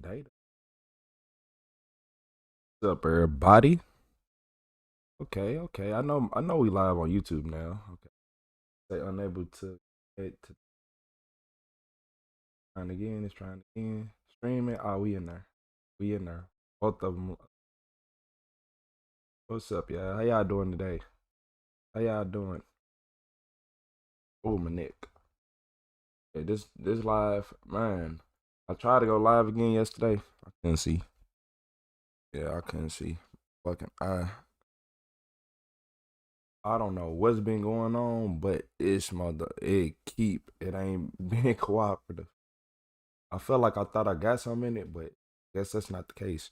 Running data. What's up, everybody? Okay. I know we live on YouTube now. Okay. Say unable to get to trying again. It's trying again. Streaming. Oh, we in there. We in there. Both of them. What's up, y'all? How y'all doing today? How y'all doing? Oh, my neck. Yeah, this live, man. I tried to go live again yesterday. I couldn't see. Yeah, I couldn't see. Fucking I don't know what's been going on, but it ain't being cooperative. I felt like I thought I got something in it, but I guess that's not the case.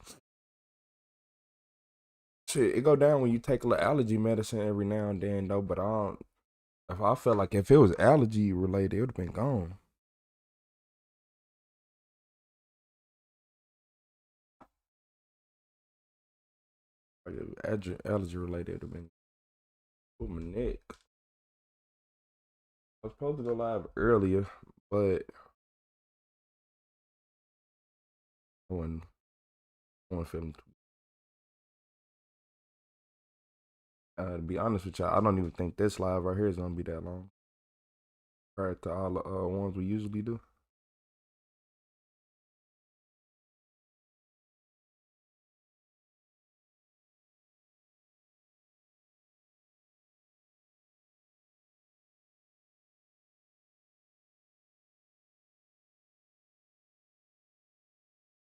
Shit, it go down when you take a little allergy medicine every now and then though, but I don't if I felt like if it was allergy related, it would have been gone. Like if allergy related, it would have been oh my neck. I was supposed to go live earlier, but I wasn't feeling to be honest with y'all, I don't even think this live right here is gonna be that long. Compared to all the ones we usually do.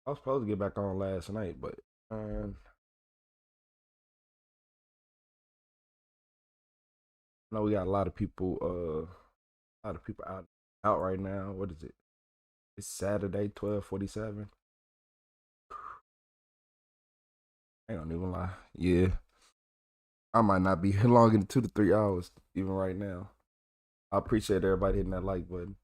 I was supposed to get back on last night, but um, I know we got a lot of people out right now. What is it? It's Saturday, 12:47. I don't even lie. Yeah, I might not be long in 2 to 3 hours, even right now. I appreciate everybody hitting that like button.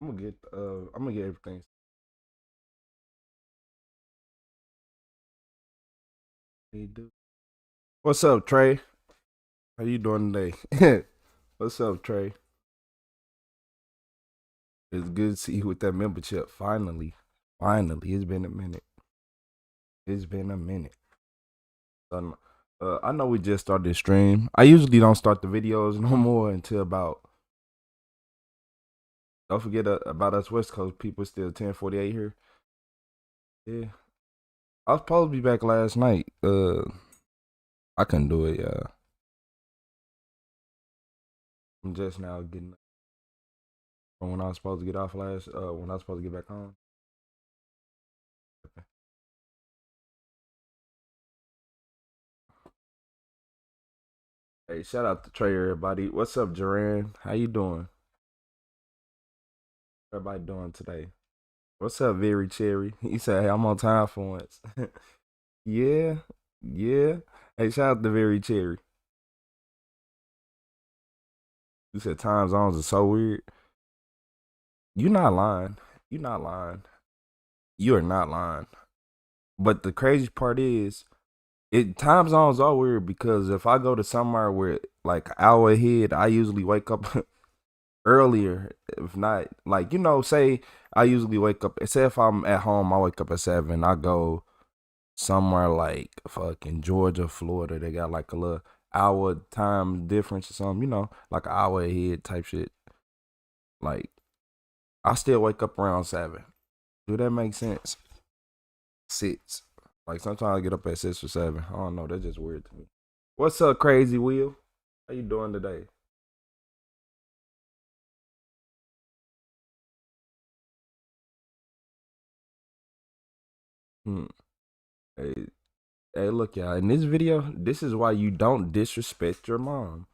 I'm gonna get everything. They do. What's up, Trey? How you doing today? What's up, Trey? It's good to see you with that membership. Finally, it's been a minute. It's been a minute. Um, I know we just started the stream. I usually don't start the videos no more until about. Don't forget about us West Coast people. Still 10:48 here. Yeah, I was supposed to be back last night. I couldn't do it. Yeah, I'm just now getting from when I was supposed to get off last. When I was supposed to get back home. Hey, shout out to Trey, everybody. What's up, Duran? How you doing? Everybody doing today? What's up, Very Cherry? He said, "Hey, I'm on time for once." Yeah, yeah. Hey, shout out to Very Cherry. You said time zones are so weird. You're not lying. You're not lying. You are not lying. But the crazy part is, it time zones are weird because if I go to somewhere where like an hour ahead, I usually wake up earlier. If not, like say I usually wake up. Say if I'm at home, I wake up at 7. I go somewhere like fucking Georgia, Florida. They got like a little hour time difference or something. Like an hour ahead type shit. Like I still wake up around 7. Do that make sense? 6. Like sometimes I get up at 6 or 7. I don't know. That's just weird to me. What's up, Crazy Will? How you doing today? Hmm. Hey, Hey, look, y'all. In this video, this is why you don't disrespect your mom.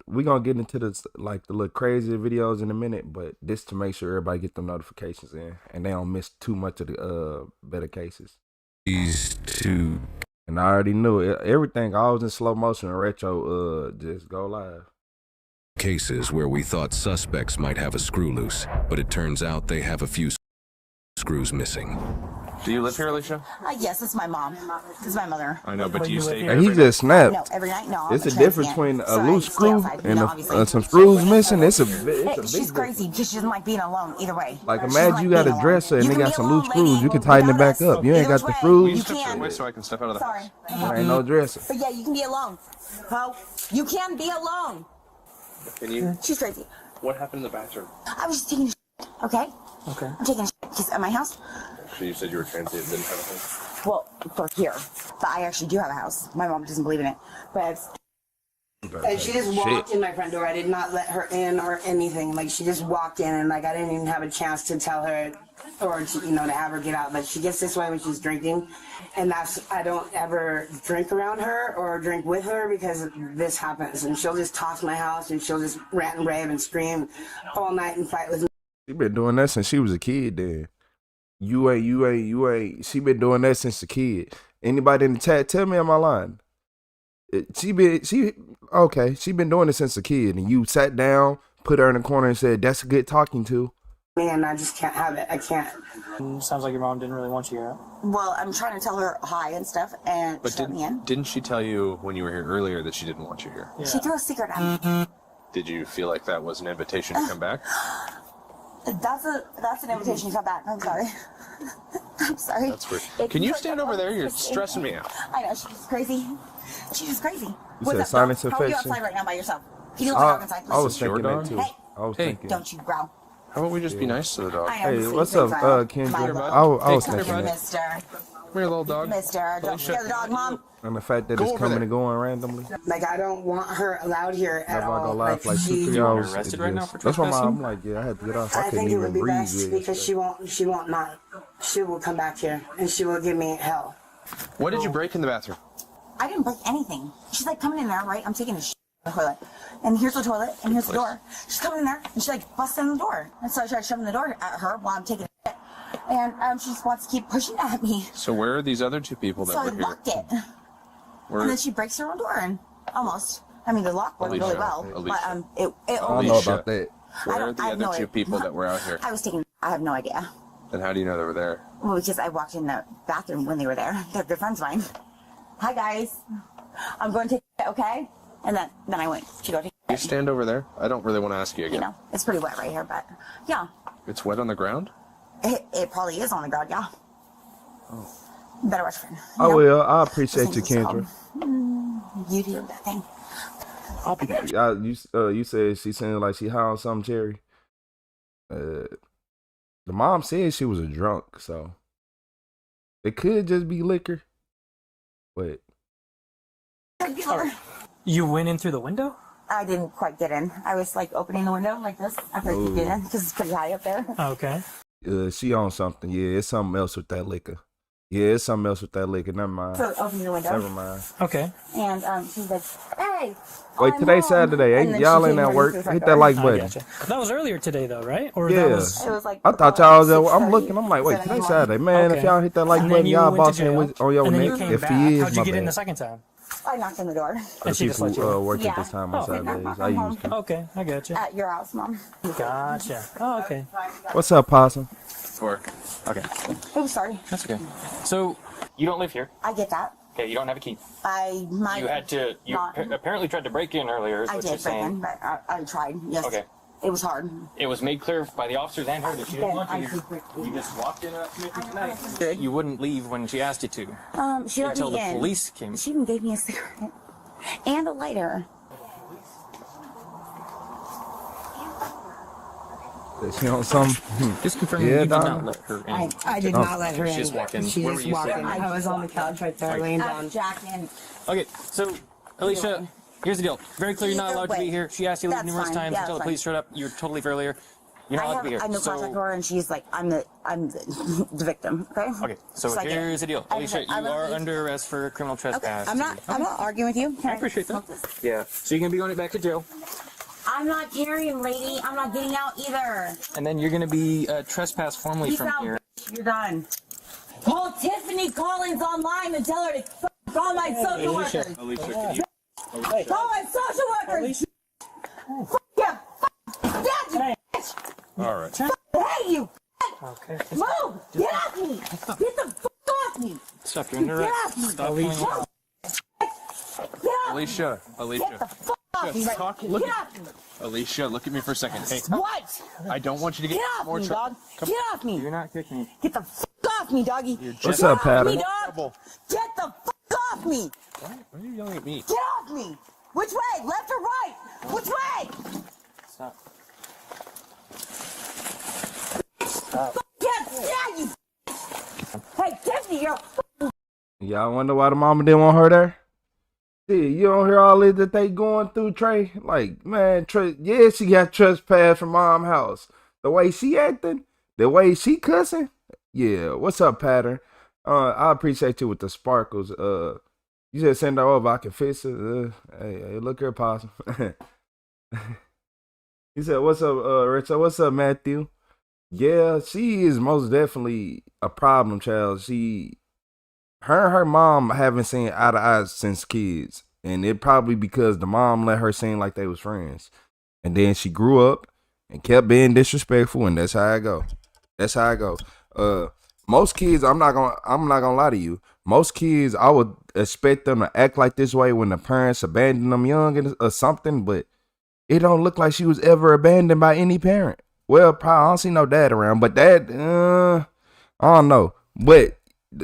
We gonna get into this like the little crazy videos in a minute, but this to make sure everybody get the notifications in and they don't miss too much of the better cases. These two. And I already knew it. Everything always in slow motion and retro. Just go live. Cases where we thought suspects might have a screw loose, but it turns out they have a few screws missing. Do you live here, Alicia? Yes, it's my mom. It's my mother. I know, but do you stay here? And he just snapped. No, every night. No, It's I'm a difference between a loose screw and some screws missing. It's a big She's crazy difference. because she doesn't like being alone either way. Like imagine you got a dresser and they got some loose screws. You can tighten it back up. You ain't got the screws. You can. Wait, so I can step out of the house. There ain't no dresser. But yeah, you can be alone. Ho, you can be alone. Can you? She's crazy. What happened in the bathroom? I was just taking a shit, okay? Okay. I'm taking a shit. She's at my house. So you said you were transient, didn't have a house? Well, for here. But I actually do have a house. My mom doesn't believe in it. But And she just walked in my front door. I did not let her in or anything. Like, she just walked in, and like I didn't even have a chance to tell her or to, to have her get out. But she gets this way when she's drinking, and I don't ever drink around her or drink with her because this happens. And she'll just toss my house, and she'll just rant and rave and scream all night and fight with me. She been doing that since she was a kid. Then you ain't. She been doing that since a kid. Anybody in the chat, tell me am I lying? She been doing it since a kid, and you sat down, put her in the corner, and said that's a good talking to. Man, I just can't have it. I can't. Sounds like your mom didn't really want you here. well, I'm trying to tell her hi and stuff, and But she let me in. didn't she tell you when you were here earlier that she didn't want you here? She threw a secret at me. Did you feel like that was an invitation to come back? That's an invitation to come back. I'm sorry. I'm sorry. That's weird. Can you stand over there? You're stressing me out. I know, she's crazy. She's crazy. You said sinus How are you infection? outside right now by yourself? Can you let the dog inside, please? I was Your thinking that dog? too. Hey. I was Hey. thinking. Don't you growl. How about we just be nice to the dog? I know, Hey, see, what's big up, growl. Kendra? My bud. I was Hey, thinking bud. that. Mister. Come here, little dog. Mister, don't scare the dog, Mom. And the fact that Go it's over coming there. and going randomly. Like, I don't want her allowed here at Never all. gonna lie for like she- 2-3 hours. arrested it right now just- for That's why trespassing? I'm like, yeah, I had to get off. I I couldn't think it even would be breathe. best because she won't not. She will come back here and she will give me hell. What did you break in the bathroom? I didn't break anything. She's like coming in there, right? I'm taking a shit in the toilet. And here's the toilet, and here's the door. She's coming in there, and she like busts in the door. And so I tried shoving the door at her while I'm taking a shit. And she just wants to keep pushing at me. So where are these other two people that So I were here? locked it. Where, And then she breaks her own door in. Almost. I mean, the lock worked really Alicia, well. Alicia. But it I don't know Alicia. about that. where are don't- the I have other no two idea. people that were out here? I have no idea. Then how do you know they were there? Well, because I walked in the bathroom when they were there. They're good friends of mine. Hi, guys. I'm going to take it, okay? And then I went to go take You it. stand over there. I don't really want to ask you You again. know, it's pretty wet right here, but yeah. It's wet on the ground? It probably is on the ground, yeah. Oh. Better watch for it. I will. I appreciate you, Kendra. Beauty of that thing. I'll be back. You said she sounded like she high on something, Cherry. The mom said she was a drunk, so it could just be liquor. But You went in through the window? I didn't quite get in. I was like opening the window like this. I couldn't get in because it's pretty high up there. Okay. she on something. Yeah, it's something else with that liquor. Yeah, it's something else with that liquor. Never mind. So opening the window. Never mind. Okay. And she's like, hey. Wait, I'm today's home. Saturday. And Ain't then y'all she ain't came at running work? through the front Hit that door. like I button. gotcha. That was earlier today, though, right? Or Yeah. that was... It was like I thought y'all was at work. I'm 6:30, looking. I'm like, wait, 7 today's o'clock. Saturday. Man, Okay. if y'all hit that like And button, then you y'all went to bossing jail, with on your and then neck. you came If back. he is, How'd you my get in bad. the second time? I knocked on the door. The And she just let people you in. working Yeah. this time on Oh. Saturdays. I used to. Okay, I gotcha. At your house, Mom. Gotcha. Oh, okay. What's up, Possum? Work. Okay. Oh, sorry. That's okay. So, you don't live here. I get that. Okay, you don't have a key. I might. You had to... You not. apparently tried to break in earlier, is I what you're did break in, saying. but I tried. Yes. Okay. It was hard. It was made clear by the officers and her that she didn't Then want I you here. did break in. You just walked in at tonight. You wouldn't leave when she asked you to. She let Until me the in. police came. She even gave me a cigarette and a lighter. Is she on some? Just confirm Yeah, you did Donna. not let her in. I did not let her in. She just walked in. She Where just were you walked in. sitting? I was on the couch right there, laying down. Jack and Okay, so Alicia, here's the deal. Very clear you're not Either allowed to be way. here. She asked you to leave That's numerous fine. times Yeah, until the that's police showed up. You were totally fair earlier. You're not allowed to be here. I have no So- contact with her, and she's like, I'm the victim. Okay. Okay, so Just like here's the deal. I Alicia, just- you I will are leave. under arrest for criminal Okay. trespass. I'm not arguing with you. Can I appreciate that. smoke this? Yeah. So you're gonna be going back to jail, I'm not carrying, lady. I'm not getting out either. and then you're gonna be trespass formally Peace from out, here. bitch. You're done. Call Tiffany Collins online and tell her to call my social workers. Call my social workers. Yeah. Dad, you bitch. All right. Hey, you. Okay. Move. Get off me. Get the fuck off me. Stop. You're under Get arrest. off me. Stop pulling Move. out. Get off me. Alicia. Get the Alicia. fuck off me. Right. Look Get off me. Alicia, look at me for a second. Hey, What? I don't want you to Get get off more me, trouble. dog. Get off me. You're not kicking me. Get the fuck off me, doggy. What's Get up, off Patty? me, dog. Get the fuck off me. Why are you yelling at me? Get off me. Which way? Left or right? Which way? Stop. Yeah, you. Hey, Tiffany, you're. Y'all wonder why the mama didn't want her there? See, you don't hear all this that they going through, Trey? Like, man, Trey, yeah, she got trespassed from mom's house. The way she acting, the way she cussing. Yeah, what's up, Pattern? I appreciate you with the sparkles. You just send her over, I can fix it. Hey, look here, Possum. He said, what's up, Richard? What's up, Matthew? Yeah, she is most definitely a problem child. Her and her mom haven't seen eye to eye since kids. And it probably because the mom let her seem like they was friends. And then she grew up and kept being disrespectful, and that's how I go. That's how I go. Most kids, I'm not gonna lie to you. Most kids, I would expect them to act like this way when the parents abandon them young or something, but it don't look like she was ever abandoned by any parent. Well, probably I don't see no dad around, but dad, I don't know. But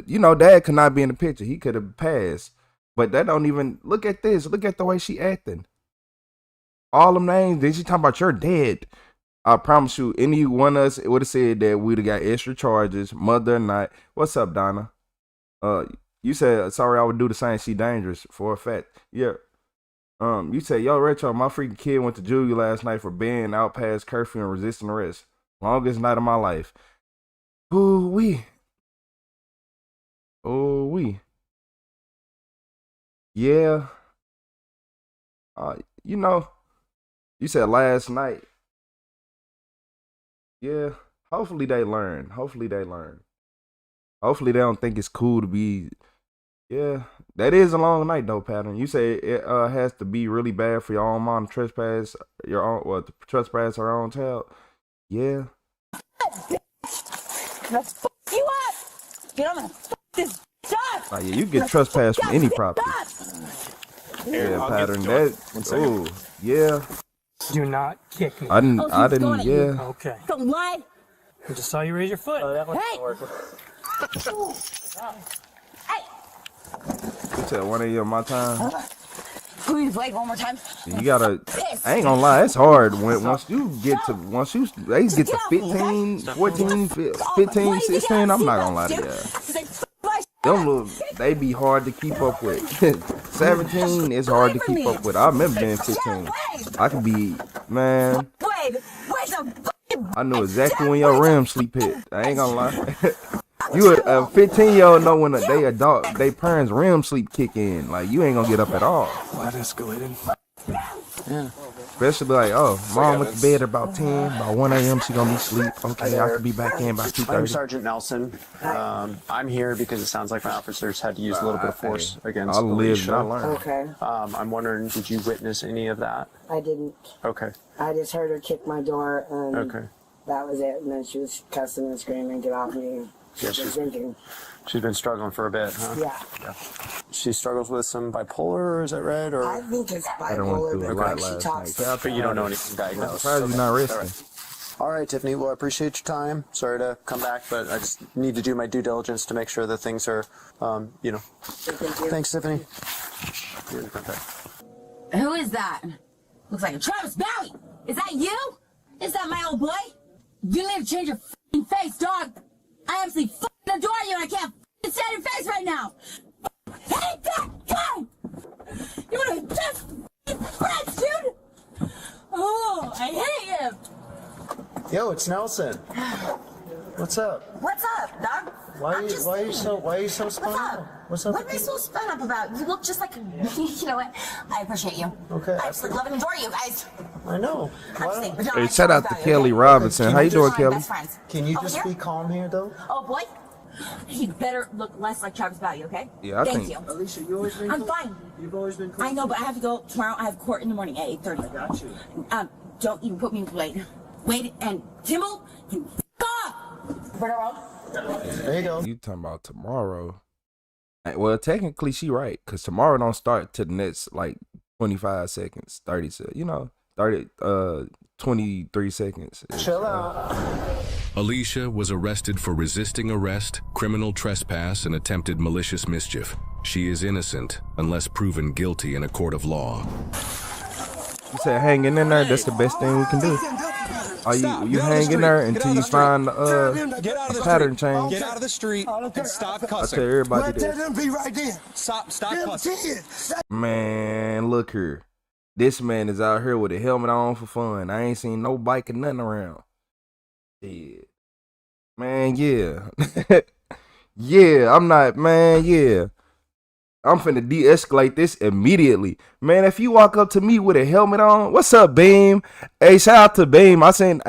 you know, dad could not be in the picture. He could have passed. But that don't even look at this. Look at the way she acting. All them names. Then she talking about you're dead. I promise you, any one of us would have said that we'd have got extra charges, mother or not. What's up, Donna? You said sorry I would do the same. She dangerous for a fact. Yeah. You said, yo, Retro, my freaking kid went to Julia last night for being out past curfew and resisting arrest. Longest night of my life. Ooh wee. Ooh wee. Yeah. You know, you said last night. Yeah. Hopefully they learn. Hopefully they don't think it's cool to be. Yeah. That is a long night though, Pattern. You say it has to be really bad for your own mom to trespass to trespass her own child. Yeah. Let's fuck you up. Get on the fuck this stuff. Like, yeah, you get trespassed from any property. Yeah, Pattern. That. Ooh, yeah. Do not kick me. I didn't. Oh, I she's going didn't. at you. Yeah. Okay. Don't lie. I just saw you raise your foot. Hey. You said 1 a.m. my time. Please wait one more time. You gotta. I ain't gonna lie. It's hard once you get to to 15, 14, 15, 16. I'm not gonna lie to you. Them little, they be hard to keep up with. 17 is hard to keep up with. I remember being 15. I could be, man. I knew exactly when your REM sleep hit. I ain't gonna lie. You a 15-year-old know when they parents REM sleep kick in. Like, you ain't gonna get up at all. That escalated. Yeah. Especially like, oh, mom went to bed about 10. By 1 a.m. she gonna be asleep. Okay, I could be back in by I'm 2:30. Sergeant Nelson. I'm here because it sounds like my officers had to use a little bit of force against I lived Alicia. and I learned. Okay, I'm wondering, did you witness any of that? I didn't. Okay. I just heard her kick my door, and Okay. that was it. And then she was cussing and screaming, "Get off me!" Yeah, She's drinking. She's been struggling for a bit, huh? Yeah, She struggles with some bipolar, is that right? Or I think it's I don't want bipolar, to do but a like lot she last talks. night. but you don't know anything I'm diagnosed. surprised you're not All resting. right. All right, Tiffany. Well, I appreciate your time. Sorry to come back, but I just need to do my due diligence to make sure that things are, Thanks, Tiffany. You're in contact. Who is that? Looks like a Travis Bowie. Is that you? Is that my old boy? You need to change your f***ing face, dog. I absolutely f***ing adore you and I can't f***ing stand your face right now. Hate that guy! You're one of the best f***ing friends, dude! Oh, I hate him! Yo, it's Nelson. What's up? What's up, dog? Why are you so spun What's up? up? What's up? What am I so spun up about? You look just like you know what? I appreciate you. Okay. I absolutely love and adore you guys. I know. Hey, shout out to Kelly Robinson. How you doing, Kelly? Best friends. Can you Over just here? be calm here, though? Oh boy, you better look less like Travis Value, okay? Yeah, I Thank think- you. Alicia, you always been I'm fine. You've always been cool. I know, but I have to go tomorrow. I have court in the morning at 8:30. I got you. Don't even put me late. Wait, and Timbo, you f off. There you go. You talking about tomorrow? Well, technically she right, cause tomorrow don't start to the next like 25 seconds, 30 seconds. 23 seconds. Chill out. Alicia was arrested for resisting arrest, criminal trespass, and attempted malicious mischief. She is innocent unless proven guilty in a court of law. You said hanging in there. That's the best thing we can do. Are you hang in there until you find Get out of the pattern street. change? Get out of the street and stop I cussing. tell everybody Let this. them be right there. Stop cussing. Man, look here. This man is out here with a helmet on for fun. I ain't seen no bike or nothing around. Yeah. Man, yeah. Yeah, I'm not, man, yeah. I'm finna de-escalate this immediately. Man, if you walk up to me with a helmet on, what's up, Beam? Hey, shout out to Beam. I seen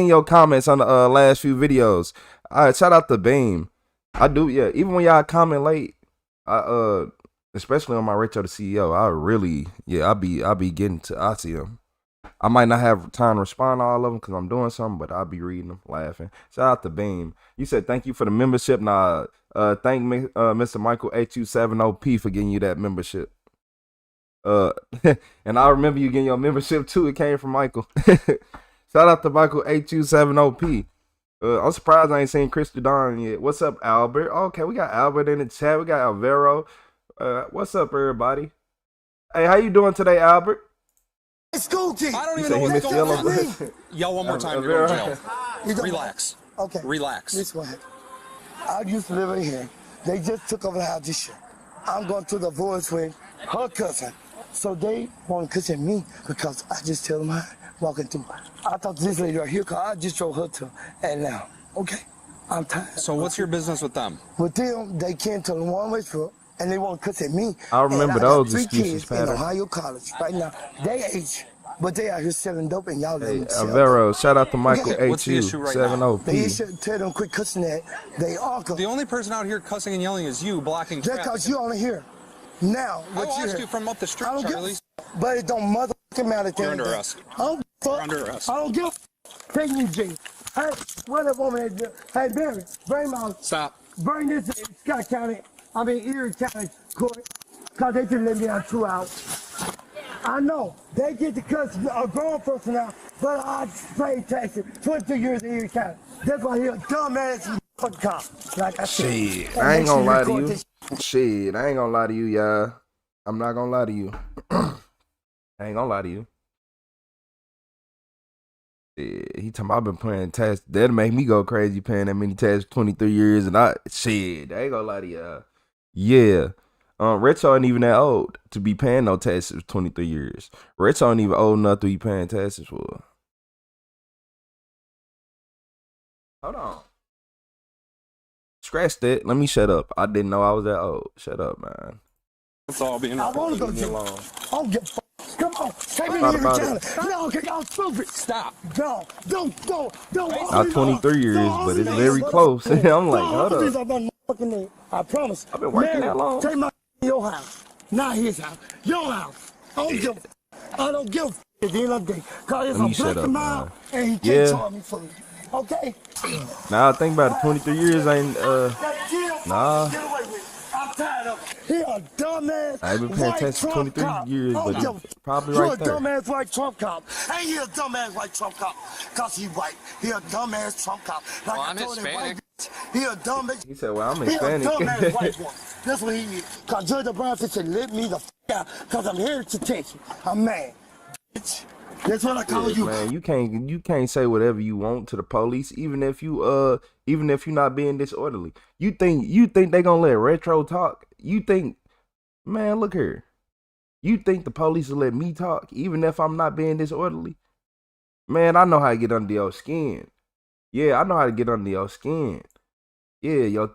your comments on the last few videos. All right, shout out to Beam. I do, yeah. Even when y'all comment late, especially on my Retro the CEO, I be getting to, I see them. I might not have time to respond to all of them because I'm doing something, but I'll be reading them, laughing. Shout out to Beam. You said thank you for the membership. Nah, thank me, Mr. Michael H270P for getting you that membership. And I remember you getting your membership too. It came from Michael. Shout out to Michael H270P. I'm surprised I ain't seen Crystal Dawn yet. What's up, Albert? Okay, we got Albert in the chat. We got Alvaro. What's up, everybody? Hey, how you doing today, Albert? School kid. I don't You even know say he what's missed going yellow. on. Yell one more time. You're going to jail. You don't- Relax. Okay. Relax. This one. I used to live in here. They just took over the house this year. I'm going to the divorce with her cousin. So they want to cuss me because I just tell them how walking through. I talked to this lady right here because I just drove her to Atlanta. Okay? I'm tired. So what's your business with them? With them, they came to one Westbrook and they want to cuss at me. I remember And those got 3 excuses, kids Pattern. in Ohio College right now. They age, but they out here selling dope and y'all let Hey, them sell. Alvaro, shout out to Michael What's the issue right They H270P. should tell them quit cussing that. They are The only person out here cussing and yelling is you, blocking Just traffic. because you only here. Now, I what you watched hear. you from up the street, I don't Charlie. give a but it don't motherfucking matter. You're under arrest. I don't give a fuck. You're under arrest. I don't give a fuck. Take me to jail. Hey, what that woman is. Hey, Barry, bring my, Stop. bring this in Scott County, Erie County Court, because they just let me out 2 hours. I know, they get to cuss a grown person out, but I paid taxes 22 years in Erie County. That's why he's a dumbass fucking cop. Like I said. Shit, And I ain't make sure gonna lie to record you. this. Shit, I ain't gonna lie to you, y'all. I'm not gonna lie to you. I ain't gonna lie to you. Shit, he talking about I've been playing tax. That'll make me go crazy paying that many taxes 23 years and I ain't gonna lie to y'all. Yeah. Retro ain't even that old to be paying no taxes for 23 years. Retro ain't even old enough to be paying taxes for. Hold on. Scratch that. Let me shut up. I didn't know I was that old. Shut up, man. It's all being I want to go to Leave me jail. alone. I don't give a fuck. Come on, take me Thought to about Erie it. County. No, okay, y'all stupid. Stop. No, don't. Not 23 years, but it's very close. I'm like, hold up. I promise. I've been working that long. Take my your house, not his house, your house. I don't give a fuck at the end of the day. Cause it's Let me a shut black up, mile man. and he can't Yeah. charge me for it. Okay? Now I think about it, 23 years ain't That jail Nah. get away with it. I'm tired of it. He a dumbass. I ain't been paying white taxes for Trump 23 cop. years, I don't but give a it's probably you right a there. dumbass white Trump cop. Ain't he a dumbass white Trump cop? Cause he white. He a dumbass Trump cop. Like Well, I I'm told that Hispanic. white bitch, he a dumbass. He said, well, I'm He a dumbass Hispanic. white boy. That's what he is. Cause Judge Brown said, let me the f out. Cause I'm here to Texas. I'm mad. Bitch. That's what I call Yeah, you. man, you can't say whatever you want to the police, even if you're not being disorderly. You think they gonna let Retro talk? You think, man, look here. You think the police will let me talk, even if I'm not being disorderly? Man, I know how to get under your skin. Yeah, I know how to get under your skin. Yeah,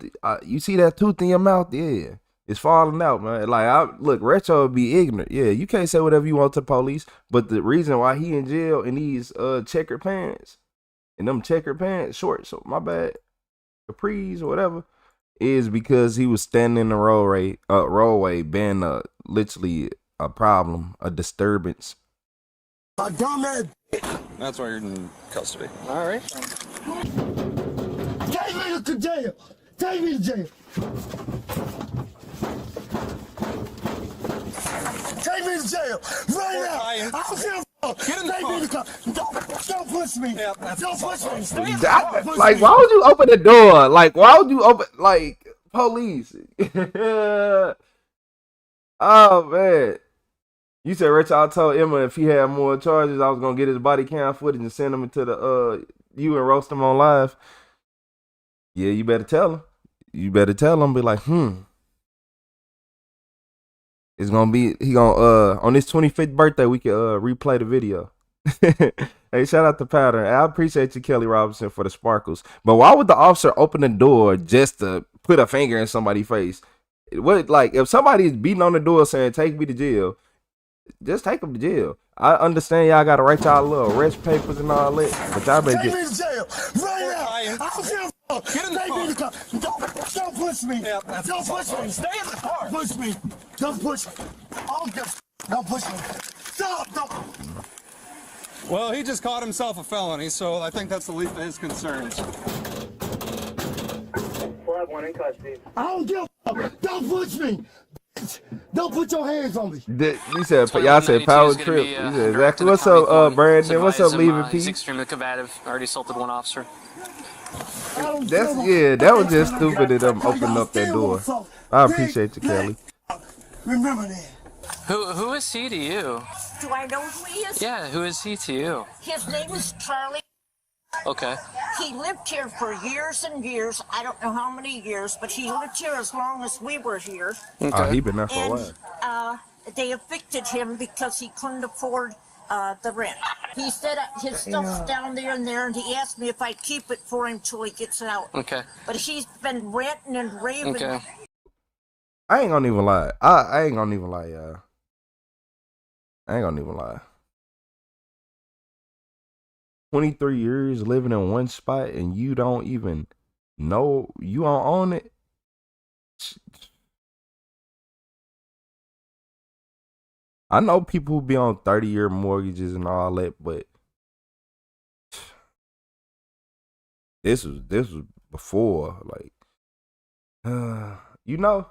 you see that tooth in your mouth? Yeah, it's falling out, man. Like, look, Retro would be ignorant. Yeah, you can't say whatever you want to the police, but the reason why he in jail in these checkered pants and them checkered pants, shorts, so my bad, capris or whatever, is because he was standing in the roadway being literally a problem, a disturbance. A dumbass. That's why you're in custody. All right. Take me to jail. Take me to jail. Take me to jail right now. I don't give a fuck. Get in the car. Take me to car. Don't push me. Yeah, Don't push me. Stay in the That- car. Push like, me. why would you open the door? Like, why would you open, like, police? Oh, man. You said, Rich, I told Emma if he had more charges, I was going to get his body cam footage and send him into the, you and roast him on live. Yeah, you better tell him. You better tell him, be like, it's going to be, he going to, on his 25th birthday, we can replay the video. Hey, shout out to Pattern. I appreciate you, Kelly Robinson, for the sparkles. But why would the officer open the door just to put a finger in somebody's face? What, like, if somebody's beating on the door saying, take me to jail, just take them to jail. I understand y'all got to write y'all little arrest papers and all that, but y'all better Take get... me to jail right now. I don't give a fuck. Get in the Take car. me to car. Don't push me. Yeah, Don't push me. Stay in the car. Push me. Don't push me. I don't give a fuck. Don't push me. Stop. Don't. Well, he just caught himself a felony, so I think that's the least of his concerns. I don't give a fuck. Don't push me. Don't put your hands on me. You said, y'all said power trip. You said exactly. What's up, Brandon? What's up, Leaving He's P? extremely combative. Already assaulted one officer. That was just stupid of them opening up that door. I appreciate you, Kelly. Remember that. Who is he to you? Do I know who he is? Yeah, who is he to you? His name is Charlie. Okay. He lived here for years and years. I don't know how many years, but he lived here as long as we were here. Oh, he been there for a while. And they evicted him because he couldn't afford the rent. He said his stuff's down there, and he asked me if I'd keep it for him till he gets out. Okay. But he's been ranting and raving. Okay. I ain't gonna even lie. I ain't gonna even lie, y'all. I ain't gonna even lie. 23 years living in one spot and you don't even know, you don't own it. I know people who be on 30-year mortgages and all that, but this was before, like, you know,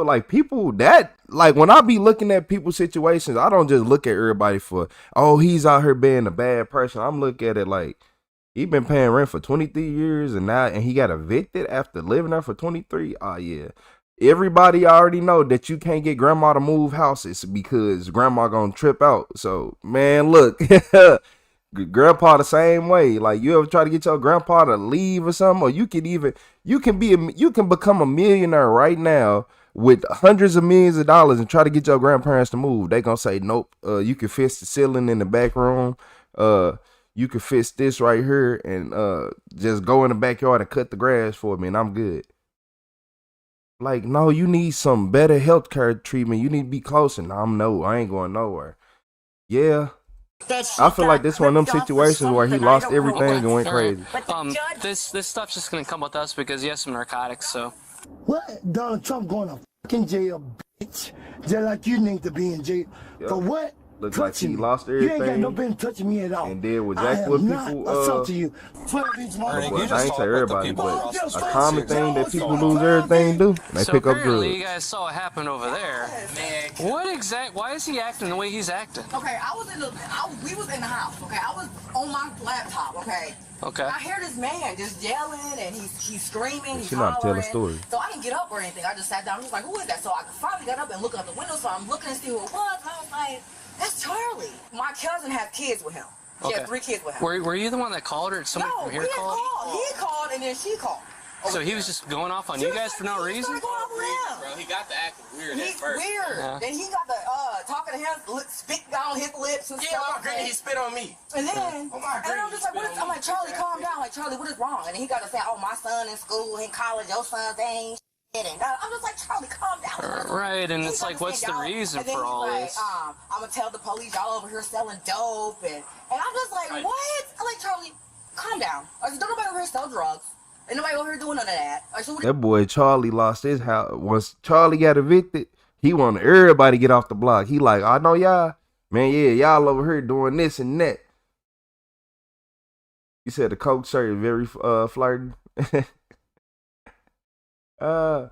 like people that, like when I be looking at people's situations, I don't just look at everybody for, oh, he's out here being a bad person. I'm looking at it like he been paying rent for 23 years and he got evicted after living there for 23. Oh yeah. Everybody already know that you can't get grandma to move houses because grandma gonna trip out. So man, look, grandpa the same way. Like you ever try to get your grandpa to leave or something, or you can become a millionaire right now with hundreds of millions of dollars and try to get your grandparents to move. They gonna say nope. You can fix the ceiling in the back room. You can fix this right here and just go in the backyard and cut the grass for me and I'm good. Like, no, you need some better healthcare treatment. You need to be closer. No, I ain't going nowhere. Yeah. I feel like this one of them situations where he lost everything and went crazy. This stuff's just gonna come with us because he has some narcotics, so. What? Donald Trump going to fucking jail, bitch. Just like you need to be in jail. Yep. For what? Looks like he Touching me. lost You ain't got everything no business touching me at all. and did what I Jack have what not people assaulted you. Fuck these well, You I just ain't talk say about the everybody, people but across the a street. common thing that people So- lose everything do. They So pick up apparently you drugs. guys saw what happened over there. Why is he acting the way he's acting? Okay, we was in the house, okay? I was on my laptop, okay? Okay. I hear this man just yelling and he's screaming, he's She not telling hollering. story. So I didn't get up or anything. I just sat down. I was like, who is that? So I finally got up and looked out the window. So I'm looking to see who it was. And I was like, that's Charlie. My cousin has kids with him. She Okay. has 3 kids with him. Were you the one that called her? Or somebody No, from we here didn't called? call. He called and then she called. So he was just going off on you guys for no reason? He started going off with him. Bro, he got to act weird at He's first. weird. Yeah. Then he got the talking of him spit down his lips and Yeah, stuff. my granny, he spit on me. And then, Oh, my and I'm just like, what is, I'm like, Charlie, calm down. Like, Charlie, what is wrong? And he got to say, oh, my son in school, in college, your son's ain't shit. And I'm just like, Charlie, calm down. Right, and it's like, what's the reason for all this? I'm going to tell the police y'all over here selling dope. And I'm just like, what? I'm like, Charlie, calm down. I said, don't nobody over here sell drugs. Ain't nobody over here doing none of that. I said, That boy Charlie lost his house. Once Charlie got evicted, he wanted everybody to get off the block. He like, I know y'all. Man, yeah, y'all over here doing this and that. He said the Coke shirt is very flirty. I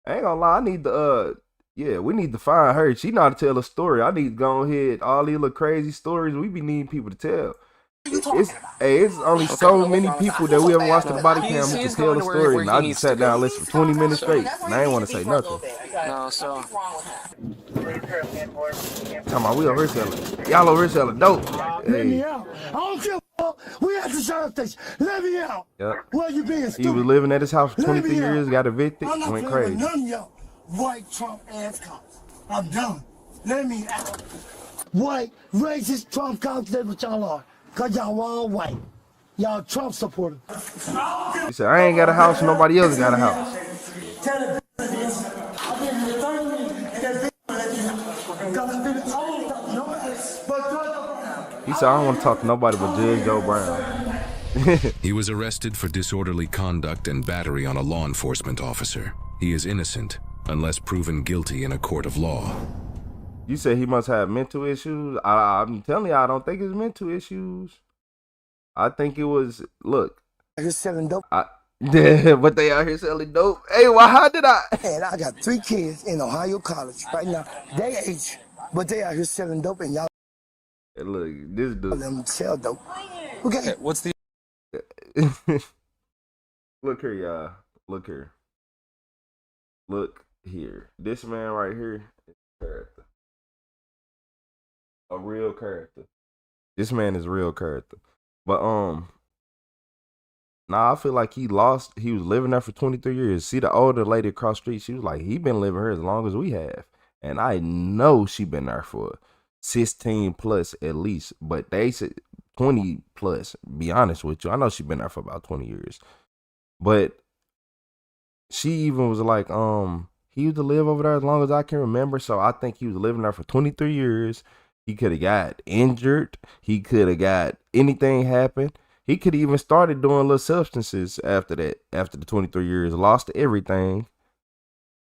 ain't gonna lie, I need to we need to find her. She know how to tell a story. I need to go ahead, all these little crazy stories we be needing people to tell. It's only so many people that we ever watched the body cam who can tell a story, and I just sat down and listened for 20 minutes straight, and I ain't want to say nothing. No, so. Talking about we over here selling. Y'all over here selling dope. Let me out. I don't give a fuck. We at the sheriff station. Let me out. Yep. Where you being stupid? He was living at his house for 23 Let me years, out. got evicted, I'm not went playing crazy. with none of y'all white Trump ass cops. I'm done. Let me out. White, racist Trump cops, that's what y'all are. Cause y'all all white. Y'all Trump supporters. He said, I ain't got a house, nobody else got a house. Tell the business. I've been here 30 minutes and that He said, I don't want to talk to nobody but Judge Joe Brown. He was arrested for disorderly conduct and battery on a law enforcement officer. He is innocent unless proven guilty in a court of law. You said he must have mental issues. I'm telling you, I don't think it's mental issues. I think it was, look. You're selling dope. But they out here selling dope. Hey, well, how did I? And I got 3 kids in Ohio College right now. They age, but they out here selling dope and y'all. Hey, look, this dude. Let them sell dope. Okay. What's the... Look here, y'all. Look here. Look here. This man right here is a character. A real character. This man is a real character. But nah, I feel like he was living there for 23 years. See the older lady across the street, she was like, he been living here as long as we have. And I know she been there for 16 plus at least. But they said 20 plus, be honest with you. I know she been there for about 20 years. But she even was like, he used to live over there as long as I can remember. So I think he was living there for 23 years. He could have got injured. He could have got anything happen. He could have even started doing little substances after that, after the 23 years, lost everything,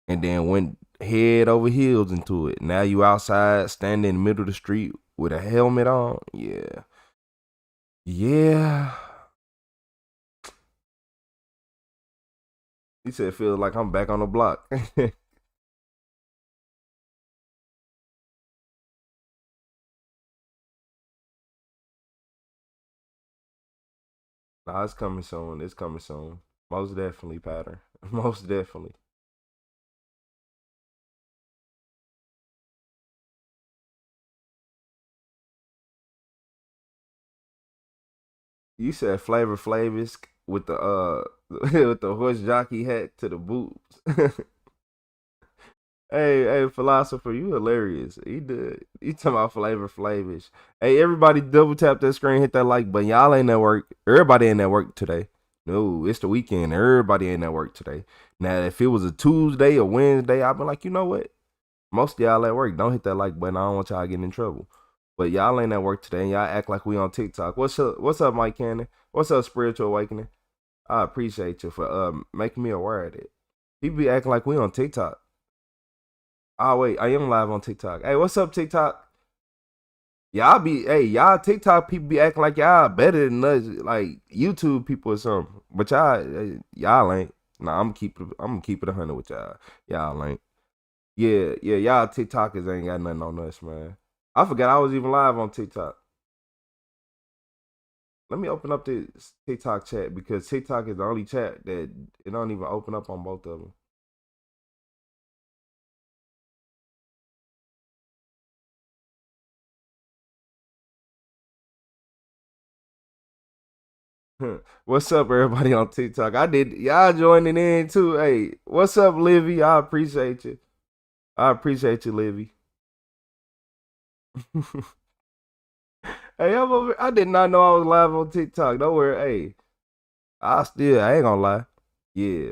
and then went head over heels into it. Now you outside, standing in the middle of the street with a helmet on. Yeah. Yeah. He said, it feels like I'm back on the block. Nah, it's coming soon. It's coming soon. Most definitely, Pattern. Most definitely. You said Flavor Flavis with the with the horse jockey hat to the boots. Hey, philosopher, you hilarious. He talking about Flavor Flavish. Hey, everybody double tap that screen, hit that like button. Y'all ain't at work. Everybody ain't at work today. No, it's the weekend. Everybody ain't at work today. Now, if it was a Tuesday or Wednesday, I'd be like, you know what? Most of y'all at work. Don't hit that like button. I don't want y'all getting in trouble. But y'all ain't at work today, and y'all act like we on TikTok. What's up, Mike Cannon? What's up, Spiritual Awakening? I appreciate you for making me aware of it. People be acting like we on TikTok. Oh, wait, I am live on TikTok. Hey, what's up, TikTok? Y'all TikTok people be acting like y'all better than us, like YouTube people or something. But y'all ain't. Nah, I'm gonna keep it 100 with y'all. Y'all ain't. Yeah, y'all TikTokers ain't got nothing on us, man. I forgot I was even live on TikTok. Let me open up this TikTok chat because TikTok is the only chat that it don't even open up on both of them. What's up, everybody on TikTok? Y'all joining in too. Hey, what's up, Livy? I appreciate you. Livy. Hey, I did not know I was live on TikTok. Don't worry. Hey, I ain't gonna lie. Yeah.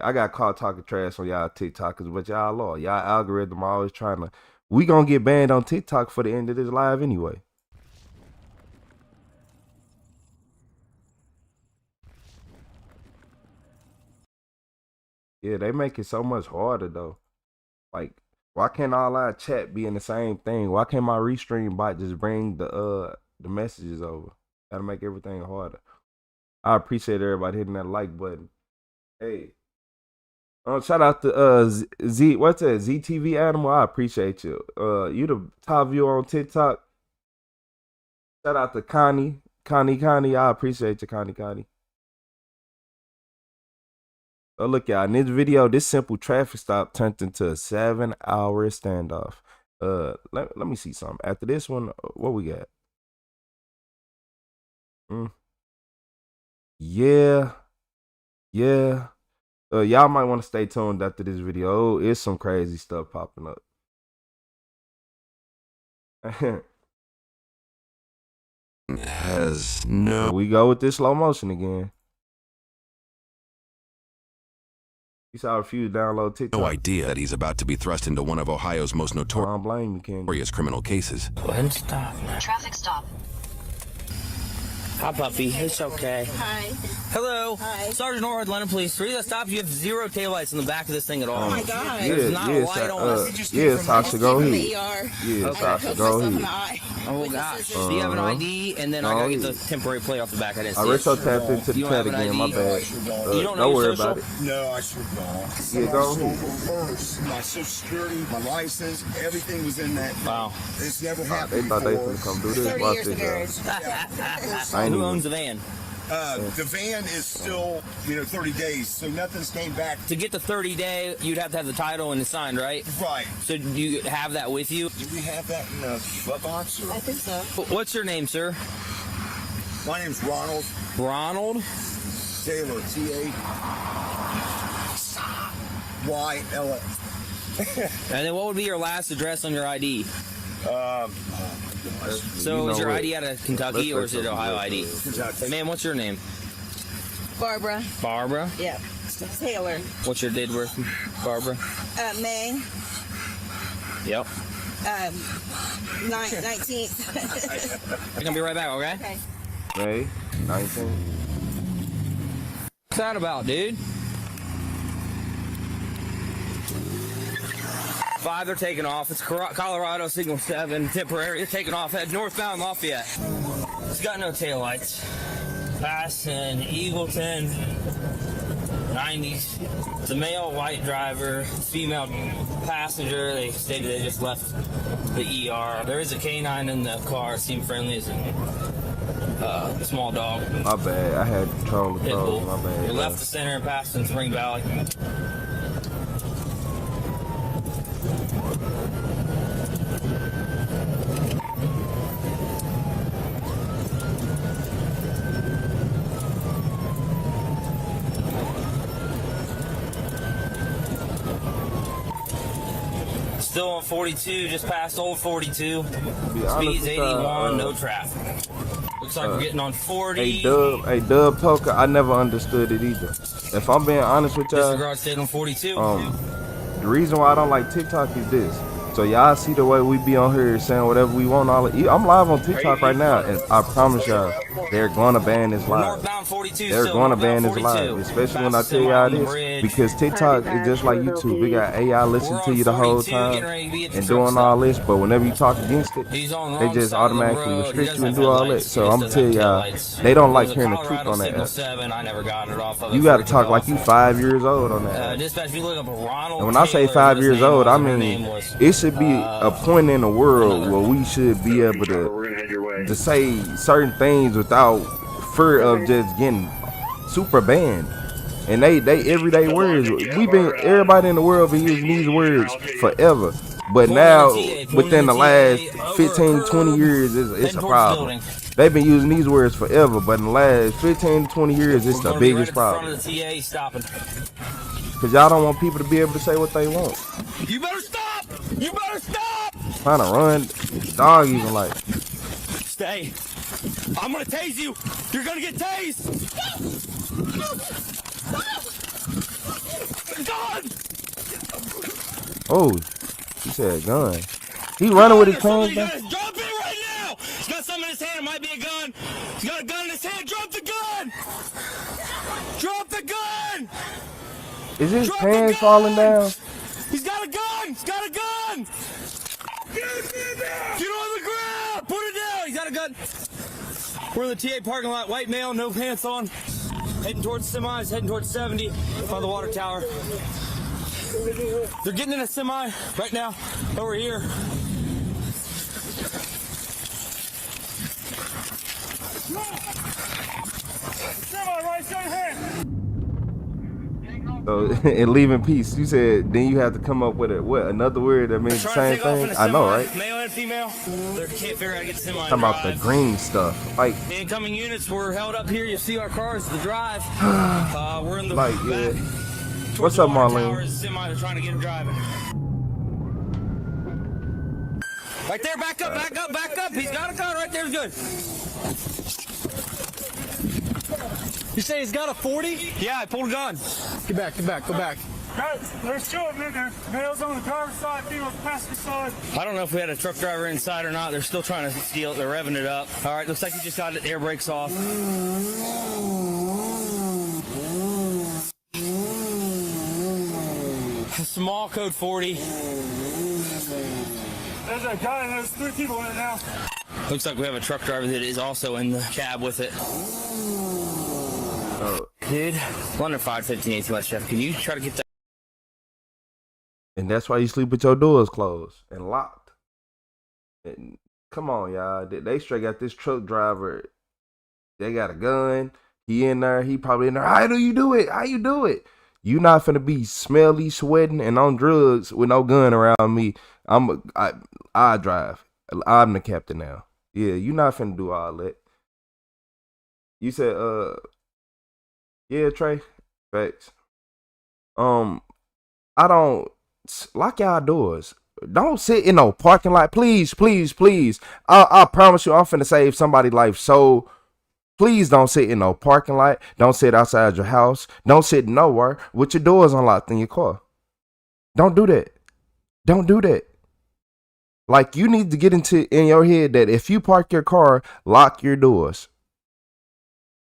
I got caught talking trash on y'all TikTokers, but y'all are. Y'all algorithm always trying to. We gonna get banned on TikTok for the end of this live anyway. Yeah, they make it so much harder though. Like, why can't all our chat be in the same thing? Why can't my restream bot just bring the messages over? Gotta make everything harder. I appreciate everybody hitting that like button. Hey, shout out to Z. What's that? ZTV Animal. I appreciate you. You the top viewer on TikTok. Shout out to Connie. I appreciate you, Connie. Oh, look, y'all. In this video, this simple traffic stop turned into a 7-hour standoff. Let me see something. After this one, what we got? Yeah. Y'all might want to stay tuned after this video. It's some crazy stuff popping up. We go with this slow motion again. You saw a few download TikTok. No idea that he's about to be thrust into one of Ohio's most notorious criminal cases. Go ahead and stop. Traffic stop. Hi, puppy. It's okay. Hi. Hello. Hi. Sergeant Norwood, London Police. The reason I stopped you have 0 taillights in the back of this thing at all. Oh my God. There's not a light on. Sasha, go ahead. Sasha, go ahead. Oh gosh. Do you have an ID? And then I gotta get the temporary plate off the back. I didn't see I retro tapped into the chat again. My bad. You don't know worry social? about it. No, I should not. Yeah, go ahead. My social security, my license, everything was in that. Wow. It's never happened. They thought they was gonna come do this. 30 Watch years of this. marriage. I ain't Who even. owns the van? The van is still, 30 days, so nothing's came back. To get the 30-day, you'd have to have the title and it's signed, right? Right. So do you have that with you? Do we have that in the glove box? I think so. What's your name, sir? My name's Ronald Ronald? Taylor, T-A-Y-L-A. And then what would be your last address on your ID? So is your ID out of Kentucky or is it Ohio ID? Kentucky. Hey, man, what's your name? Barbara. Barbara? Yeah. Taylor. What's your date of birth, Barbara? May. Yep. 19th. I'm gonna be right back, okay? Okay. May 19. What's that about, dude? 5, they're taking off. It's Colorado, signal 7, temporary. They're taking off. Head northbound Lafayette. It's got no taillights. Passing Eagleton, 90s. It's a male white driver, female passenger. They stated they just left the ER. There is a canine in the car. Seemed friendly as a small dog. My bad. I had control of those. My bad. They left the center and passed in Spring Valley. Still on 42, just past old 42. Speed's 81, no traffic. Looks like we're getting on 40. Hey Dub Toker, I never understood it either. If I'm being honest with y'all, Disregard stayed on 42. the reason why I don't like TikTok is this. So y'all see the way we be on here saying whatever we want. I'm live on TikTok right now, and I promise y'all, they're gonna ban this live. They're gonna ban this live, especially when I tell y'all this, because TikTok is just like YouTube. We got AI listening to you the whole time and doing all this, but whenever you talk against it, they just automatically restrict you and do all that. So I'm gonna tell y'all, they don't like hearing the truth on that app. You gotta talk like you 5 years old on that app. And when I say 5 years old, I mean it should be a point in the world where we should be able to say certain things without fear of just getting super banned. And they everyday words. Everybody in the world been using these words forever. But now, within the last 15, 20 years, it's a problem. They've been using these words forever, but in the last 15 to 20 years, it's the biggest problem. Because y'all don't want people to be able to say what they want. You better stop! You better stop! Trying to run. dog even like. Stay. I'm gonna tase you. You're gonna get tased. Gun! Oh, he said gun. He running with his pants down. Drop it right now. He's got something in his hand. It might be a gun. He's got a gun in his hand. Drop the gun. Drop the gun. Is his pants falling down? He's got a gun. He's got a gun. Get on the ground. Put it down. He's got a gun. We're in the TA parking lot. White male, no pants on. Heading towards semis. Heading towards 70 by the water tower. They're getting in a semi right now. Over here. So and leave in peace. You said then you have to come up with another word that means the same thing. I know, right? Male and female. They can't figure out how to get semi. Talking about the green stuff, like the incoming units were held up here. You see our cars, the drive. We're in the like back. yeah. What's up, Marlene? Semi, they're trying to get him driving. Right there, back up, back up, back up. He's got a gun right there. Good. You say he's got a 40? Yeah, I pulled a gun. Get back, get back, go back. There's two of them in there. Male's on the driver's side, female's passenger side. I don't know if we had a truck driver inside or not. They're still trying to steal it. They're revving it up. All right, looks like he just got the air brakes off. Small code 40. There's a guy and there's three people in it now. Looks like we have a truck driver that is also in the cab with it. Dude, London 515 West Jeff, can you try to get that? And that's why you sleep with your doors closed and locked. And come on, y'all. They straight got this truck driver. They got a gun. He in there. He probably in there. How do you do it? How you do it? You not finna be smelly, sweating, and on drugs with no gun around me. I drive. I'm the captain now. Yeah, you not finna do all that. You said, yeah, Trey. Facts. I don't lock y'all doors. Don't sit in no parking lot. Please, please, please. I promise you I'm finna save somebody's life. So please don't sit in no parking lot. Don't sit outside your house. Don't sit nowhere with your doors unlocked in your car. Don't do that. Don't do that. Like, you need to get in your head that if you park your car, lock your doors.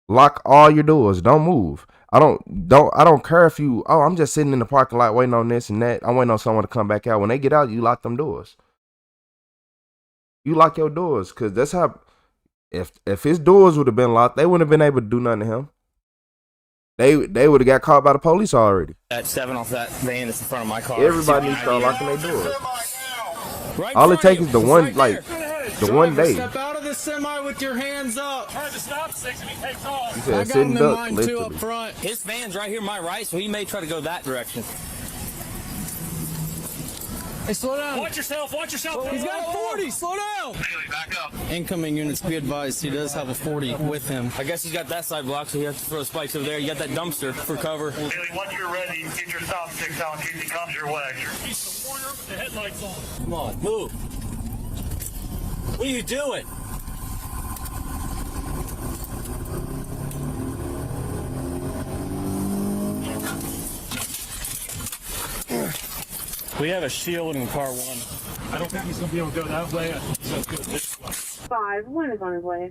Lock all your doors. Don't move. I don't care if you, I'm just sitting in the parking lot waiting on this and that. I'm waiting on someone to come back out. When they get out, you lock them doors. You lock your doors, because that's how, if his doors would have been locked, they wouldn't have been able to do nothing to him. They would have got caught by the police already. That 7 off that van that's in front of my car. Everybody needs to start locking their doors. Right All it takes is the one, right like, the one day. Step out of the semi with your hands up. Try to stop 6 and he takes off. He said, I got sitting him in duck, mine too literally. up front. His van's right here, my right, so he may try to go that direction. Hey, slow down. Watch yourself, watch yourself. He's got a 40. Slow down. Haley, back up. Incoming units, be advised, he does have a 40 with him. I guess he's got that side blocked, so he has to throw spikes over there. You got that dumpster for cover. Haley, once you're ready, get your stop sticks out in case he comes your way. He's the corner with the headlights on. Come on, move. What are you doing? We have a shield in car 1. I don't think he's going to be able to go that way. I think he's going to go this way. 5-1 is on his way.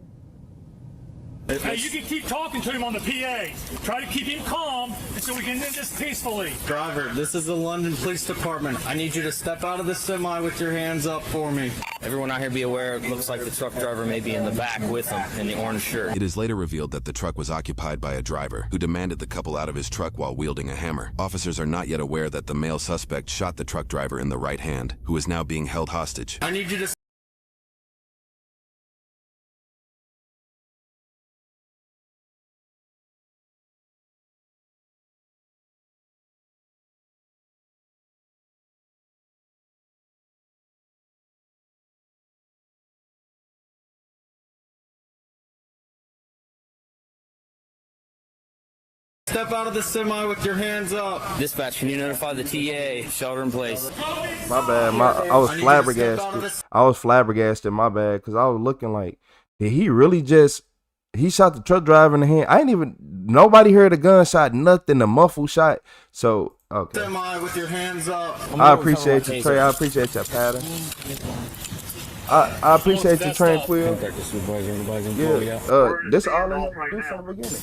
Hey, you can keep talking to him on the PA. Try to keep him calm so we can end this peacefully. Driver, this is the London Police Department. I need you to step out of the semi with your hands up for me. Everyone out here be aware, it looks like the truck driver may be in the back with him in the orange shirt. It is later revealed that the truck was occupied by a driver who demanded the couple out of his truck while wielding a hammer. Officers are not yet aware that the male suspect shot the truck driver in the right hand, who is now being held hostage. I need you to Step out of the semi with your hands up. Dispatch, can you notify the TA? Shelter in place. My bad. I was flabbergasted. I was flabbergasted. My bad, because I was looking like, did he really just? He shot the truck driver in the hand. I ain't even. Nobody heard a gunshot. Nothing. A muffled shot. So okay. Semi with your hands up. I appreciate you, Trey. I appreciate your pattern. I appreciate you, tranquil. Yeah. This all in the beginning.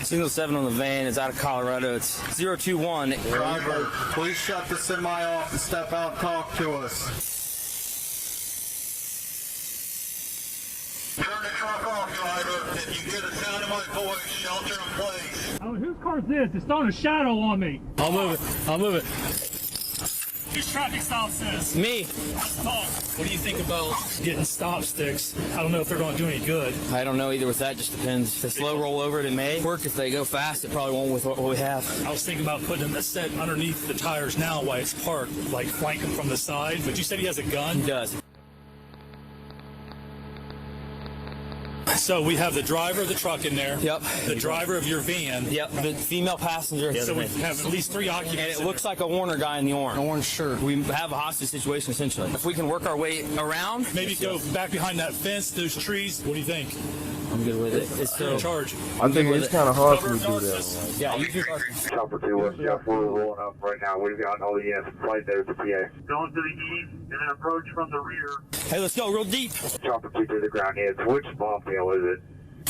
Single 7 on the van is out of Colorado. It's 021. Driver, please shut the semi off and step out and talk to us. Turn the truck off, driver. If you hear the sound of my voice, shelter in place. Oh, whose car is this? It's throwing a shadow on me. I'll move it. I'll move it. Whose traffic stop says? Me. What do you think about getting stop sticks? I don't know if they're going to do any good. I don't know either with that. Just depends. If they slow roll over, it may work. If they go fast, it probably won't with what we have. I was thinking about putting a set underneath the tires now while it's parked, like flank them from the side. But you said he has a gun? He does. So we have the driver of the truck in there. Yep. The driver of your van. Yep. The female passenger. So we have at least 3 occupants. And it looks like a Warner guy in the orange shirt. We have a hostage situation essentially. If we can work our way around, maybe go back behind that fence, those trees. What do you think? I'm good with it. It's still in charge. I think it's kind of hard for me to do that. Yeah, you can. Chopper 2 West Jeff, we're rolling up right now. We've got all the units right there at the PA. Going to the east and then approach from the rear. Hey, let's go real deep. Chopper 2 to the ground heads. Which bomb tail is it?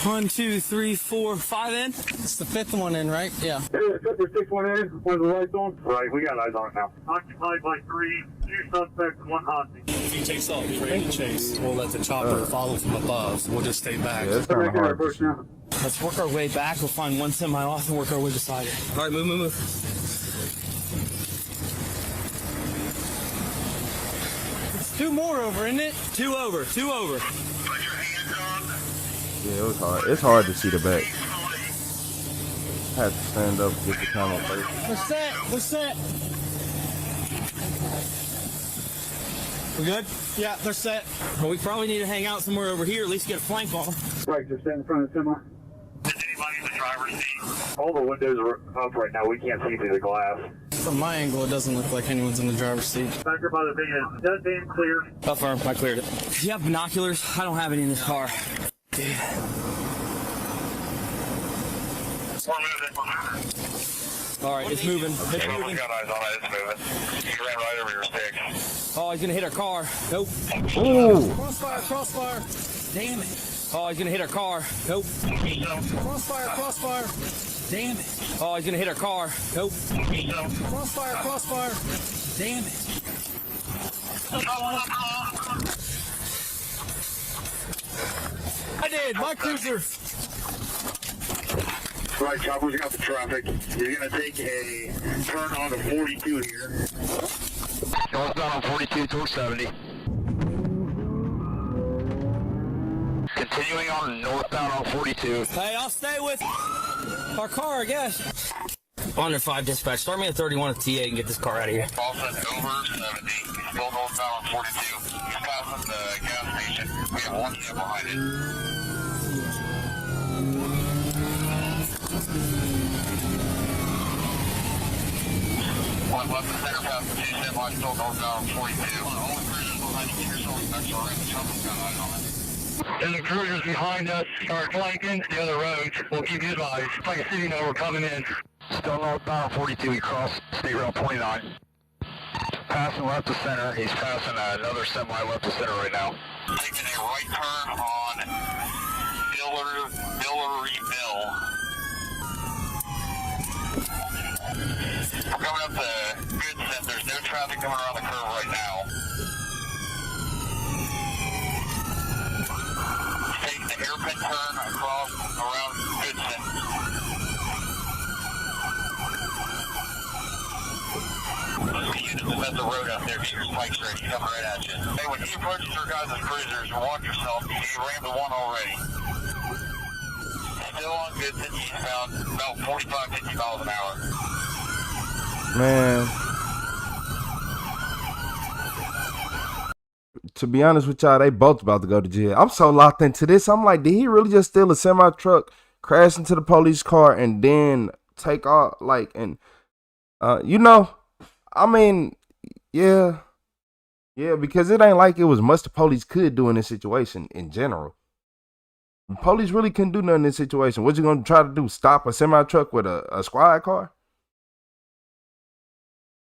1, 2, 3, 4, 5 in. It's the 5th one in, right? Yeah. There's the 6th one in. Where's the lights on? Right, we got eyes on it now. Occupied by 3, 2 suspects, 1 hostage. If he takes off, he's ready to chase. We'll let the chopper follow from above. So we'll just stay back. Yeah, it's kind of hard. Let's work our way back. We'll find one semi off and work our way beside it. All right, move. 2 more over, isn't it? 2 over. Yeah, it was hard. It's hard to see the back. I had to stand up with the camera first. We're set. We good? Yeah, they're set. Well, we probably need to hang out somewhere over here, at least get a flank on them. Right, just stand in front of the semi. Is anybody in the driver's seat? All the windows are up right now. We can't see through the glass. From my angle, it doesn't look like anyone's in the driver's seat. Back there by the van. That van clear. Affirm, I cleared it. Do you have binoculars? I don't have any in this car. Dude. All right, it's moving. Got eyes on it. It's moving. He ran right over your stick. Oh, he's gonna hit our car. Nope. Ooh. Crossfire. Damn it. Oh, he's gonna hit our car. Nope. Crossfire. Damn it. Oh, he's gonna hit our car. Nope. Crossfire. Damn it. I did. My cruiser. Right, Chopper's got the traffic. You're going to take a turn on to 42 here. Northbound on 42 towards 70. Continuing on northbound on 42. Hey, I'll stay with our car, I guess. Under 5 dispatch. Start me at 31 at TA and get this car out of here. Boston over 70. Still northbound on 42. He's passing the gas station. We have 1 step behind it. One left the center pass the 2 semi, still northbound 42. All the cruisers behind you, get yourself back to our end. The chopper's got eyes on it. And the cruisers behind us start flanking the other roads. We'll keep you advised. It's like a city know we're coming in. Still northbound 42, we cross State Route 29. Passing left to center, he's passing another semi left to center right now. Taking a right turn on Billeryville. We're coming up to Goodson. There's no traffic coming around the curve right now. Taking the hairpin turn across around Goodson. Units at the road out there, get your spikes ready, coming right at you. Hey, when he approaches your guys' cruisers, watch yourself. He ran the 1 already. Still on Goodson, eastbound, about 45, 50 miles an hour. Man, to be honest with y'all, they both about to go to jail. I'm so locked into this. I'm like, did he really just steal a semi truck crash into the police car, and then take off. Like, and you know, I mean, yeah, because it ain't like it was much the police could do in this situation in general. The police really couldn't do nothing in this situation. What you gonna try to do? Stop a semi truck with a squad car?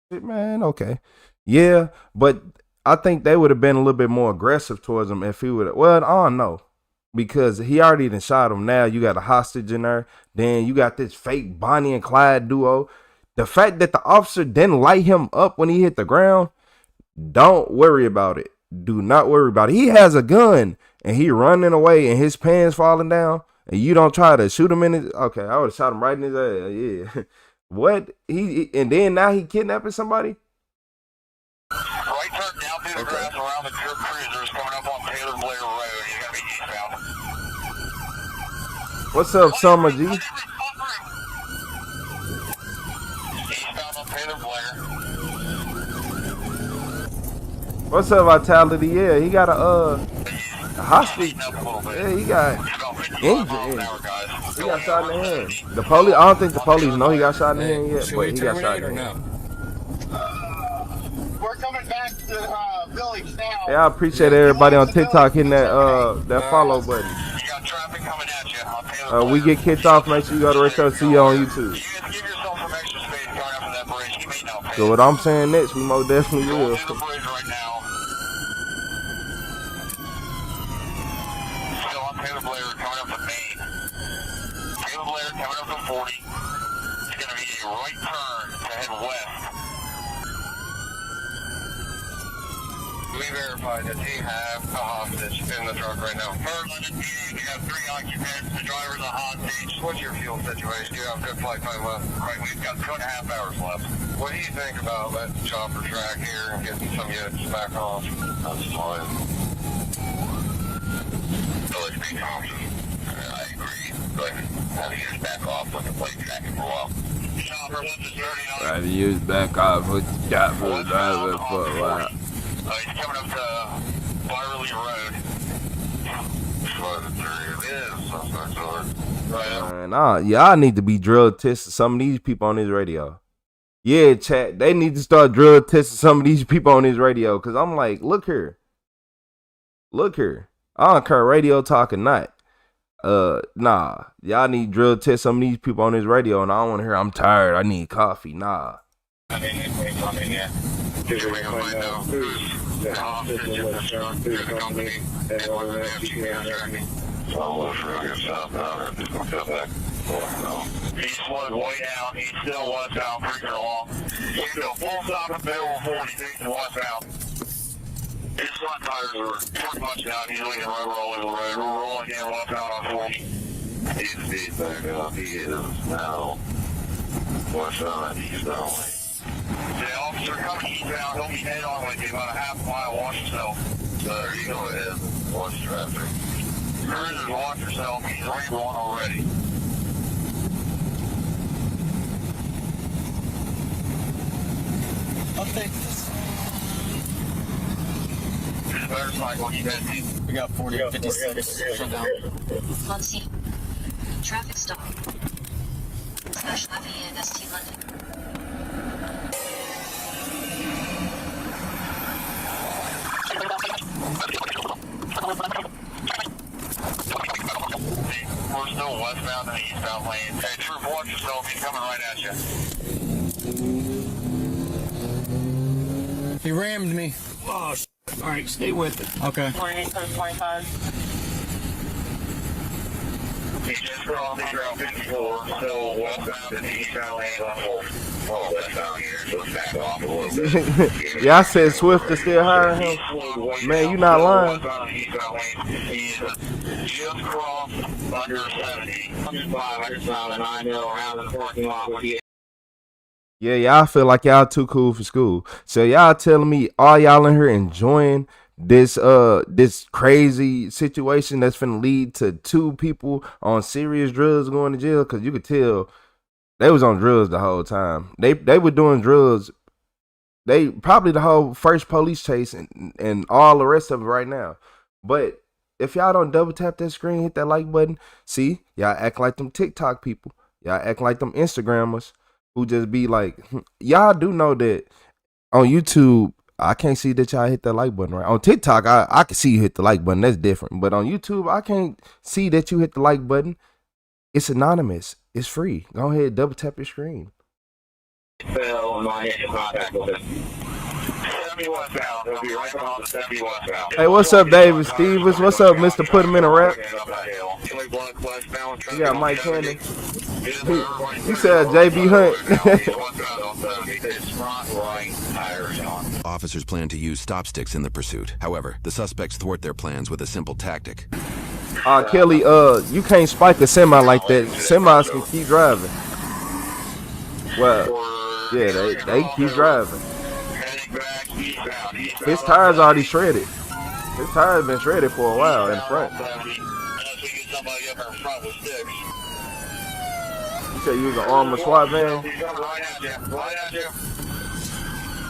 Man, okay, yeah, but I think they would have been a little bit more aggressive towards him if he would have. Well, I don't know. Because he already done shot him. Now you got a hostage in there. Then you got this fake Bonnie and Clyde duo. The fact that the officer didn't light him up when he hit the ground, don't worry about it. Do not worry about it. He has a gun and he running away and his pants falling down and you don't try to shoot him in his. Okay, I would have shot him right in his ass. Yeah. What? And then now he kidnapping somebody? Right turn down through the grass around the jerk cruisers coming up on Taylor Blair Road. You gotta be eastbound. What's up, Summer G? Eastbound on Taylor Blair. What's up, Vitality? Yeah, he got a hostage. Yeah, he got injured. He got shot in the hand. The police, I don't think the police know he got shot in the hand yet, but he got shot in the hand. We're coming back to village now. Yeah, I appreciate everybody on TikTok hitting that follow button. You got traffic coming at you on Taylor We get kicked off. Make sure you go to Retro see you on YouTube. You guys give yourself some extra space going up to that bridge. You may not pay. So what I'm saying next, we most definitely will. Going to the bridge right now. Still on Taylor Blair, coming up to Maine. Taylor Blair coming up to 40. It's going to be a right turn to head west. We verified that you have a hostage in the truck right now. Per London PD, you have 3 occupants, the driver's a hostage. What's your fuel situation? You have good flight time left. Right, we've got 2.5 hours left. What do you think about that chopper track here and getting some units back off? That's fine. So let's be cautious. I agree, but have you used back off with the plate tracking for a while? Chopper, what's the 39? Try to use back off with the chopper driver for a while. He's coming up to Barley Road. Right. Y'all need to be drill testing some of these people on this radio. Yeah, chat. They need to start drill testing some of these people on this radio. Cause I'm like, look here. I don't care radio talk or not. Nah. Y'all need drill test some of these people on this radio, and I don't want to hear I'm tired. I need coffee. Nah. I mean, yeah. Just we can find out who's the hostage in the truck, who's the company, and whether they have GPS tracking. So I'll look for a good stop now and just come back. He slowed way down. He's still westbound, freaking along. He's still full stop at Middle 46 and westbound. His front tires are pretty much down. He's leaning right all over the road. We're rolling in westbound on 40. He's back up. He is now westbound and eastbound. The officer coming eastbound, he'll be head on with you about a half mile. Watch yourself. So there you go ahead. Watch traffic. Cruisers, watch yourself. He's ran one already. I'll take this. Motorcycle, you guys see? We got 40, 56. Shut down. On scene. Traffic stop. Special FA and ST London. We're still westbound in the eastbound lane. Hey, Troop, watch yourself. He's coming right at you. He rammed me. Oh, shit. All right, stay with it. Okay. 28, 25. He just crossed the Route 54, still westbound in the eastbound lane on hold. Oh, westbound here, so it's back off a little bit. Yeah, I said Swift is still hiring him. Man, you not lying. He's just crossed under 70. 500 mile an hour around the parking lot with you. Yeah, y'all feel like y'all too cool for school. So y'all telling me all y'all in here enjoying this crazy situation that's finna lead to 2 people on serious drugs going to jail? Cause you could tell they was on drugs the whole time. They were doing drugs. They probably the whole first police chase and all the rest of it right now. But If y'all don't double tap that screen, hit that like button. See, y'all act like them TikTok people. Y'all act like them Instagrammers who just be like, y'all do know that on YouTube, I can't see that y'all hit that like button, right? On TikTok, I can see you hit the like button. That's different. But on YouTube, I can't see that you hit the like button. It's anonymous. It's free. Go ahead, double tap your screen. Phil, my contact with him. 71 pounds. He'll be right on the 71 pounds. Hey, what's up, David Stevens? What's up, Mr. Put him in a rap? You got Mike Cannon. He said JB Hunt. Officers plan to use stop sticks in the pursuit. However, the suspects thwart their plans with a simple tactic. Kelly, you can't spike a semi like that. Semis can keep driving. Well, yeah, they keep driving. His tires already shredded. His tires been shredded for a while in front. You said you was an armored SWAT van?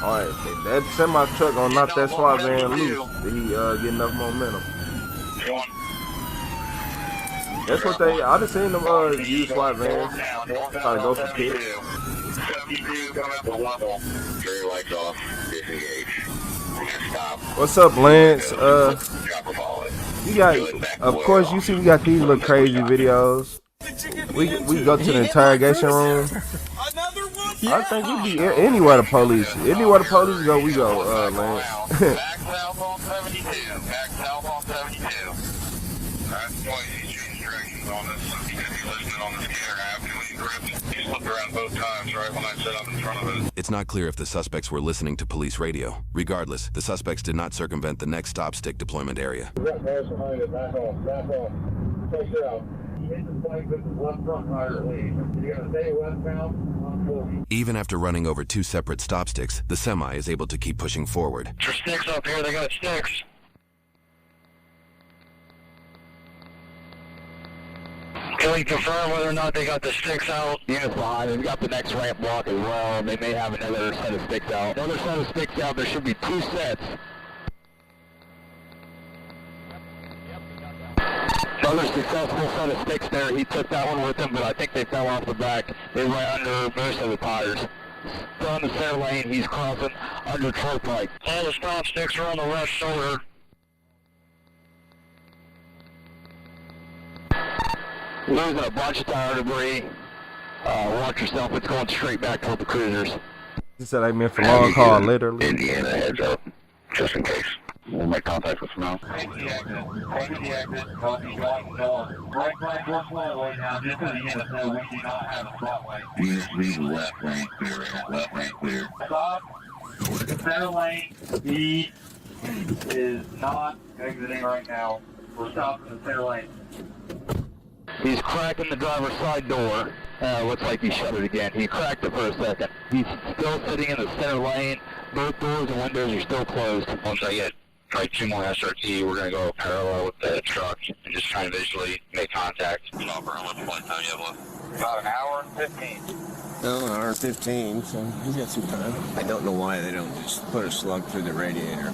Alright, that semi truck gonna knock that SWAT van loose. Did he get enough momentum? That's what they, I done seen them use SWAT vans. Try to go for kids. 72, come up with level. Turn your lights off. Disengage. Stop. What's up, Lance? You got, of course, you see we got these little crazy videos. We go to the interrogation room. I think we be anywhere the police. Anywhere the police go, we go, Lance. Back south on 72. Back south on 72. Alright, boy, he's changing directions on this. Because he's listening on the scanner app and when he gripped, he slipped around both times, right when I said I'm in front of it. It's not clear if the suspects were listening to police radio. Regardless, the suspects did not circumvent the next stop stick deployment area. Back off, back off. Take it out. Hit the flank with his left front tire lead. You gotta stay westbound on 40. Even after running over two separate stop sticks, the semi is able to keep pushing forward. There's sticks up here, they got sticks. Can we confirm whether or not they got the sticks out? Units behind, they've got the next ramp block as well. They may have another set of sticks out. Another set of sticks out, there should be two sets. Another successful set of sticks there. He took that one with him, but I think they fell off the back. They went under most of the tires. Still in the center lane, he's crossing under truck pipe. All the stop sticks are on the left shoulder. Losing a bunch of tire debris. Watch yourself, it's going straight back toward the cruisers. He said I meant for long haul, literally. Indiana, heads up, just in case. We'll make contact with them now. Right flag, left way now, just so you know, we do not have a front way. Leave left lane clear, left lane clear. Stop. Center lane, he is not exiting right now. We're stopping the center lane. He's cracking the driver's side door. Looks like he shut it again. He cracked it for a second. He's still sitting in the center lane. Both doors and windows are still closed. Once I get probably 2 more SRT, we're going to go parallel with the truck and just try and visually make contact. How much flight time you have left? About an hour and 15. No, an hour and 15, so he's got some time. I don't know why they don't just put a slug through the radiator.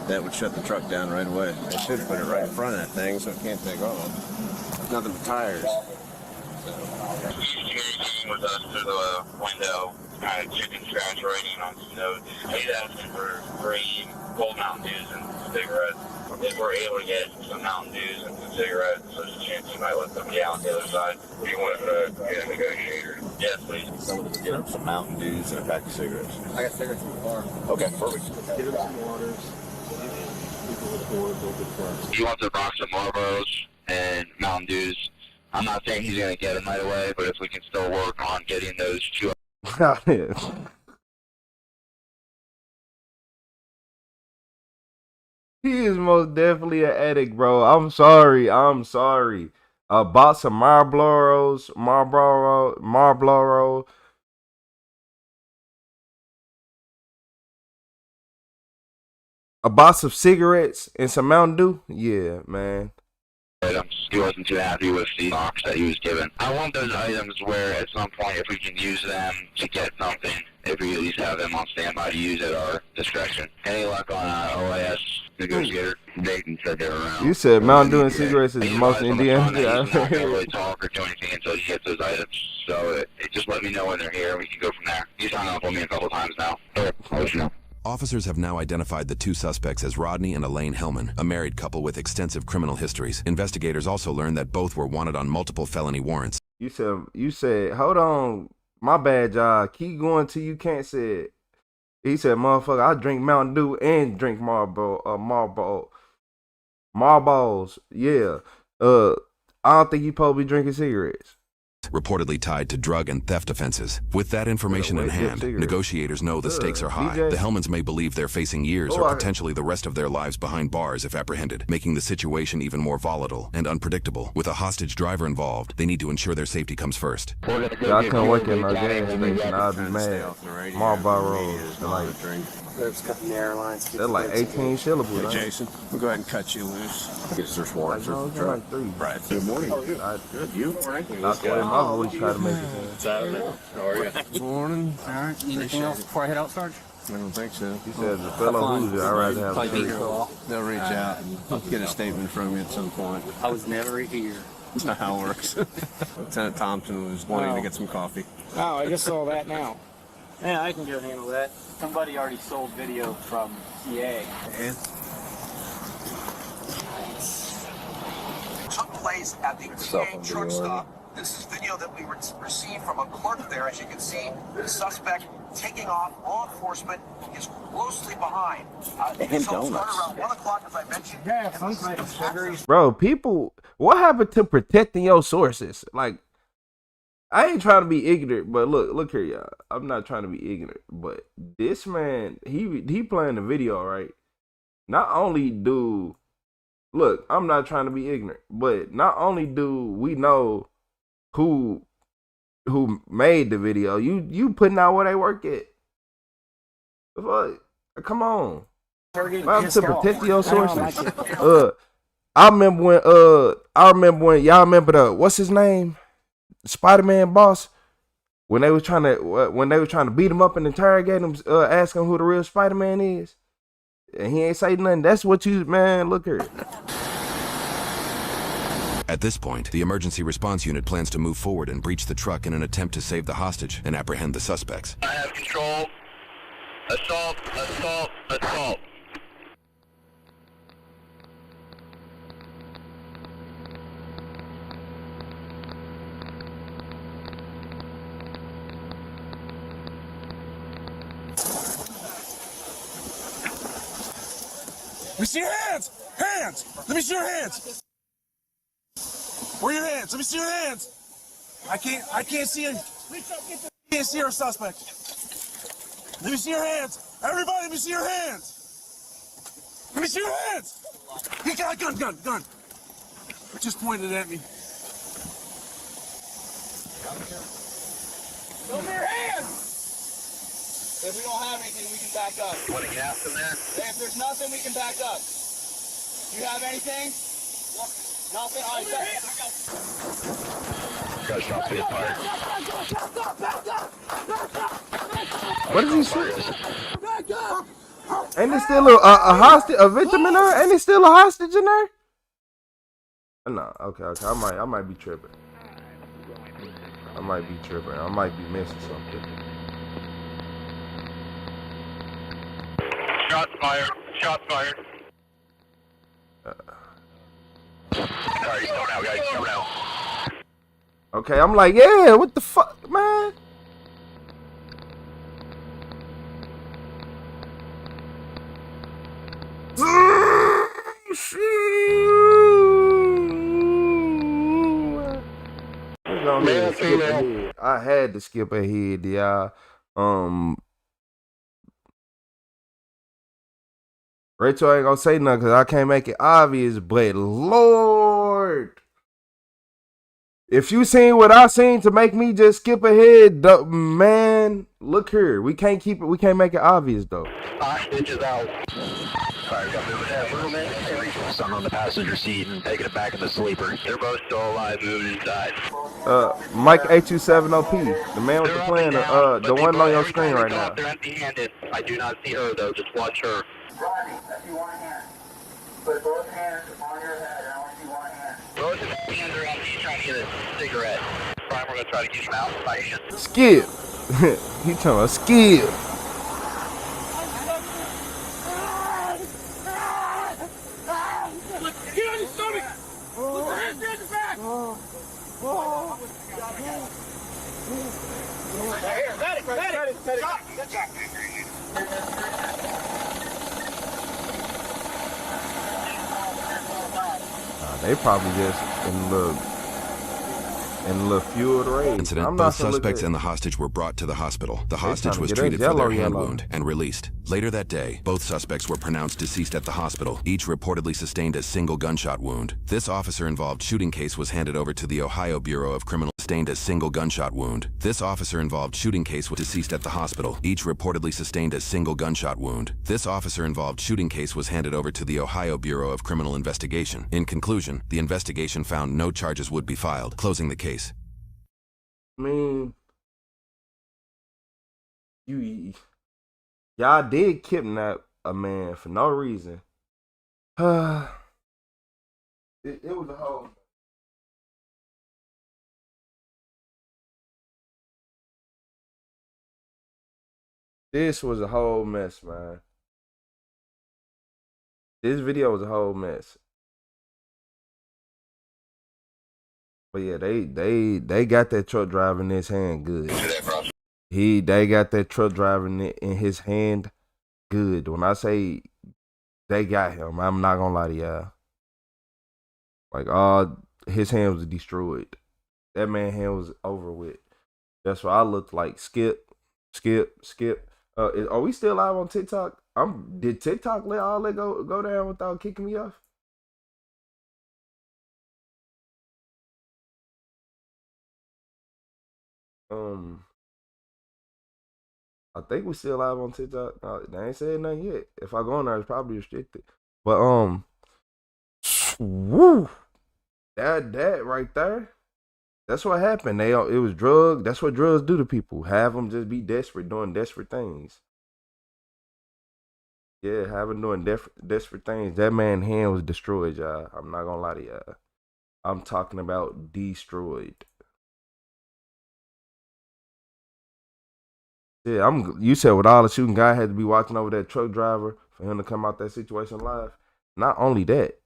That would shut the truck down right away. They should put it right in front of that thing so it can't take off. Nothing but tires. Communicating with us through the window, kind of chicken scratch writing on some notes. He's asking for 3 cold Mountain Dews and cigarettes. If we're able to get some Mountain Dews and some cigarettes, there's a chance he might let them get on the other side. We want to get a negotiator. Yes, please. Someone to get him some Mountain Dews and a pack of cigarettes. I got cigarettes in the car. Okay, perfect. Get him some waters. He wants a box of Marlboros and Mountain Dews. I'm not saying he's going to get them right away, but if we can still work on getting those 2. He is most definitely an addict, bro. I'm sorry. A box of Marlboro. A box of cigarettes and some Mountain Dew? Yeah, man. He wasn't too happy with the box that he was given. I want those items where at some point if we can use them to get something, if we at least have them on standby to use at our discretion. Any luck on OAS negotiator? Dayton said they were around. You said Mountain Dew and cigarettes is the most Indiana thing He's I've not going to heard. really talk or do anything until he gets those items. So it just let me know when they're here and we can go from there. He's hung up on me a couple times now. I'll let you know. Officers have now identified the two suspects as Rodney and Elaine Hillman, a married couple with extensive criminal histories. Investigators also learned that both were wanted on multiple felony warrants. You said, hold on, my bad, y'all. Keep going till you can't say it. He said, motherfucker, I drink Mountain Dew and drink Marlboros. Yeah. I don't think you probably drinking cigarettes. Reportedly tied to drug and theft offenses. With that information in hand, negotiators know the stakes are high. DJ. The Hellmans may believe they're facing years or potentially the rest of their lives behind bars if apprehended, making the situation even more volatile and unpredictable. With a hostage driver involved, they need to ensure their safety comes first. I couldn't work in no gas station. I'd be mad. Marlboros, they're like 18 syllables. Hey, Jason, we'll go ahead and cut you loose. Get search warrant for the truck. Right. Good morning. Good. You? My voice try to make it. How are you? Good morning. All right. Anything else before I head out, Sarge? I don't think so. He said the fellow who's I'd rather have a drink. They'll reach out and get a statement from you at some point. I was never here. That's not how it works. Lieutenant Thompson was wanting to get some coffee. Oh, I just saw that now. Yeah, I can go handle that. Somebody already sold video from CA. And took place at the PA truck stop. This is video that we received from a clerk there. As you can see, the suspect taking off. Law enforcement is closely behind. This all started around 1 o'clock, as I mentioned. Bro, people, what happened to protecting your sources? Like, I ain't trying to be ignorant, but look here, y'all. I'm not trying to be ignorant, but this man, he playing the video, right? Not only do, look, I'm not trying to be ignorant, but not only do we know who made the video, you putting out where they work at. Fuck, come on. I'm to protect your sources. I remember when y'all remember the what's his name? Spider-Man boss, when they was trying to beat him up and interrogate him, ask him who the real Spider-Man is, and he ain't say nothing. That's what you, man. Look here. At this point, the emergency response unit plans to move forward and breach the truck in an attempt to save the hostage and apprehend the suspects. I have control. Assault, assault, assault. Let me see your hands! Hands! Let me see your hands! Where are your hands? Let me see your hands! I can't see him. Can't see our suspect. Let me see your hands! Everybody, let me see your hands! Let me see your hands! He got a gun! It just pointed at me. Show me your hands! If we don't have anything, we can back up. You want to gas in there? If there's nothing, we can back up. You have anything? Nothing? All right, Got shot to the fire. What did he say? Ain't there still a hostage, a victim in there? Ain't there still a hostage in there? No, okay. I might be tripping. I might be missing something. Shots fired. Shots fired. Sorry, slow down, guys. Slow down. Okay, I'm like, yeah, what the fuck, man? I had to skip ahead, y'all. Rachel ain't gonna say nothing because I can't make it obvious, but Lord, if you seen what I seen to make me just skip ahead, man, look here. We can't make it obvious though. Hostages out. Alright, got moving that room in. Hey, Rachel, son on the passenger seat and taking it back in the sleeper. They're both still alive, moving inside. Mike 827OP, the man with the plan, the one on your screen right now. They're empty-handed. I do not see her though. Just watch her. Rodney, I see one hand. Put both hands on your head. I only see one hand. Both hands are empty. He's trying to get a cigarette. Fine, we're gonna try to get him out by hand. Skip. He talking about skip. Get on your stomach! Put your hands behind your back! Here, They probably just in a little fueled rage. Incident, both suspects and the hostage were brought to the hospital. The hostage was treated for their hand wound and released. Later that day, both suspects were pronounced deceased at the hospital. Each reportedly sustained a single gunshot wound. This officer-involved shooting case was handed over to the Ohio Bureau of Criminal. Sustained a single gunshot wound. This officer-involved shooting case was deceased at the hospital. Each reportedly sustained a single gunshot wound. This officer-involved shooting case was handed over to the Ohio Bureau of Criminal Investigation. In conclusion, the investigation found no charges would be filed, closing the case. I mean, y'all did kidnap a man for no reason. It was a whole. This was a whole mess, man. This video was a whole mess. But yeah, they got that truck driver in his hand good. They got that truck driver in his hand good. When I say they got him, I'm not gonna lie to y'all. Like, his hand was destroyed. That man's hand was over with. That's why I looked like skip. Are we still live on TikTok? Did TikTok let all that go down without kicking me off? I think we still live on TikTok. They ain't said nothing yet. If I go on there, it's probably restricted. But woo, that right there. That's what happened. It was drug. That's what drugs do to people. Have them just be desperate, doing desperate things. Yeah, have them doing desperate things. That man's hand was destroyed, y'all. I'm not gonna lie to y'all. I'm talking about destroyed. Yeah, you said with all the shooting, guy had to be watching over that truck driver for him to come out that situation alive. Not only that,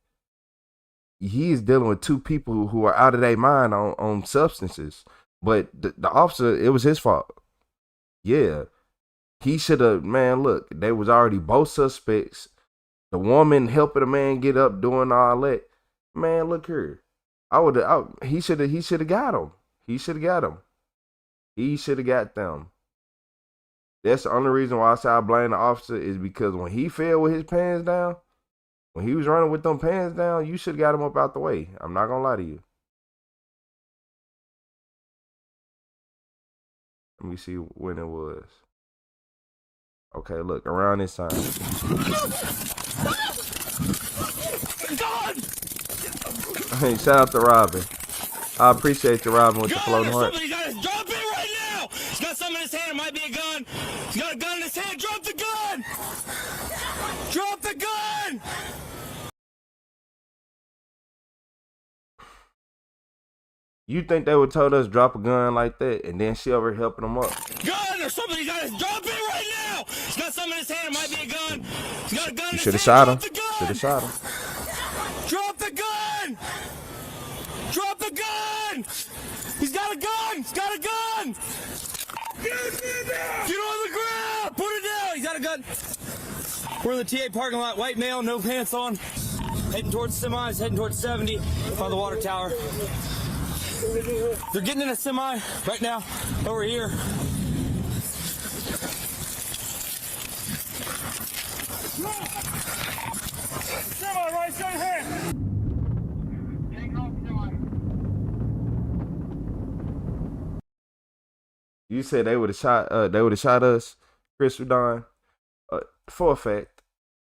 he is dealing with two people who are out of their mind on substances. But the officer, it was his fault. Yeah. He should have, man, look, they was already both suspects. The woman helping the man get up, doing all that. Man, look here. He should have got him. He should have got him. He should have got them. That's the only reason why I say I blame the officer is because when he fell with his pants down, when he was running with them pants down, you should have got him up out the way. I'm not gonna lie to you. Let me see when it was. Okay, look, around this time. Hey, shout out to Robin. I appreciate you, Robin, with the floating heart. Somebody got his drop it right now. He's got something in his hand. It might be a gun. He's got a gun in his hand. Drop the gun. Drop the gun. You think they would told us drop a gun like that and then she over here helping them up? Gun or somebody got his drop it right now. He's got something in his hand. It might be a gun. He's got a gun in his hand. Should have shot him. Should have shot him. Drop the gun. Drop the gun. He's got a gun. He's got a gun. Get on the ground. Put it down. He's got a gun. We're in the TA parking lot. White male, no pants on. Heading towards semis. Heading towards 70 by the water tower. They're getting in a semi right now over here. Semi right side hand. You said they would have shot. They would have shot us, Chris Udon. For a fact.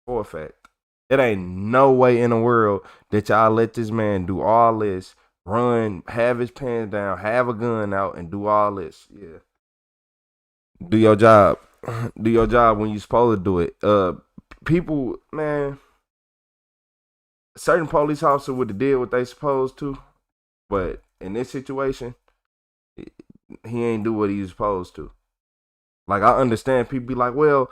For a fact. It ain't no way in the world that y'all let this man do all this, run, have his pants down, have a gun out, and do all this. Yeah. Do your job. Do your job when you're supposed to do it. People, man, certain police officers would have did what they supposed to, but in this situation, he ain't do what he was supposed to. Like, I understand people be like, well,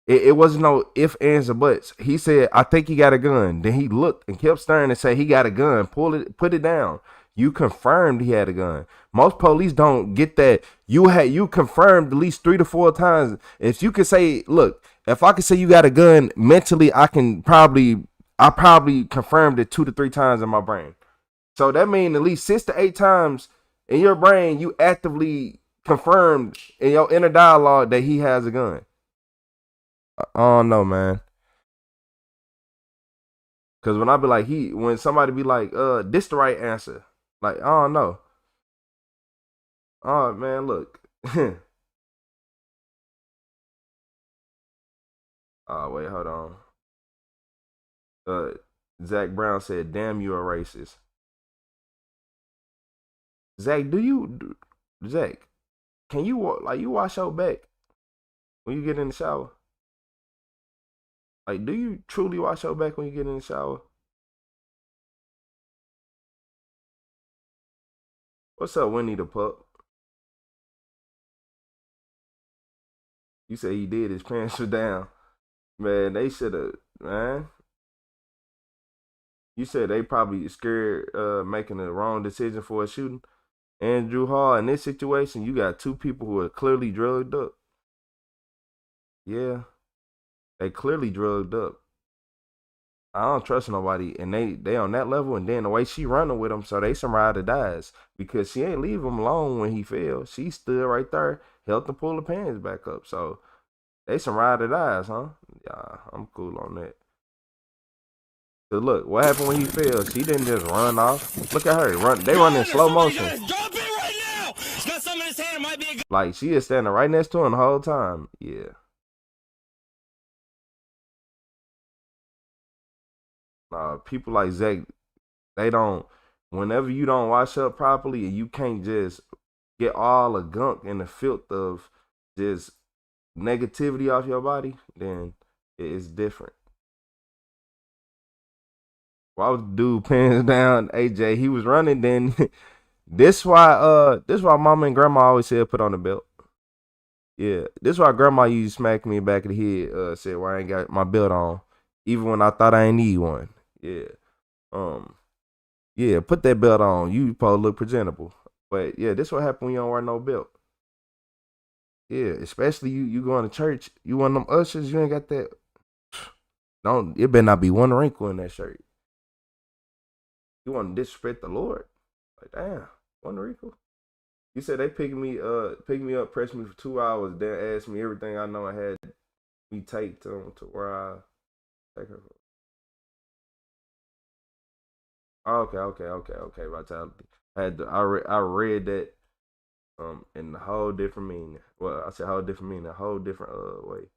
it wasn't no ifs, ands, or buts. He said, I think he got a gun. Then he looked and kept staring and said he got a gun. Put it down. You confirmed he had a gun. Most police don't get that. You confirmed at least 3 to 4 times. If you could say, look, if I could say you got a gun mentally, I probably confirmed it 2 to 3 times in my brain. So that means at least 6 to 8 times in your brain, you actively confirmed in your inner dialogue that he has a gun. I don't know, man. Cause when I be like, when somebody be like, this the right answer. Like, I don't know. Oh man, look. Oh wait, hold on. Zach Brown said, damn, you a racist. Zach, Zach, can you wash your back when you get in the shower? Like, do you truly wash your back when you get in the shower? What's up, Winnie the Pup? You say he did, his pants were down. Man, they should have, man. You said they probably scared making the wrong decision for a shooting. Andrew Hall, in this situation, you got 2 people who are clearly drugged up. Yeah. They clearly drugged up. I don't trust nobody, and they on that level, and then the way she running with him, so they some ride or dies, because she ain't leave him alone when he fell. She stood right there, helped him pull the pants back up. So they some ride or dies, huh? Yeah, I'm cool on that. But look, what happened when he fell? She didn't just run off. Look at her run. They run in slow motion. Drop it right now. He's got something in his hand. It might be a good. Like, she is standing right next to him the whole time. Yeah. People like Zach, they don't. Whenever you don't wash up properly and you can't just get all the gunk and the filth of just negativity off your body, then it's different. Why was the dude pants down? AJ, he was running. Then this why mama and grandma always said put on the belt. Yeah, this why grandma used to smack me back of the head. Said, "Why I ain't got my belt on, even when I thought I ain't need one." Yeah, yeah, put that belt on. You probably look presentable. But yeah, this what happen when you don't wear no belt. Yeah, especially you going to church. You one of them ushers. You ain't got that. Don't. It better not be one wrinkle in that shirt. You want to disrespect the Lord? Like, damn, one wrinkle. You said they picked me up, pressed me for 2 hours, then asked me everything I know I had me taped to where I take her. Okay. Vitality. I read that in a whole different meaning. Well, I said whole different meaning, a whole different way.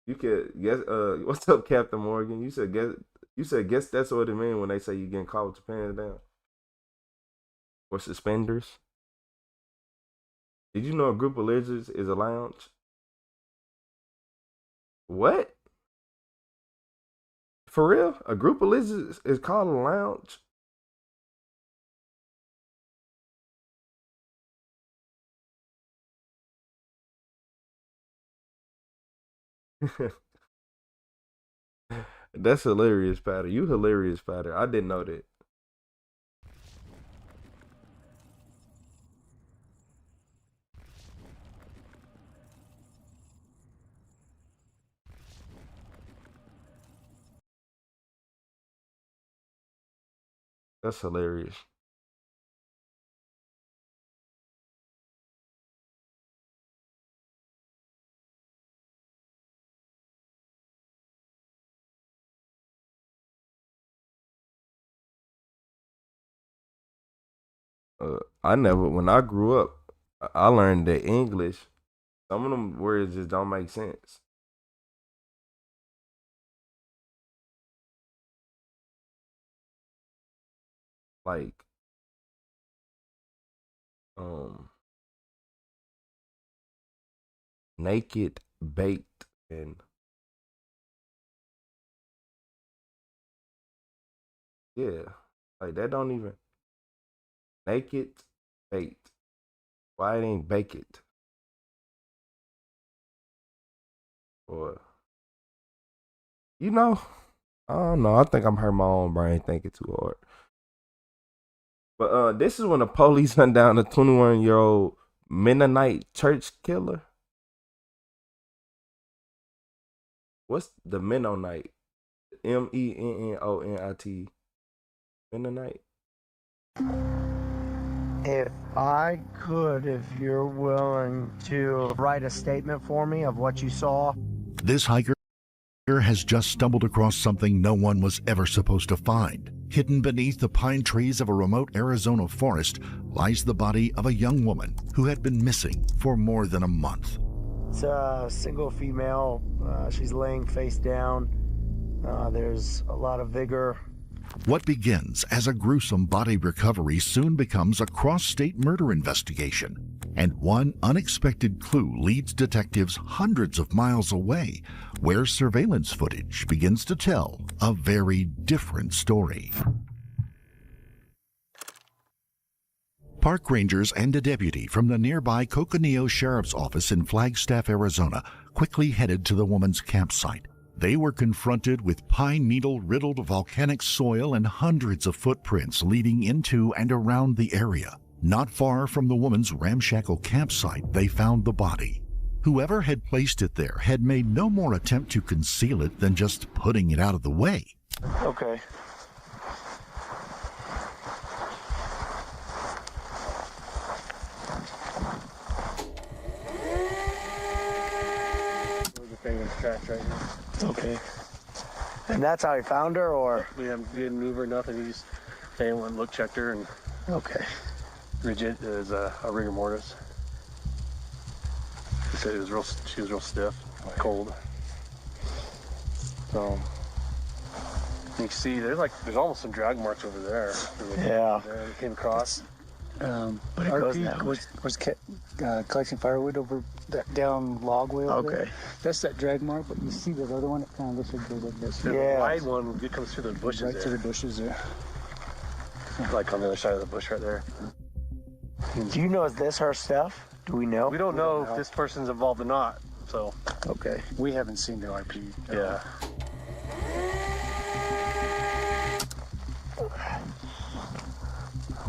You could guess. What's up, Captain Morgan? You said guess that's what it means when they say you getting caught with your pants down or suspenders. Did you know a group of lizards is a lounge? What? For real? A group of lizards is called a lounge? That's hilarious, Patter. You hilarious, Patter. I didn't know that. That's hilarious. When I grew up, I learned that English, some of them words just don't make sense. like naked, baked, and yeah, like that don't even naked, baked. Why it ain't bake it? Or you know, I don't know. I think I'm hurting my own brain thinking too hard. But this is when the police hunt down a 21-year-old Mennonite church killer. What's the Mennonite? Mennonite. Mennonite. If I could, if you're willing to write a statement for me of what you saw. This hiker has just stumbled across something no one was ever supposed to find. Hidden beneath the pine trees of a remote Arizona forest lies the body of a young woman who had been missing for more than a month. It's a single female. She's laying face down. There's a lot of vigor. What begins as a gruesome body recovery soon becomes a cross-state murder investigation. And one unexpected clue leads detectives hundreds of miles away, where surveillance footage begins to tell a very different story. Park rangers and a deputy from the nearby Coconino Sheriff's Office in Flagstaff, Arizona, quickly headed to the woman's campsite. They were confronted with pine needle-riddled volcanic soil and hundreds of footprints leading into and around the area. Not far from the woman's ramshackle campsite, they found the body. Whoever had placed it there had made no more attempt to conceal it than just putting it out of the way. Okay. Tracks right here. Okay. And that's how he found her, or? We didn't move her, nothing. He just came and look, checked her, and okay. Rigid is a rigor mortis. He said she was real stiff, cold. So you can see there's almost some drag marks over there. Yeah. There we came across. But it goes now. was collecting firewood over that down log way over there. That's that drag mark, but you see that other one, it kind of looks like goes like this. The wide one, it comes through the bushes right through the bushes there. Like on the other side of the bush right there. Do you know, is this her stuff? Do we know? We don't know if this person's involved or not, so. Okay. We haven't seen the RP. Yeah.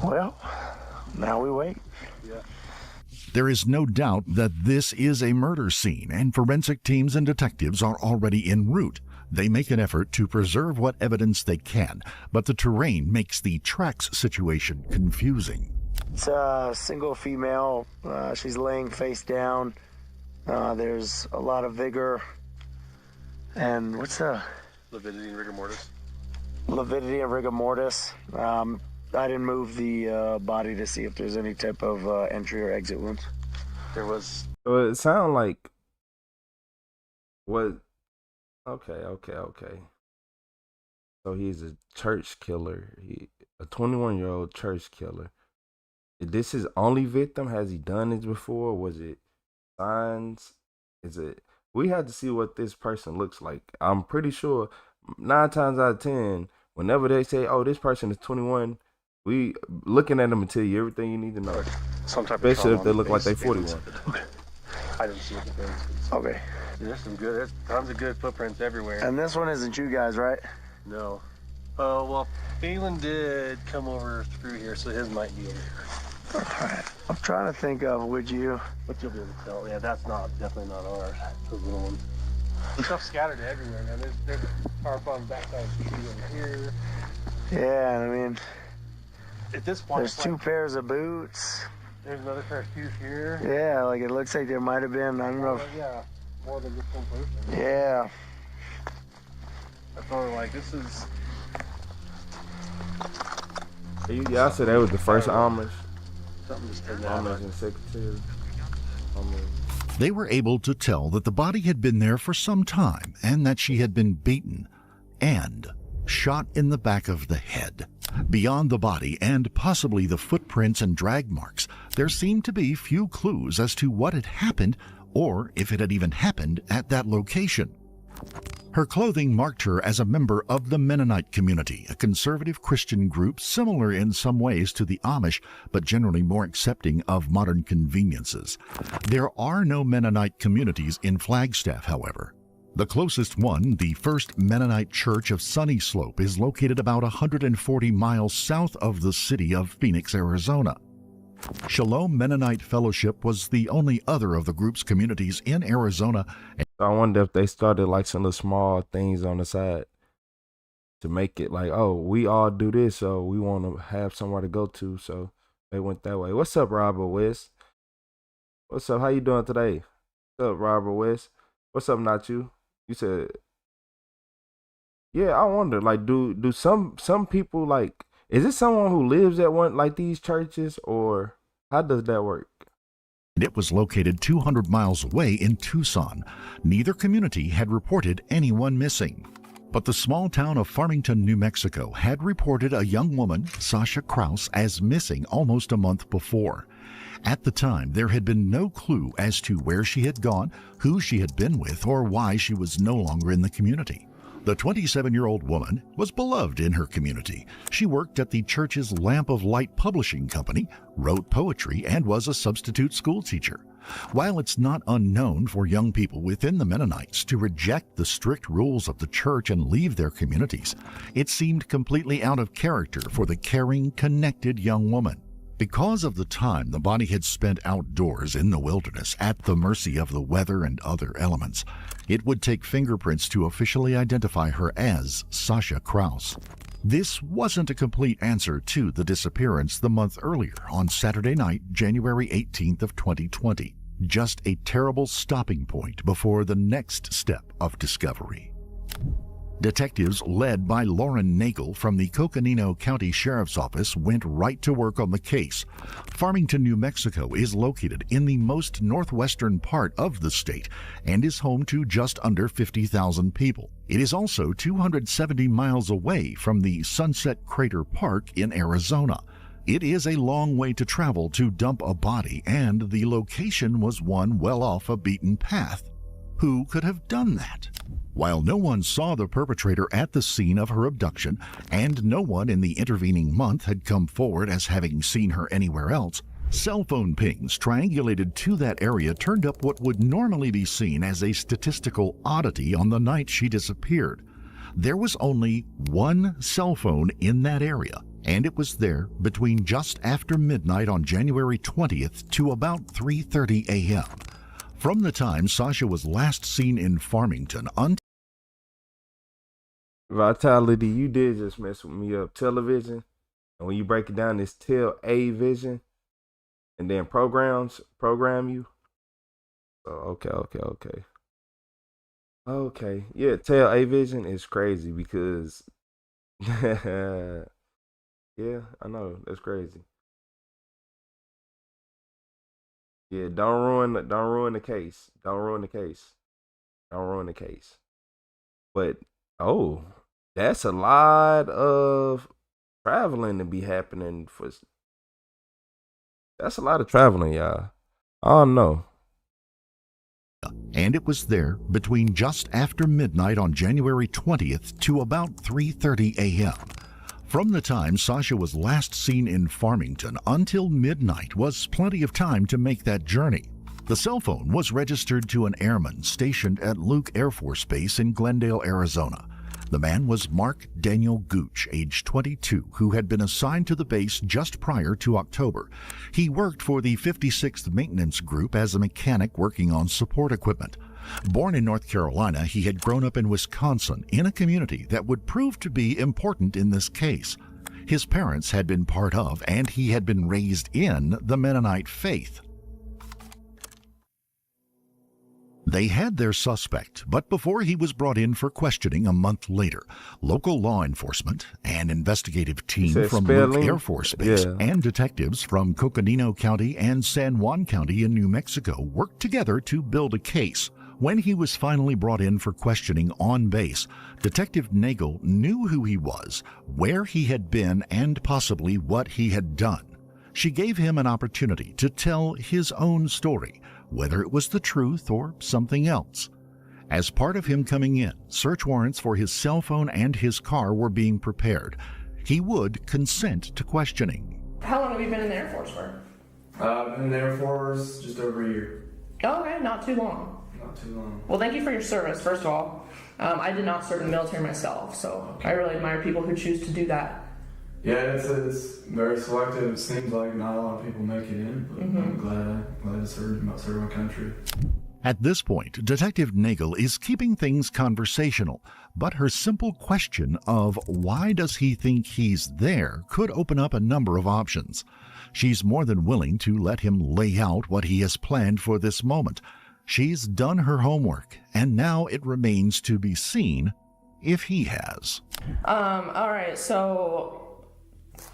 Well, now we wait. Yeah. There is no doubt that this is a murder scene, and forensic teams and detectives are already en route. They make an effort to preserve what evidence they can, but the terrain makes the tracks situation confusing. It's a single female. She's laying face down. There's a lot of vigor. And what's the? Lividity and rigor mortis. Lividity and rigor mortis. I didn't move the body to see if there's any type of entry or exit wounds. There was. So it sounded like what? Okay. So he's a church killer. A 21-year-old church killer. Is this his only victim? Has he done this before? Was it signs? Is it? We had to see what this person looks like. I'm pretty sure 9 times out of 10, whenever they say, "Oh, this person is 21," we looking at them and tell you everything you need to know. Some type especially of if they look like they 41. Okay. I didn't see what the face is. Okay. There's tons of good footprints everywhere. And this one isn't you guys, right? No. Oh, well, Phelan did come over through here, so his might be over here. All right. I'm trying to think of, would you? But you'll be able to tell. Yeah, that's definitely not ours. Those little ones. Stuff scattered everywhere, man. There's a tarp on the backside of the tree over here. Yeah, I mean, at this point, there's 2 pairs of boots. There's another pair of shoes here. Yeah, like it looks like there might have been, I don't know. Yeah, more than just one person. Yeah. That's all like, this is. Yeah, I said that was the first Amish. Something just turned Amish and secretary. They were able to tell that the body had been there for some time and that she had been beaten and shot in the back of the head. Beyond the body and possibly the footprints and drag marks, there seemed to be few clues as to what had happened or if it had even happened at that location. Her clothing marked her as a member of the Mennonite community, a conservative Christian group similar in some ways to the Amish, but generally more accepting of modern conveniences. There are no Mennonite communities in Flagstaff, however. The closest one, the First Mennonite Church of Sunny Slope, is located about 140 miles south of the city of Phoenix, Arizona. Shalom Mennonite Fellowship was the only other of the group's communities in Arizona. I wonder if they started like some of the small things on the side to make it like, oh, we all do this, so we want to have somewhere to go to, so they went that way. What's up, Robert West? What's up? How you doing today? What's up, Robert West? What's up, Not You? You said, yeah, I wonder, like, do some people, like, is it someone who lives at one, like these churches, or how does that work? It was located 200 miles away in Tucson. Neither community had reported anyone missing. But the small town of Farmington, New Mexico had reported a young woman, Sasha Kraus, as missing almost a month before. At the time, there had been no clue as to where she had gone, who she had been with, or why she was no longer in the community. The 27-year-old woman was beloved in her community. She worked at the church's Lamp of Light publishing company, wrote poetry, and was a substitute school teacher. While it's not unknown for young people within the Mennonites to reject the strict rules of the church and leave their communities, it seemed completely out of character for the caring, connected young woman. Because of the time the body had spent outdoors in the wilderness at the mercy of the weather and other elements, it would take fingerprints to officially identify her as Sasha Kraus. This wasn't a complete answer to the disappearance the month earlier on Saturday night, January 18th of 2020. Just a terrible stopping point before the next step of discovery. Detectives led by Lauren Nagel from the Coconino County Sheriff's Office went right to work on the case. Farmington, New Mexico is located in the most northwestern part of the state and is home to just under 50,000 people. It is also 270 miles away from the Sunset Crater Park in Arizona. It is a long way to travel to dump a body, and the location was one well off a beaten path. Who could have done that? While no one saw the perpetrator at the scene of her abduction, and no one in the intervening month had come forward as having seen her anywhere else, cell phone pings triangulated to that area turned up what would normally be seen as a statistical oddity on the night she disappeared. There was only one cell phone in that area, and it was there between just after midnight on January 20th to about 3:30 a.m. From the time Sasha was last seen in Farmington until Vitality, you did just mess with me up. Television, and when you break it down, it's Tel-A-Vision, and then program you. So okay. Yeah, Tel-A-Vision is crazy because, yeah, I know that's crazy. Yeah, don't ruin the case. Don't ruin the case. But oh, that's a lot of traveling to be happening for. That's a lot of traveling, y'all. I don't know. And it was there between just after midnight on January 20th to about 3:30 a.m. From the time Sasha was last seen in Farmington until midnight was plenty of time to make that journey. The cell phone was registered to an airman stationed at Luke Air Force Base in Glendale, Arizona. The man was Mark Daniel Gooch, age 22, who had been assigned to the base just prior to October. He worked for the 56th Maintenance Group as a mechanic working on support equipment. Born in North Carolina, he had grown up in Wisconsin in a community that would prove to be important in this case. His parents had been part of, and he had been raised in, the Mennonite faith. They had their suspect, but before he was brought in for questioning a month later, local law enforcement, an investigative team from Luke Air Force Base, and detectives from Coconino County and San Juan County in New Mexico worked together to build a case. When he was finally brought in for questioning on base, Detective Nagel knew who he was, where he had been, and possibly what he had done. She gave him an opportunity to tell his own story, whether it was the truth or something else. As part of him coming in, search warrants for his cell phone and his car were being prepared. He would consent to questioning. How long have you been in the Air Force for? I've been in the Air Force just over a year. Okay, not too long. Not too long. Well, thank you for your service, first of all. I did not serve in the military myself, so I really admire people who choose to do that. Yeah, it's very selective. It seems like not a lot of people make it in, but I'm glad to serve my country. At this point, Detective Nagel is keeping things conversational, but her simple question of why does he think he's there could open up a number of options. She's more than willing to let him lay out what he has planned for this moment. She's done her homework, and now it remains to be seen if he has. All right, so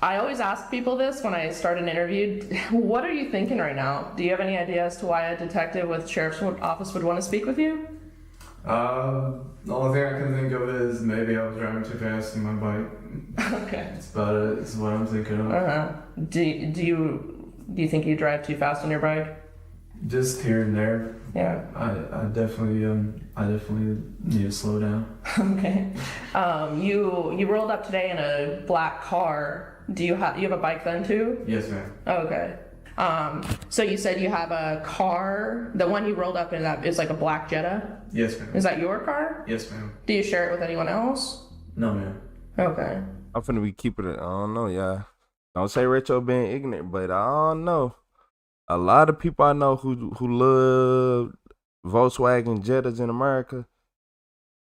I always ask people this when I start an interview. What are you thinking right now? Do you have any idea as to why a detective with sheriff's office would want to speak with you? The only thing I can think of is maybe I was driving too fast in my bike. Okay. That's about it. It's what I'm thinking of. Do you think you drive too fast on your bike? Just here and there. Yeah. I definitely need to slow down. Okay. You rolled up today in a black car. Do you have a bike then too? Yes, ma'am. Okay. So you said you have a car. The one you rolled up in that is like a black Jetta? Yes, ma'am. Is that your car? Yes, ma'am. Do you share it with anyone else? No, ma'am. Okay. I'm finna be keeping it. I don't know, yeah. Don't say Retro being ignorant, but I don't know. A lot of people I know who love Volkswagen Jettas in America,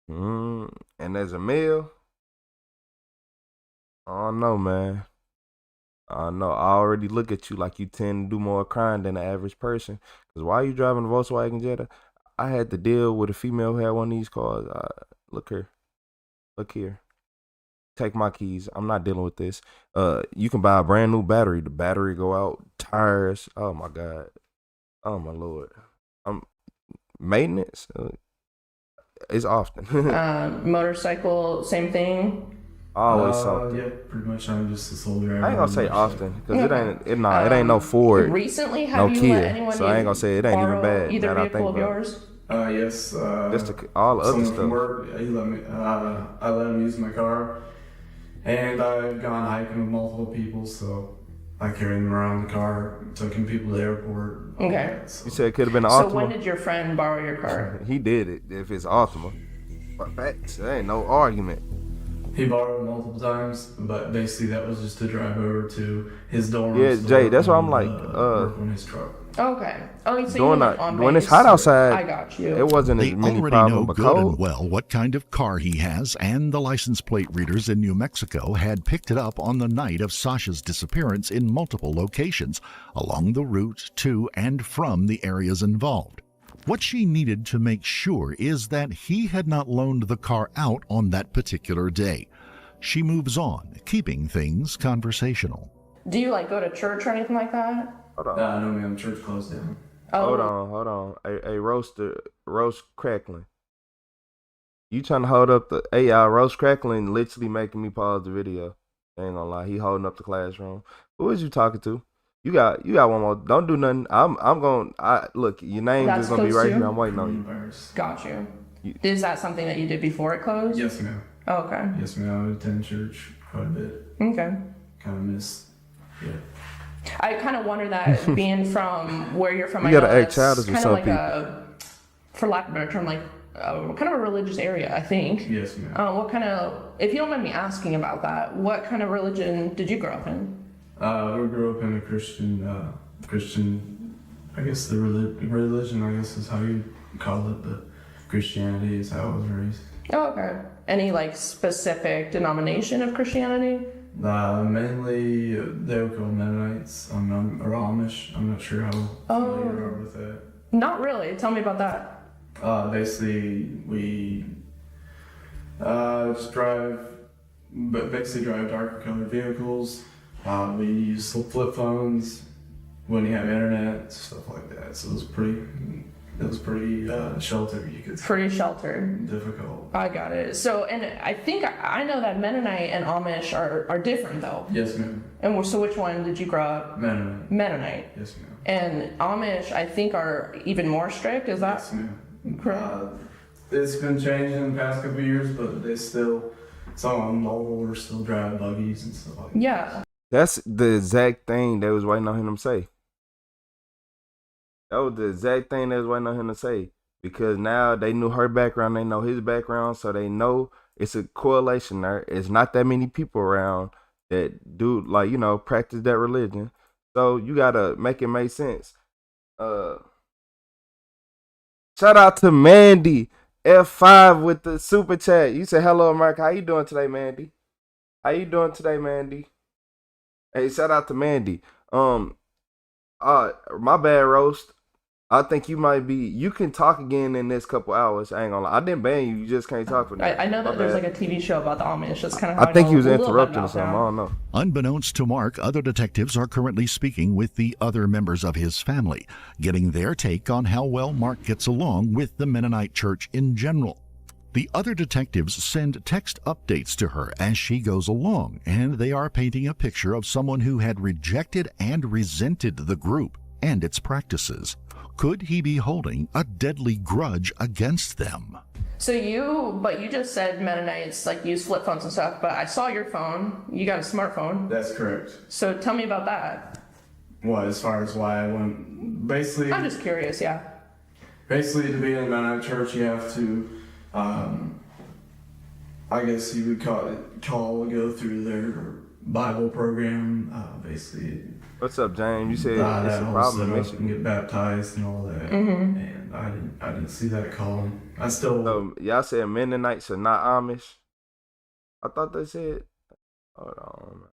and as a male, I don't know, man. I know. I already look at you like you tend to do more crime than the average person. Because why are you driving a Volkswagen Jetta? I had to deal with a female who had one of these cars. Look here. Take my keys. I'm not dealing with this. You can buy a brand new battery. The battery go out. Tires. Oh my God. Oh my Lord. Maintenance. It's often. Motorcycle, same thing. Always something. Yeah, pretty much. I'm just a sole driver. I ain't gonna say often because it ain't no Ford. Recently, have no you Kia, let anyone so I ain't gonna say it ain't even bad. Either vehicle of yours? Yes. Just all the other stuff. From work, he let me. I let him use my car, and I've gone hiking with multiple people, so I carried him around the car, took him people to the airport. Okay. You said it could have been an Altima. So when did your friend borrow your car? He did it. If it's Altima, but facts, there ain't no argument. He borrowed multiple times, but basically that was just to drive over to his dorm. Yeah, Jay, that's why I'm like, work on his truck. Okay. Oh, so when it's hot outside, I got you. It wasn't as many problems. They already know good and well what kind of car he has, and the license plate readers in New Mexico had picked it up on the night of Sasha's disappearance in multiple locations along the route to and from the areas involved. What she needed to make sure is that he had not loaned the car out on that particular day. She moves on, keeping things conversational. Do you go to church or anything like that? Hold on. No, ma'am. Church closed down. Oh. Hold on. Roast crackling. You trying to hold up the roast crackling? Literally making me pause the video. I ain't gonna lie. He holding up the classroom. Who is you talking to? You got one more. Don't do nothing. Look. Your name is gonna be right here. I'm waiting on you. Got you. Is that something that you did before it closed? Yes, ma'am. Oh, okay. Yes, ma'am. I would attend church quite a bit. Okay. Kind of miss. Yeah. I kind of wonder that being from where you're from. You gotta act childish with some people. For lack of a better term, kind of a religious area, I think. Yes, ma'am. What kind of? If you don't mind me asking about that, what kind of religion did you grow up in? We grew up in a Christian. I guess the religion. I guess is how you call it, but Christianity is how I was raised. Oh, okay. Any specific denomination of Christianity? Mainly they would call Mennonites or Amish. I'm not sure how familiar you are with that. Not really. Tell me about that. Basically, we just drive darker colored vehicles. We use flip phones when you have internet, stuff like that. So it's pretty it was pretty sheltered. You could say. Pretty sheltered. Difficult. I got it. So, and I think I know that Mennonite and Amish are different though. Yes, ma'am. And so which one did you grow up? Mennonite. Mennonite. Yes, ma'am. And Amish, I think, are even more strict. Is that yes, ma'am. correct? It's been changing in the past couple of years, but they still, some of them older still drive buggies and stuff like that. Yeah. That's the exact thing they was waiting on him to say. That was the exact thing they was waiting on him to say. Because now they knew her background, they know his background, so they know it's a correlation there. It's not that many people around that do, like, you know, practice that religion. So you gotta make it make sense. Shout out to Mandy F5 with the super chat. You say hello, America. How you doing today, Mandy? How you doing today, Mandy? Hey, shout out to Mandy. My bad, Roast. I think you might be. You can talk again in this couple hours. I ain't gonna lie. I didn't ban you. You just can't talk for that. I know that there's like a TV show about the Amish. That's kind of how I think know he was a little bit interrupting about or something. them. I don't know. Unbeknownst to Mark, other detectives are currently speaking with the other members of his family, getting their take on how well Mark gets along with the Mennonite church in general. The other detectives send text updates to her as she goes along, and they are painting a picture of someone who had rejected and resented the group and its practices. Could he be holding a deadly grudge against them? So you just said Mennonites like use flip phones and stuff, but I saw your phone. You got a smartphone. That's correct. So tell me about that. What, as far as why I went, basically. I'm just curious, yeah. Basically, to be in a Mennonite church, you have to, I guess you would go through their Bible program, basically. What's up, James? You said it's a whole problem in setup Michigan. and get baptized and all that. Mm-hmm. And I didn't see that call. I still. So y'all said Mennonites are not Amish. I thought they said. Hold on.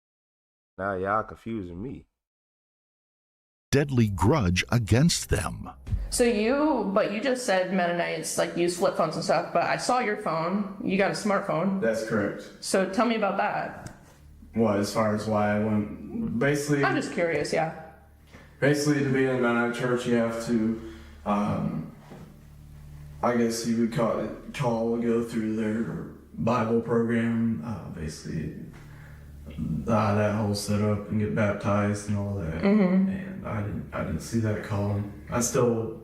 Now y'all confusing me. Deadly grudge against them. So you just said Mennonites like use flip phones and stuff, but I saw your phone. You got a smartphone. That's correct. So tell me about that. What, as far as why I went, basically. I'm just curious, yeah. Basically, to be in a Mennonite church, you have to, I guess you would go through their Bible program, basically that whole setup and get baptized and all that. Mm-hmm. And I didn't see that call. I still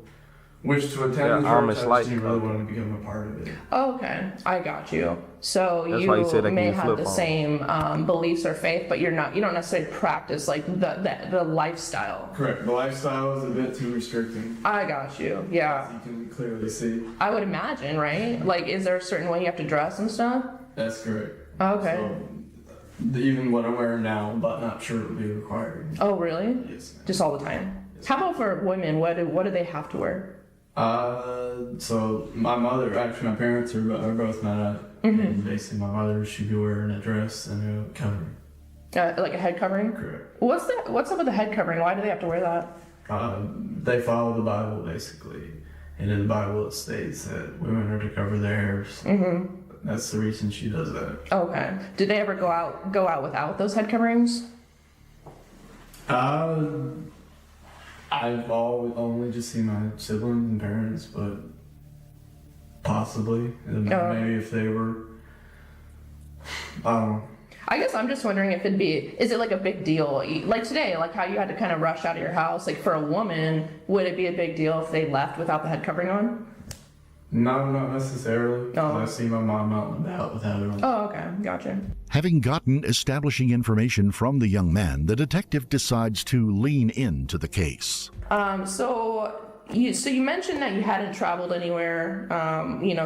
wish to attend the church. Amish I just didn't really want to become a part of it. Oh, okay, I got you. So That's why you said you may can have flip the on. same beliefs or faith, but you don't necessarily practice like the lifestyle. Correct. The lifestyle is a bit too restricting. I got you. Yeah. As you can clearly see. I would imagine, right? Like, is there a certain way you have to dress and stuff? That's correct. Okay. So, even what I'm wearing now, I'm not sure it would be required. Oh, really? Yes. Just all the time. How about for women? What do they have to wear? So my parents are both Mennonite. Mm-hmm. And basically my mother, she'd be wearing a dress and a covering. Like a head covering? Correct. What's up with the head covering? Why do they have to wear that? They follow the Bible basically, and in the Bible it states that women are to cover their hairs. Mm-hmm. That's the reason she does that. Okay. Did they ever go out without those head coverings? I've only just seen my siblings and parents, but possibly. Maybe if they were, I don't know. I guess I'm just wondering if is it like a big deal? Like today, like how you had to kind of rush out of your house, like for a woman, would it be a big deal if they left without the head covering on? No, not necessarily. Oh. I see my mom out and about without it on. Oh, okay. Gotcha. Having gotten establishing information from the young man, the detective decides to lean into the case. So you mentioned that you hadn't traveled anywhere,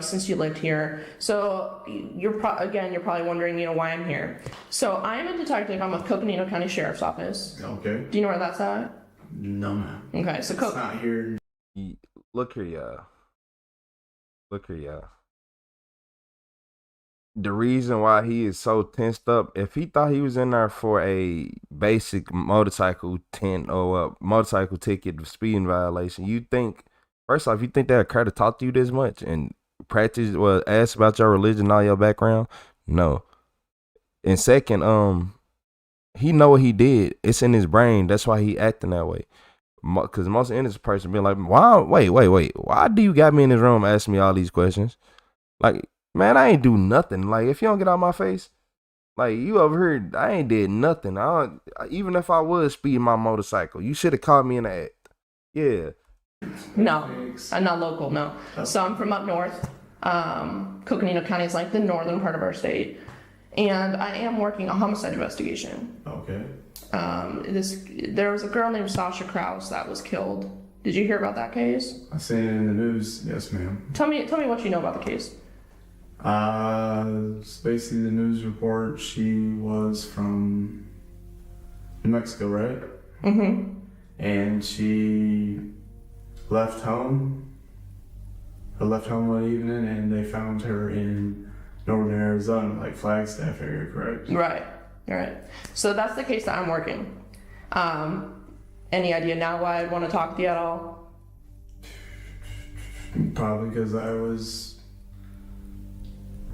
since you lived here. So you're probably wondering, why I'm here. So I'm a detective. I'm with Coconino County Sheriff's Office. Okay. Do you know where that's at? No, ma'am. Okay, so it's not here. Look here, y'all. The reason why he is so tensed up, if he thought he was in there for a basic motorcycle ticket, speeding violation, you think, first off, you think that Carter talk to you this much and ask about your religion, all your background? No. And second, he know what he did. It's in his brain. That's why he acting that way. Because most innocent person be like, why? Wait. Why do you got me in this room asking me all these questions? Like, man, I ain't do nothing. Like, if you don't get out my face, like, you over here, I ain't did nothing. Even if I was speeding my motorcycle, you should have caught me in the act. Yeah. No, I'm not local, no. So I'm from up north. Coconino County is like the northern part of our state. And I am working a homicide investigation. Okay. There was a girl named Sasha Krause that was killed. Did you hear about that case? I seen it in the news. Yes, ma'am. Tell me what you know about the case. It's basically the news report. She was from New Mexico, right? Mm-hmm. And she left home one evening, and they found her in northern Arizona, like Flagstaff area, correct? Right. So that's the case that I'm working. Any idea now why I'd want to talk to you at all? Probably because I was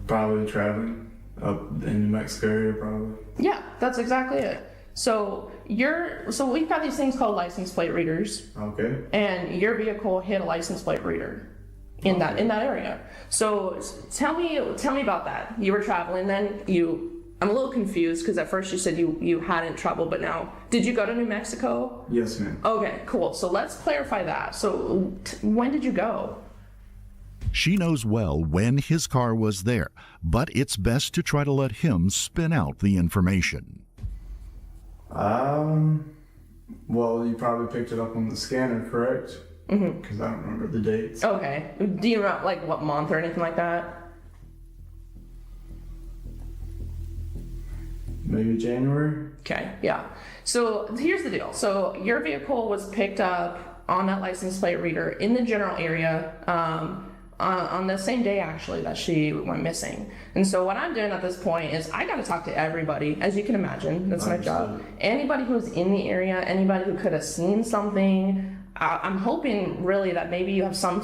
traveling up in New Mexico area, probably. Yeah, that's exactly it. So we've got these things called license plate readers. Okay. And your vehicle hit a license plate reader in that area. So tell me about that. You were traveling then. I'm a little confused because at first you said you hadn't traveled, but now did you go to New Mexico? Yes, ma'am. Okay, cool. So let's clarify that. So when did you go? She knows well when his car was there, but it's best to try to let him spin out the information. Well, you probably picked it up on the scanner, correct? Mm-hmm. Because I don't remember the dates. Okay. Do you know like what month or anything like that? Maybe January. Okay, yeah. So here's the deal. So your vehicle was picked up on that license plate reader in the general area on the same day actually that she went missing. And so what I'm doing at this point is I got to talk to everybody, as you can imagine. That's my job. Anybody who's in the area, anybody who could have seen something. I'm hoping really that maybe you have some.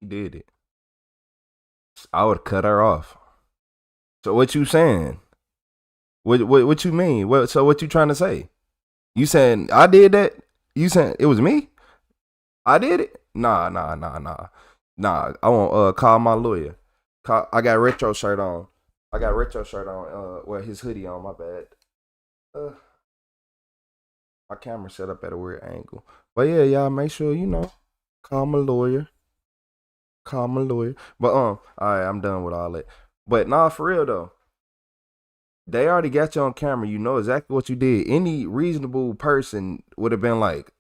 He did it. I would cut her off. So what you saying? What you mean? So what you trying to say? You saying I did that? You saying it was me? I did it? Nah. I won't call my lawyer. I got retro shirt on. Well, his hoodie on. My bad. My camera set up at a weird angle. But yeah, y'all make sure call my lawyer. But all right, I'm done with all that. But nah, for real though. They already got you on camera. You know exactly what you did. Any reasonable person would have been like,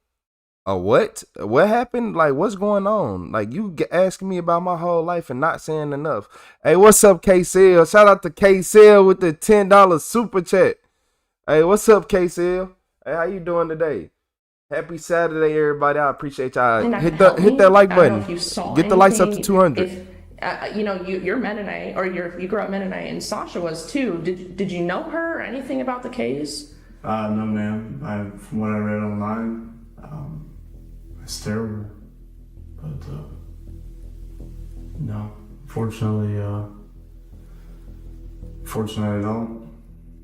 what? What happened? Like, what's going on? Like, you asking me about my whole life and not saying enough. Hey, what's up, K-Cell? Shout out to K-Cell with the $10 super chat. Hey, what's up, K-Cell? Hey, how you doing today? Happy Saturday, everybody. I appreciate y'all. Hit that like button. Get the likes up to 200. You're Mennonite, or you grew up Mennonite, and Sasha was too. Did you know her or anything about the case? No, ma'am. From what I read online, it's terrible. But no, fortunately, I don't.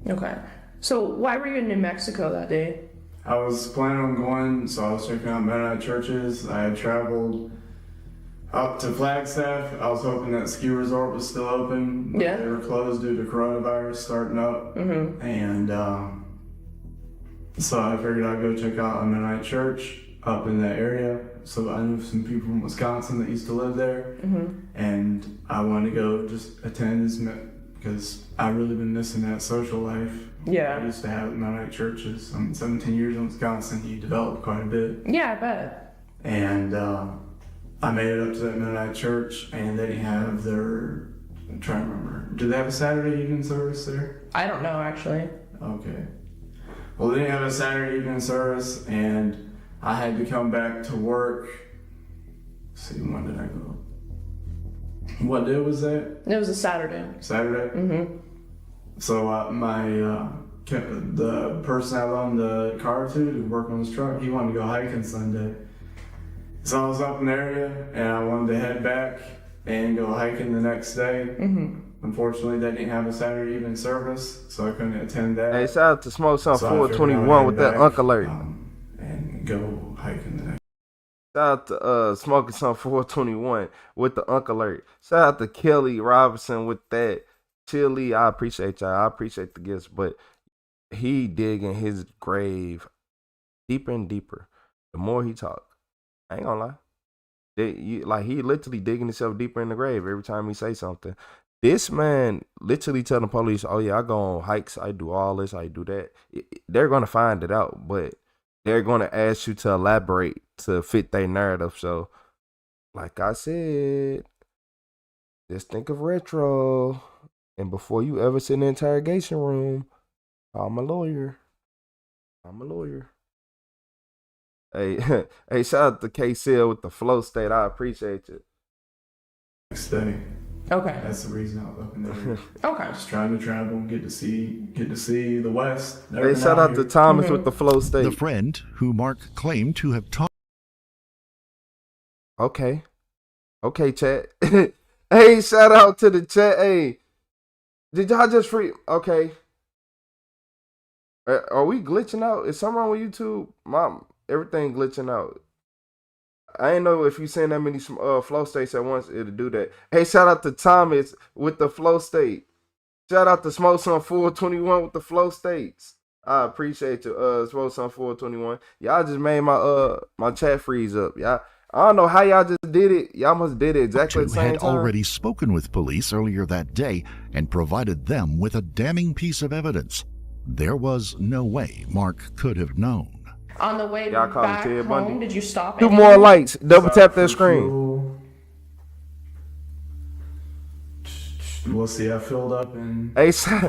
Okay. So why were you in New Mexico that day? I was planning on going, so I was checking out Mennonite churches. I had traveled up to Flagstaff. I was hoping that ski resort was still open, but they were closed due to coronavirus starting up. Mm-hmm. And so I figured I'd go check out a Mennonite church up in that area. So I knew some people from Wisconsin that used to live there. Mm-hmm. And I wanted to go just attend because I've really been missing that social life. Yeah. I used to have Mennonite churches. 17 years in Wisconsin, you developed quite a bit. Yeah, I bet. And I made it up to that Mennonite church, and they didn't have their, I'm trying to remember, do they have a Saturday evening service there? I don't know, actually. Okay. Well, they didn't have a Saturday evening service, and I had to come back to work. Let's see, when did I go? What day was that? It was a Saturday. Saturday? Mm-hmm. So the person I loaned the car to work on his truck, he wanted to go hiking Sunday. So I was up in the area, and I wanted to head back and go hiking the next day. Mm-hmm. Unfortunately, they didn't have a Saturday evening service, so I couldn't attend that. Hey, shout out to Smoke Some 421 with that Uncle alert. And go hiking the next. Shout out to Smoking Some 421 with the Uncle Alert. Shout out to Kelly Robinson with that. Chili, I appreciate y'all. I appreciate the gifts, but he digging his grave deeper and deeper. The more he talk, I ain't gonna lie. He literally digging himself deeper in the grave every time he say something. This man literally telling the police, "Oh yeah, I go on hikes. I do all this. I do that." They're gonna find it out, but they're gonna ask you to elaborate to fit their narrative. So, like I said, just think of retro. And before you ever sit in the interrogation room, I'm a lawyer. Hey, hey, shout out to KCL with the flow state. I appreciate you. Next day. Okay. That's the reason I was up in there. Okay. Just trying to travel and get to see the West. Hey, shout out to Thomas with the flow state. The friend who Mark claimed to have taught. Okay, chat. Hey, shout out to the chat. Hey, did y'all just free? Okay. Are we glitching out? Is something wrong with YouTube? Everything glitching out. I ain't know if you send that many flow states at once, it'll do that. Hey, shout out to Thomas with the flow state. Shout out to Smoke Some 421 with the flow states. I appreciate you, Smoke Some 421. Y'all just made my chat freeze up. Y'all, I don't know how y'all just did it. Y'all must did it exactly the same had time. Already spoken with police earlier that day and provided them with a damning piece of evidence. There was no way Mark could have known. On the way Y'all call back him Ted home, Bundy? did you stop? Do anywhere? more lights. Double tap that screen. We'll see. I filled up in. Hey, shout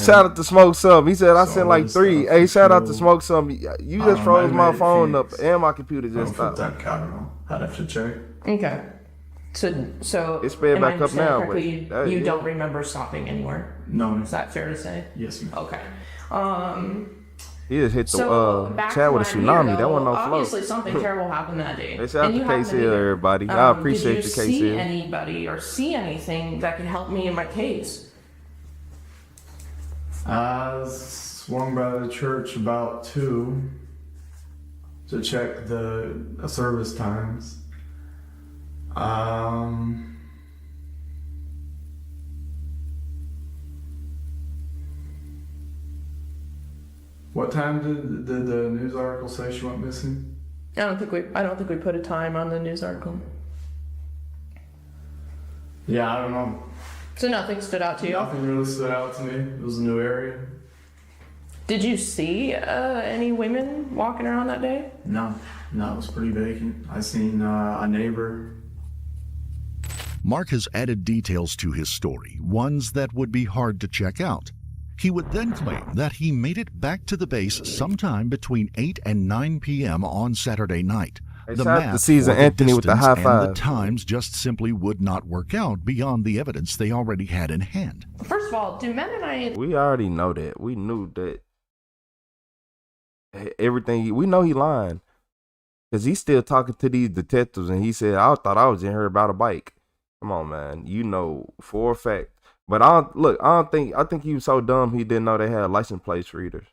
out to Smoke Some. He said I sent like 3. Hey, shout out to Smoke Some. You just froze my phone up and my computer just stopped. I don't know. I'd have to check. Okay. So it's sped back up now, correctly, but you don't remember stopping anywhere? No. Is that fair to say? Yes, ma'am. Okay. He just hit the back chat with a to tsunami. Year, that wasn't no flow. Obviously, something terrible happened that day. Hey, shout out And to you happened to be KCL, there. everybody. I appreciate did you, you see KCL. anybody or see anything that could help me in my case? I swung by the church about 2 to check the service times. What time did the news article say she went missing? I don't think we put a time on the news article. Yeah, I don't know. So nothing stood out to you? Nothing really stood out to me. It was a new area. Did you see any women walking around that day? No, it was pretty vacant. I seen a neighbor. Mark has added details to his story, ones that would be hard to check out. He would then claim that he made it back to the base sometime between 8 and 9 p.m. on Saturday night. The math, Season Anthony with the high five. And the times just simply would not work out beyond the evidence they already had in hand. First of all, do Mennonites... We already know that. We knew that. Everything. We know he lying. Because he's still talking to these detectives and he said, I thought I was in here about a bike. Come on, man. You know for a fact. But I think he was so dumb he didn't know they had license plates readers.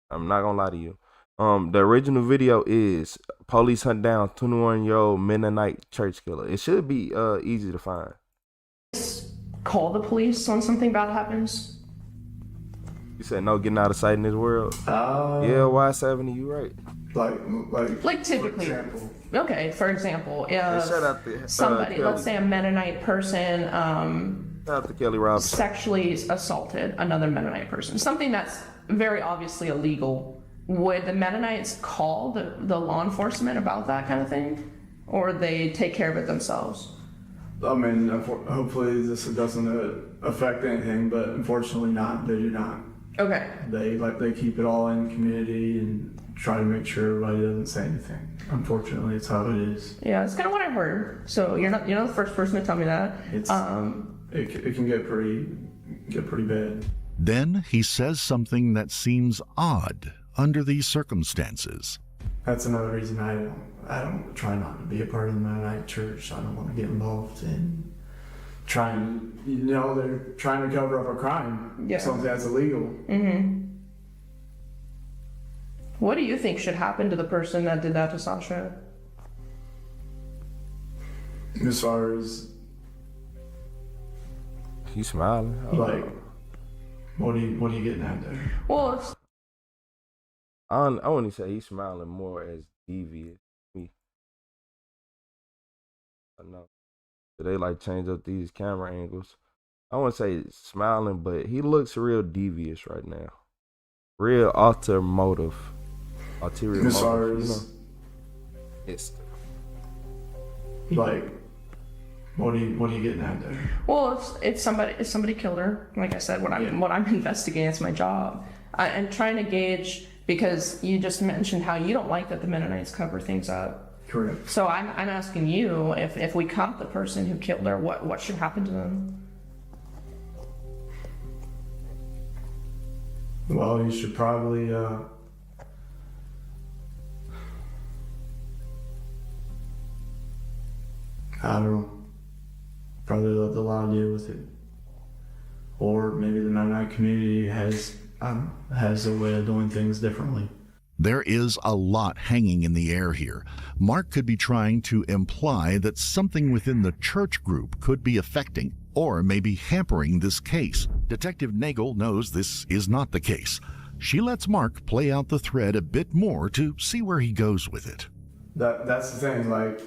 I'm not gonna lie to you. The original video is police hunt down 21-year-old Mennonite church killer. It should be easy to find. Call the police when something bad happens? You said no getting out of sight in this world? Yeah, Y70, you right. Like typically. For example, if somebody, Kelly. let's say a Mennonite person, shout out to Kelly Robinson, sexually assaulted another Mennonite person, something that's very obviously illegal, would the Mennonites call the law enforcement about that kind of thing, or they take care of it themselves? I mean, hopefully this doesn't affect anything, but unfortunately not. They do not. Okay. They keep it all in the community and try to make sure everybody doesn't say anything. Unfortunately, it's how it is. Yeah, it's kind of what I heard. So you're not the first person to tell me that. It can get pretty bad. Then he says something that seems odd under these circumstances. That's another reason I don't try not to be a part of the Mennonite church. I don't want to get involved in they're trying to cover up a crime. Yeah. Something that's illegal. Mm-hmm. What do you think should happen to the person that did that to Sasha? As far as he's smiling. Like, what are you getting at there? Well, it's... I wouldn't say he's smiling more as devious. Me. I know. They like change up these camera angles. I wouldn't say smiling, but he looks real devious right now. Real ulterior motive. As far as it's like, what are you getting at there? Well, if somebody killed her, like I said, what I'm investigating, it's my job. I'm trying to gauge, because you just mentioned how you don't like that the Mennonites cover things up. Correct. So I'm asking you, if we caught the person who killed her, what should happen to them? Well, you should probably I don't know. Probably let the law deal with it. Or maybe the Mennonite community has a way of doing things differently. There is a lot hanging in the air here. Mark could be trying to imply that something within the church group could be affecting or maybe hampering this case. Detective Nagel knows this is not the case. She lets Mark play out the thread a bit more to see where he goes with it. That's the thing, like,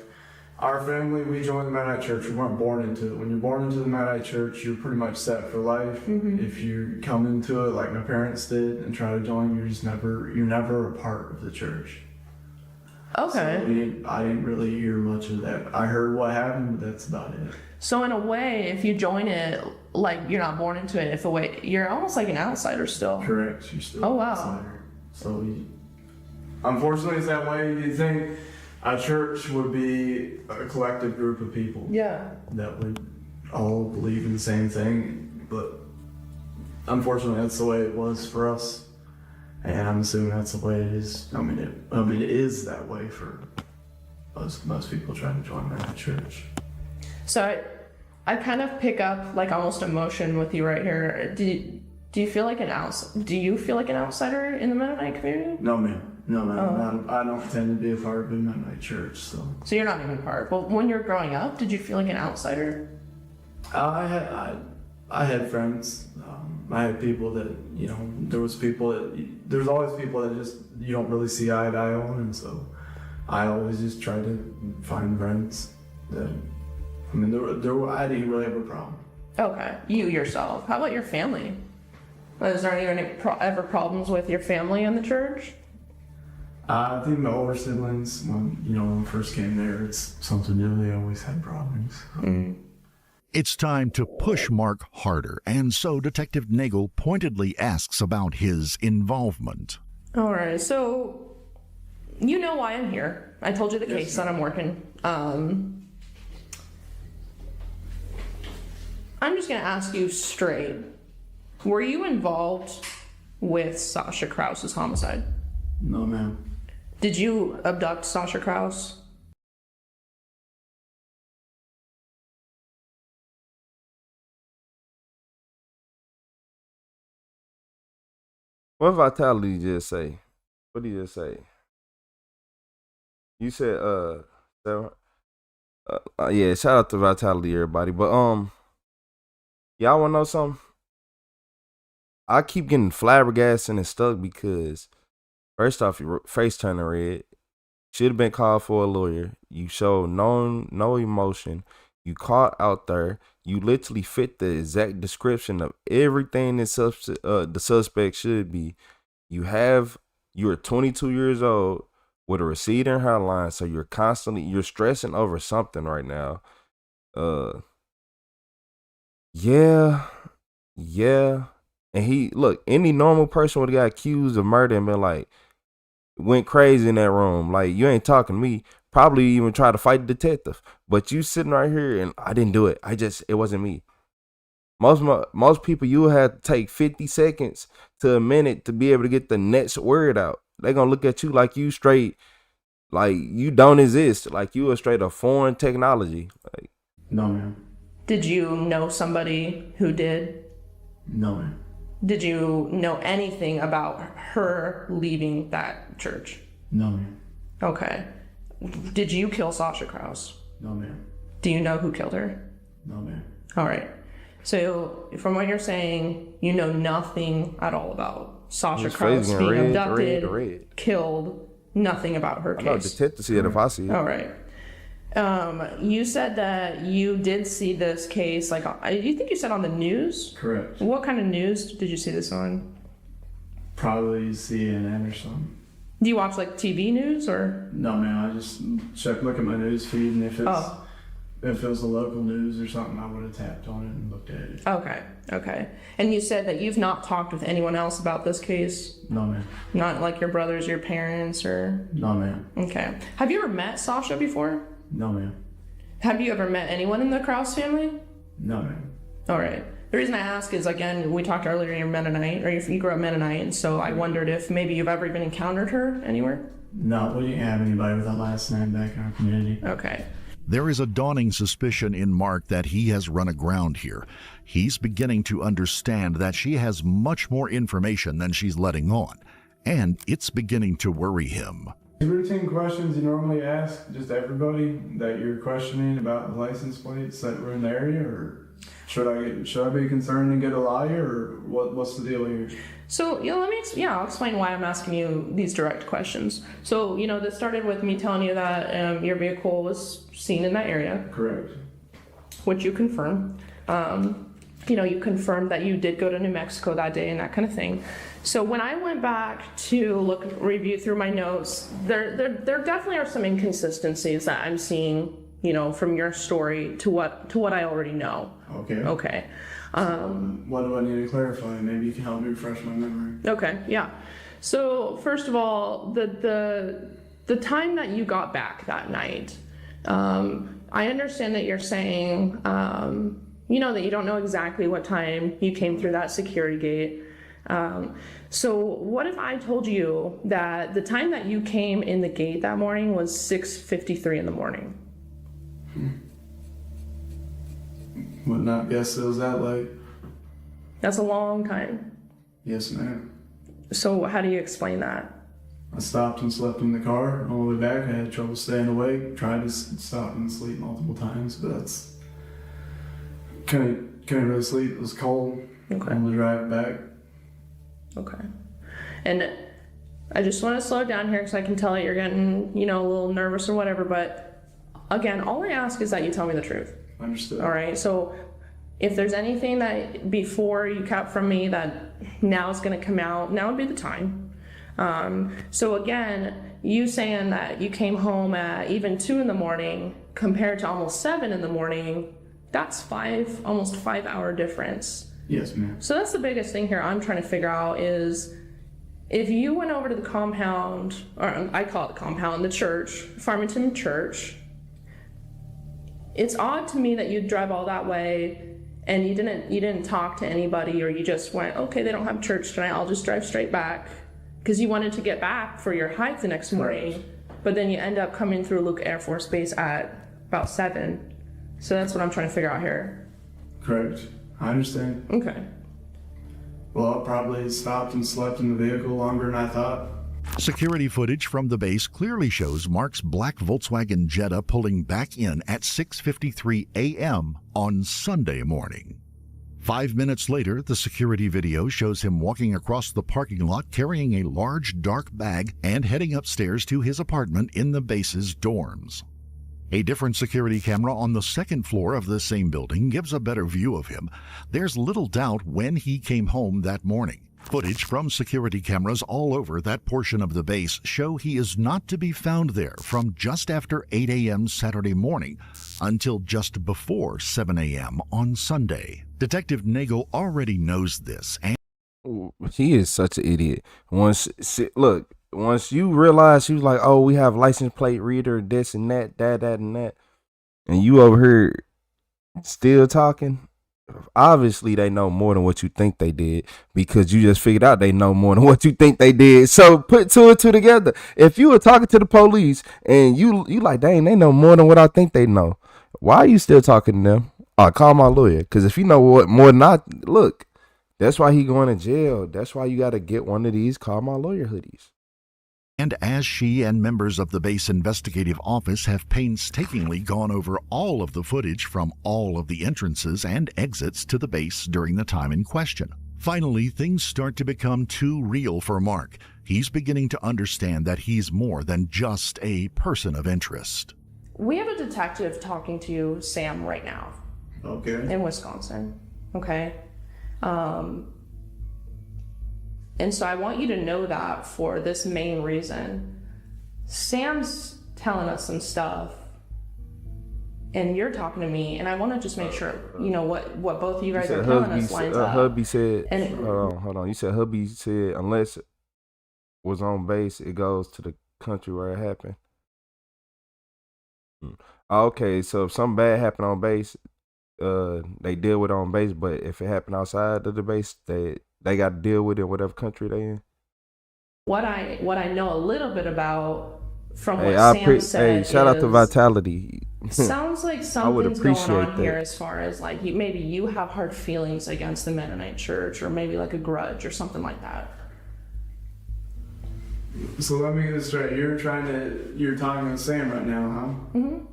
our family, we joined the Mennonite church. We weren't born into it. When you're born into the Mennonite church, you're pretty much set for life. Mm-hmm. If you come into it like my parents did and try to join, you're never a part of the church. Okay. So I didn't really hear much of that. I heard what happened, but that's about it. So in a way, if you join it, like, you're not born into it, you're almost like an outsider still. Correct. You're still an outsider. So unfortunately, it's that way. You think a church would be a collective group of people. Yeah. That would all believe in the same thing, but unfortunately, that's the way it was for us, and I'm assuming that's the way it is. I mean, it is that way for most people trying to join that church. So I kind of pick up like almost emotion with you right here. Do you feel like an outsider in the Mennonite community? No, ma'am. No, ma'am. I don't tend to be a part of the Mennonite church, so. So you're not even part. Well, when you were growing up, did you feel like an outsider? I had friends. I had people that, there's always people that just you don't really see eye to eye on, and so I always just try to find friends that, I didn't really have a problem. Okay, you yourself. How about your family? Is there ever problems with your family in the church? I think my older siblings, when we first came there, it's something new. They always had problems. It's time to push Mark harder, and so Detective Nagel pointedly asks about his involvement. All right, so you know why I'm here. I told you the case that I'm working. I'm just going to ask you straight. Were you involved with Sasha Krause's homicide? No, ma'am. Did you abduct Sasha Krause? What Vitality just say? What did you just say? You said, yeah, shout out to Vitality, everybody. But, y'all wanna know something? I keep getting flabbergasted and stuck because, first off, your face turning red. Should have been called for a lawyer. You showed no emotion. You caught out there. You literally fit the exact description of everything that the suspect should be. You're 22 years old with a receding hairline, so you're stressing over something right now. Yeah. And any normal person would have got accused of murder and been like, went crazy in that room. Like, you ain't talking to me. Probably even try to fight the detective. But you sitting right here and I didn't do it. It wasn't me. Most people, you have to take 50 seconds to a minute to be able to get the next word out. They're going to look at you like you straight, like you don't exist. Like you are straight a foreign technology. Like, no, ma'am. Did you know somebody who did? No, ma'am. Did you know anything about her leaving that church? No, ma'am. Okay. Did you kill Sasha Krause? No, ma'am. Do you know who killed her? No, ma'am. All right. So from what you're saying, you know nothing at all about Sasha Krause being abducted, killed, nothing about her case. I know, detect to see it if I see it. All right. You said that you did see this case, like, you think you said on the news? Correct. What kind of news did you see this on? Probably CNN or something. Do you watch like TV news or? No, man. I just look at my news feed, and if it was the local news or something, I would have tapped on it and looked at it. Okay. And you said that you've not talked with anyone else about this case? No, ma'am. Not like your brothers, your parents, or? No, ma'am. Okay. Have you ever met Sasha before? No, ma'am. Have you ever met anyone in the Krause family? No, ma'am. All right. The reason I ask is, again, we talked earlier, you're Mennonite, or you grew up Mennonite, and so I wondered if maybe you've ever even encountered her anywhere? No, we didn't have anybody with that last name back in our community. Okay. There is a dawning suspicion in Mark that he has run aground here. He's beginning to understand that she has much more information than she's letting on, and it's beginning to worry him. Routine questions you normally ask just everybody that you're questioning about the license plates that were in the area, or should I be concerned and get a liar, or what's the deal here? So, I'll explain why I'm asking you these direct questions. So, this started with me telling you that your vehicle was seen in that area. Correct. Which you confirmed. You confirmed that you did go to New Mexico that day and that kind of thing. So when I went back to review through my notes, there definitely are some inconsistencies that I'm seeing, from your story to what I already know. Okay. What do I need to clarify? Maybe you can help me refresh my memory. Okay, yeah. So first of all, the time that you got back that night, I understand that you're saying, that you don't know exactly what time you came through that security gate. So what if I told you that the time that you came in the gate that morning was 6:53 in the morning? Would not guess it was that late. That's a long time. Yes, ma'am. So how do you explain that? I stopped and slept in the car. On the way back, I had trouble staying awake. Tried to stop and sleep multiple times, but that's couldn't really sleep. It was cold. On the drive back. Okay. And I just want to slow down here because I can tell that you're getting, a little nervous or whatever. But again, all I ask is that you tell me the truth. Understood. All right. So if there's anything that before you kept from me that now is going to come out, now would be the time. So again, you saying that you came home at even 2 in the morning compared to almost 7 in the morning, that's almost 5 hour difference. Yes, ma'am. So that's the biggest thing here I'm trying to figure out is if you went over to the compound, or I call it the compound, the church, Farmington Church, it's odd to me that you'd drive all that way and you didn't talk to anybody, or you just went, okay, they don't have church tonight, I'll just drive straight back, because you wanted to get back for your hike the next morning. But then you end up coming through Luke Air Force Base at about 7. So that's what I'm trying to figure out here. Correct. I understand. Okay. Well, I probably stopped and slept in the vehicle longer than I thought. Security footage from the base clearly shows Mark's black Volkswagen Jetta pulling back in at 6:53 a.m. on Sunday morning. 5 minutes later, the security video shows him walking across the parking lot carrying a large dark bag and heading upstairs to his apartment in the base's dorms. A different security camera on the second floor of the same building gives a better view of him. There's little doubt when he came home that morning. Footage from security cameras all over that portion of the base show he is not to be found there from just after 8 a.m. Saturday morning until just before 7 a.m. on Sunday. Detective Nagel already knows this, and he is such an idiot. Once you realize he was like, oh, we have license plate reader, this and that, that and that, and you over here still talking, obviously they know more than what you think they did, because you just figured out they know more than what you think they did. So put 2 and 2 together. If you were talking to the police and you like, dang, they know more than what I think they know, why are you still talking to them? Call my lawyer, because if you know what more than I look, That's why he going to jail. That's why you got to get one of these Call My Lawyer hoodies. And as she and members of the base investigative office have painstakingly gone over all of the footage from all of the entrances and exits to the base during the time in question, finally things start to become too real for Mark. He's beginning to understand that he's more than just a person of interest. We have a detective talking to Sam right now. Okay. In Wisconsin. Okay. And so I want you to know that for this main reason. Sam's telling us some stuff, and you're talking to me, and I want to just make sure, you know, what both of you guys are telling us lines up. Hubby said, and, hold on. You said hubby said unless it was on base, it goes to the country where it happened. Okay, so if something bad happened on base, they deal with it on base, but if it happened outside of the base, they got to deal with it in whatever country they in. What I know a little bit about from what Sam said shout out to Vitality. Sounds like something's going on that. here as far as like maybe you have hard feelings against the Mennonite church, or maybe like a grudge or something like that. So let me get this straight. You're talking to Sam right now, huh? Mm-hmm.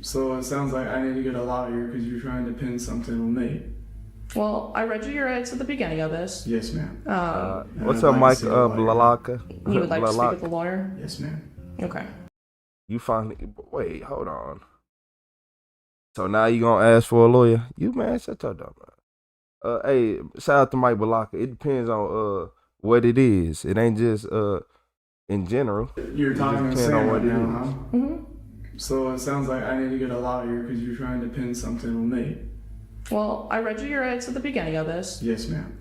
So it sounds like I need to get a lawyer because you're trying to pin something on me. Well, I read you your rights at the beginning of this. Yes, ma'am. What's up, Mike Blalaka? You would like to speak with the lawyer? Yes, ma'am. Okay. You finally... Wait, hold on. So now you gonna ask for a lawyer? You, man, shut your dumb mouth. Hey, shout out to Mike Blalaka. It depends on what it is. It ain't just in general. You're talking to Sam right now, huh? Mm-hmm. So it sounds like I need to get a lawyer because you're trying to pin something on me. Well, I read you your rights at the beginning of this. Yes, ma'am.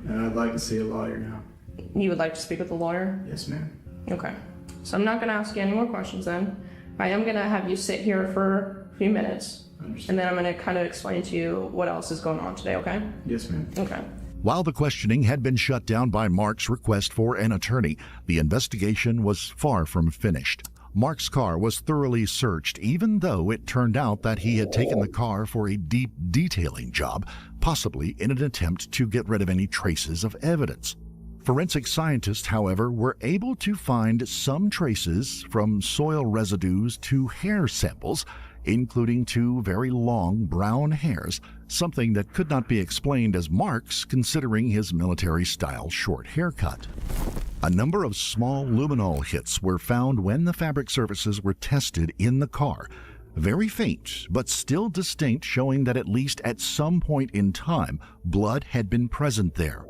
And I'd like to see a lawyer now. You would like to speak with the lawyer? Yes, ma'am. Okay. So I'm not going to ask you any more questions then. I am going to have you sit here for a few minutes. Understood. And then I'm going to kind of explain to you what else is going on today, okay? Yes, ma'am. Okay. While the questioning had been shut down by Mark's request for an attorney, the investigation was far from finished. Mark's car was thoroughly searched, even though it turned out that he had taken the car for a deep detailing job, possibly in an attempt to get rid of any traces of evidence. Forensic scientists, however, were able to find some traces from soil residues to hair samples, including 2 very long brown hairs, something that could not be explained as Mark's considering his military-style short haircut. A number of small luminol hits were found when the fabric surfaces were tested in the car. Very faint, but still distinct, showing that at least at some point in time, blood had been present there.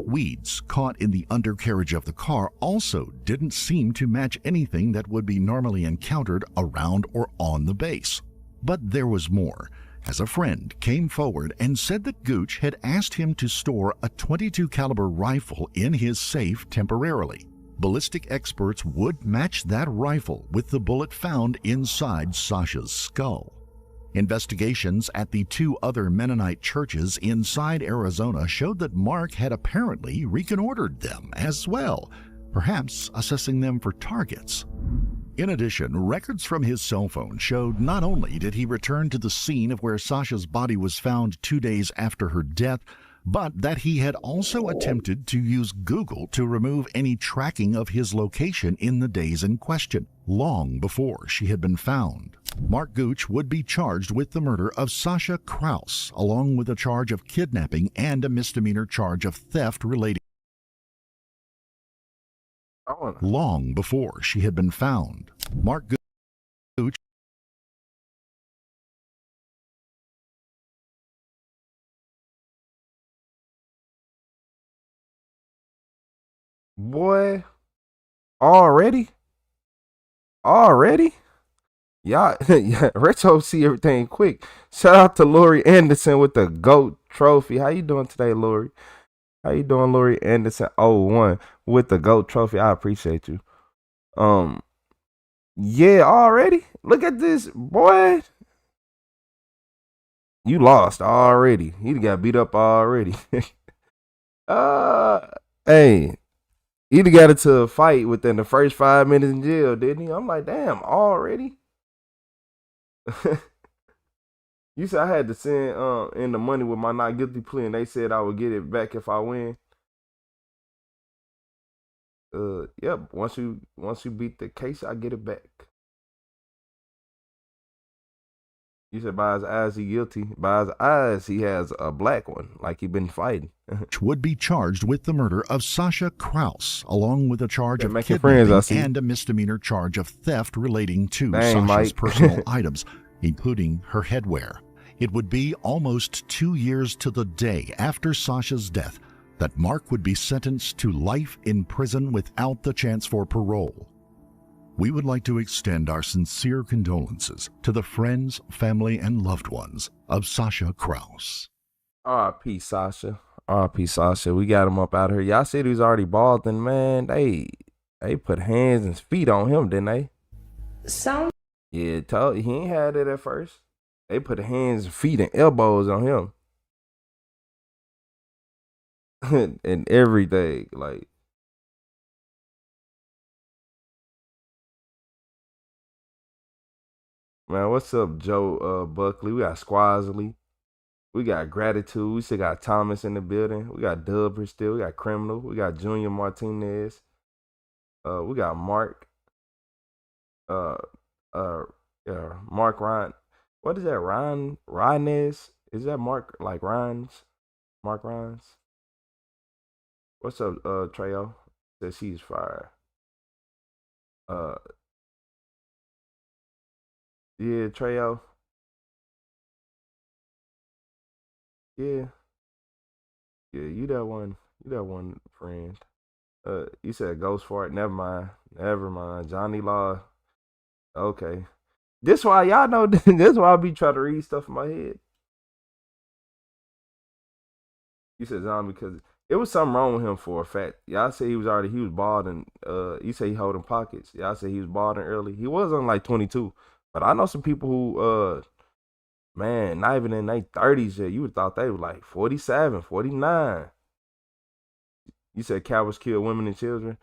Weeds caught in the undercarriage of the car also didn't seem to match anything that would be normally encountered around or on the base. But there was more, as a friend came forward and said that Gooch had asked him to store a .22 caliber rifle in his safe temporarily. Ballistic experts would match that rifle with the bullet found inside Sasha's skull. Investigations at the 2 other Mennonite churches inside Arizona showed that Mark had apparently reconnoitered them as well, perhaps assessing them for targets. In addition, records from his cell phone showed not only did he return to the scene of where Sasha's body was found 2 days after her death, but that he had also attempted to use Google to remove any tracking of his location in the days in question, long before she had been found. Mark Gooch would be charged with the murder of Sasha Kraus, along with a charge of kidnapping and a misdemeanor charge of theft relating long before she had been found. Mark Gooch Boy, already? Y'all, yeah, Retro see everything quick. Shout out to Lori Anderson with the GOAT trophy. How you doing today, Lori? How you doing, Lori Anderson? 01 with the GOAT trophy. I appreciate you. Yeah, already? Look at this, boy. You lost already. You got beat up already. Hey. He got into a fight within the first 5 minutes in jail, didn't he? I'm like, damn, already? You said I had to send in the money with my not guilty plea, and they said I would get it back if I win. Yep. Once you beat the case, I get it back. You said by his eyes he guilty. By his eyes he has a black one, like he been fighting. Would be charged with the murder of Sasha Kraus, along with a charge of making kidnapping friends, I see. and a misdemeanor charge of theft relating to Dang, Sasha's Mike. personal items, including her headwear. It would be almost 2 years to the day after Sasha's death that Mark would be sentenced to life in prison without the chance for parole. We would like to extend our sincere condolences to the friends, family, and loved ones of Sasha Kraus. R.I.P. Sasha. R.I.P. Sasha. We got him up out here. Y'all said he was already bald, and man, they put hands and feet on him, didn't they? Yeah, he ain't had it at first. They put hands and feet and elbows on him. And everything, like. Man, what's up, Joe Buckley? We got Squasley. We got Gratitude. We still got Thomas in the building. We got Dub here still. We got Criminal. We got Junior Martinez. We got Mark. Mark Ryan. What is that? Ryanez? Is that Mark like Ryans? Mark Ryans? What's up, Treo? Says she's fire. Yeah, Treo. Yeah. Yeah, you that one. You that one friend. You said Ghost Fart. Never mind. Never mind. Johnny Law. Okay. This why y'all know. This why I be trying to read stuff in my head. You said zombie because it was something wrong with him for a fact. Y'all say he was bald and you say he holding pockets. Y'all say he was balding early. He was on like 22. But I know some people who man, not even in their 30s yet. You would thought they were like 47, 49. You said cowards kill women and children.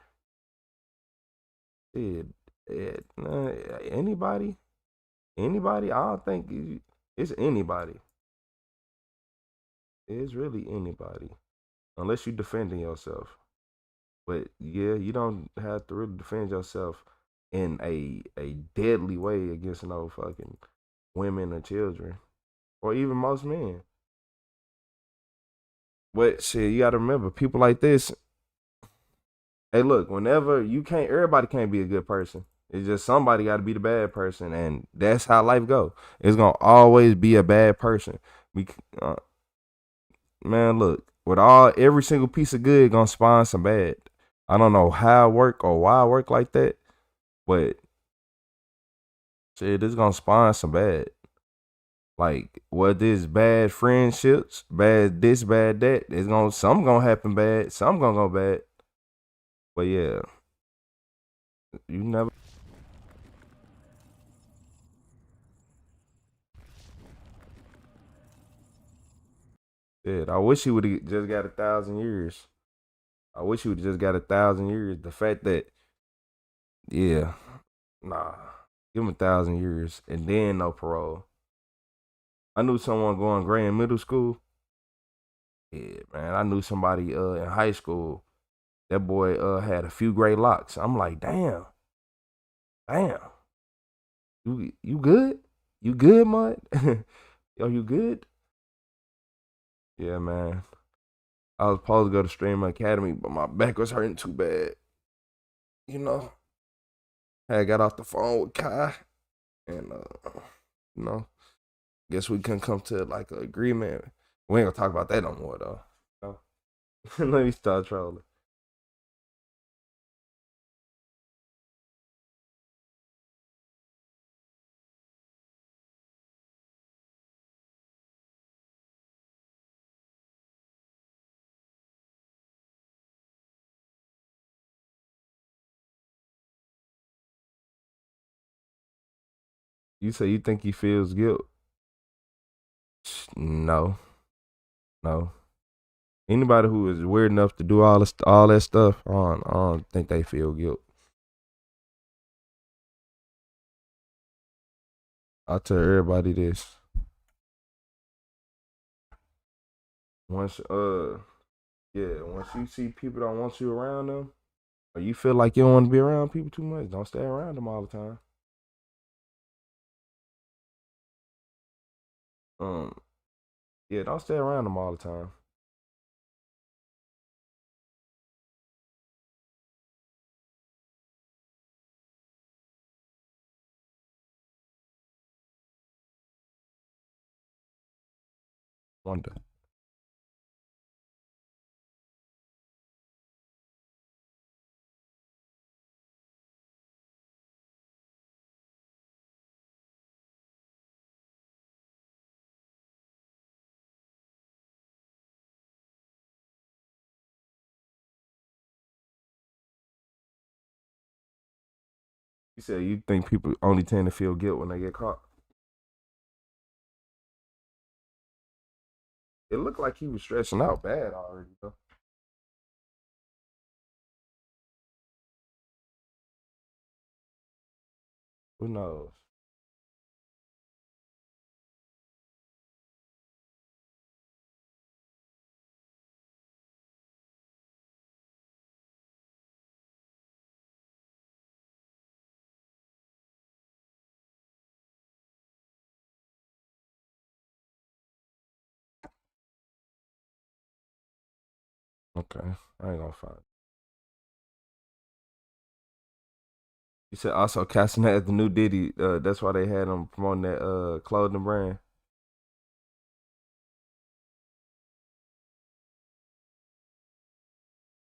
Anybody? Anybody? I don't think it's anybody. It's really anybody. Unless you're defending yourself. But yeah, you don't have to really defend yourself in a deadly way against no fucking women or children. Or even most men. But shit, you gotta remember, people like this. Hey, look, everybody can't be a good person. It's just somebody got to be the bad person, and that's how life go. It's gonna always be a bad person. Man, look, with every single piece of good gonna spawn some bad. I don't know how I work or why I work like that, but shit, it's gonna spawn some bad. Like, what is bad friendships, bad this, bad that. Some gonna happen bad, some gonna go bad. But yeah, you never. Yeah, I wish he would have just got 1,000 years. I wish he would have just got 1,000 years. The fact that, yeah, nah, give him 1,000 years and then no parole. I knew someone going gray in middle school. Yeah, man, I knew somebody in high school. That boy had a few gray locks. I'm like, damn. You good? You good, Mud? Yo, you good? Yeah, man. I was supposed to go to Stream Academy, but my back was hurting too bad. You know, I got off the phone with Kai, and guess we couldn't come to like an agreement. We ain't gonna talk about that no more though. No. Let me start trolling. You say you think he feels guilt? No. Anybody who is weird enough to do all that stuff, I don't think they feel guilt. I tell everybody this. Once once you see people don't want you around them, or you feel like you don't want to be around people too much, don't stay around them all the time. Don't stay around them all the time. Wonder. You said you think people only tend to feel guilt when they get caught. It looked like he was stressing out bad already, though. Who knows? Okay, I ain't gonna find it. You said also Castanet at the new Diddy. That's why they had him promoting that clothing brand.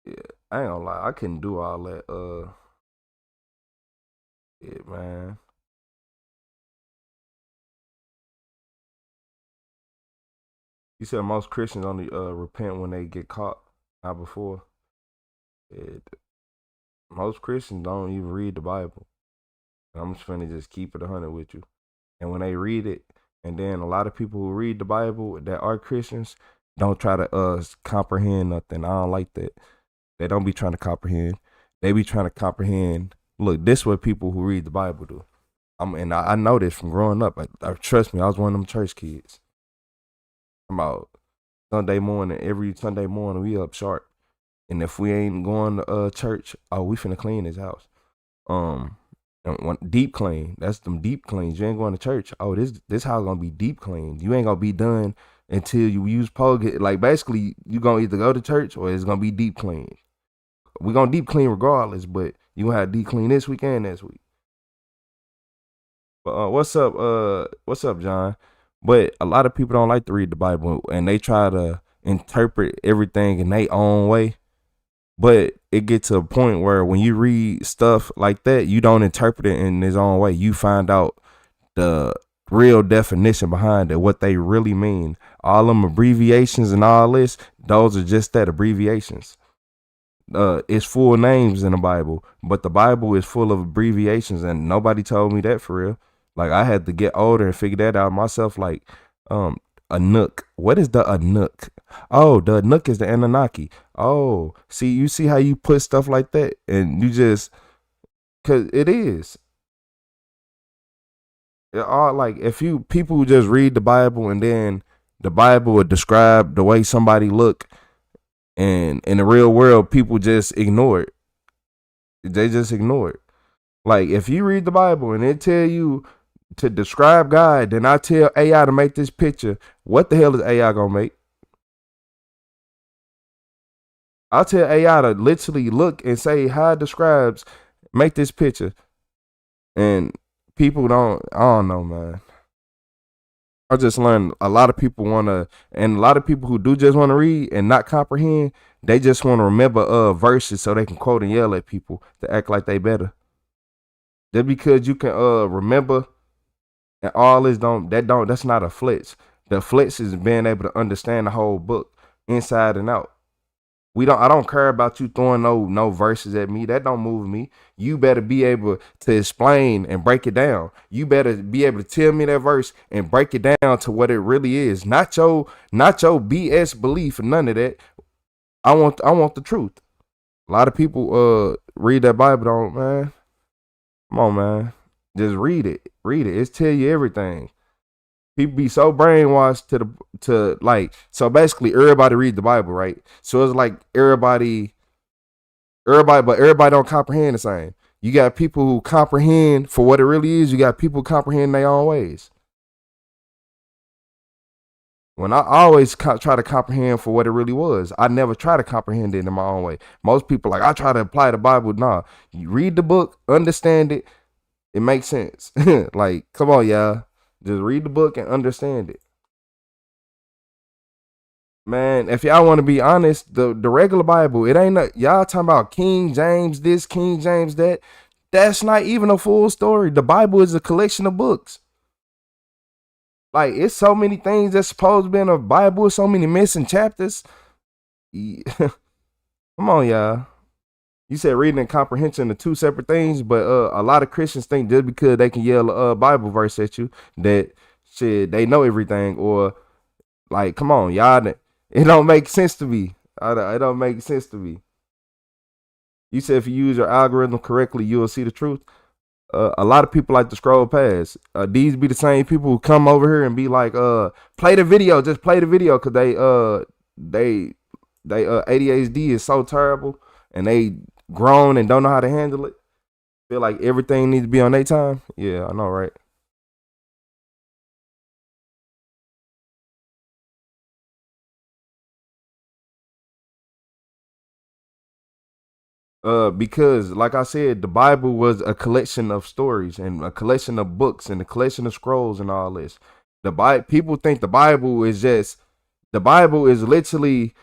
Yeah, I ain't gonna lie, I couldn't do all that. Yeah, man. You said most Christians only repent when they get caught, not before. Most Christians don't even read the Bible. I'm just finna just keep it 100 with you. And when they read it, and then a lot of people who read the Bible that are Christians don't try to comprehend nothing. I don't like that. They don't be trying to comprehend. They be trying to comprehend. Look, this is what people who read the Bible do. I know this from growing up. Trust me, I was one of them church kids. About Sunday morning, every Sunday morning we up sharp. And if we ain't going to church, we finna clean this house. Deep clean. That's them deep cleans. You ain't going to church. This house gonna be deep clean. You ain't gonna be done until you use Poga. Like basically, you gonna either go to church or it's gonna be deep clean. We gonna deep clean regardless, but you gonna have deep clean this week and next week. But what's up? What's up, John? But a lot of people don't like to read the Bible, and they try to interpret everything in their own way. But it gets to a point where when you read stuff like that, you don't interpret it in his own way. You find out the real definition behind it, what they really mean. All them abbreviations and all this, those are just that, abbreviations. It's full names in the Bible, but the Bible is full of abbreviations, and nobody told me that for real. Like I had to get older and figure that out myself. Like, a nook. What is the Anook? Oh, the Anook is the Anunnaki. Oh, you see how you put stuff like that, and you just, cause it is. It all like if you people who just read the Bible and then the Bible would describe the way somebody look, and in the real world people just ignore it. They just ignore it. Like if you read the Bible and it tell you to describe God, then I tell AI to make this picture. What the hell is AI gonna make? I'll tell AI to literally look and say how it describes, make this picture. And people I don't know, man. I just learned a lot of people and a lot of people who do just want to read and not comprehend, they just want to remember verses so they can quote and yell at people to act like they better. Just because you can remember and all this that's not a flex. The flex is being able to understand the whole book inside and out. I don't care about you throwing no verses at me. That don't move me. You better be able to explain and break it down. You better be able to tell me that verse and break it down to what it really is. Not your BS belief and none of that. I want the truth. A lot of people read that Bible, man. Come on, man. Just read it. Read it. It's tell you everything. People be so brainwashed so basically everybody read the Bible, right? So it's like everybody don't comprehend the same. You got people who comprehend for what it really is. You got people who comprehend their own ways. When I always try to comprehend for what it really was, I never try to comprehend it in my own way. Most people I try to apply the Bible. Nah, you read the book, understand it, it makes sense. Like, come on, y'all. Just read the book and understand it. Man, if y'all want to be honest, the regular Bible, it ain't y'all talking about King James this, King James that. That's not even a full story. The Bible is a collection of books. Like, it's so many things that's supposed to be in a Bible, so many missing chapters. Come on, y'all. You said reading and comprehension are two separate things, but a lot of Christians think just because they can yell a Bible verse at you that shit they know everything, or like, come on, y'all. It don't make sense to me. It don't make sense to me. You said if you use your algorithm correctly, you will see the truth. A lot of people like to scroll past. These be the same people who come over here and be like, play the video, just play the video, cause they ADHD is so terrible and they grown and don't know how to handle it. Feel like everything needs to be on their time. Yeah, I know, right? Because like I said, the Bible was a collection of stories and a collection of books and a collection of scrolls and all this. People think the Bible is literally,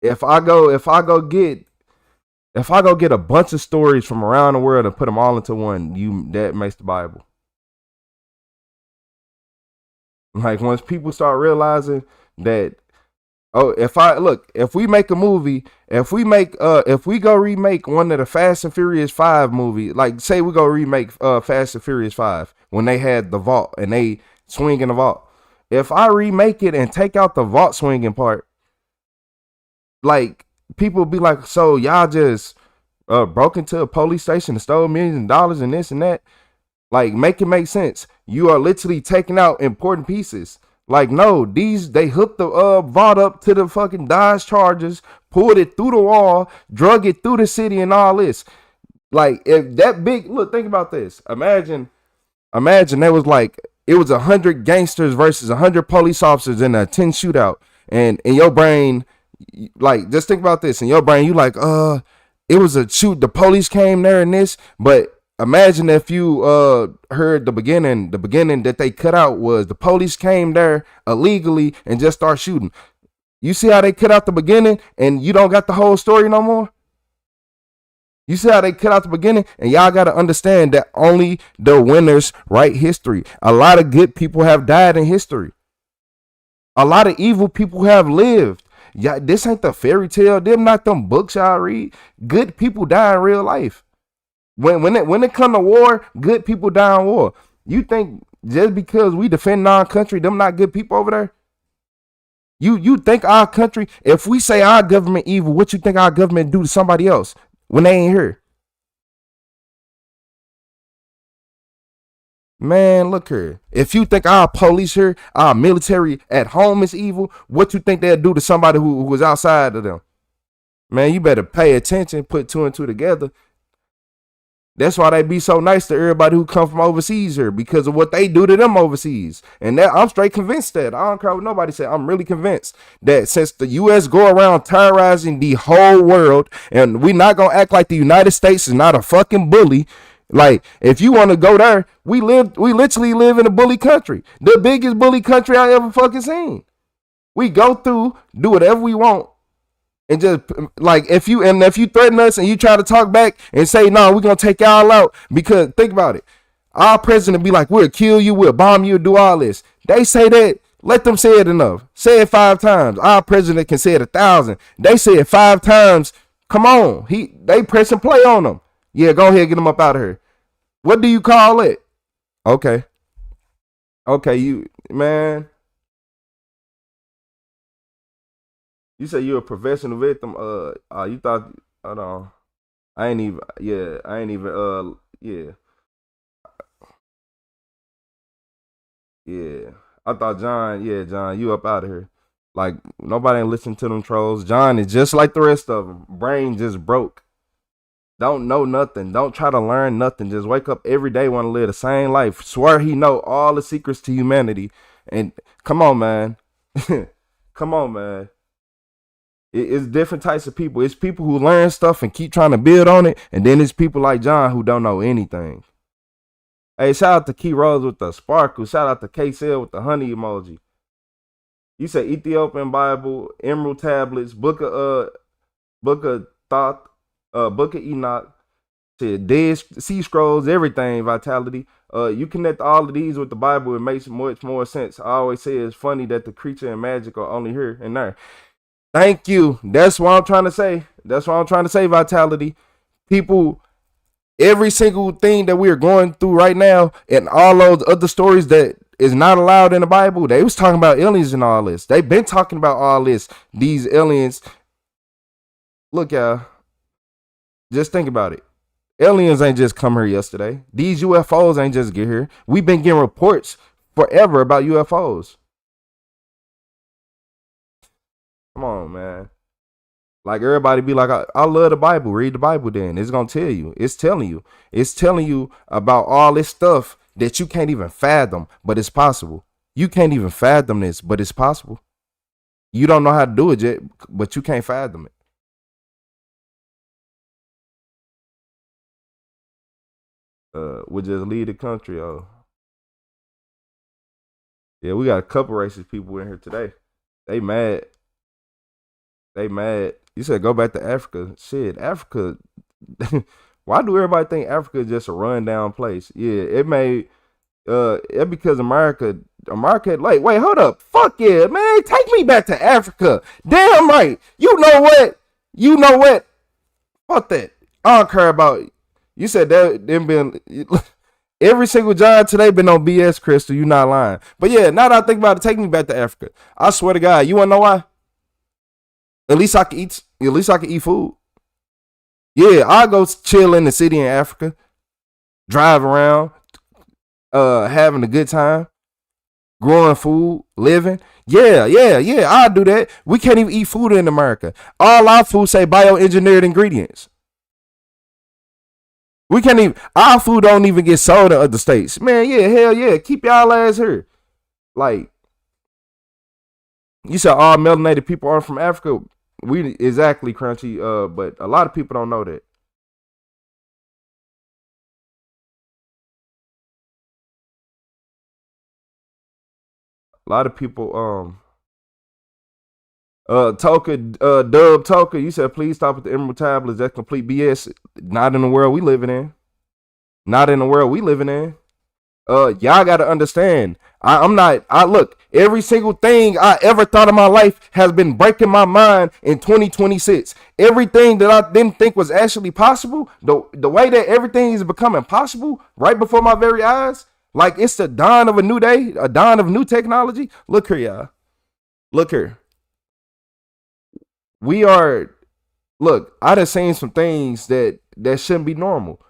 if I go get a bunch of stories from around the world and put them all into one, that makes the Bible. Like, once people start realizing that, if we make a movie, if we go remake one of the Fast and Furious 5 movies, like say we go remake Fast and Furious 5 when they had the vault and they swing in the vault. If I remake it and take out the vault swinging part, like, people be like, so y'all just broke into a police station and stole millions of dollars and this and that. Like, make it make sense. You are literally taking out important pieces. Like, no, they hooked the vault up to the fucking Dodge Chargers, pulled it through the wall, drug it through the city and all this. Like, if that big, look, think about this. Imagine there was it was 100 gangsters versus 100 police officers in a 10 shootout. And in your brain, like, just think about this. In your brain, you like, it was a shoot. The police came there and this, but imagine if you heard the beginning that they cut out was the police came there illegally and just start shooting. You see how they cut out the beginning and you don't got the whole story no more? You see how they cut out the beginning? And y'all got to understand that only the winners write history. A lot of good people have died in history. A lot of evil people have lived. Yeah, this ain't the fairy tale. Them not them books y'all read. Good people die in real life. When it come to war, good people die in war. You think just because we defend our country, them not good people over there? You think our country, if we say our government evil, what you think our government do to somebody else when they ain't here? Man, look here. If you think our police here, our military at home is evil, what you think they'll do to somebody who was outside of them? Man, you better pay attention, put two and two together. That's why they be so nice to everybody who come from overseas here, because of what they do to them overseas. And that I'm straight convinced that. I don't care what nobody say. I'm really convinced that since the U.S. go around terrorizing the whole world, and we not going to act like the United States is not a fucking bully. Like, if you want to go there, we literally live in a bully country. The biggest bully country I ever fucking seen. We go through, do whatever we want. And just like, if you threaten us and you try to talk back and say, no, we're going to take y'all out, because think about it. Our president be like, we'll kill you, we'll bomb you, do all this. They say that, let them say it enough. Say it 5 times. Our president can say it 1,000. They say it 5 times. Come on. They press and play on them. Yeah, go ahead, get them up out of here. What do you call it? Okay, man. You say you're a professional victim. You thought, hold on. I ain't even, yeah. I thought John, you up out of here. Like, nobody ain't listen to them trolls. John is just like the rest of them. Brain just broke. Don't know nothing. Don't try to learn nothing. Just wake up every day, want to live the same life. Swear he know all the secrets to humanity. And come on, man. Come on, man. It's different types of people. It's people who learn stuff and keep trying to build on it. And then it's people like John who don't know anything. Hey, shout out to Key Rose with the sparkle. Shout out to KCL with the honey emoji. You said Ethiopian Bible, Emerald tablets, Book of Thought, Book of Enoch, said Dead Sea Scrolls, everything, Vitality. You connect all of these with the Bible, it makes much more sense. I always say it's funny that the creature and magic are only here and there. Thank you. That's what I'm trying to say. Vitality. People, every single thing that we are going through right now and all those other stories that is not allowed in the Bible, they was talking about aliens and all this. They've been talking about all this. These aliens. Look, y'all. Just think about it. Aliens ain't just come here yesterday. These UFOs ain't just get here. We've been getting reports forever about UFOs. Come on, man. Like, everybody be like, I love the Bible. Read the Bible then. It's going to tell you. It's telling you. It's telling you about all this stuff that you can't even fathom, but it's possible. You can't even fathom this, but it's possible. You don't know how to do it yet, but you can't fathom it. Would just leave the country. Oh, yeah, we got a couple racist people in here today. They mad. You said go back to Africa. Shit, Africa. Why do everybody think Africa is just a rundown place? Yeah, it because America, like, wait, hold up. Fuck yeah, man. Take me back to Africa. Damn right. You know what? Fuck that. I don't care about it. You said that them been every single job today been on BS, Crystal. You not lying. But yeah, now that I think about it, take me back to Africa. I swear to God, you wanna know why? At least I can eat food. Yeah, I go chill in the city in Africa, drive around, having a good time, growing food, living. Yeah, I do that. We can't even eat food in America. All our food say bioengineered ingredients. We can't even, our food don't even get sold in other states. Man, yeah, hell yeah. Keep y'all ass here. Like, you said all melanated people are from Africa. We exactly, Crunchy. But a lot of people don't know that. A lot of people, Dub Toka, you said please stop with the Emerald tablets. That's complete BS. Not in the world we living in. Y'all gotta understand. Look, every single thing I ever thought in my life has been breaking my mind in 2026. Everything that I didn't think was actually possible, the way that everything is becoming possible right before my very eyes, like it's the dawn of a new day, a dawn of new technology. Look here, y'all. Look here. I done seen some things that shouldn't be normal.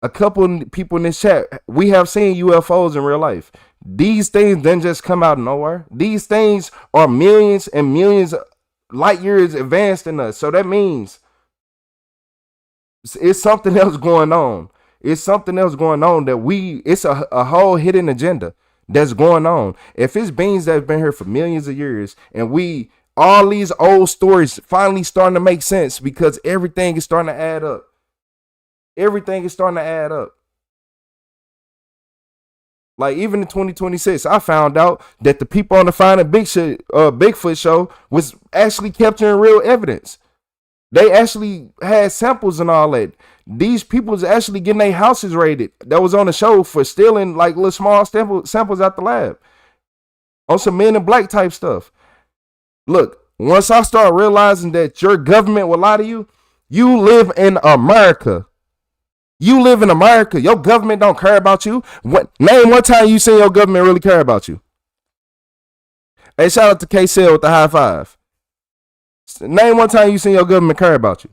A couple people in this chat, we have seen UFOs in real life. These things didn't just come out of nowhere. These things are millions and millions of light years advanced in us. So that means it's something else going on. It's something else going on it's a whole hidden agenda that's going on. If it's beings that have been here for millions of years and all these old stories finally starting to make sense because everything is starting to add up. Like, even in 2026, I found out that the people on the Finding Bigfoot show was actually capturing real evidence. They actually had samples and all that. These people was actually getting their houses raided. That was on the show for stealing like little small samples out the lab. On some Men in Black type stuff. Look, once I start realizing that your government will lie to you, you live in America. Your government don't care about you. Name one time you seen your government really care about you. Hey, shout out to KCL with the high five. Name one time you seen your government care about you.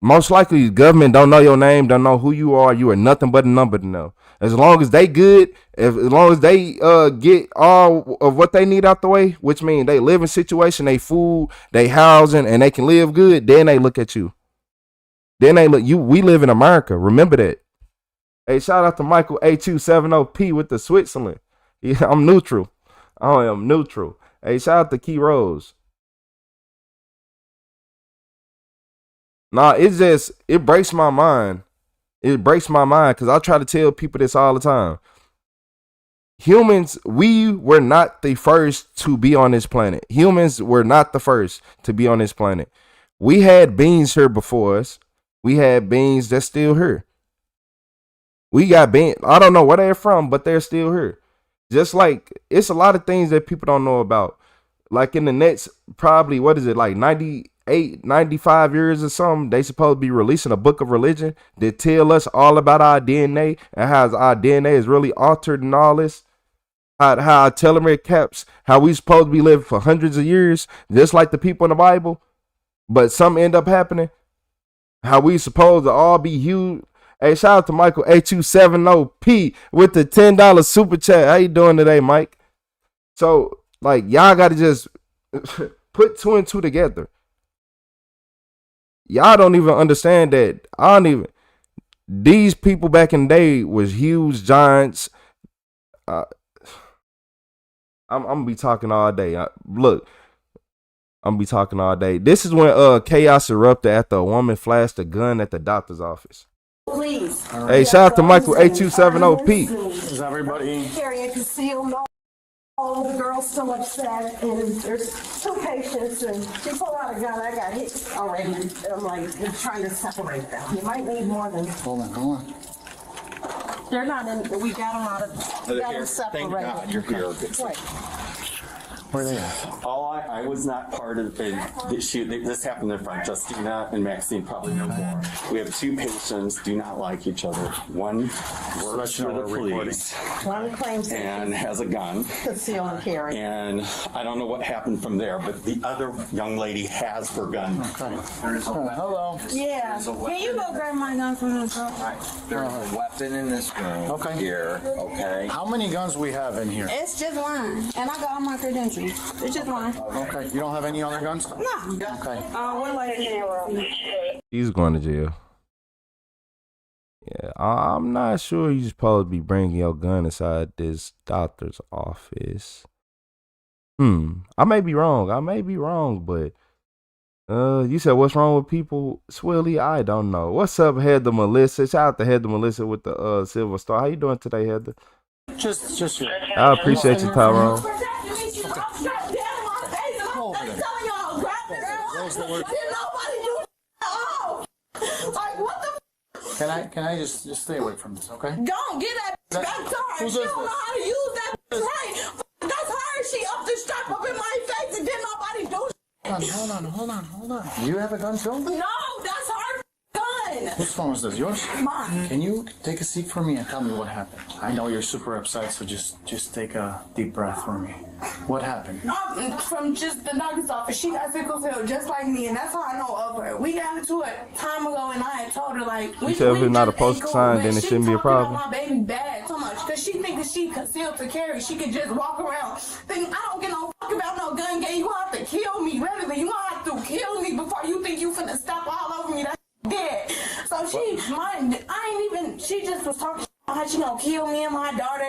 Most likely, the government don't know your name, don't know who you are. You are nothing but a number to know. As long as they good, as long as they get all of what they need out the way, which means they living situation, they food, they housing, and they can live good, then they look at you. Then they look you. We live in America. Remember that. Hey, shout out to Michael A270P with the Switzerland. Yeah, I'm neutral. I am neutral. Hey, shout out to Key Rose. Nah, it breaks my mind. It breaks my mind because I try to tell people this all the time. Humans, we were not the first to be on this planet. Humans were not the first to be on this planet. We had beings here before us. We had beings that's still here. We got beings, I don't know where they're from, but they're still here. Just like, it's a lot of things that people don't know about. Like in the next, probably, what is it, like 98, 95 years or something, they supposed to be releasing a book of religion that tell us all about our DNA and how our DNA is really altered and all this. How our telomere caps, how we supposed to be living for hundreds of years, just like the people in the Bible, but some end up happening. How we supposed to all be huge. Hey, shout out to Michael A270P with the $10 super chat. How you doing today, Mike? So, like, y'all got to just put two and two together. Y'all don't even understand that. These people back in the day was huge giants. I'm going to be talking all day. Look, I'm going to be talking all day. This is when chaos erupted after a woman flashed a gun at the doctor's office. Please. Hey, shout out to Michael A270P. Is everybody carrying concealed? All the girls still upset, and there's two patients, and she pulled out a gun. I got hit already. I'm like, they're trying to separate them. You might need more than. Hold on. They're not in. We got them out of. We got them separated. Thank God you're here. Right. Where are they at? I was not part of the shoot. This happened in front. Justina and Maxine probably know more. We have two patients, do not like each other. One works for the police. One claims and has a gun. Conceal and carry. And I don't know what happened from there, but the other young lady has her gun. Okay. Hello. Yeah. Can you go grab my gun from this girl? Right. There's a weapon in this room. Okay. Here. Okay. How many guns we have in here? It's just one, and I got all my credentials. It's just one. Okay. You don't have any other guns? No. Okay. One lady. He's going to jail. Yeah, I'm not sure you're supposed to be bringing your gun inside this doctor's office. I may be wrong, but you said what's wrong with people, Swilly? I don't know. What's up, Heather Melissa? Shout out to Heather Melissa with the Silver Star. How you doing today, Heather? Just I appreciate you, Tyrone. Can I just stay away from this, okay? Don't get that back to her. She don't know how to use that right. That's her. She up the strap up in my face and didn't nobody do. Hold on. You have a gun too? No, that's her gun. Whose phone is this? Yours? Mine. Can you take a seat for me and tell me what happened? I know you're super upset, so just take a deep breath for me. What happened? From just the doctor's office. She got sickle cell just like me, and that's how I know of her. We got into it time ago, and I had told her, like, you said if it's not a post sign, then it shouldn't be a problem. My baby bad so much, because she thinks she concealed to carry. She could just walk around. Think, I don't get no fuck about no gun game. You gonna have to kill me, really. You gonna have to kill me before you think you finna step all over me. That's dead. So she just was talking. How she gonna kill me and my daughter?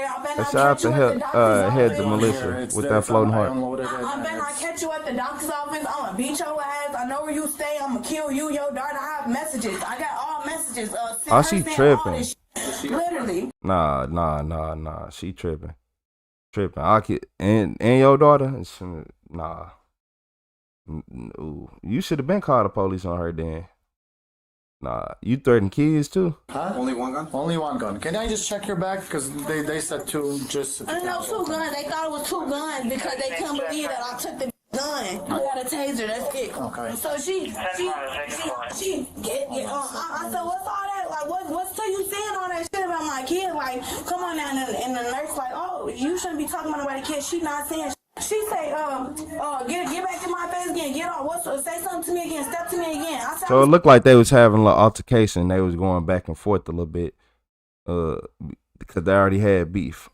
Shout out to Heather Melissa with that floating heart. I bet I catch you at the doctor's office. I'm gonna beat your ass. I know where you stay. I'm gonna kill you, your daughter. I have messages. I got all messages. Oh, she tripping. Literally. Nah. She tripping. I could, and your daughter? Nah. Ooh, you should have been called the police on her then. Nah, you threatening kids too? Huh? Only one gun? Only one gun. Can I just check your bag? Because they said two, just... I know two guns. They thought it was two guns because they couldn't believe that I took the gun. I got a taser, that's it. Okay. So she get I said, what's all that? Like, what's you saying all that shit about my kid? Like, come on now, and the nurse like, oh, you shouldn't be talking about nobody's kid. She not saying shit. She say, get back in my face again. Get off. Say something to me again. Step to me again. I said, So it looked like they was having a little altercation. They was going back and forth a little bit, because they already had beef.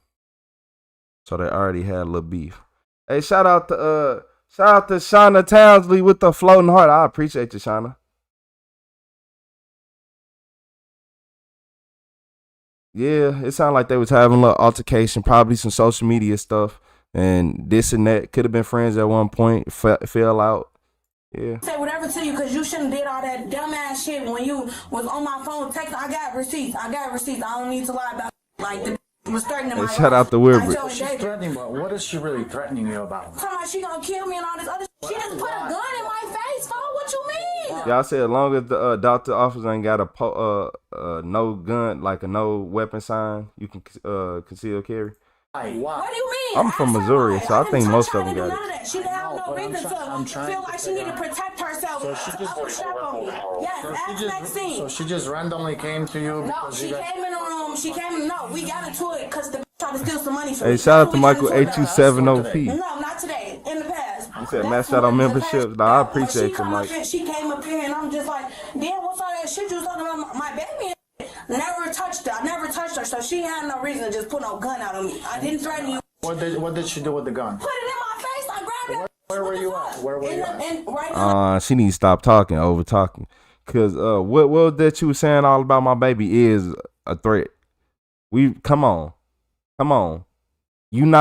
So they already had a little beef. Hey, shout out to Shauna Townsley with the floating heart. I appreciate you, Shauna. Yeah, it sounded like they was having a little altercation, probably some social media stuff. And this and that, could have been friends at one point, fell out. Yeah. Say whatever to you because you shouldn't did all that dumbass shit when you was on my phone texting. I got receipts. I don't need to lie about it. Like the was threatening my shout out to Wilbur. She's threatening, but what is she really threatening you about? Talking about she gonna kill me and all this other shit. She just put a gun in my face, fool. What you mean? Y'all said as long as the doctor officer ain't got a no gun, like a no weapon sign, you can conceal carry. What do you mean? I'm from Missouri, so I think most of them got it. She didn't have no reason to feel like she needed to protect herself. So she just on me. Yes, ask Maxine. So she just randomly came to you? No, she came in the room. No, we got into it because the tried to steal some money from me. Hey, shout out to Michael 8270P. No, not today. In the past. You said match out on membership. Nah, I appreciate you, Mike. She came up here and I'm just like, damn, what's all that shit you was talking about my baby? Never touched her. I never touched her, so she had no reason to just put no gun out on me. I didn't threaten you. What did she do with the gun? Put it in my face. I grabbed it. Where were you at? Where were you at? She needs to stop talking, over talking. Cause what that you was saying all about my baby is a threat. Come on. You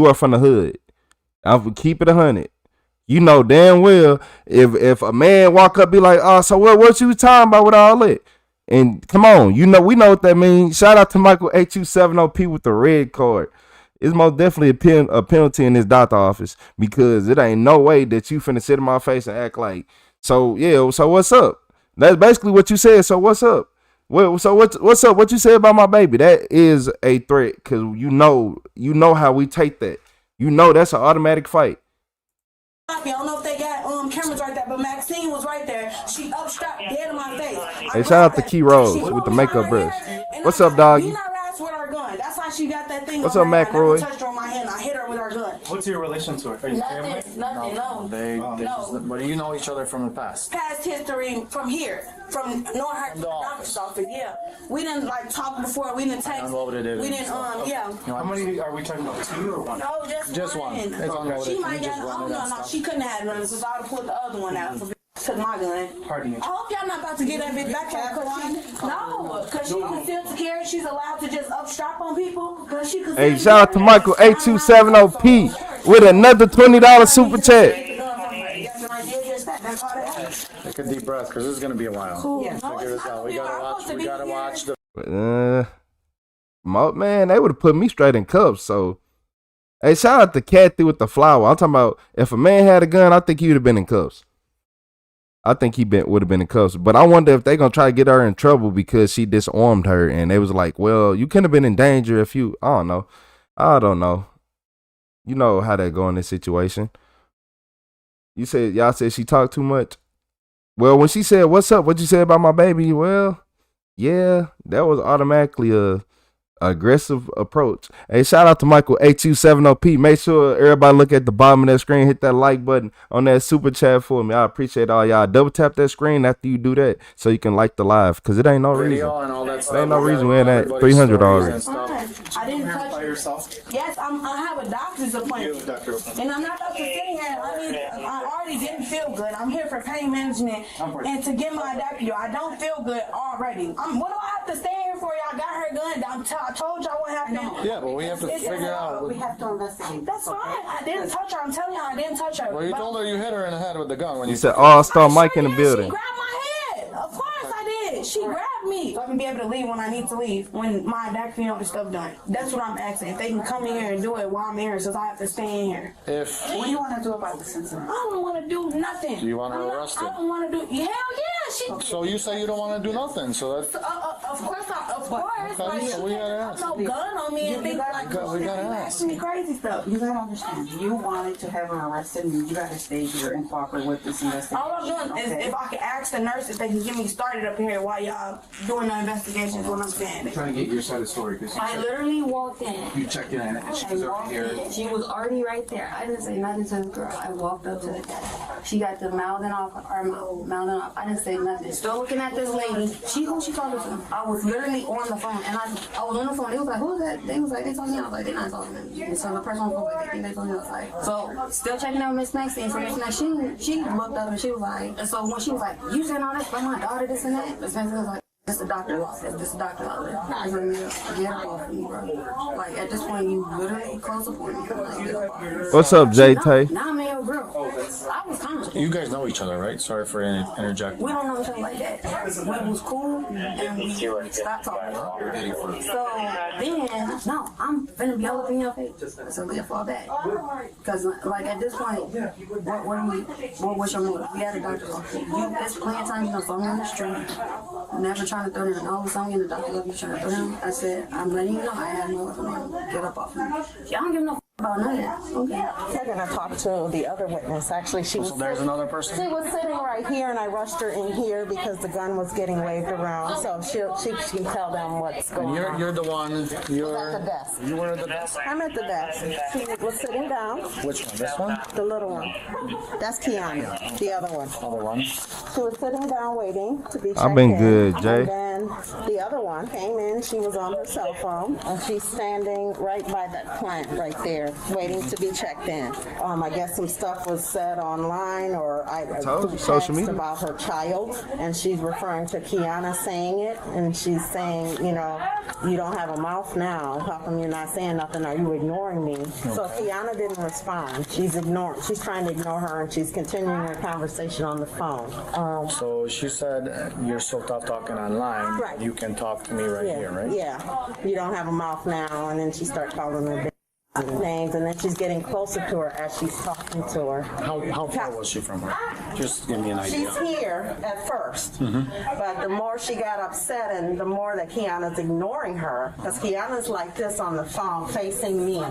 are from the hood. I'll keep it 100. You know damn well if a man walk up be like, oh, so what you talking about with all that? And come on, we know what that means. Shout out to Michael 8270P with the red card. It's most definitely a penalty in this doctor office because it ain't no way that you finna sit in my face and act like, so what's up? That's basically what you said. So what's up? What's up? What you said about my baby? That is a threat because you know how we take that. You know that's an automatic fight. I don't know if they got cameras right there, but Maxine was right there. She upstrapped dead in my face. Hey, shout out to Key Rose with the makeup brush. What's up, doggy? With her gun. That's why she got that thing. What's up, McRoy? I touched her on my hand. I hit her with her gun. What's your relation to her? Are you family? Nothing. No. But you know each other from the past? Past history from here, from knowing her from the doctor's office. Yeah, we didn't talk before. We didn't text. Unloaded it. We didn't. Yeah. How many are we talking about? 2 or 1? No, just one. It's unloaded. She might have. No. She couldn't have none because I would have pulled the other one out. Took my gun. Pardon me. I hope y'all not about to get that bitch back because she concealed to carry. She's allowed to just upstrap on people. Hey, shout out to Michael 8270P with another $20 super chat. Take a deep breath because this is gonna be a while. Cool. Figure this out. We gotta watch Man, they would have put me straight in cuffs. So, hey, shout out to Kathy with the flower. I'm talking about if a man had a gun, I think he would have been in cuffs. I think he would have been in cuffs. But I wonder if they're going to try to get her in trouble because she disarmed her. And they was like, well, you couldn't have been in danger if you, I don't know. You know how that go in this situation. Y'all said she talked too much. Well, when she said, what's up? What you said about my baby? Well, yeah, that was automatically a aggressive approach. Hey, shout out to Michael 8270P. Make sure everybody look at the bottom of that screen, hit that like button on that super chat for me. I appreciate all y'all. Double tap that screen after you do that so you can like the live because it ain't no reason. There ain't no reason we're in at 300 already. I didn't touch by yourself. Yes, I have a doctor's appointment. And I'm not about to sit here. I already didn't feel good. I'm here for pain management and to get my doctor. I don't feel good already. What do I have to stay here for? Y'all got her gun. I told y'all what happened. Yeah, but we have to figure out. We have to investigate. That's fine. I didn't touch her. I'm telling you, I didn't touch her. Well, you told her you hit her in the head with the gun. When you said all-star Mike in the building. She grabbed my head. Of course I did. She grabbed me. So I can be able to leave when I need to leave. When my doctor and stuff done. That's what I'm asking. If they can come in here and do it while I'm here, since I have to stay in here. What do you want to do about this incident? I don't want to do nothing. Do you want her arrested? I don't want to do. Hell yeah. So you say you don't want to do nothing. So that's. Of course. So we gotta ask. No gun on me and things like that. We gotta ask. Crazy stuff. You gotta understand, you wanted to have her arrested, and you gotta stay here and cooperate with this investigation. All I'm doing is if I can ask the nurse if they can get me started up here while y'all doing the investigation is what I'm saying. I'm trying to get your side of the story. I literally walked in. You checked in and she was over here. She was already right there. I didn't say nothing to the girl. I walked up to the desk. She got the mouthing off. I didn't say nothing. Still looking at this lady. Who she talking to? I was literally on the phone, and I was on the phone. They was like, who's that? They was like, they told me. I was like, they're not talking to me. And so the person on the phone was like, they think they told me. I was like, so still checking out Miss Maxine. So Miss Maxine, she looked up and she was like, and so when she was like, you saying all this about my daughter, this and that, Miss Maxine was like, this is the doctor's office. This is the doctor's office. I was like, get up off me, bro. Like, at this point, you literally close up on me. Like, get up off me. What's up, JT? Nah, man, yo, girl. I was calm. You guys know each other, right? Sorry for interjecting. We don't know each other like that. We was cool, and we stopped talking. So then, no, I'm finna be all up in your face. So we fall back. Because, like, at this point, what's your move? We had a doctor's office. It's plenty of times you know, so I'm on the street. Never trying to throw them. All of a sudden, the doctor was trying to throw them. I said, I'm letting you know I have no weapon on. Get up off me. Y'all don't give no about none of that. Okay. We're going to talk to the other witness. Actually, she was. So there's another person? She was sitting right here, and I rushed her in here because the gun was getting waved around. So she can tell them what's going on. You're the one. You're at the desk. You were at the desk? I'm at the desk. She was sitting down. Which one? This one? The little one. That's Kiana. The other one. Other one. She was sitting down waiting to be checked I've been in. good, Jay. And then the other one came in. She was on her cell phone, and she's standing right by that plant right there, waiting to be checked in. I guess some stuff was said online, or I social media about her child, and she's referring to Kiana saying it, and she's saying, you know, you don't have a mouth now. How come you're not saying nothing? Are you ignoring me? Okay. So Kiana didn't respond. She's trying to ignore her, and she's continuing her conversation on the phone. So she said, you're so tough talking online. Right. You can talk to me right here, right? Yeah. You don't have a mouth now, and then she starts calling her names, and then she's getting closer to her as she's talking to her. How far was she from her? Just give me an idea. She's here at first, but the more she got upset and the more that Kiana's ignoring her, because Kiana's like this on the phone facing me.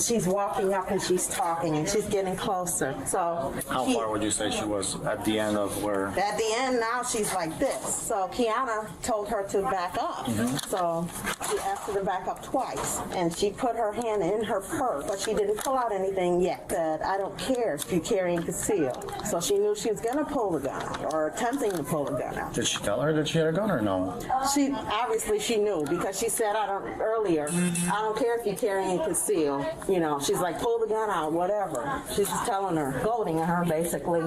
She's walking up and she's talking and she's getting closer. So how far would you say she was at the end of where? At the end now she's like this. So Kiana told her to back up. So she asked her to back up twice, and she put her hand in her purse, but she didn't pull out anything yet. Said, I don't care if you carry and conceal. So she knew she was going to pull the gun out, or attempting to pull the gun out. Did she tell her that she had a gun or no? She obviously she knew, because she said earlier, I don't care if you carry and conceal. You know, she's like, pull the gun out, whatever. She's just telling her, goading her basically.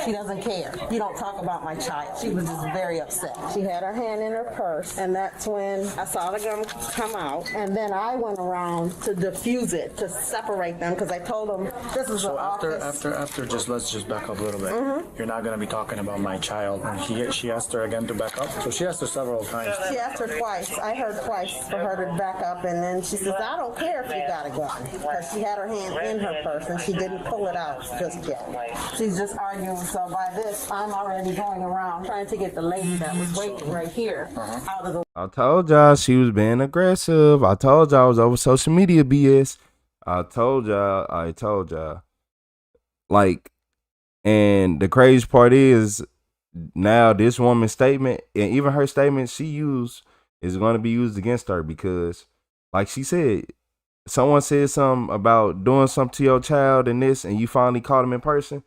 She doesn't care. You don't talk about my child. She was just very upset. She had her hand in her purse, and that's when I saw the gun come out, and then I went around to defuse it, to separate them, because I told them this is so the office. After let's just back up a little bit. You're not going to be talking about my child. And she asked her again to back up. So she asked her several times. She asked her twice. I heard twice for her to back up, and then she says, I don't care if you got a gun, because she had her hand in her purse and she didn't pull it out just yet. She's just arguing. So by this, I'm already going around trying to get the lady that was waiting right here out of the. I told y'all she was being aggressive. I told y'all I was over social media BS. I told y'all. Like, and the crazy part is now this woman's statement, and even her statement she used, is going to be used against her, because, like she said, someone said something about doing something to your child and this, and you finally caught him in person.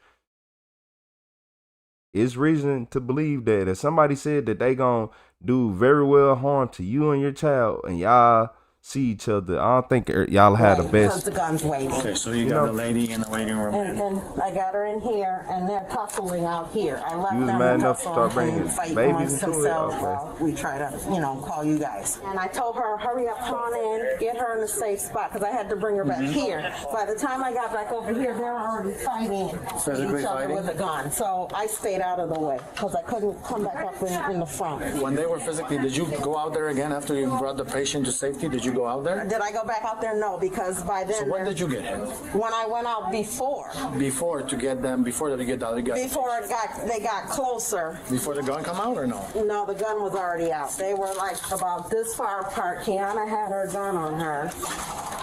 It's reason to believe that if somebody said that they gonna do very well harm to you and your child, and y'all see each other, I don't think y'all had the best. Because the gun's waiting. Okay, so you got the lady in the waiting room. And I got her in here, and they're tussling out here. I left You was them mad to enough to tussle start bringing and fight babies amongst into it? themselves Okay. while we try to, call you guys. And I told her, hurry up, come on in, get her in a safe spot, because I had to bring her back here. By the time I got back over here, they were already fighting each other with a gun. So I stayed out of the way, because I couldn't come back up in the front. When they were physically, did you go out there again after you brought the patient to safety? Did you you go out there? Did I go back out there? No, because by then. So when did you get hit? When I went out before. Before to get them, before they get out. Before they got closer. Before the gun come out or no? No, the gun was already out. They were like about this far apart. Kiana had her gun on her.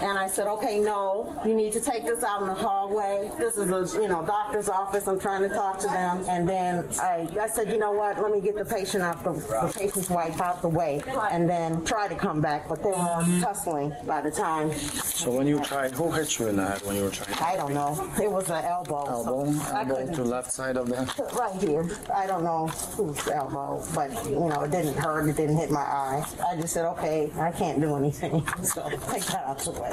And I said, okay, no, you need to take this out in the hallway. This is a doctor's office. I'm trying to talk to them. And then I said, you know what, let me get the patient out the patient's wife out the way and then try to come back. But they were tussling by the time. So when you tried, who hit you in the head when you were trying? I don't know. It was an elbow. Elbow to left side of the head? Right here. I don't know whose elbow, but it didn't hurt. It didn't hit my eye. I just said, okay, I can't do anything. So take that out the way.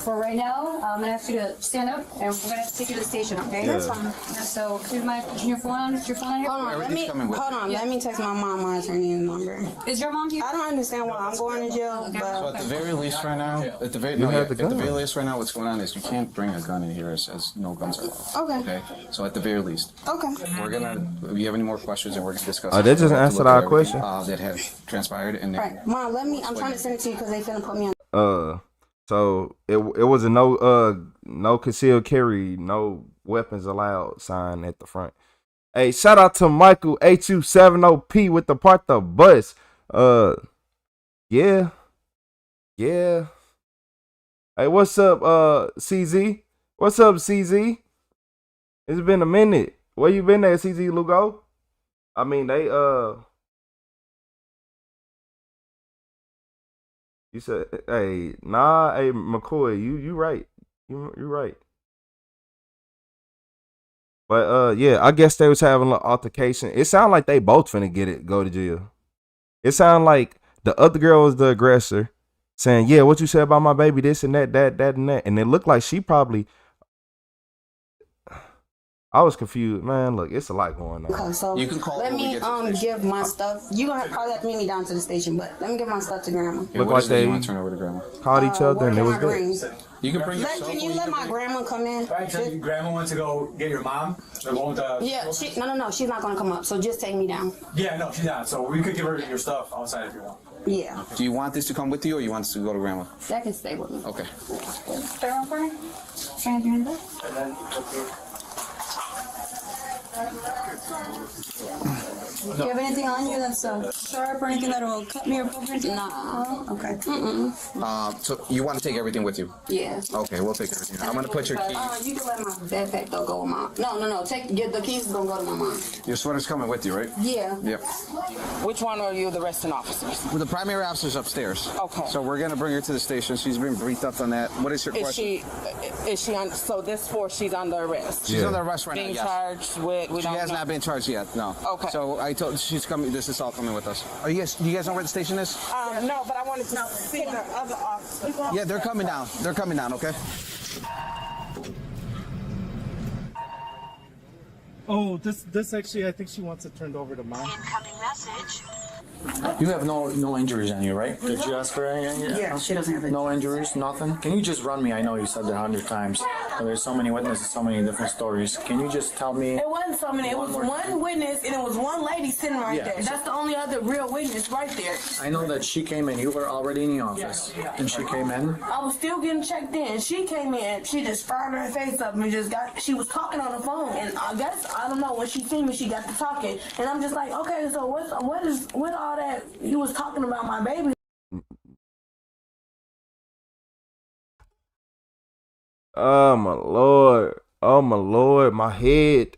For right now, I'm gonna ask you to stand up, and we're gonna have to take you to the station. Okay? Yeah. That's fine. So, here's your phone on. Is your phone on here? Hold on. Let me text my mom my attorney's number. Is your mom here? I don't understand why I'm going to jail. But So at the very least right now, at the very least right now, what's going on is you can't bring a gun in here. It says no guns are allowed. Okay. So at the very least. Okay. We're gonna. If you have any more questions, and we're gonna discuss. They just answered our question. That had transpired, and right, Mom. I'm trying to send it to you because they finna put me on. So it was a no concealed carry, no weapons allowed sign at the front. Hey, shout out to Michael H270P with the park the bus. Yeah. Hey, what's up, CZ? What's up, CZ? It's been a minute. Where you been at, CZ Lugo? I mean, they you said, hey, McCoy, you right. You right. But yeah, I guess they was having an altercation. It sounded like they both finna go to jail. It sounded like the other girl was the aggressor, saying, yeah, what you said about my baby, this and that and that. And it looked like she probably, I was confused, man. Look, it's a lot going on. Okay, so you can call. Let me give my stuff. You gonna probably have to meet me down to the station, but let me give my stuff to Grandma. Yeah, look like they turn over to Grandma. Called each other and it was good. You can bring. Can you let my grandma come in? Right, so your grandma wants to go get your mom. The one with the. Yeah, no, she's not gonna come up. So just take me down. Yeah, no, she's not. So we could give her your stuff outside if you want. Yeah. Do you want this to come with you, or you want us to go to Grandma? That can stay with me. Okay. Stay around for me. Trying to do Do you have anything on you that's sharp or anything that will cut me or poke anything? Nah. Okay. So you want to take everything with you? Yeah. Okay, we'll take everything. I'm gonna put your keys. You can let my backpack though go with mom. No. Get the keys. Gonna go to my mom. Your sweater's coming with you, right? Yeah. Yep. Which one are you, the arresting officers? Well, the primary officer's upstairs. Okay. So we're gonna bring her to the station. She's been briefed up on that. What is your question? Is she on? So she's under arrest. She's under arrest right being now. Yes. Charged with. She has not been charged yet. No. Okay. So I told she's coming. This is all coming with us. Do you guys know where the station is? No, but I wanted to see the other officers. Yeah, they're coming down. They're coming down. Okay. Oh, this actually, I think she wants it turned over to mom. Incoming message. You have no injuries on you, right? Did you ask for any? Yeah, she doesn't have it. No injuries, nothing? Can you just run me? I know you said that 100 times. But there's so many witnesses, so many different stories. Can you just tell me? It wasn't so many. It was one witness, and it was one lady sitting right there. That's the only other real witness right there. I know that she came in. You were already in the office. And she came in? I was still getting checked in. She came in. She just fired her face up and she was talking on the phone. And I don't know, when she seen me, she got to talking. And I'm just like, okay, so what all that you was talking about my baby? Oh my lord. Oh my lord. My head.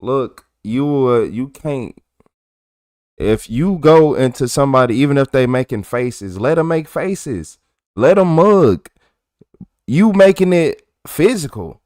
Look, you can't. If you go into somebody, even if they making faces, let them make faces. Let them mug. You making it physical.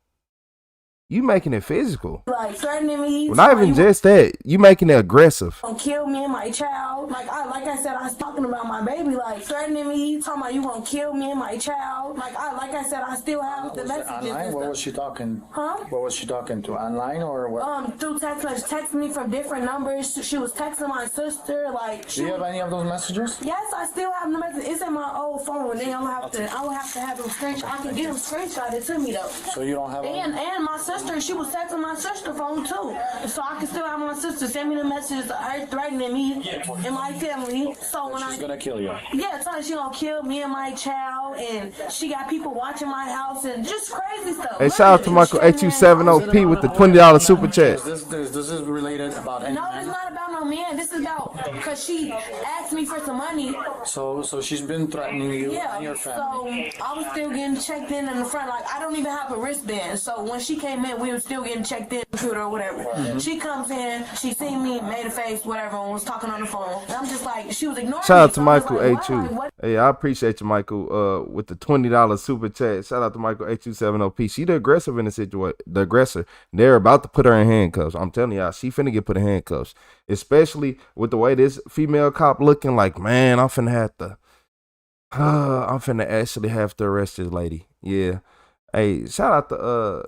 Like threatening me. Well, not even just that. You making it aggressive. Gonna kill me and my child. Like I said, I was talking about my baby. Like threatening me, talking about you gonna kill me and my child. Like I said, I still have the messages. Online? What was she talking? Huh? What was she talking to? Online or what? Through text message, texting me from different numbers. She was texting my sister. Do you have any of those messages? Yes, I still have the message. It's in my old phone. And then I will have to have them screenshot. I can get them screenshotted to me though. So you don't have. And my sister sister, and she was texting my sister phone too. So I could still have my sister send me the messages of her threatening me and my family. So when she's gonna kill you. Yeah, telling she gonna kill me and my child, and she got people watching my house and just crazy stuff. Hey, shout out to Michael H270P with the $20 super chat. This is related about any No, it's not about no man. This is about because she asked me for some money. So she's been threatening you and your So family. I was still getting checked in the front. Like I don't even have a wristband. So when she came in, we were still getting checked in, computer or whatever. She comes in, she seen me, made a face, whatever, and was talking on the phone. And I'm just like, she was ignoring me. Shout out to So I was Michael like, H2. what? Hey, I appreciate you, Michael, with the $20 super chat. Shout out to Michael H270P. She the aggressive in the situation. The aggressor. They're about to put her in handcuffs. I'm telling y'all, she finna get put in handcuffs. Especially with the way this female cop looking like, man, I'm finna actually have to arrest this lady. Yeah. Hey, shout out to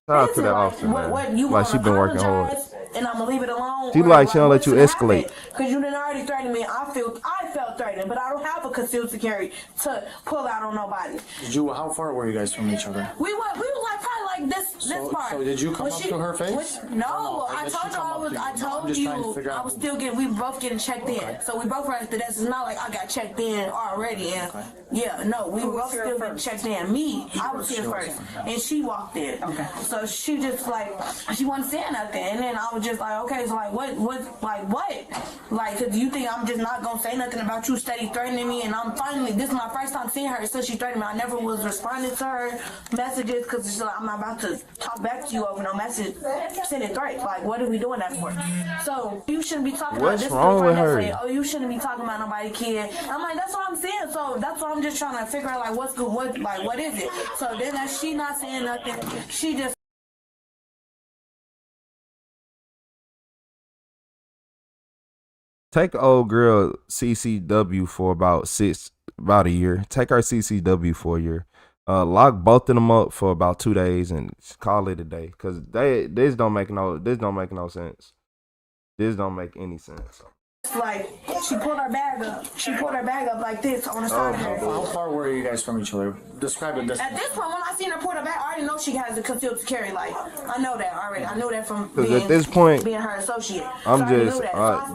that officer, man. What you like she been working hard. And I'm gonna leave it alone. She like she don't let you escalate. Because you didn't already threaten me. I felt threatened, but I don't have a concealed carry to pull out on nobody. How far were you guys from each other? We were like probably like this part. So did you come up to her face? No, I told you I was still getting. We both getting checked in. So we both were at the desk. It's not like I got checked in already. And yeah, no, we were both still getting checked in. Me, I was here first, and she walked in. Okay. So she just like she wasn't saying nothing, and then I was just like, okay, so like what? Like, do you think I'm just not gonna say nothing about you steady threatening me? And I'm finally, this is my first time seeing her since she threatened me. I never was responding to her messages because she's like, I'm not about to talk back to you over no message, sending threats. Like, what are we doing that for? So you shouldn't be talking about this. What's wrong with her? Say, oh, you shouldn't be talking about nobody kid. I'm like, that's what I'm saying. So that's what I'm just trying to figure out. Like, what's good? What is it? So then as she not saying nothing, she just. Take old girl CCW for about a year. Take her CCW for a year. Lock both of them up for about 2 days and call it a day. Cause this don't make no sense. This don't make any sense. Like she pulled her bag up. She pulled her bag up like this on the side of her. How far were you guys from each other? Describe it. At this point, when I seen her pull her bag, I already know she has a concealed carry. Like I know that already. I knew that from being, at this point, being her associate. I'm so just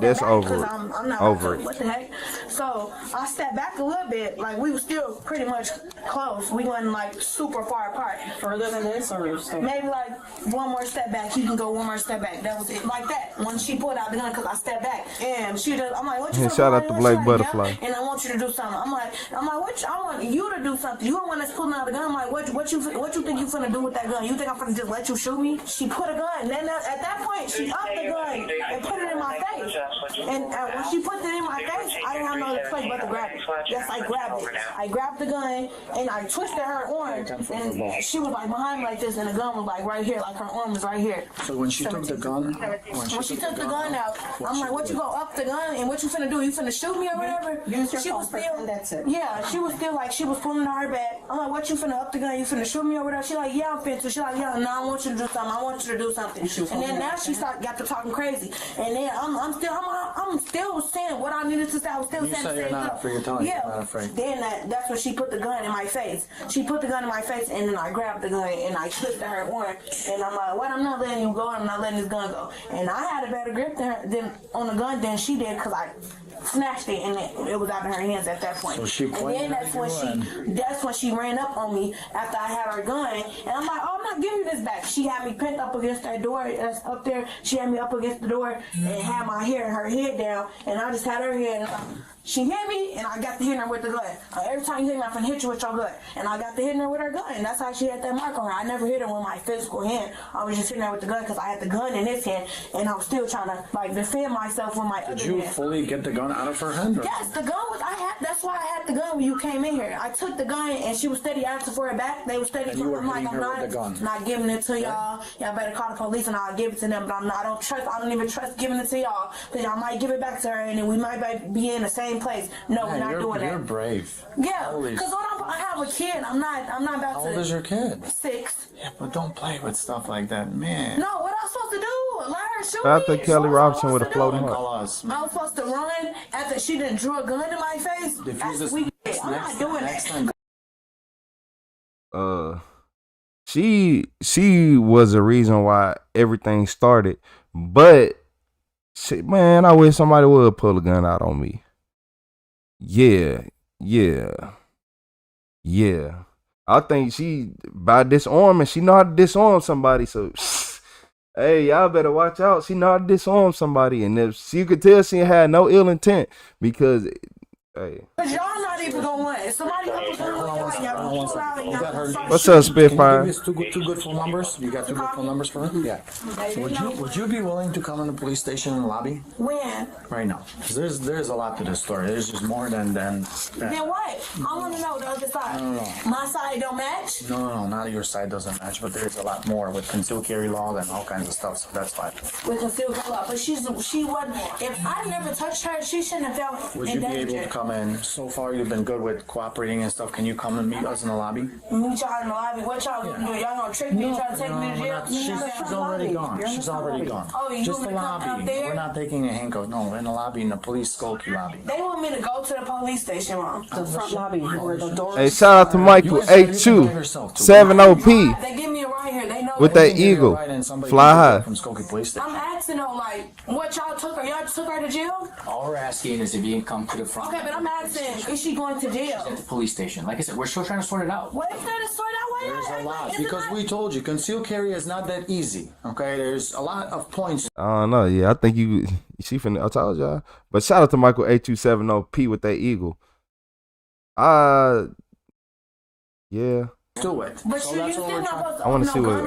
that's over it. I'm not over it. What the heck? So I stepped back a little bit. Like we were still pretty much close. We wasn't like super far apart. Further than this, or maybe like one more step back. You can go one more step back. That was it. Like that. When she pulled out the gun, cause I stepped back and she just. I'm like, what you? Shout out to Black Butterfly. And I want you to do something. I'm like, what? I want you to do something. You don't want us pulling out the gun. I'm like, what you think you finna do with that gun? You think I'm finna just let you shoot me? She put a gun. And then at that point, she upped the gun and put it in my face. And when she put it in my face, I didn't have no other place but to grab it. Yes, I grabbed it. I grabbed the gun and I twisted her arm. And she was like behind me like this, and the gun was like right here, like her arm was right here. So when she took the gun, when she took the gun out, I'm like, what you go up the gun and what you finna do? You finna shoot me or whatever? She was still, yeah, she was still like, she was pulling her back. I'm like, what you finna up the gun? You finna shoot me or whatever? She like, yeah, I'm finna. She like, yeah, no, I want you to do something. I want you to do something. And then now she got to talking crazy. And then I'm still saying what I needed to say. I was still saying the same stuff. Yeah. Not afraid. Then that's when she put the gun in my face. She put the gun in my face, and then I grabbed the gun and I twisted her arm. And I'm like, what? I'm not letting you go. I'm not letting this gun go. And I had a better grip on the gun than she did because I snatched it and it was out of her hands at that point. So and then that's when she ran up on me after I had her gun, and I'm like, oh, I'm not giving you this back. She had me pinned up against that door that's up there. She had me up against the door and had my hair and her head down, and I just had her head. She hit me, and I got to hit her with the gun. Every time you hit me, I'm going to hit you with your gun. And I got to hit her with her gun, and that's how she had that mark on her. I never hit her with my physical hand. I was just hitting her with the gun because I had the gun in this hand, and I was still trying to like defend myself with my other hand. Did you fully get the gun out of her hand? Or? Yes, the gun was, that's why I had the gun when you came in here. I took the gun, and she was steady asking for it back. They were steady talking. I'm like, I'm not giving it to y'all. Y'all better call the police, and I'll give it to them. But I don't even trust giving it to y'all, because y'all might give it back to her, and then we might be in the same place. No, we're not doing that. You're brave. Yeah, because I have a kid. I'm not about to. How old is your kid? 6. Yeah, but don't play with stuff like that, man. No, what I supposed to do? Let her shoot I me? think Kelly Robinson with a floating heart. I was supposed to run after she done drew a gun in my face. I'm not doing that. she was the reason why everything started. But shit, man, I wish somebody would pull a gun out on me. Yeah. I think she by disarming, she know how to disarm somebody. So hey, y'all better watch out. She know how to disarm somebody, and if she could tell she had no ill intent because. Hey. Cause y'all not even gonna win. Somebody What's up, Spitfire? Can you give us two good phone numbers? You got two good phone numbers for me? Yeah. Would you be willing to come in the police station and lobby? When? Right now. There's a lot to this story. There's just more than. Then what? I want to know the other side. No. My side don't match? No, not your side doesn't match, but there's a lot more with concealed carry law and all kinds of stuff, so that's fine. With concealed carry law, but she wasn't. If I never touched her, she shouldn't have felt Would you be able to come in? So far, you've been good with cooperating and stuff. Can you come and meet us in the lobby? Meet y'all in the lobby. What y'all gonna do? Y'all gonna trick me? Try to take me to jail? She's already gone. She's already gone. Oh, you just want the me to come lobby. out there? We're not taking a handcuff. No, in the lobby, in the police Skokie lobby. They want me to go to the police station, Mom. The front lobby where the doors. Hey, shout out to Michael 8270P They give me a ride here. They know with that eagle. Fly high. From Skokie Police Station. I'm asking them like, what y'all took her? Y'all took her to jail? All we're asking is if you can come to the front. Okay, but I'm asking, is she going to jail? At the police station. Like I said, we're still trying to sort it out. What is there to sort out? There's a lot because we told you concealed carry is not that easy. Okay, there's a lot of points. I don't know. Yeah, I think she finna. I told y'all. But shout out to Michael 8270P with that eagle. Yeah. Do it. But so you still not I want to see what.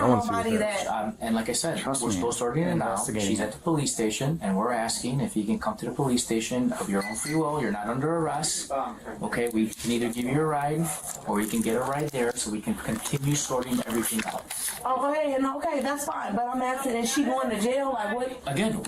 And like I said, we're still sorting it out. She's at the police station, and we're asking if you can come to the police station of your own free will. You're not under arrest. Okay, we can either give you a ride, or you can get a ride there, so we can continue sorting everything out. Okay, that's fine. But I'm asking, is she going to jail? Like what? Again,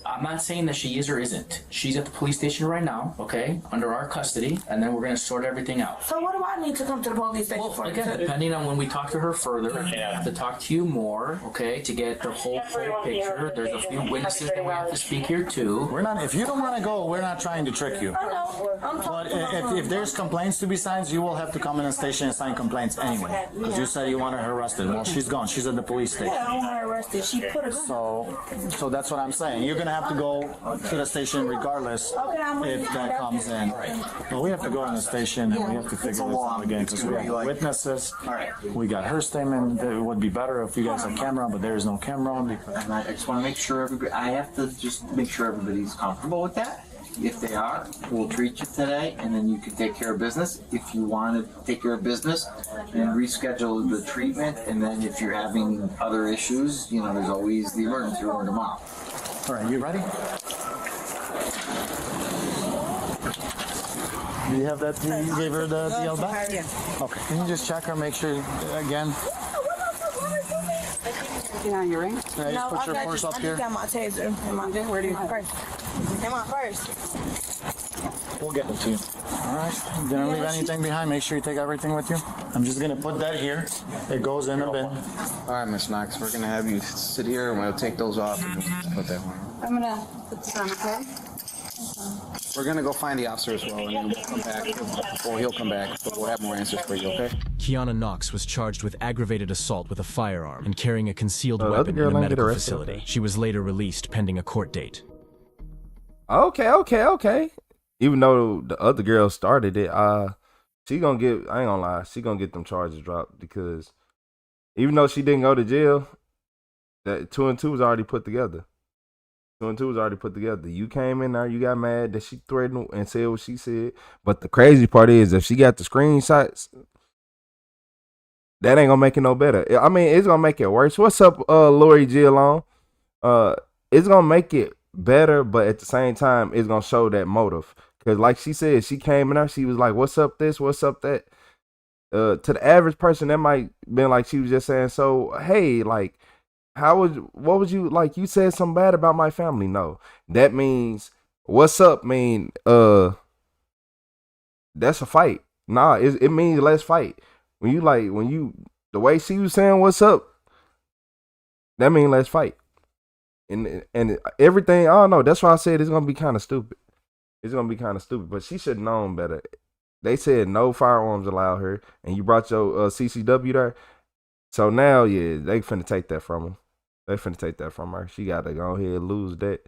I'm not saying that she is or isn't. She's at the police station right now, okay, under our custody, and then we're gonna sort everything out. So what do I need to come to the police station for? Again, depending on when we talk to her further, I have to talk to you more, okay, to get the whole full picture. There's a few witnesses that we have to speak here too. We're not. If you don't want to go, we're not trying to trick you. I know. But if there's complaints to be signed, you will have to come in the station and sign complaints anyway. Because you said you wanted her arrested. Well, she's gone. She's at the police station. Yeah, I want her arrested. She put her. So that's what I'm saying. You're gonna have to go to the station regardless if that comes in. Well, we have to go in the station and we have to figure this out again because we have witnesses. We got her statement. It would be better if you guys had camera, but there is no camera on because. And I just want to make sure I have to just make sure everybody's comfortable with that. If they are, we'll treat you today, and then you can take care of business. If you want to take care of business, then reschedule the treatment, and then if you're having other issues, there's always the emergency room tomorrow. All right, you ready? Do you have that? You gave her the deal back? Yeah. Okay. Can you just check her, make sure again? You know your ring? Can I just put your purse up here? I got my taser in my where do you purse? In my purse. We'll get it to you. All right. You didn't leave anything behind. Make sure you take everything with you. I'm just gonna put that here. It goes in a bin. All right, Miss Knox. We're gonna have you sit here, and we'll take those off and put that one. I'm gonna put this on, okay? We're gonna go find the officer as well, and then we'll come back. Or he'll come back, but we'll have more answers for you, okay? Kiana Knox was charged with aggravated assault with a firearm and carrying a concealed weapon in a medical facility. She was later released pending a court date. Okay. Even though the other girl started it, she gonna get. I ain't gonna lie, she gonna get them charges dropped because even though she didn't go to jail, that 2 and 2 was already put together. 2 and 2 was already put together. You came in there, you got mad that she threatened and said what she said. But the crazy part is, if she got the screenshots, that ain't gonna make it no better. I mean, it's gonna make it worse. What's up, Lori Gillon? It's gonna make it better, but at the same time, it's gonna show that motive. Cause like she said, she came in there, she was like, "What's up this? What's up that?" To the average person, that might been like she was just saying, "So hey, like." What would you like? You said something bad about my family. No, that means what's up mean, that's a fight. Nah, it means let's fight. The way she was saying what's up, that means let's fight. And everything, I don't know. That's why I said it's going to be kind of stupid. It's going to be kind of stupid, but she should have known better. They said no firearms allowed her, and you brought your CCW there. So now, yeah, they finna take that from him. They finna take that from her. She got to go ahead and lose that.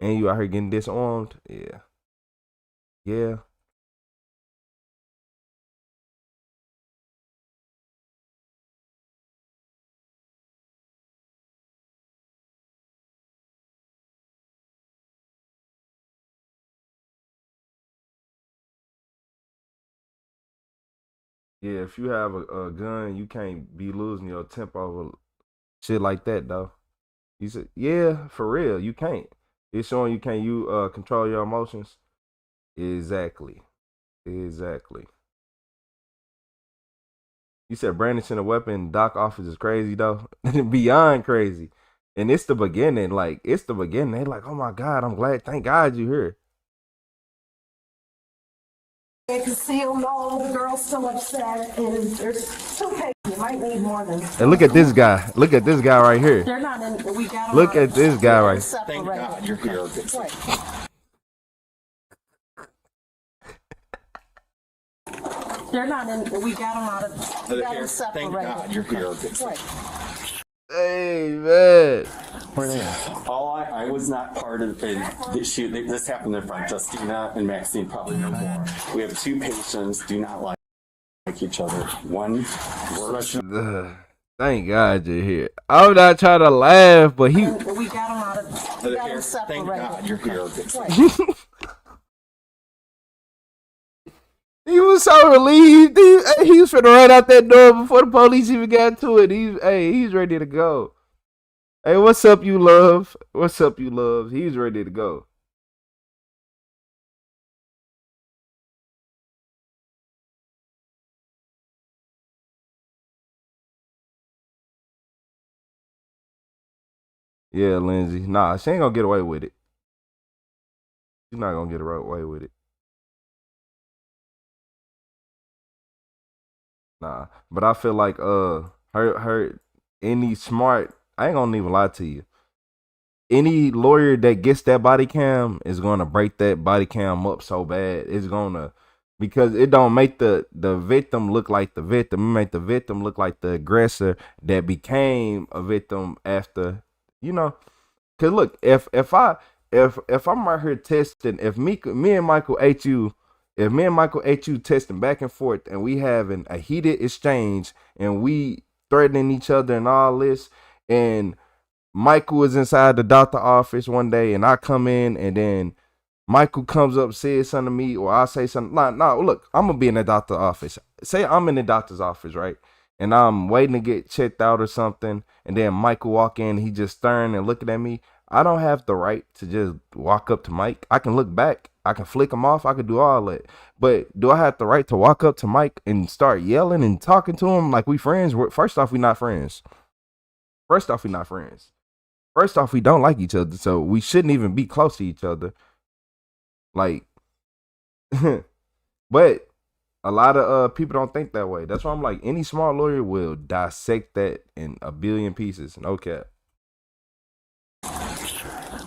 And you out here getting disarmed. Yeah. Yeah. Yeah, if you have a gun, you can't be losing your temper over shit like that, though. He said, yeah, for real, you can't. It's showing you can't control your emotions. Exactly. Exactly. You said brandishing a weapon in doc office is crazy, though. Beyond crazy. And it's the beginning. Like, it's the beginning. They like, oh my God, I'm glad. Thank God you're here. Conceal, no, the girl's still upset, and there's okay. You might need more than. And look at this guy. Look at this guy right here. They're not in. We got. Look at this guy right. Thank God you're here. They're not in. We got them out of. We got them separated. Thank God you're here. Hey man, where they at? I was not part of the shoot. This happened in front. Justina and Maxine probably know more. We have two patients. Do not like each other. One works. Thank God you're here. I'm not trying to laugh, but he. We got them out of. We got them separated. Thank God you're here. He was so relieved. He was finna run out that door before the police even got to it. He's ready to go. Hey, what's up, you love? What's up, you love? He's ready to go. Yeah, Lindsay. Nah, she ain't gonna get away with it. She's not gonna get away with it. Nah, but I feel like her any smart. I ain't gonna even lie to you. Any lawyer that gets that body cam is gonna break that body cam up so bad. It's gonna, because it don't make the victim look like the victim. It make the victim look like the aggressor that became a victim after, you know. Cause look, if I'm right here testing, if me and Michael HU. If me and Michael HU testing back and forth and we having a heated exchange and we threatening each other and all this, and Michael is inside the doctor office one day and I come in and then Michael comes up, says something to me, or I say something. No, look, I'm gonna be in the doctor's office. Say I'm in the doctor's office, right? And I'm waiting to get checked out or something, and then Michael walk in, he just staring and looking at me. I don't have the right to just walk up to Mike. I can look back. I can flick him off. I can do all that. But do I have the right to walk up to Mike and start yelling and talking to him like we friends? First off, we not friends. First off, we not friends. First off, we don't like each other, so we shouldn't even be close to each other. Like, but a lot of people don't think that way. That's why I'm like, any smart lawyer will dissect that in a billion pieces. No cap.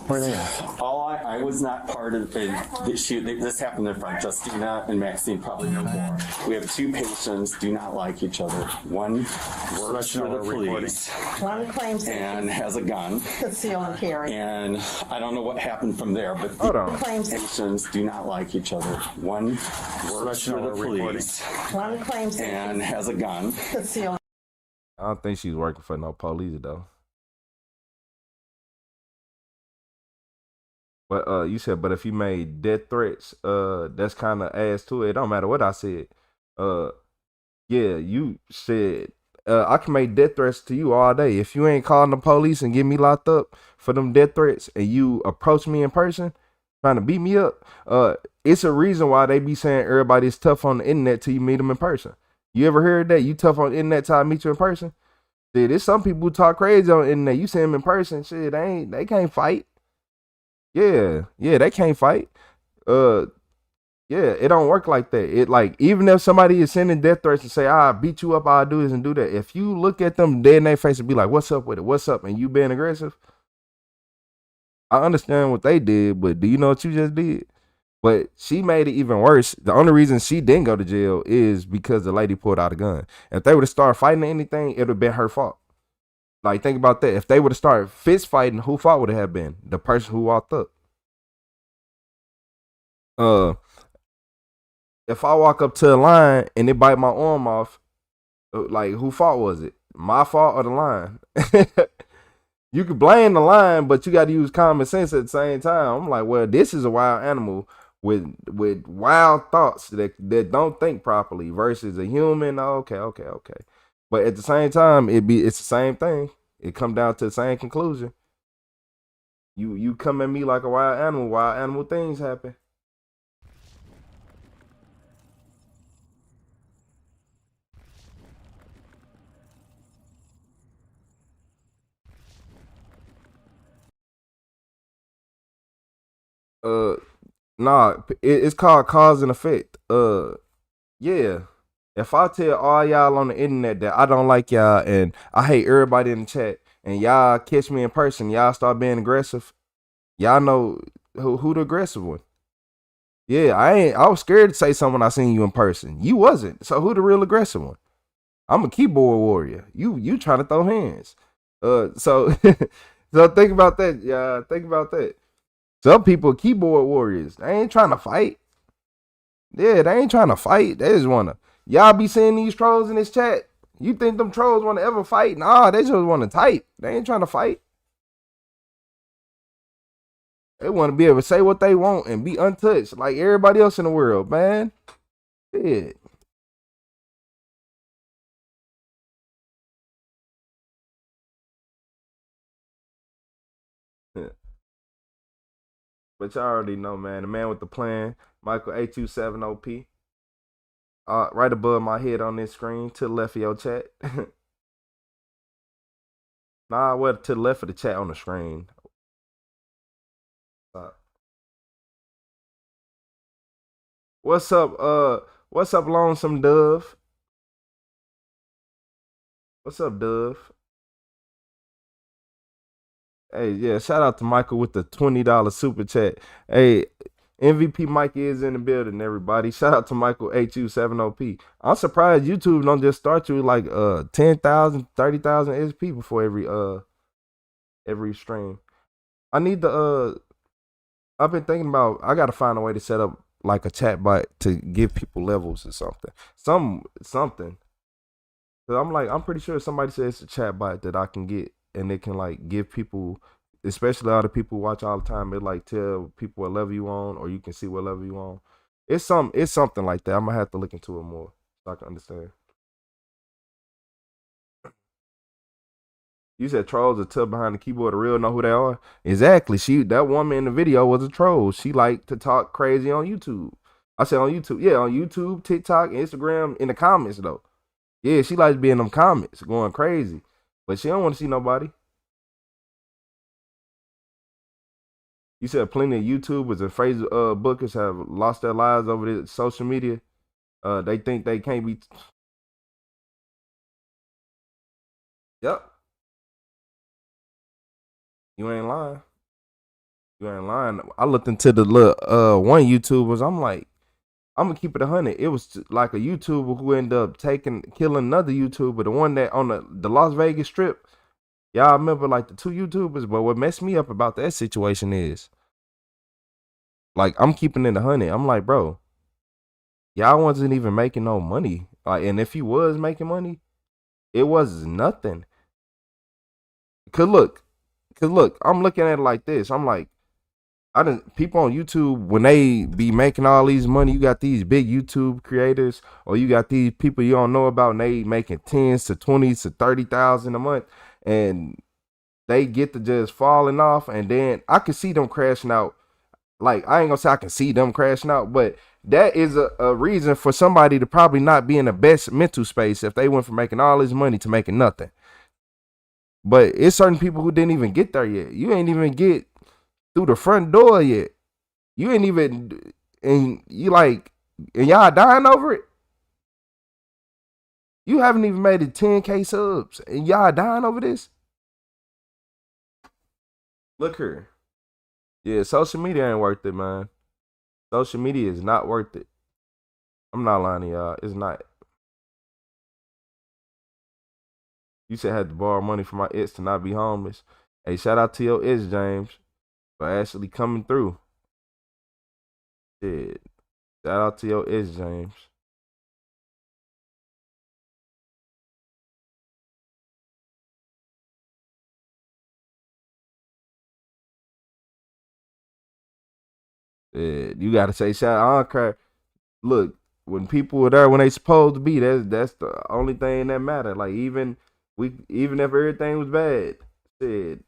Where they at? I was not part of the shoot. This happened in front. Justina and Maxine probably know more. We have two patients. Do not like each other. One works for the police. One claims and has a gun. Conceal and carry. And I don't know what happened from there, but claims patients do not like each other. One works for the police. One claims and has a gun. Conceal. I don't think she's working for no police though. But you said, but if you made death threats, that's kind of ass to it. It don't matter what I said. Yeah, you said I can make death threats to you all day. If you ain't calling the police and get me locked up for them death threats, and you approach me in person trying to beat me up, it's a reason why they be saying everybody's tough on the internet till you meet them in person. You ever heard that? You tough on the internet till I meet you in person? Shit, there's some people who talk crazy on the internet. You see them in person, shit, they can't fight. Yeah, they can't fight. Yeah, it don't work like that. It like, even if somebody is sending death threats and say, I'll beat you up, I'll do this and do that. If you look at them dead in their face and be like, what's up with it? What's up? And you being aggressive, I understand what they did, but do you know what you just did? But she made it even worse. The only reason she didn't go to jail is because the lady pulled out a gun. If they would have started fighting or anything, it would have been her fault. Like, think about that. If they would have started fist fighting, who fault would it have been? The person who walked up. If I walk up to a line and they bite my arm off, like, who fault was it? My fault or the line? You could blame the line, but you got to use common sense at the same time. I'm like, well, this is a wild animal with wild thoughts that don't think properly versus a human. Okay. But at the same time, it's the same thing. It come down to the same conclusion. You come at me like a wild animal things happen. It's called cause and effect. Yeah. If I tell all y'all on the internet that I don't like y'all and I hate everybody in the chat, and y'all catch me in person, y'all start being aggressive, y'all know who the aggressive one. Yeah, I was scared to say something when I seen you in person. You wasn't. So who the real aggressive one? I'm a keyboard warrior. You trying to throw hands. So so think about that. Yeah, think about that. Some people are keyboard warriors. They ain't trying to fight. Yeah, they ain't trying to fight. They just wanna. Y'all be seeing these trolls in this chat. You think them trolls want to ever fight? Nah, they just want to type. They ain't trying to fight. They want to be able to say what they want and be untouched like everybody else in the world, man. Yeah. But y'all already know, man. The man with the plan, Michael 827OP. Right above my head on this screen, to the left of your chat. Nah, well, to the left of the chat on the screen. What's up, Lonesome Dove? What's up, Dove? Hey, yeah, shout out to Michael with the $20 super chat. Hey, MVP Mike is in the building, everybody. Shout out to Michael HU7OP. I'm surprised YouTube don't just start you like 10,000, 30,000 SP before every stream. I need the I've been thinking about, I gotta find a way to set up like a chat bot to give people levels or something. Something. So I'm pretty sure somebody said it's a chat bot that I can get, and it can like give people, especially all the people who watch all the time, it like tell people what level you on, or you can see what level you on. It's something like that. I'm gonna have to look into it more so I can understand. You said trolls are tough behind the keyboard. The real know who they are. Exactly. That woman in the video was a troll. She liked to talk crazy on YouTube. I said on YouTube. Yeah, on YouTube, TikTok, Instagram, in the comments though. Yeah, she likes being in them comments, going crazy. But she don't want to see nobody. You said plenty of YouTubers and Facebookers have lost their lives over this social media. They think they can't be. Yep. You ain't lying. You ain't lying. I looked into the little one YouTubers. I'm like, I'm gonna keep it 100. It was like a YouTuber who ended up killing another YouTuber, the one that on the Las Vegas Strip. Y'all remember like the two YouTubers? But what messed me up about that situation is, like, I'm keeping it 100. I'm like, bro, y'all wasn't even making no money. Like, and if he was making money, it was nothing. Cause look, I'm looking at it like this. I'm like, people on YouTube, when they be making all these money, you got these big YouTube creators, or you got these people you don't know about, and they making 10s to 20s to 30,000 a month, and they get to just falling off, and then I can see them crashing out. Like, I ain't gonna say I can see them crashing out, but that is a reason for somebody to probably not be in the best mental space if they went from making all this money to making nothing. But it's certain people who didn't even get there yet. You ain't even get through the front door yet. You ain't even, and you like, and y'all dying over it. You haven't even made it 10K subs, and y'all dying over this. Look here. Yeah, social media ain't worth it, man. Social media is not worth it. I'm not lying to y'all. It's not. You said I had to borrow money from my ex to not be homeless. Hey, shout out to your ex, James, for actually coming through. Shit. Shout out to your ex, James. Yeah, you gotta say shout out. I don't care. Look, when people were there when they supposed to be, that's the only thing that matter. Like even if everything was bad, shit.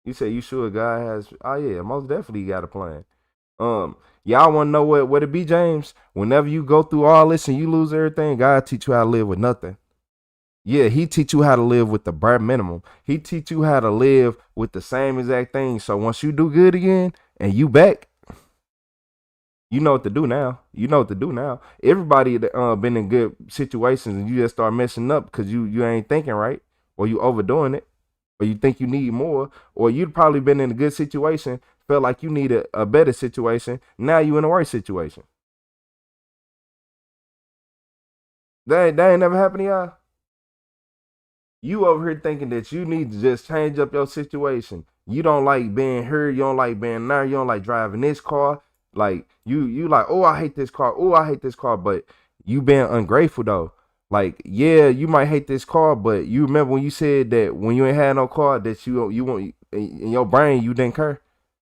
You say you sure God has? Oh yeah, most definitely got a plan. Y'all want to know what it be, James? Whenever you go through all this and you lose everything, God teach you how to live with nothing. Yeah, he teach you how to live with the bare minimum. He teach you how to live with the same exact thing. So once you do good again and you back, you know what to do now. You know what to do now. Everybody been in good situations and you just start messing up because you ain't thinking right, or you overdoing it, or you think you need more, or you'd probably been in a good situation, felt like you need a better situation. Now you in a worse situation. That ain't never happened to y'all. You over here thinking that you need to just change up your situation. You don't like being here. You don't like being there. You don't like driving this car. Like you like, oh, I hate this car. Oh, I hate this car. But you being ungrateful though. Like, yeah, you might hate this car, but you remember when you said that when you ain't had no car that you want in your brain, you didn't care.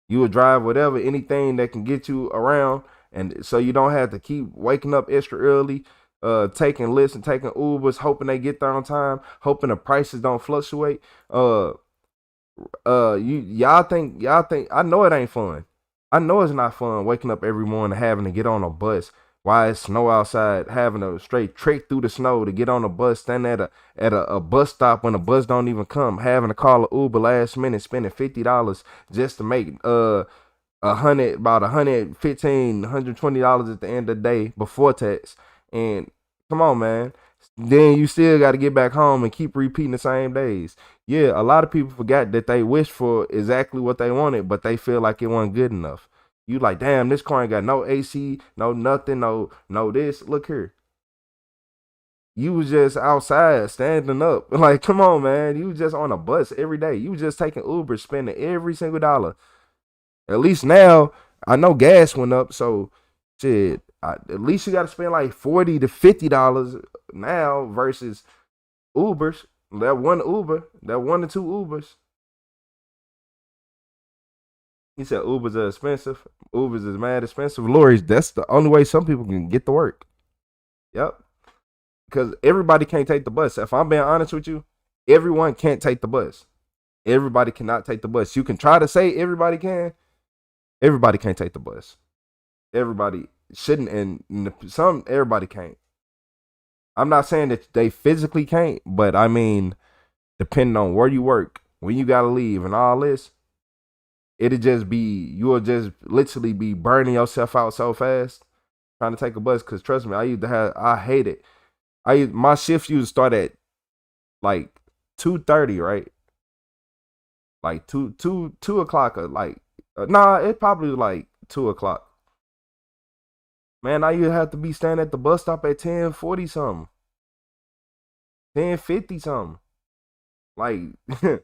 You would drive whatever, anything that can get you around, and so you don't have to keep waking up extra early, taking lifts and taking Ubers, hoping they get there on time, hoping the prices don't fluctuate. Y'all think I know it ain't fun. I know it's not fun waking up every morning having to get on a bus while it's snow outside, having to straight trek through the snow to get on a bus, stand at a bus stop when the bus don't even come, having to call a Uber last minute, spending $50 just to make about $115, $120 at the end of the day before tax. And come on, man. Then you still got to get back home and keep repeating the same days. Yeah, a lot of people forgot that they wished for exactly what they wanted, but they feel like it wasn't good enough. You like, damn, this car ain't got no AC, no nothing, no this. Look here. You was just outside standing up. Like, come on, man. You was just on a bus every day. You was just taking Uber, spending every single dollar. At least now, I know gas went up, so shit. At least you got to spend like $40 to $50 now versus Ubers. That one Uber, that 1 to 2 Ubers. He said Ubers are expensive. Ubers is mad expensive. Lorries, that's the only way some people can get to work. Yep. Because everybody can't take the bus. If I'm being honest with you, everyone can't take the bus. Everybody cannot take the bus. You can try to say everybody can. Everybody can't take the bus. Everybody shouldn't, and everybody can't. I'm not saying that they physically can't, but I mean, depending on where you work, when you gotta leave and all this, you'll just literally be burning yourself out so fast trying to take a bus. Cause trust me, I hate it. My shift used to start at like 2:30, right? Like 2 o'clock, it probably was like 2 o'clock. Man, now you have to be standing at the bus stop at 10:40 something. 10:50 something. Like, hey,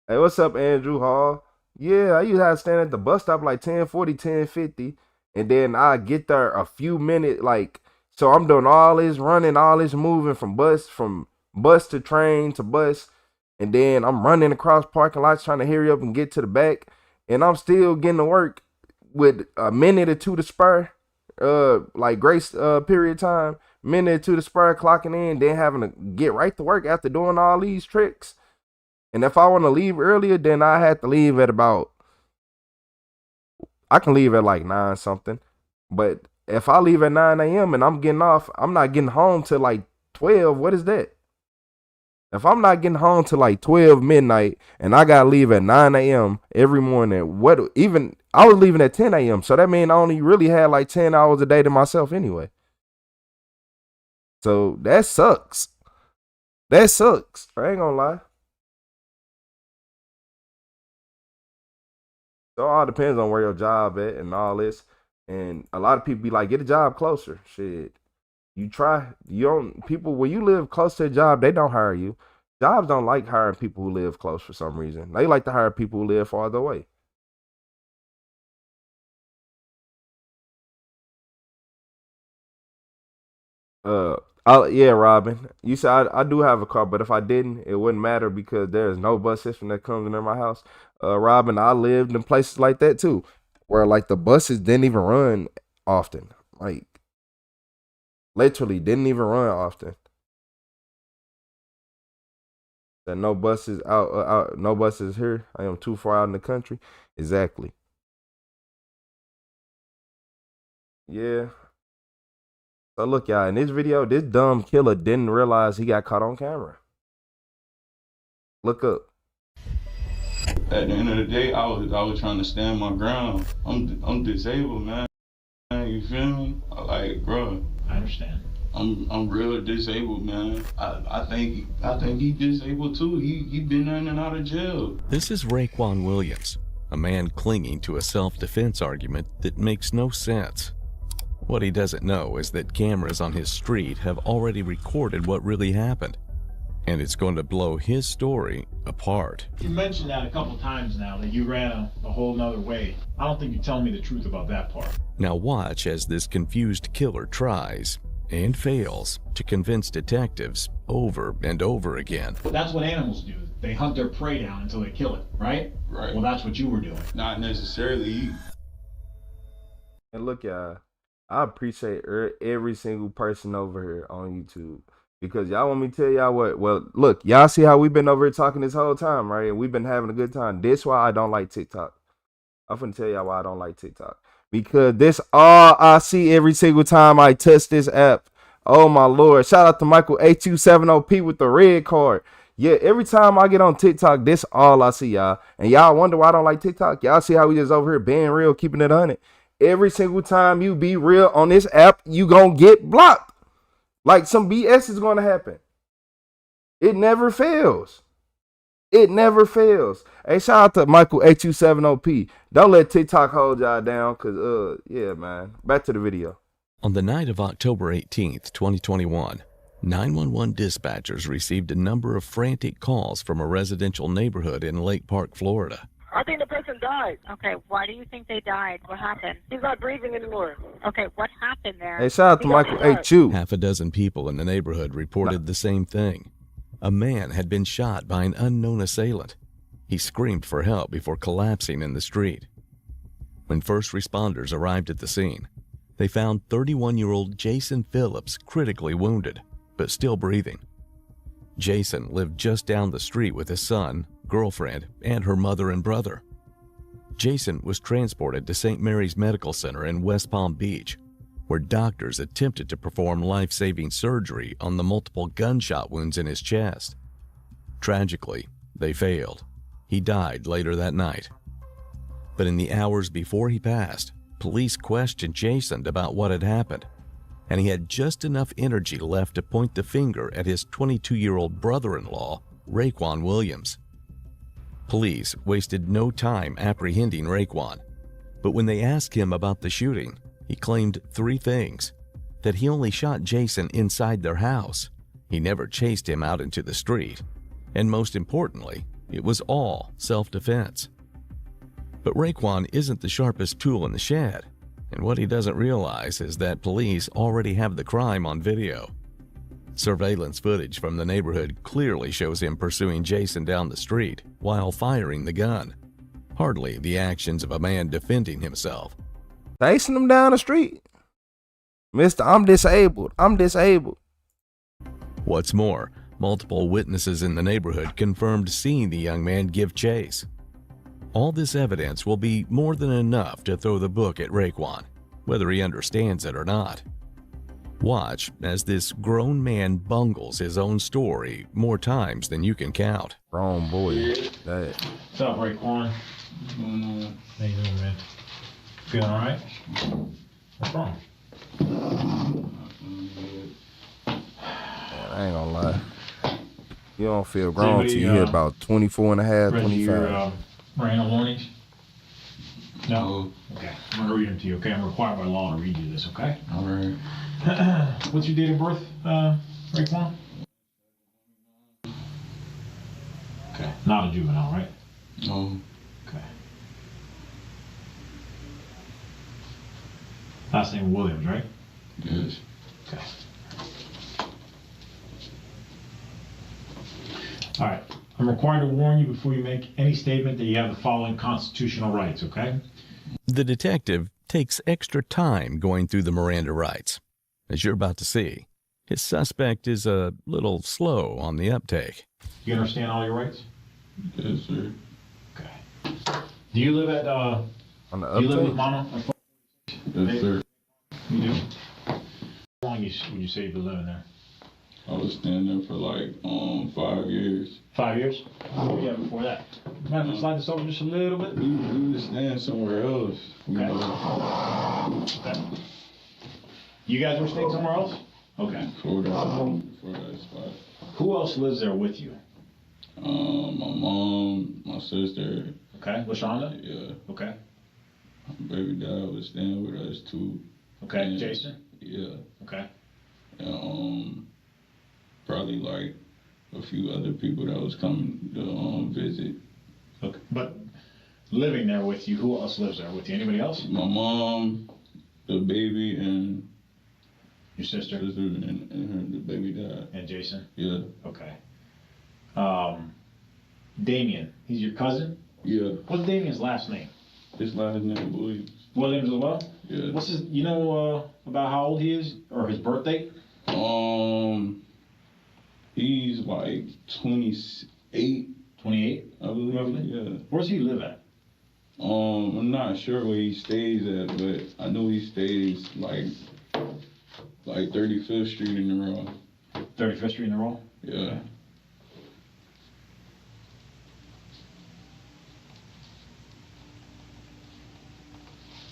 what's up, Andrew Hall? Yeah, I used to have to stand at the bus stop like 10:40, 10:50, and then I get there a few minutes, like, so I'm doing all this running, all this moving from bus to train to bus, and then I'm running across parking lots trying to hurry up and get to the back, and I'm still getting to work with a minute or two to spare, like grace period time, minute or two to spare, clocking in, then having to get right to work after doing all these tricks. And if I want to leave earlier, then I have to leave at I can leave at like 9 something. But if I leave at 9 a.m. and I'm getting off, I'm not getting home till like 12. What is that? If I'm not getting home till like 12 midnight and I got to leave at 9 a.m. every morning, I was leaving at 10 a.m. So that means I only really had like 10 hours a day to myself anyway. So that sucks. That sucks. I ain't gonna lie. So it all depends on where your job at and all this. And a lot of people be like, get a job closer. Shit. You try. You don't. People, when you live close to a job, they don't hire you. Jobs don't like hiring people who live close for some reason. They like to hire people who live farther away. Yeah, Robin. You said I do have a car, but if I didn't, it wouldn't matter because there's no bus system that comes near my house. Robin, I lived in places like that too, where like the buses didn't even run often. Like literally didn't even run often. That no buses out, no buses here. I am too far out in the country. Exactly. Yeah. So look, y'all, in this video, this dumb killer didn't realize he got caught on camera. Look up. At the end of the day, I was trying to stand my ground. I'm disabled, man. You feel me? Like, bro. I understand. I'm real disabled, man. I think he disabled too. He been in and out of jail. This is Raekwon Williams, a man clinging to a self-defense argument that makes no sense. What he doesn't know is that cameras on his street have already recorded what really happened, and it's going to blow his story apart. You mentioned that a couple times now, that you ran a whole nother way. I don't think you're telling me the truth about that part. Now watch as this confused killer tries and fails to convince detectives over and over again. That's what animals do. They hunt their prey down until they kill it, right? Right. Well, that's what you were doing. Not necessarily. And look, y'all, I appreciate every single person over here on YouTube. Because y'all want me to tell y'all what? Well, look, y'all see how we've been over here talking this whole time, right? And we've been having a good time. This why I don't like TikTok. I'm finna tell y'all why I don't like TikTok. Because this all I see every single time I touch this app. Oh my Lord. Shout out to Michael 8270P with the red card. Yeah, every time I get on TikTok, this all I see, y'all. And y'all wonder why I don't like TikTok. Y'all see how we just over here being real, keeping it 100. Every single time you be real on this app, you gonna get blocked. Like some BS is gonna happen. It never fails. It never fails. Hey, shout out to Michael 8270P. Don't let TikTok hold y'all down, cause yeah, man. Back to the video. On the night of October 18th, 2021, 911 dispatchers received a number of frantic calls from a residential neighborhood in Lake Park, Florida. I think the person died. Okay, why do you think they died? What happened? He's not breathing anymore. Okay, what happened there? Hey, shout out to Michael 82. Half a dozen people in the neighborhood reported the same thing. A man had been shot by an unknown assailant. He screamed for help before collapsing in the street. When first responders arrived at the scene, they found 31-year-old Jason Phillips critically wounded, but still breathing. Jason lived just down the street with his son, girlfriend, and her mother and brother. Jason was transported to St. Mary's Medical Center in West Palm Beach, where doctors attempted to perform life-saving surgery on the multiple gunshot wounds in his chest. Tragically, they failed. He died later that night. But in the hours before he passed, police questioned Jason about what had happened, and he had just enough energy left to point the finger at his 22-year-old brother-in-law, Raekwon Williams. Police wasted no time apprehending Raekwon, but when they asked him about the shooting, he claimed three things: that he only shot Jason inside their house, he never chased him out into the street, and most importantly, it was all self-defense. But Raekwon isn't the sharpest tool in the shed, and what he doesn't realize is that police already have the crime on video. Surveillance footage from the neighborhood clearly shows him pursuing Jason down the street while firing the gun. Hardly the actions of a man defending himself. Chasing him down the street. Mister, I'm disabled. I'm disabled. What's more, multiple witnesses in the neighborhood confirmed seeing the young man give chase. All this evidence will be more than enough to throw the book at Raekwon, whether he understands it or not. Watch as this grown man bungles his own story more times than you can count. Grown boy. That. What's up, Raekwon? What's going on? How you doing, man? Feeling all right? What's wrong? Man, I ain't gonna lie. You don't feel grown till you hit about 24 and a half, 25. Marina warnings? No? Okay. I'm going to read them to you, okay? I'm required by law to read you this, okay? All right. What's your date of birth, Raekwon? Okay. Not a juvenile, right? No. Okay. Last name Williams, right? Yes. Okay. All right. I'm required to warn you before you make any statement that you have the following constitutional rights, okay? The detective takes extra time going through the Miranda rights. As you're about to see, his suspect is a little slow on the uptake. You understand all your rights? Yes, sir. Okay. Do you live at, On the do uptake? you live with Mama? Yes, sir. You do? How long would you say you've been living there? I was staying there for like 5 years. 5 years? Yeah, before that. Mind if I slide this over just a little bit? We was staying somewhere else. Okay. Okay. You guys were staying somewhere else? Okay. Before that spot. Who else lives there with you? My mom, my sister. Okay. LaShonda? Yeah. Okay. My baby dad was staying with us too. Okay. And, Jason? Yeah. Okay. And probably like a few other people that was coming to visit. Okay. But living there with you, who else lives there with you? Anybody else? My mom, the baby, and your sister and the baby dad. And Jason? Yeah. Okay. Damien, he's your cousin? Yeah. What's Damien's last name? His last name Williams. Williams as well? Yeah. What's his, you know about how old he is? Or his birth date? He's like 28. 28? I believe. Roughly? Yeah. Where does he live at? I'm not sure where he stays at, but I know he stays like 35th Street in the row. 35th Street in the row? Yeah.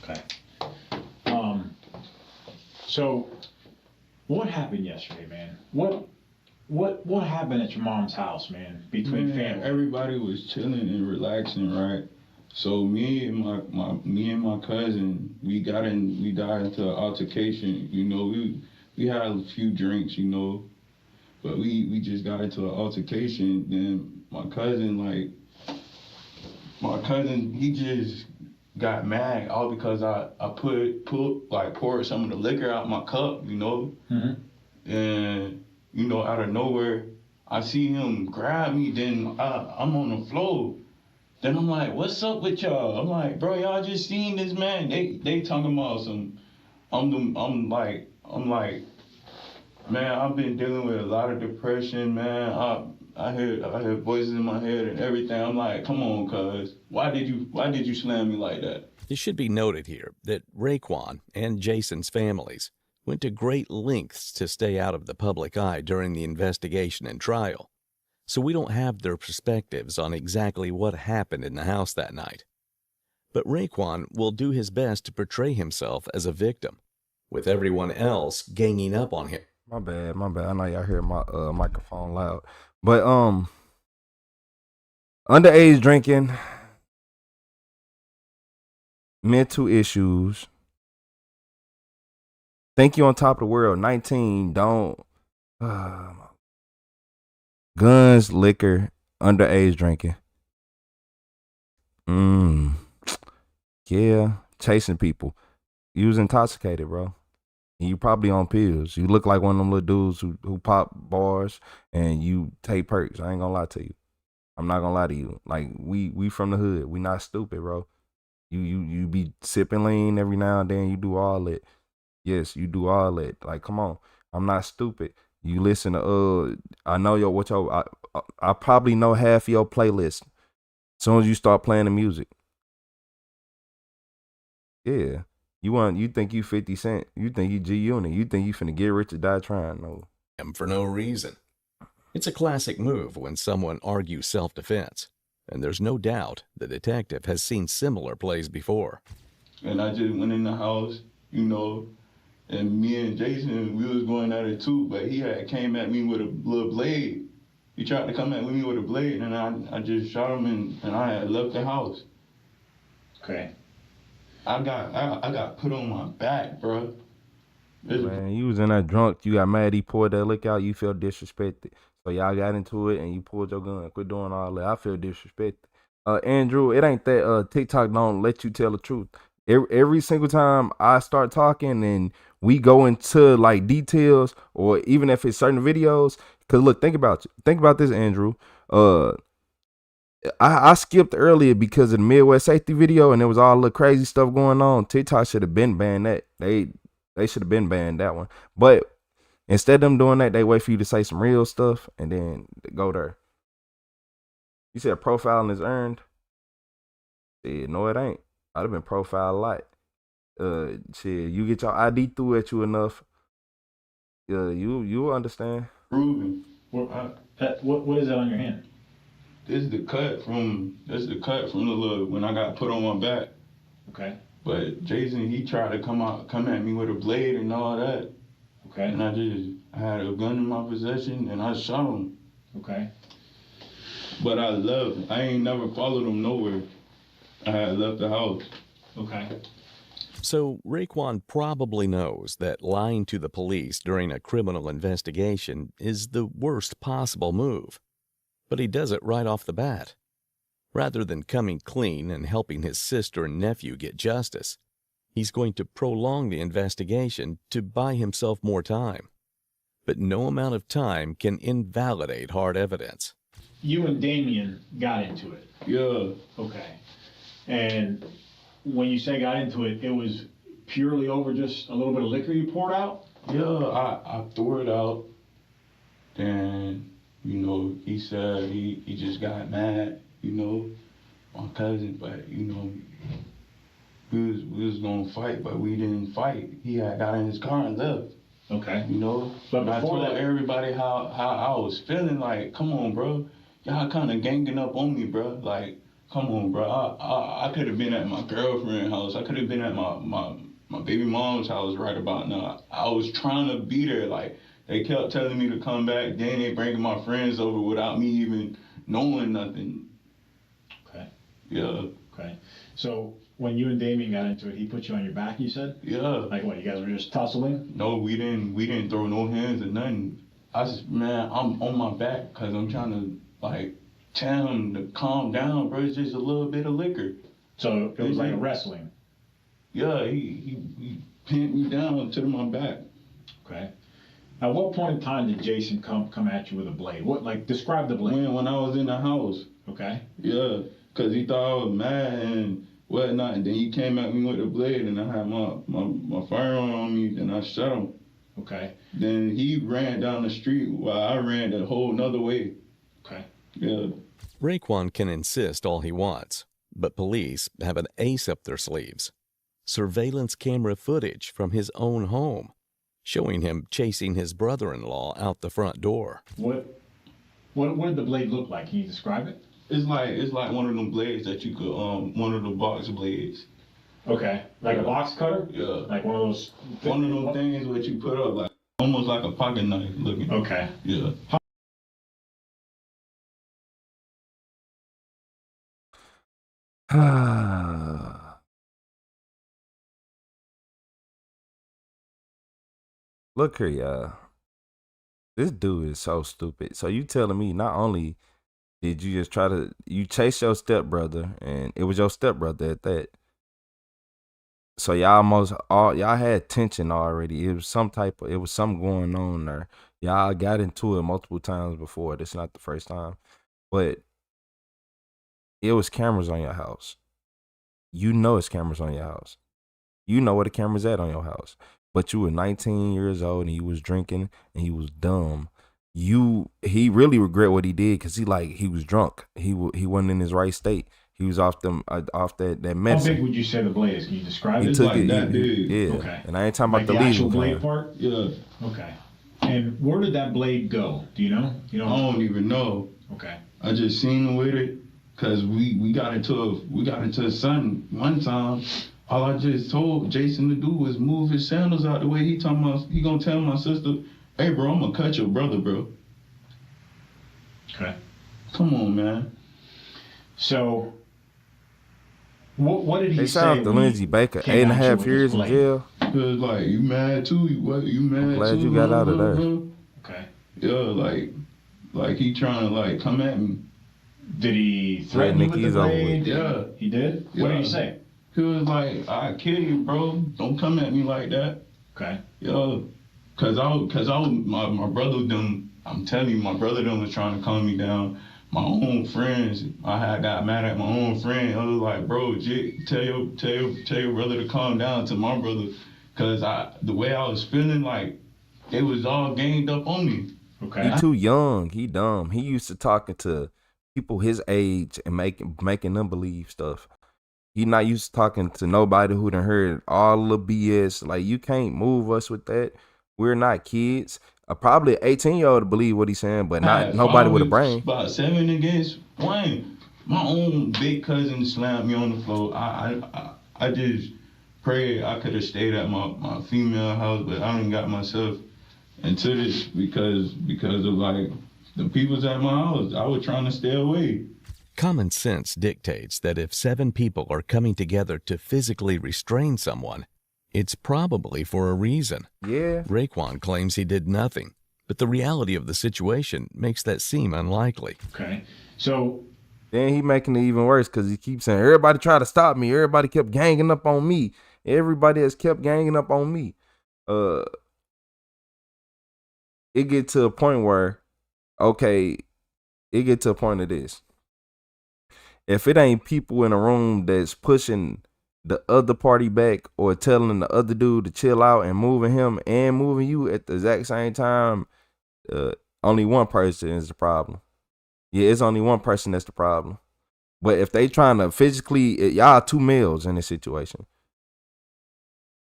Okay. So what happened yesterday, man? What happened at your mom's house, man? Between family? Everybody was chilling and relaxing, right? So me and my cousin, we got into an altercation. You know, we had a few drinks, you know, but we just got into an altercation. Then my cousin, he just got mad all because I poured some of the liquor out my cup, you know, and you know, out of nowhere, I see him grab me. Then I'm on the floor. Then I'm like, what's up with y'all? I'm like, bro, y'all just seen this man. They talking about some. I'm like, man, I've been dealing with a lot of depression, man. I hear voices in my head and everything. I'm like, come on, cuz, why did you slam me like that? It should be noted here that Raekwon and Jason's families went to great lengths to stay out of the public eye during the investigation and trial, so we don't have their perspectives on exactly what happened in the house that night. But Raekwon will do his best to portray himself as a victim, with everyone else ganging up on him. My bad. I know y'all hear my microphone loud. But underage drinking, mental issues, think you on top of the world. 19, don't guns, liquor, underage drinking. Yeah, chasing people. You was intoxicated, bro. You probably on pills. You look like one of them little dudes who pop bars and you take perks. I ain't gonna lie to you. I'm not gonna lie to you. Like, we from the hood. We not stupid, bro. You be sipping lean every now and then. You do all that. Yes, you do all that. Like, come on. I'm not stupid. You listen to I know I probably know half of your playlist. As soon as you start playing the music. Yeah. You think you 50 Cent. You think you G-Unit. You think you finna get rich or die trying. No. For no reason. It's a classic move when someone argues self-defense, and there's no doubt the detective has seen similar plays before. And I just went in the house, you know, and me and Jason, we was going at it too, but he had came at me with a little blade. He tried to come at me with a blade, and I just shot him, and I had left the house. Okay. I got put on my back, bro. Man, you was in that drunk. You got mad. He poured that liquor out. You felt disrespected. So y'all got into it, and you pulled your gun. Quit doing all that. I feel disrespected. Andrew, it ain't that TikTok don't let you tell the truth. Every single time I start talking and we go into like details, or even if it's certain videos, cause look, think about this, Andrew. I skipped earlier because of the Midwest safety video, and there was all the crazy stuff going on. TikTok should have been banned that. They should have been banned that one. But instead of them doing that, they wait for you to say some real stuff and then go there. You said profiling is earned. Yeah, no, it ain't. I'd have been profiled a lot. Shit, you get your ID through at you enough. You understand. Proven. What is that on your hand? This is the cut from the little when I got put on my back. Okay. But Jason, he tried to come at me with a blade and all that. Okay. And I had a gun in my possession and I shot him. Okay. But I ain't never followed him nowhere. I had left the house. Okay. So Raekwon probably knows that lying to the police during a criminal investigation is the worst possible move. But he does it right off the bat. Rather than coming clean and helping his sister and nephew get justice, he's going to prolong the investigation to buy himself more time. But no amount of time can invalidate hard evidence. You and Damien got into it. Yeah. Okay. And when you say got into it, it was purely over just a little bit of liquor you poured out? Yeah, I threw it out. Then, he said he just got mad, my cousin, but, we was gonna fight, but we didn't fight. He had got in his car and left. Okay. But I told everybody how I was feeling, like, come on, bro. Y'all kind of ganging up on me, bro. Like, come on, bro. I could have been at my girlfriend's house. I could have been at my baby mom's house right about now. I was trying to be there. Like, they kept telling me to come back. Then they bringing my friends over without me even knowing nothing. Okay. Yeah. Okay. So when you and Damien got into it, he put you on your back, you said? Yeah. Like what, you guys were just tussling? No, we didn't throw no hands or nothing. I'm on my back because I'm trying to, like, tell him to calm down, bro. It's just a little bit of liquor. So it was like a wrestling? Yeah, he pinned me down to my back. Okay. At what point in time did Jason come at you with a blade? Describe the blade. When I was in the house. Okay. Yeah, because he thought I was mad and whatnot, and then he came at me with a blade, and I had my firearm on me, and I shot him. Okay. Then he ran down the street while I ran the whole nother way. Okay. Yeah. Raekwon can insist all he wants, but police have an ace up their sleeves. Surveillance camera footage from his own home, showing him chasing his brother-in-law out the front door. What did the blade look like? Can you describe it? It's like one of them blades that you could one of the box blades. Okay. Like a box cutter? Yeah. Like one of those things that you put up, like almost like a pocket knife looking. Okay. Yeah. Look here, y'all. This dude is so stupid. So you telling me not only did you just you chase your stepbrother, and it was your stepbrother at that. So y'all had tension already. It was something going on there. Y'all got into it multiple times before. This is not the first time. But it was cameras on your house. You know it's cameras on your house. You know where the camera's at on your house. But you were 19 years old and he was drinking and he was dumb. He really regret what he did because he was drunk. He wasn't in his right state. He was off that medicine. How big would you say the blade is? Can you describe it? He took like it. that big. Yeah. Okay. And I ain't talking about the the actual legal blade kind. part? Yeah. Okay. And where did that blade go? Do you know? I don't even know. Okay. I just seen him with it because we got into something one time. All I just told Jason to do was move his sandals out the way. He gonna tell my sister, "Hey, bro, I'm gonna cut your brother, bro." Okay. Come on, man. So What did he They say? signed to Lindsey Baker 8.5 years in jail. Cause like you mad too? You mad? Glad too? you got out of there. Okay. Yeah, like he trying to like come at me. Did he threaten you with the blade? Yeah, he did. What did he say? He was like, "I kill you, bro. Don't come at me like that." Okay. Yeah, cause I was my brother them. I'm telling you, my brother them was trying to calm me down. My own friends, I had got mad at my own friend. I was like, bro, tell your brother to calm down to my brother, cause the way I was feeling, like it was all ganged up on me. Okay. He too young. He dumb. He used to talking to people his age and making them believe stuff. He not used to talking to nobody who done heard all the BS. Like, you can't move us with that. We're not kids. Probably an 18-year-old to believe what he's saying, but not nobody with a brain. About 7 against 1. My own big cousin slammed me on the floor. I just prayed I could have stayed at my female house, but I done got myself into this because of like the people's at my house. I was trying to stay away. Common sense dictates that if 7 people are coming together to physically restrain someone, it's probably for a reason. Yeah. Raekwon claims he did nothing, but the reality of the situation makes that seem unlikely. Okay. So then he making it even worse because he keeps saying, everybody tried to stop me. Everybody kept ganging up on me. Everybody has kept ganging up on me. It get to a point where, okay, it get to a point of this. If it ain't people in a room that's pushing the other party back or telling the other dude to chill out and moving him and moving you at the exact same time, only one person is the problem. Yeah, it's only one person that's the problem. But if they trying to physically, y'all 2 males in this situation,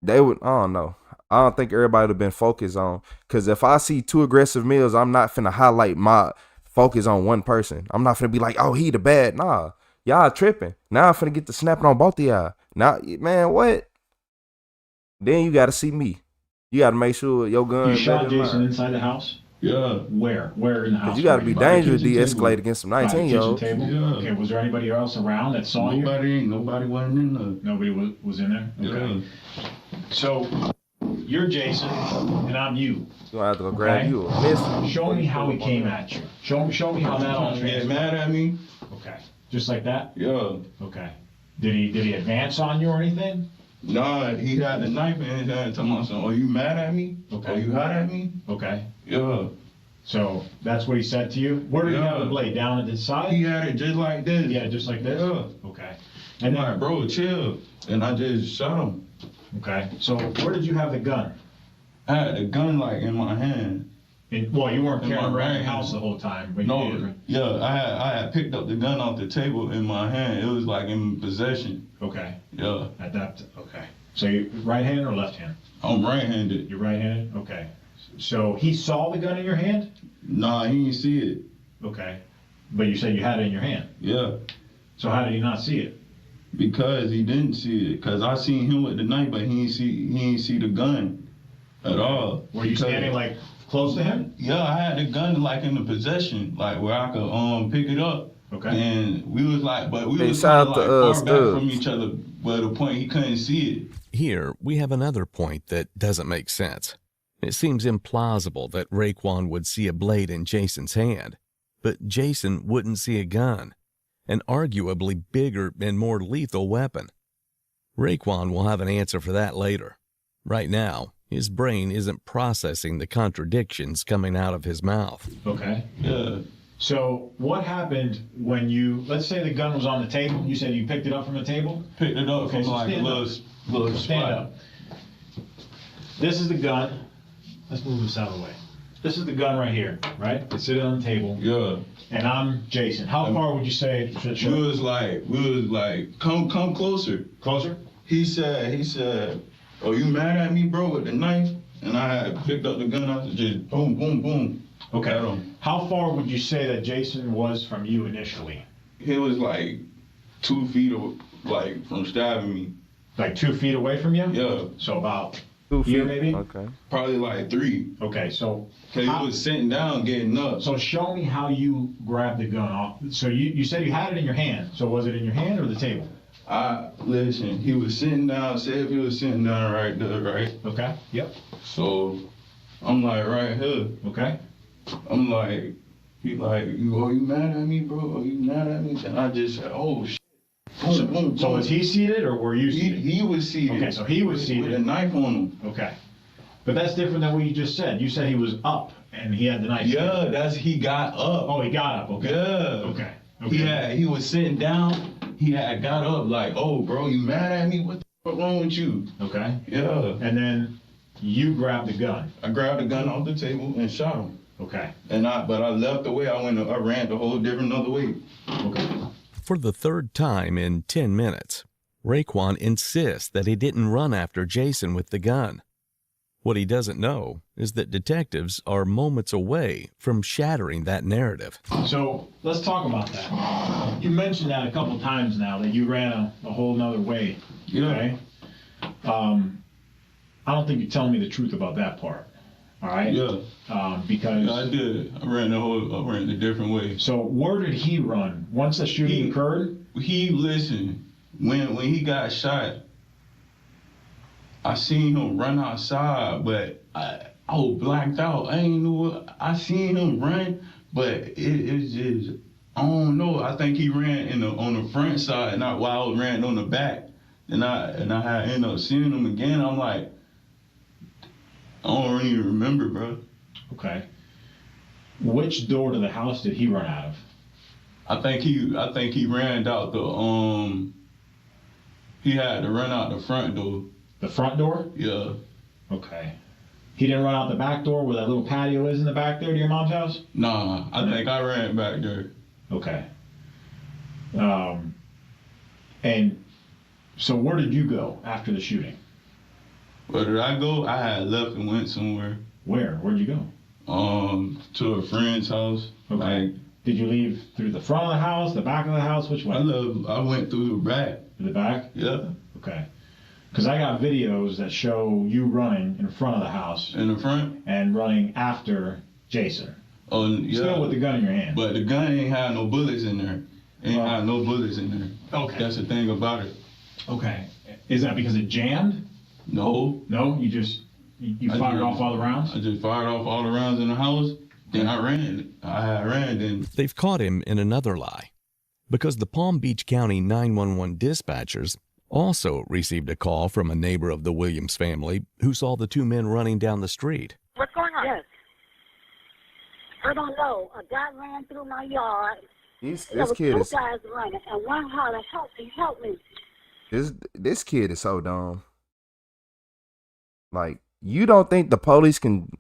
they would, I don't know. I don't think everybody would have been focused on, because if I see 2 aggressive males, I'm not finna highlight my focus on one person. I'm not finna be like, oh, he the bad. Nah, y'all tripping. Now I'm finna get to snapping on both of y'all. Now, man, what? Then you got to see me. You got to make sure your gun. You shot Jason inside the house? Yeah. Where in the house? Because you got to be dangerous to de-escalate against some 19-year-olds. Yeah. Okay, was there anybody else around that saw you? Nobody wasn't in there. Nobody was in there? Okay. Yeah. So, you're Jason, and I'm you. You have to go grab you a pistol. Show me how he came at you. Show me how that all get mad at me. Okay. Just like that? Yeah. Okay. Did he advance on you or anything? Nah, he had the knife in his hand telling me, "Oh, you mad at me? Okay. Oh, you hot at me?" Okay. Yeah. So that's what he said to you? Where did he have the blade? Down at his side? He had it just like this. He had it just like this? Yeah. Okay. And I'm like, bro, chill. And I just shot him. Okay. So where did you have the gun? I had the gun like in my hand. Well, you weren't carrying around the house the whole time, but no, you did, right? Yeah, I had picked up the gun off the table in my hand. It was like in possession. Okay. Yeah. Okay. So you right-handed or left-handed? I'm right-handed. You're right-handed? Okay. So he saw the gun in your hand? Nah, he didn't see it. Okay. But you said you had it in your hand? Yeah. So how did he not see it? Because he didn't see it. Because I seen him with the knife, but he didn't see the gun at all. Were you standing like close to him? Yeah, I had the gun like in the possession, like where I could pick it up. Okay. And we was like, but we was kind of like far back from each other, but the point he couldn't see it. Here, we have another point that doesn't make sense. It seems implausible that Raekwon would see a blade in Jason's hand, but Jason wouldn't see a gun, an arguably bigger and more lethal weapon. Raekwon will have an answer for that later. Right now, his brain isn't processing the contradictions coming out of his mouth. Okay. Yeah. So what happened when you, let's say the gun was on the table, you said you picked it up from the table? Picked it up from like a little stand up. This is the gun. Let's move this out of the way. This is the gun right here, right? It's sitting on the table. Yeah. And I'm Jason. How far would you say? We was like, come closer. Closer? He said, "Oh, you mad at me, bro, with the knife?" And I had picked up the gun. I was just boom, boom, boom. Okay. How far would you say that Jason was from you initially? He was like 2 feet, like from stabbing me. Like 2 feet away from you? Yeah. So about 2 feet, here maybe? Okay. Probably like 3. Okay, so. Cause he was sitting down getting up. So show me how you grabbed the gun off. So you said you had it in your hand. So was it in your hand or the table? Listen, he was sitting down, say if he was sitting down right there, right? Okay, yep. So, I'm like, right here. Okay. I'm like, he like, you mad at me, bro? Are you mad at me? And I just said, oh, shit. So was he seated or were you seated? He was seated. Okay, so he was seated. With a knife on him. Okay. But that's different than what you just said. You said he was up and he had the knife. Yeah, he got up. Oh, he got up, okay. Yeah. Okay. He was sitting down, he had got up like, oh, bro, you mad at me? What the fuck wrong with you? Okay. Yeah. And then you grabbed the gun. I grabbed the gun off the table and shot him. Okay. But I left the way I ran the whole different other way. Okay. For the third time in 10 minutes, Raekwon insists that he didn't run after Jason with the gun. What he doesn't know is that detectives are moments away from shattering that narrative. So let's talk about that. You mentioned that a couple times now, that you ran a whole nother way. Yeah. Okay? I don't think you're telling me the truth about that part. All right? Yeah. Because I did. I ran a different way. So where did he run? Once the shooting occurred? Listen, when he got shot, I seen him run outside, but I was blacked out. I ain't know what, I seen him run, but it's just, I don't know. I think he ran on the front side, not while I was ran on the back. And I had ended up seeing him again. I'm like, I don't really remember, bro. Okay. Which door to the house did he run out of? I think he ran out he had to run out the front door. The front door? Yeah. Okay. He didn't run out the back door where that little patio is in the back there to your mom's house? Nah, I think I ran back there. Okay. And so where did you go after the shooting? Where did I go? I had left and went somewhere. Where? Where'd you go? To a friend's house. Okay. Did you leave through the front of the house, the back of the house? Which way? I went through the back. To the back? Yeah. Okay. Because I got videos that show you running in front of the house. In the front? And running after Jason. Oh, yeah. Still with the gun in your hand. But the gun ain't had no bullets in there. Had no bullets in there. Okay. That's the thing about it. Okay. Is that because it jammed? No. No? You fired off all the rounds? I just fired off all the rounds in the house. Then I ran. Then. They've caught him in another lie, because the Palm Beach County 911 dispatchers also received a call from a neighbor of the Williams family who saw the two men running down the street. What's going on? Yes. I don't know. A guy ran through my yard. This There kid was is two guys running, and one hollered, help me. this kid is so dumb. Like, you don't think the police can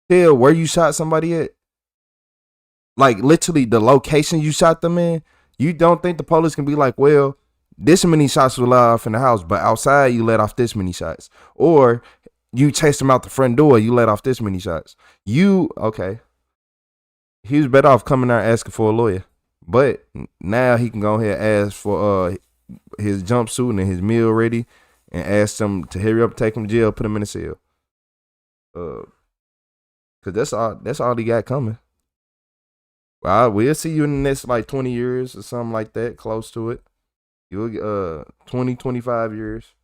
tell where you shot somebody at? Like, literally the location you shot them in? You don't think the police can be like, well, this many shots were let off in the house, but outside you let off this many shots. Or you chased him out the front door, you let off this many shots. Okay. He was better off coming out asking for a lawyer. But now he can go ahead and ask for his jumpsuit and his meal ready and ask them to hurry up, take him to jail, put him in a cell. Cause that's all he got coming. Well, we'll see you in the next like 20 years or something like that, close to it. You'll 20, 25 years,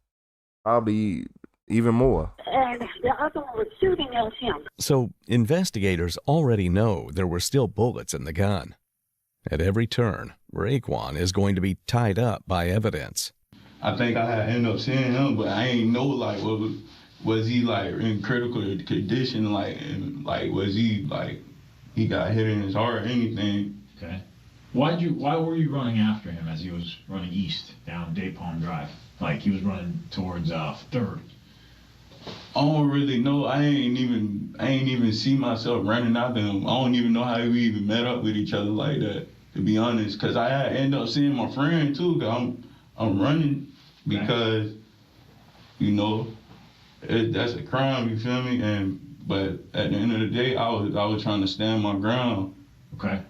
probably even more. And the other one was shooting at him. So investigators already know there were still bullets in the gun. At every turn, Raekwon is going to be tied up by evidence. I think I had ended up seeing him, but I ain't know like was he like in critical condition, like was he like he got hit in his heart or anything. Okay. Why were you running after him as he was running east down Day Palm Drive? Like he was running towards 3rd. I don't really know. I ain't even see myself running after him. I don't even know how we even met up with each other like that, to be honest. Cause I had ended up seeing my friend too. Cause I'm running because that's a crime. You feel me? But at the end of the day, I was trying to stand my ground. Okay.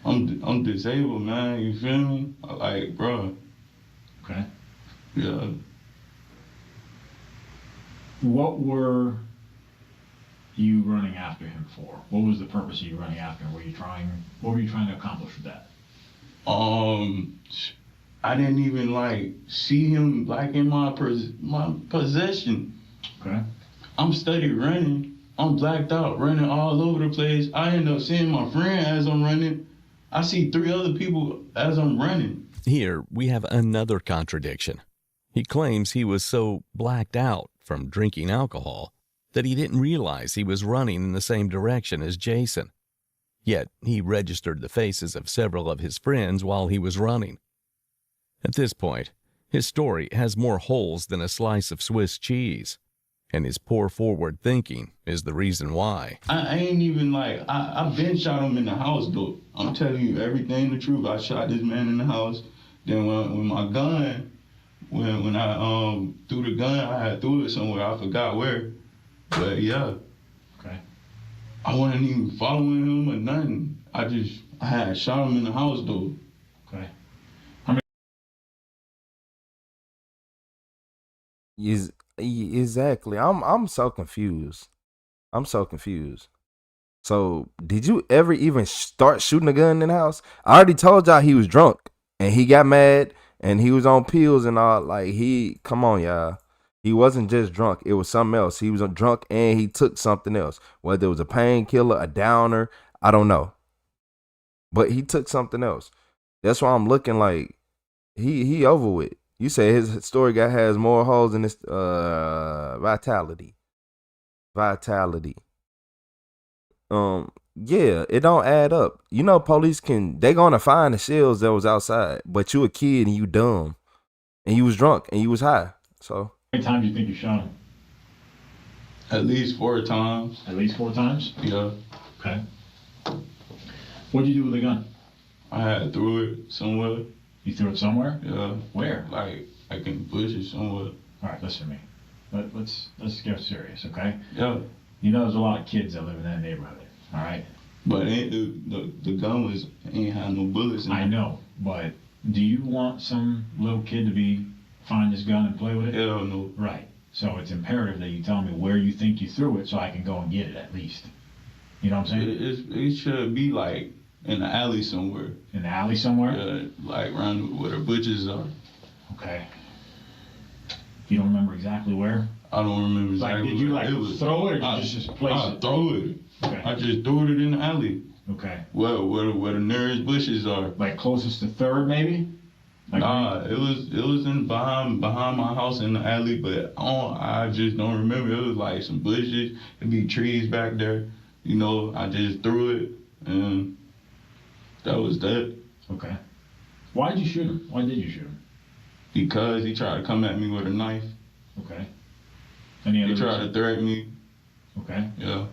I'm disabled, man. You feel me? Like, bro. Okay. Yeah. What were you running after him for? What was the purpose of you running after him? What were you trying to accomplish with that? I didn't even like see him like in my possession. Okay. I'm steady running. I'm blacked out, running all over the place. I end up seeing my friend as I'm running. I see 3 other people as I'm running. Here we have another contradiction. He claims he was so blacked out from drinking alcohol that he didn't realize he was running in the same direction as Jason. Yet he registered the faces of several of his friends while he was running. At this point, his story has more holes than a slice of Swiss cheese, and his poor forward thinking is the reason why. I ain't even like, I've been shot him in the house though. I'm telling you everything the truth. I shot this man in the house. Then when my gun, when I threw the gun, I had threw it somewhere. I forgot where. But yeah. Okay. I wasn't even following him or nothing. I had shot him in the house though. Okay. Exactly. I'm so confused. So, did you ever even start shooting a gun in the house? I already told y'all he was drunk and he got mad and he was on pills and all. Like, come on, y'all. He wasn't just drunk. It was something else. He was drunk and he took something else. Whether it was a painkiller, a downer, I don't know. But he took something else. That's why I'm looking like he over with. You say his story has more holes in his vitality. Yeah, it don't add up. You know, police they gonna find the shells that was outside, but you a kid and you dumb, and you was drunk and you was high. So how many times do you think you shot him? At least 4 times. At least 4 times? Yeah. Okay. What'd you do with the gun? I had threw it somewhere. You threw it somewhere? Yeah. Where? Like in bushes somewhere. All right, listen to me. Let's get serious, okay? Yeah. You know there's a lot of kids that live in that neighborhood, all right? But the gun ain't had no bullets in it. I know, but do you want some little kid to find this gun and play with it? Hell no. Right. So it's imperative that you tell me where you think you threw it so I can go and get it at least. You know what I'm saying? It should be like in the alley somewhere. In the alley somewhere? Yeah, like around where the butchers are. Okay. You don't remember exactly where? I don't remember exactly. Like, did you throw it or did you just place it? I throw it. Okay. I just threw it in the alley. Okay. Where the nearest bushes are. Like closest to 3rd maybe? Like nah, it was in behind my house in the alley, but I just don't remember. It was like some bushes. It'd be trees back there. You know, I just threw it and that was that. Okay. Why did you shoot him? Why did you shoot him? Because he tried to come at me with a knife. Okay. He tried to threaten me. Okay. Yeah.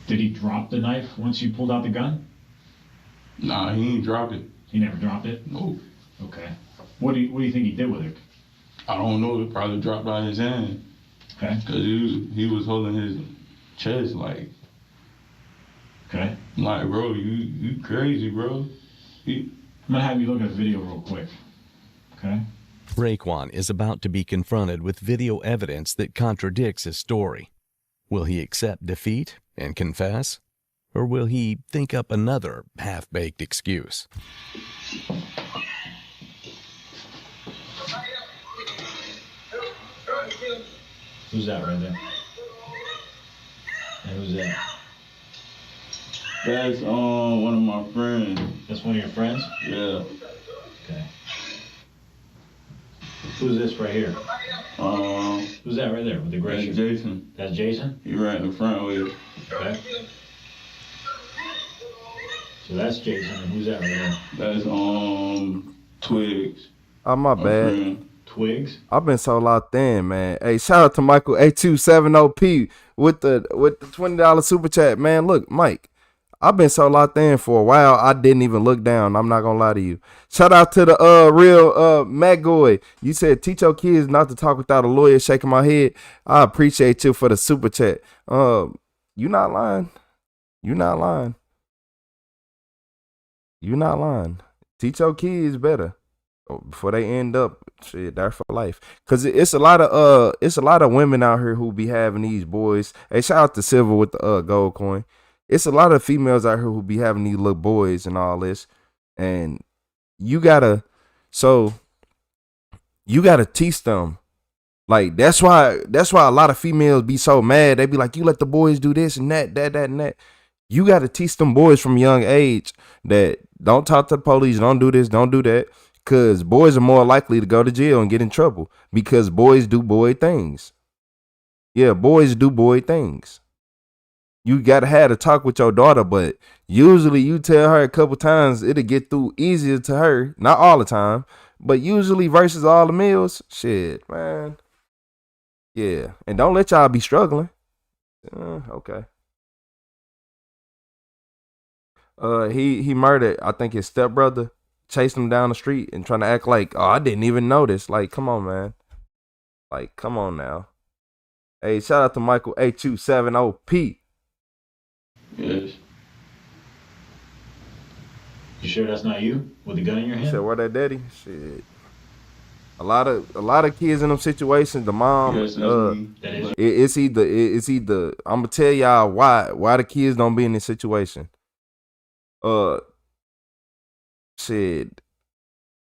Did he drop the knife once you pulled out the gun? Nah, he ain't dropped it. He never dropped it? No. Okay. What do you think he did with it? I don't know. It probably dropped out of his hand. Okay. Cause he was holding his chest like. Okay. Like, bro, you crazy, bro. I'm gonna have you look at the video real quick. Okay. Raekwon is about to be confronted with video evidence that contradicts his story. Will he accept defeat and confess? Or will he think up another half-baked excuse? Who's that right there? And who's that? That's one of my friends. That's one of your friends? Yeah. Okay. Who's this right here? Who's that right there with the gray shirt? Jason. That's Jason? He right in the front with it. Okay. So that's Jason, and who's that right there? That's Twigs. Oh, my bad. Twigs? I've been so locked in, man. Hey, shout out to Michael A270P with the $20 super chat, man. Look, Mike, I've been so locked in for a while, I didn't even look down. I'm not gonna lie to you. Shout out to the real Matt Goy. You said teach your kids not to talk without a lawyer. Shaking my head. I appreciate you for the super chat. You not lying. You not lying. You not lying. Teach your kids better before they end up shit there for life. Cause it's a lot of women out here who be having these boys. Hey, shout out to Silver with the gold coin. it's a lot of females out here who be having these little boys and all this, and you gotta teach them. Like that's why a lot of females be so mad. They be like, you let the boys do this and that and that. You gotta teach them boys from a young age that don't talk to the police, don't do this, don't do that. Cause boys are more likely to go to jail and get in trouble because boys do boy things. Yeah, boys do boy things. You gotta have a talk with your daughter, but usually you tell her a couple times, it'll get through easier to her. Not all the time, but usually versus all the males, shit, man. Yeah, and don't let y'all be struggling. Okay. He murdered, I think, his stepbrother, chased him down the street and trying to act like, oh, I didn't even notice. Like, come on, man. Like, come on now. Hey, shout out to Michael H270P. Yes. You sure that's not you with the gun in your hand? Said, where that daddy? Shit. A lot of kids in them situations, the mom, Yes, it's either I'm gonna tell y'all why the kids don't be in this situation. Shit.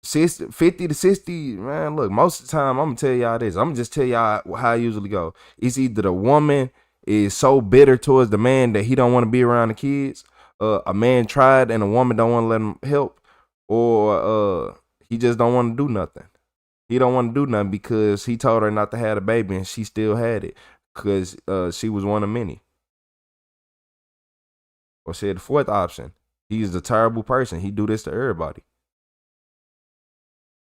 50 to 60, man, look, most of the time I'm gonna tell y'all this. I'm gonna just tell y'all how I usually go. It's either the woman is so bitter towards the man that he don't want to be around the kids. A man tried and a woman don't want to let him help, or he just don't want to do nothing. He don't want to do nothing because he told her not to have a baby and she still had it because she was one of many. Or said the fourth option, he's a terrible person. He do this to everybody.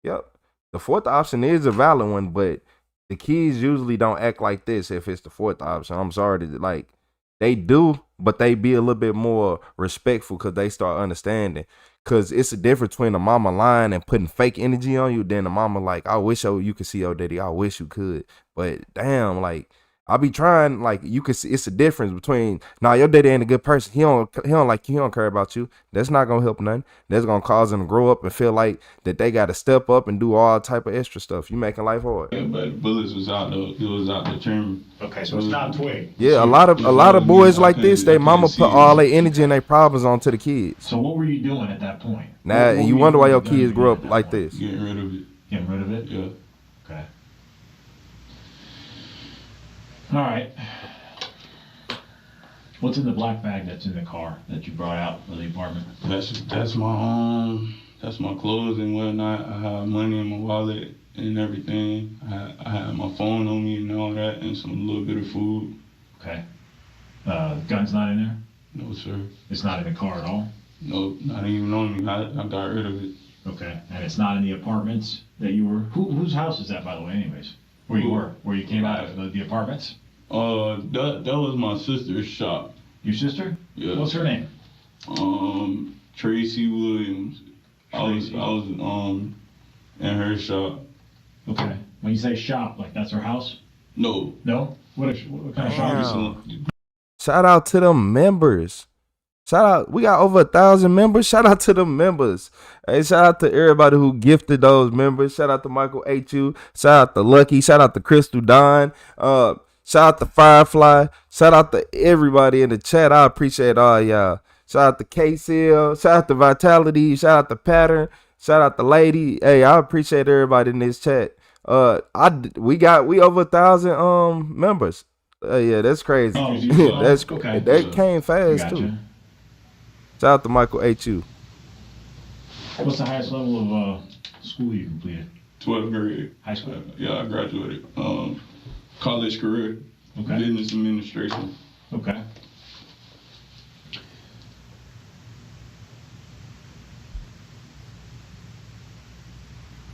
Yep. The fourth option is a valid one, but the kids usually don't act like this if it's the fourth option. I'm sorry to like they do, but they be a little bit more respectful because they start understanding. Cause it's a difference between a mama lying and putting fake energy on you than a mama like, I wish you could see your daddy. I wish you could. But damn, like I be trying, like you could see it's a difference between your daddy ain't a good person. He don't like you, he don't care about you. That's not gonna help nothing. That's gonna cause them to grow up and feel like that they gotta step up and do all type of extra stuff. You making life hard. Yeah, but bullets was out the term. Okay, so it's not twig. Yeah, a lot of boys like this, they mama put all their energy and their problems onto the kids. So what were you doing at that point? Now and you wonder why your kids grew up like this. Getting rid of it. Getting rid of it? Yeah. Okay. All right. What's in the black bag that's in the car that you brought out of the apartment? That's my clothes and whatnot. I have money in my wallet and everything. I have my phone on me and all that, and some little bit of food. Okay. Gun's not in there? No, sir. It's not in the car at all? No, not even on me. I got rid of it. Okay. And it's not in the apartments that you were. Whose house is that, by the way, anyways? Where you came out of the apartments? That was my sister's shop. Your sister? Yeah. What's her name? Tracy Williams. Tracy. I was in her shop. Okay. When you say shop, like that's her house? No. No? What kind of shop is it? Shout out to them members. Shout out, we got over 1,000 members. Shout out to the members. Hey, shout out to everybody who gifted those members. Shout out to Michael H.U. Shout out to Lucky. Shout out to Crystal Don. Shout out to Firefly. Shout out to everybody in the chat. I appreciate all y'all. Shout out to KCL. Shout out to Vitality. Shout out to Pattern. Shout out to Lady. Hey, I appreciate everybody in this chat. We over 1,000 members. Yeah, that's crazy. That's okay. That came fast too. Shout out to Michael H.U. What's the highest level of school you completed? 12th grade. High school? Yeah, I graduated. College career. Okay. Business administration. Okay.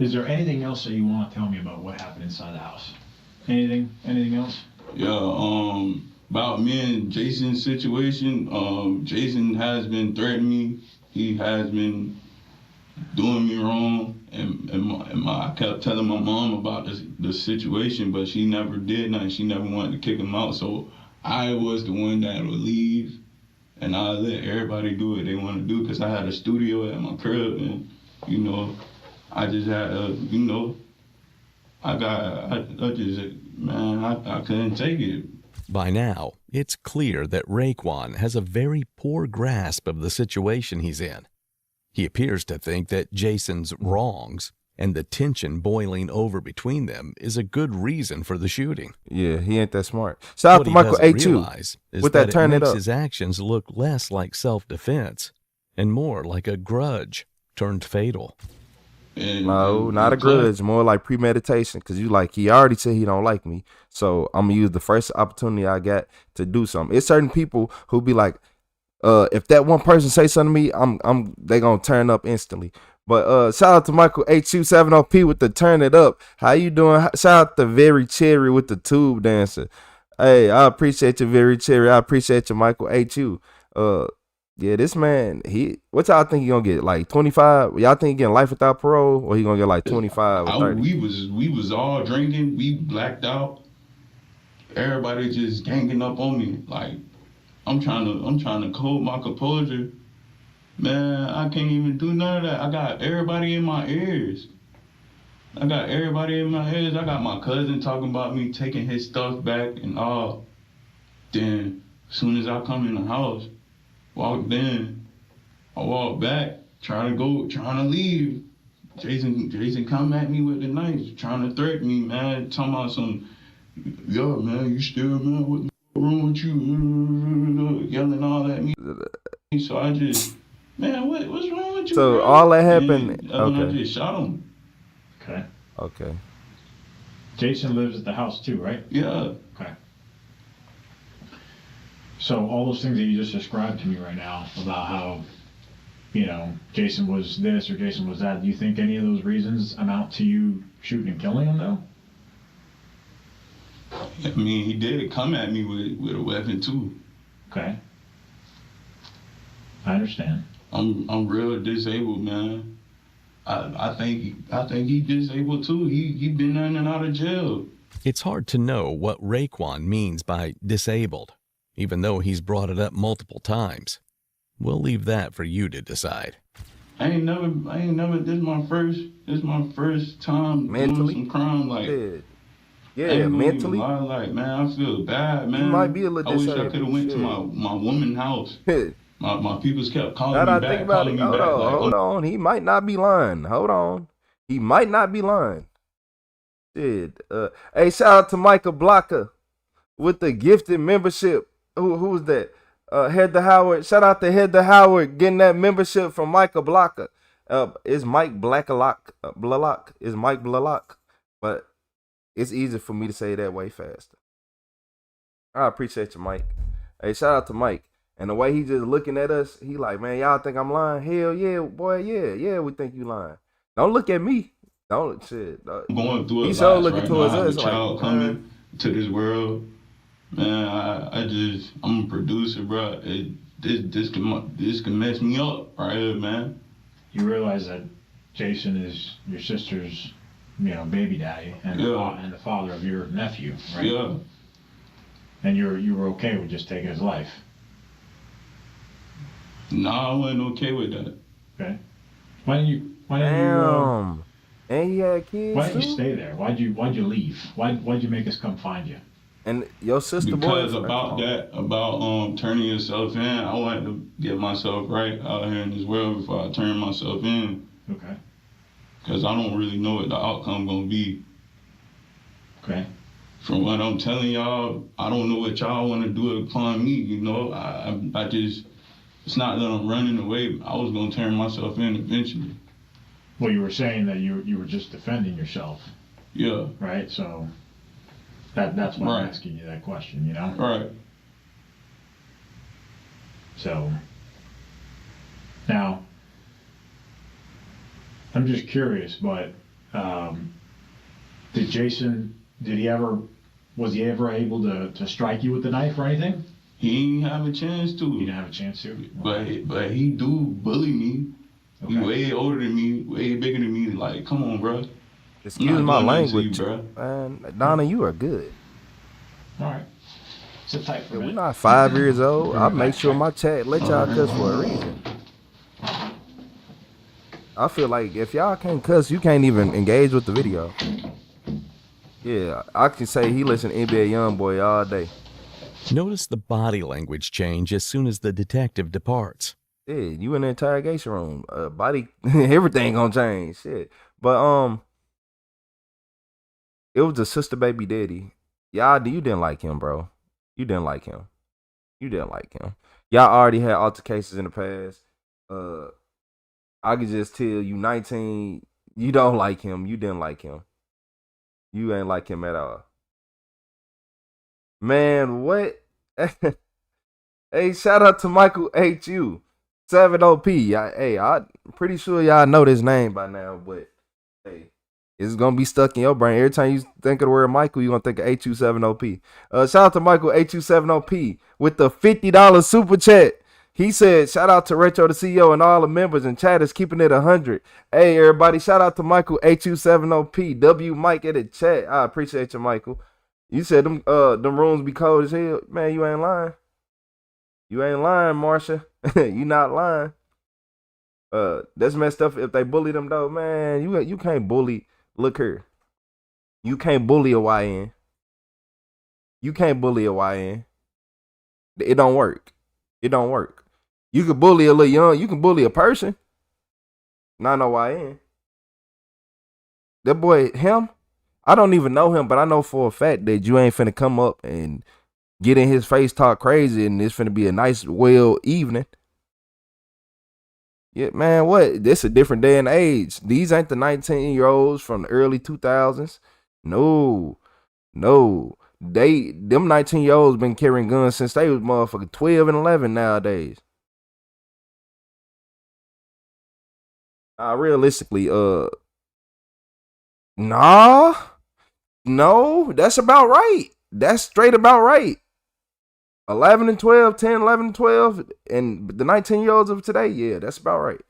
Is there anything else that you want to tell me about what happened inside the house? Anything else? Yeah, about me and Jason's situation, Jason has been threatening me. He has been doing me wrong, and I kept telling my mom about the situation, but she never did nothing. She never wanted to kick him out, so I was the one that would leave, and I let everybody do what they want to do, because I had a studio at my crib, and, you know, I just had, I couldn't take it. By now, it's clear that Raekwon has a very poor grasp of the situation he's in. He appears to think that Jason's wrongs and the tension boiling over between them is a good reason for the shooting. Yeah, he ain't that smart. Shout out What to he Michael doesn't A2 realize is with that that turn it it makes up. his actions look less like self-defense and more like a grudge turned fatal. No, not a grudge, more like premeditation. Cause you like, he already said he don't like me, so I'm gonna use the first opportunity I got to do something. It's certain people who be like, if that one person say something to me, they gonna turn up instantly. But shout out to Michael H270P with the turn it up. How you doing? Shout out to Very Cherry with the tube dancer. Hey, I appreciate you, Very Cherry. I appreciate you, Michael H2. Yeah, this man, what y'all think he gonna get? Like 25? Y'all think he getting life without parole, or he gonna get like 25 or 30? We was all drinking. We blacked out. Everybody just ganging up on me. Like, I'm trying to hold my composure. Man, I can't even do none of that. I got everybody in my ears. I got my cousin talking about me taking his stuff back and all. Then, as soon as I come in the house, I walk back, trying to leave. Jason come at me with the knife, trying to threaten me, man. Talking about some, yo, man, you still, man, what the wrong with you? Yelling all at me. So I just, man, what's wrong with you? So bro? all that happened. And, I just shot him. Okay. Jason lives at the house too, right? Yeah. Okay. So all those things that you just described to me right now about how, Jason was this or Jason was that, do you think any of those reasons amount to you shooting and killing him though? I mean, he did come at me with a weapon too. Okay. I understand. I'm real disabled, man. I think he disabled too. He been in and out of jail. It's hard to know what Raekwon means by disabled, even though he's brought it up multiple times. We'll leave that for you to decide. I ain't never. This is my first time doing some crime. Like, yeah, mentally. Like, man, I feel bad, man. You might be a little I wish I disabled. could have went to my woman's house. My peoples kept calling me back, calling me back. Hold on. He might not be lying. Hold on. He might not be lying. Shit. Hey, shout out to Micah Blocker with the gifted membership. Who's that? Heather Howard. Shout out to Heather Howard getting that membership from Micah Blocker. It's Mike Blalock. It's Mike Blalock. But it's easier for me to say that way faster. I appreciate you, Mike. Hey, shout out to Mike. And the way he just looking at us, he like, man, y'all think I'm lying? Hell yeah, boy, yeah, we think you lying. Don't look at me. Don't shit. I'm going through it. He's so looking towards now. I have us. a child like, coming to this world. Man, I'm a producer, bro. This can mess me up right here, man. You realize that Jason is your sister's, baby daddy and the father of your nephew, right? Yeah. And you were okay with just taking his life. Nah, I wasn't okay with that. Okay. Why didn't you? Damn. And he had kids. Why didn't you too? stay there? Why'd you leave? Why'd you make us come find you? And your sister because boy. about turning yourself in, I wanted to get myself right out here in this world before I turn myself in. Okay. Because I don't really know what the outcome gonna be. Okay. From what I'm telling y'all, I don't know what y'all want to do upon me. I just, it's not that I'm running away. I was gonna turn myself in eventually. Well, you were saying that you were just defending yourself. Yeah. Right. So that's why I'm asking you that question. Right. So now I'm just curious, but was he ever able to strike you with the knife or anything? He didn't have a chance to. He didn't have a chance to. But he do bully me. Okay. He way older than me, way bigger than me. Like, come on, bro. Excuse my language, bro. Man, Donna, you are good. All right. Sit tight for a minute. We're not 5 years old. I make sure my chat let y'all cuss for a reason. I feel like if y'all can't cuss, you can't even engage with the video. Yeah, I can say he listen to NBA Youngboy all day. Notice the body language change as soon as the detective departs. Yeah, you in the interrogation room. Body, everything gonna change. Shit. But it was the sister baby daddy. Y'all, you didn't like him, bro. You didn't like him. You didn't like him. Y'all already had altercations in the past. I could just tell you 19, you don't like him. You didn't like him. You ain't like him at all. Man, what? Hey, shout out to Michael HU. 7OP. Hey, I'm pretty sure y'all know this name by now, but hey, it's gonna be stuck in your brain. Every time you think of the word Michael, you're gonna think of HU7OP. Shout out to Michael HU7OP with the $50 super chat. He said, shout out to Retro the CEO and all the members and chatters keeping it 100. Hey, everybody, shout out to Michael HU7OP. W Mike at the chat. I appreciate you, Michael. You said them rooms be cold as hell. Man, you ain't lying. You ain't lying, Marsha. You not lying. That's messed up if they bully them though, man. You can't bully. Look here. You can't bully a YN. You can't bully a YN. It don't work. It don't work. You can bully a little young. You can bully a person. Not no YN. That boy, him, I don't even know him, but I know for a fact that you ain't finna come up and get in his face, talk crazy, and it's finna be a nice, well evening. Yeah, man, what? This a different day and age. These ain't the 19-year-olds from the early 2000s. No. Them 19-year-olds been carrying guns since they was motherfucking 12 and 11 nowadays. Realistically, no, that's about right. That's straight about right. 11 and 12, 10, 11 and 12, and the 19-year-olds of today, yeah, that's about right.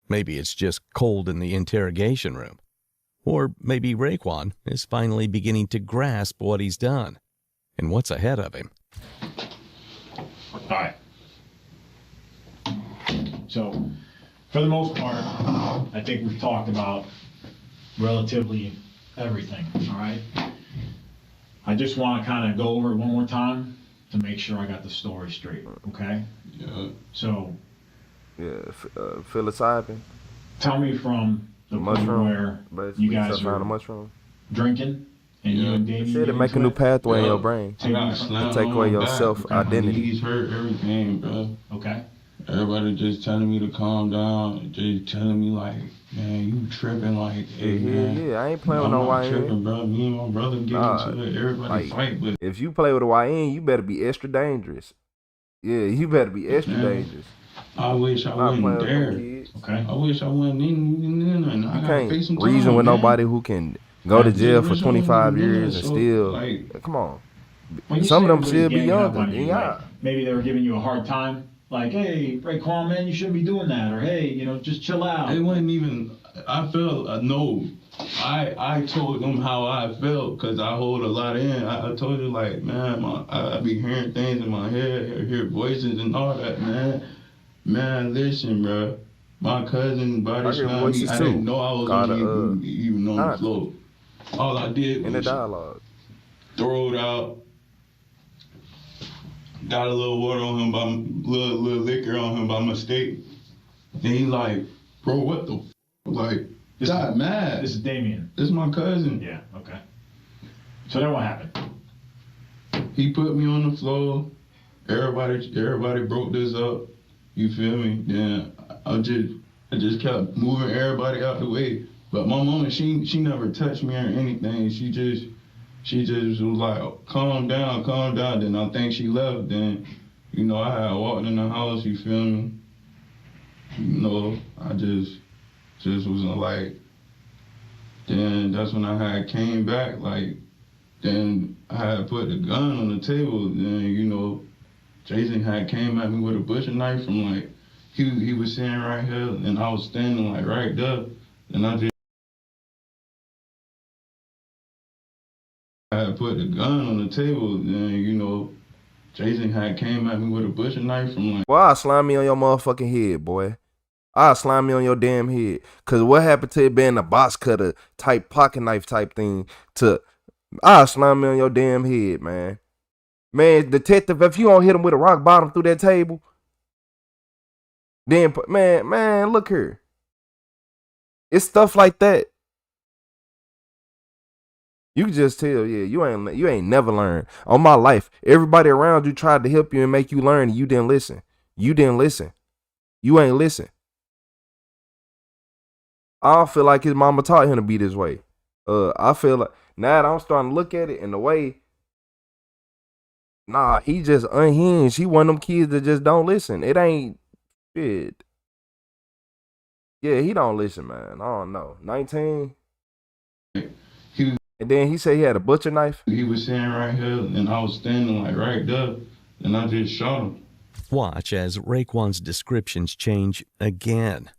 Maybe it's just cold in the interrogation room. Or maybe Raekwon is finally beginning to grasp what he's done and what's ahead of him. All right. So, for the most part, I think we've talked about relatively everything, all right? I just want to kind of go over it one more time to make sure I got the story straight, okay? Yeah. So, yeah, psilocybin. Tell me from the mushroom where you guys are mushroom drinking and you and Damien said to make a new pathway in your brain to take away your self-identity. He's hurt everything, bro. Okay. Everybody just telling me to calm down. Just telling me like, man, you tripping like, hey, man. Yeah, I ain't playing with no YN. Tripping, bro. Me and my brother get into it. Everybody fight, but if you play with a YN, you better be extra dangerous. Yeah, you better be extra dangerous. I wish I wasn't there. Okay. I wish I wasn't in there. You can't reason with nobody who can go to jail for 25 years and still. Come on. Some of them still be younger than y'all. Maybe they were giving you a hard time. Like, hey, Raekwon, man, you shouldn't be doing that. Or, hey, just chill out. It wasn't even, I felt, no. I told them how I felt because I hold a lot in. I told you, like, man, I be hearing things in my head, I hear voices and all that, man. Man, listen, bro. My cousin body slammed me. I didn't know I was even on the floor. All I did was in the dialogue. Throw it out. Got a little water on him, little liquor on him by mistake. Then he like, bro, what the like, got mad. This is Damien. This is my cousin. Yeah, okay. So then what happened? He put me on the floor. Everybody broke this up. You feel me? Then I just kept moving everybody out the way. But my mama, she never touched me or anything. She just was like, calm down. Then I think she left. Then, I had walked in the house, you feel me? I just was like, then that's when I had came back, like, then I had put the gun on the table. Then, Jason had came at me with a butcher knife from like, he was sitting right here and I was standing like right there. And I had put the gun on the table, and Jason had came at me with a butcher knife from like. Well, I'll slime me on your motherfucking head, boy. I'll slime me on your damn head. Cause what happened to it being a box cutter type pocket knife type thing to I'll slime me on your damn head, man. Man, detective, if you don't hit him with a rock bottom through that table, then man, look here. It's stuff like that. You can just tell, yeah, you ain't never learned. On my life, everybody around you tried to help you and make you learn, and you didn't listen. You didn't listen. You ain't listen. I feel like his mama taught him to be this way. I feel like now that I'm starting to look at it in the way, nah, he just unhinged. He one of them kids that just don't listen. It ain't shit. Yeah, he don't listen, man. I don't know. 19. And then he said he had a butcher knife. He was sitting right here, and I was standing like right there, and I just shot him. Watch as Raekwon's descriptions change again.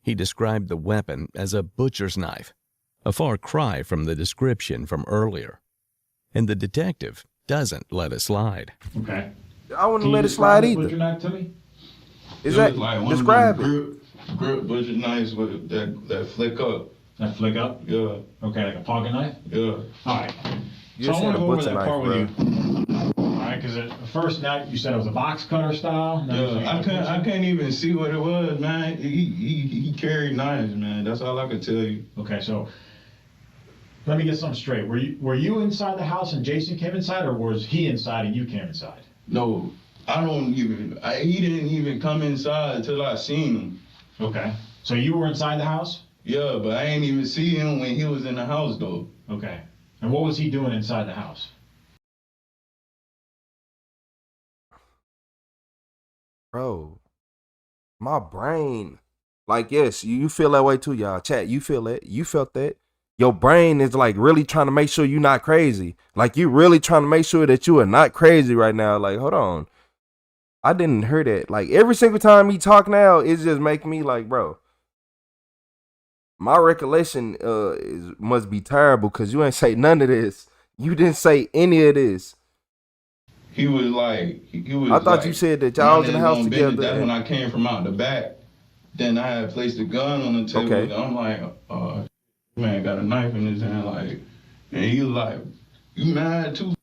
He described the weapon as a butcher's knife, a far cry from the description from earlier. And the detective doesn't let it slide. Okay. I wouldn't let it slide either. Butcher knife to me? Is that like describe it? Grip butcher knives with that flick up. That flick up? Yeah. Okay, like a pocket knife? Yeah. All right. You So I want to go over that knife, part bro. with you. All right, because at first night you said it was a box cutter style. Yeah, I can't even see what it was, man. He carried knives, man. That's all I can tell you. Okay, so let me get something straight. Were you inside the house and Jason came inside, or was he inside and you came inside? No, he didn't even come inside until I seen him. Okay, so you were inside the house? Yeah, but I ain't even see him when he was in the house, though. Okay, and what was he doing inside the house? Bro, my brain, like, yes, you feel that way too, y'all. Chat, you feel that. You felt that. Your brain is like really trying to make sure you're not crazy. Like, you really trying to make sure that you are not crazy right now. Like, hold on. I didn't hear that. Like, every single time he talk now, it's just making me like, bro, my recollection must be terrible because you ain't say none of this. You didn't say any of this. He was like, I thought you said that y'all was in the house together. That's when I came from out the back. Then I had placed a gun on the table. Okay. I'm like, man got a knife in his hand, like, and he was like, you mad too?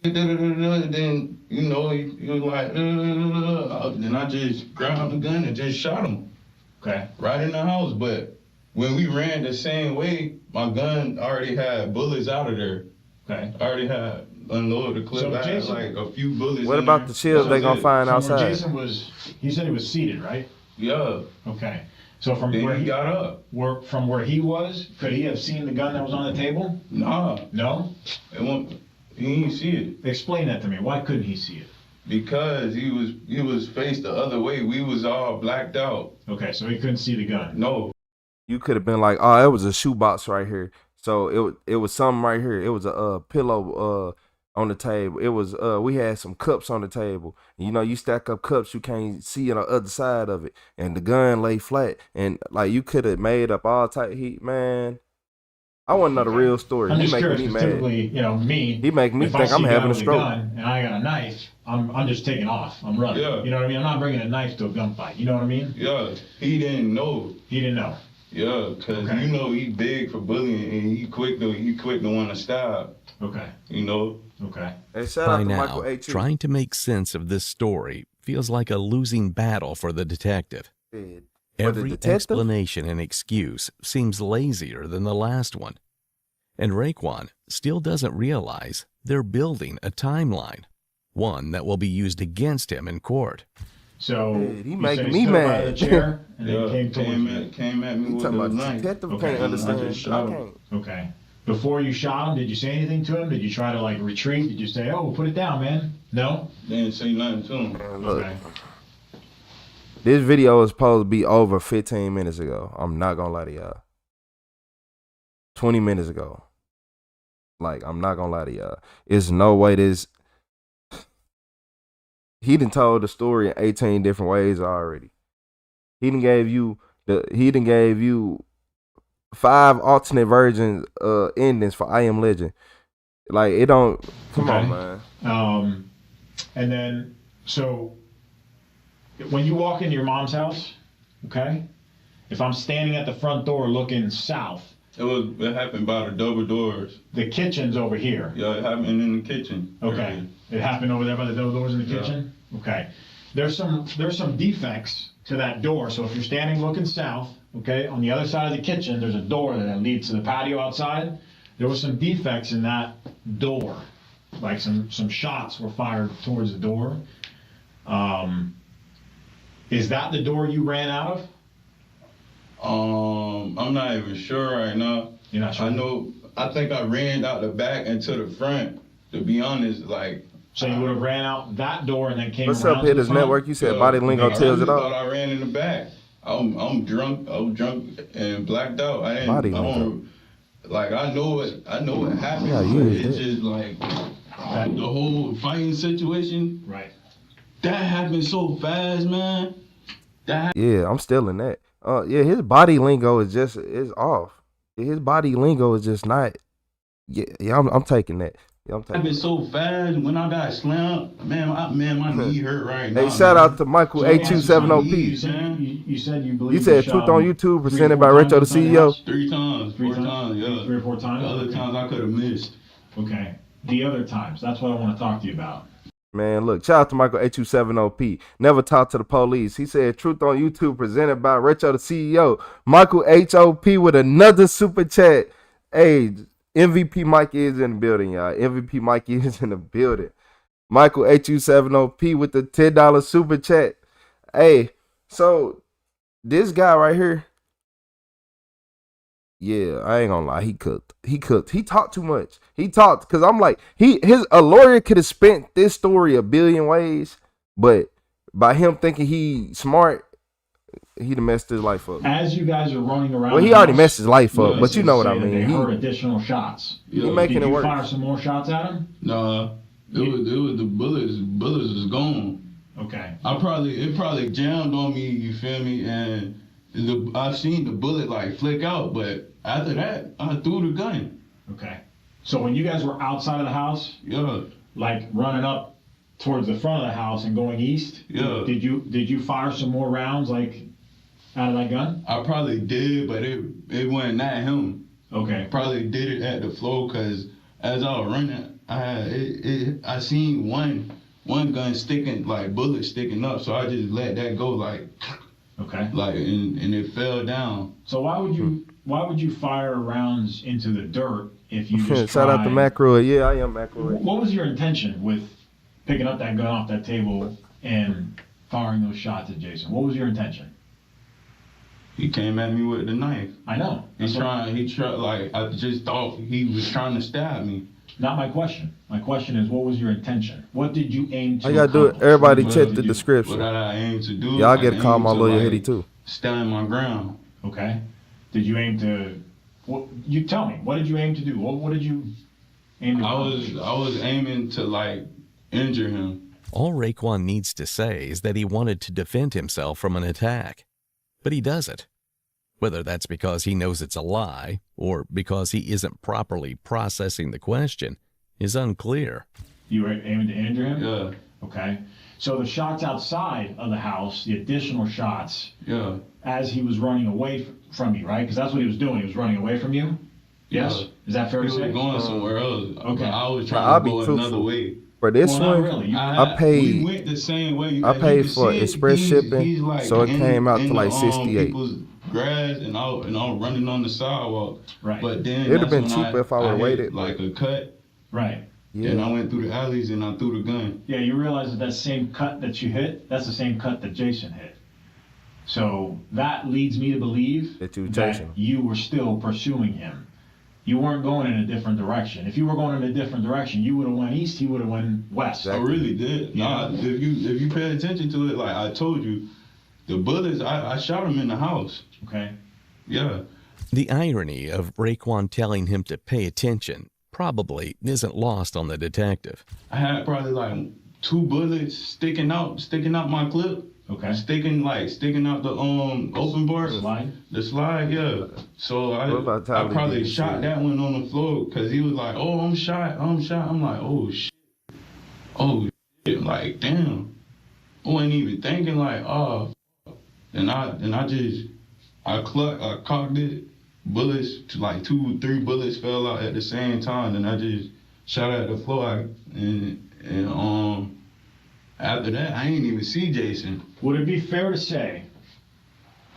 Then, you know, he was like, then I just grabbed the gun and just shot him. Okay. Right in the house, but when we ran the same way, my gun already had bullets out of there. Okay. I already had unloaded the clip. So I had Jason, like a few bullets. What in about there. the chills they gonna find Where outside? Jason was, he said he was seated, right? Yeah. Okay. So from Then where he got up. From where he was, could he have seen the gun that was on the table? Nah. No? He didn't see it. Explain that to me. Why couldn't he see it? Because he was faced the other way. We was all blacked out. Okay, so he couldn't see the gun. No. You could have been like, oh, it was a shoebox right here. So it was something right here. It was a pillow on the table. It was we had some cups on the table. You know, you stack up cups, you can't see on the other side of it. And the gun lay flat. And like you could have made up all type heat, man. I want to know the real story. I'm He just making curious, me 'cause mad. typically, you know, me. He make me if I think see I'm a guy having a with stroke. gun and I got a knife, I'm just taking off. I'm running. Yeah. You know what I mean? I'm not bringing a knife to a gunfight. You know what I mean? Yeah. He didn't know. He didn't know. Yeah, because you know he big for bullying and he quick to want to stab. Okay. You know? Okay. Hey, shout By out to now, Michael H. trying to make sense of this story feels like a losing battle for the detective. Every explanation and excuse seems lazier than the last one. And Raekwon still doesn't realize they're building a timeline, one that will be used against him in court. So he making me mad. The chair and Yeah, then came at me He with talking the about knife. detective can't understand. I just shot him. Okay. Before you shot him, did you say anything to him? Did you try to like retreat? Did you say, "Oh, put it down, man"? No. Didn't say nothing to him. Look, Okay. this video is supposed to be over 15 minutes ago. I'm not gonna lie to y'all. 20 minutes ago. Like, I'm not gonna lie to y'all. There's no way this. He done told the story in 18 different ways already. He done gave you 5 alternate versions endings for I Am Legend. Like, it don't. Come on, man. And then so when you walk into your mom's house, okay, if I'm standing at the front door looking south, It happened by the double doors. The kitchen's over here. Yeah, it happened in the kitchen. Okay. It happened over there by the double doors in the kitchen? Okay. There's some defects to that door. So if you're standing looking south, okay, on the other side of the kitchen, there's a door that leads to the patio outside. There were some defects in that door. Like some shots were fired towards the door. Is that the door you ran out of? I'm not even sure right now. You're not sure? I think I ran out the back and to the front, to be honest, like. So you would have ran out that door and then came What's around up, Hitters Network? You said body lingo tells it all. I thought I ran in the back. I'm drunk. I was drunk and blacked out. Body lingo. Like I know what happened. Yeah, it's just like the whole fighting situation. Right. That happened so fast, man. Yeah, I'm still in that. Yeah, his body lingo is off. His body lingo is just not. Yeah, I'm taking that. Yeah, I'm taking. Happened so fast when I got slammed, man. My knee hurt right now. Hey, shout out to Michael A270P. You said you believe. You said Truth on YouTube presented by Retro the CEO. 3 times, 4 times, yeah. 3 or 4 times. The other times I could have missed. Okay. The other times, that's what I want to talk to you about. Man, look, shout out to Michael A270P. Never talk to the police. He said Truth on YouTube presented by Retro the CEO. Michael HOP with another super chat. Hey, MVP Mike is in the building, y'all. MVP Mike is in the building. Michael A270P with the $10 super chat. Hey, so this guy right here, yeah, I ain't gonna lie, he cooked. He talked too much. He talked because I'm like, a lawyer could have spent this story a billion ways, but by him thinking he smart, he'd have messed his life up. As you guys are running around, well, he already messed his life up, but you know what I mean. They heard additional shots. He making it work. Did you fire some more shots at him? No, it was the bullets. Bullets was gone. Okay. It probably jammed on me. You feel me? And I've seen the bullet like flick out, but after that, I threw the gun. Okay. So when you guys were outside of the house, like running up towards the front of the house and going east, did you fire some more rounds like out of that gun? I probably did, but it wasn't at him. Okay. Probably did it at the floor because as I was running, I seen one gun sticking, like bullet sticking up, so I just let that go like. Okay. Like and it fell down. So why would you fire rounds into the dirt if you just shout out to Macro? Yeah, I am Macro. What was your intention with picking up that gun off that table and firing those shots at Jason? What was your intention? He came at me with the knife. I know. He tried like I just thought he was trying to stab me. Not my question. My question is, what was your intention? What did you aim to I gotta do it. Everybody check the description. What I aim to do? Y'all get to call my lawyer Hitty too. Stand my ground. Okay. Did you aim to? You tell me. What did you aim to do? What did you aim to? I was aiming to like injure him. All Raekwon needs to say is that he wanted to defend himself from an attack, but he doesn't. Whether that's because he knows it's a lie or because he isn't properly processing the question is unclear. You were aiming to injure him? Yeah. Okay. So the shots outside of the house, the additional shots, as he was running away from you, right? Because that's what he was doing. He was running away from you? Yes? Is that fair to say? He was going somewhere else. Okay. I was trying to go another way. For this one, really. I paid. We went the same way. I paid for express shipping, like so it came out to like 68. Grass and I'm running on the sidewalk. Right. But then it'd have been cheaper if I would have waited. Like a cut. Right. Yeah. And I went through the alleys and I threw the gun. Yeah, you realize that same cut that you hit, that's the same cut that Jason hit. So that leads me to believe that you were still pursuing him. You weren't going in a different direction. If you were going in a different direction, you would have went east, he would have went west. I really did. Yeah. Nah, if you pay attention to it, like I told you, the bullets, I shot him in the house. Okay. Yeah. The irony of Raekwon telling him to pay attention probably isn't lost on the detective. I had probably like 2 bullets sticking out my clip. Okay. Sticking out the open bar. The slide, yeah. So I probably shot that one on the floor because he was like, "Oh, I'm shot." I'm like, "Oh shit, oh shit!" Like, damn. I wasn't even thinking like, oh. And I cocked it, bullets, like 2-3 bullets fell out at the same time, and I just shot at the floor. And after that, I ain't even see Jason. Would it be fair to say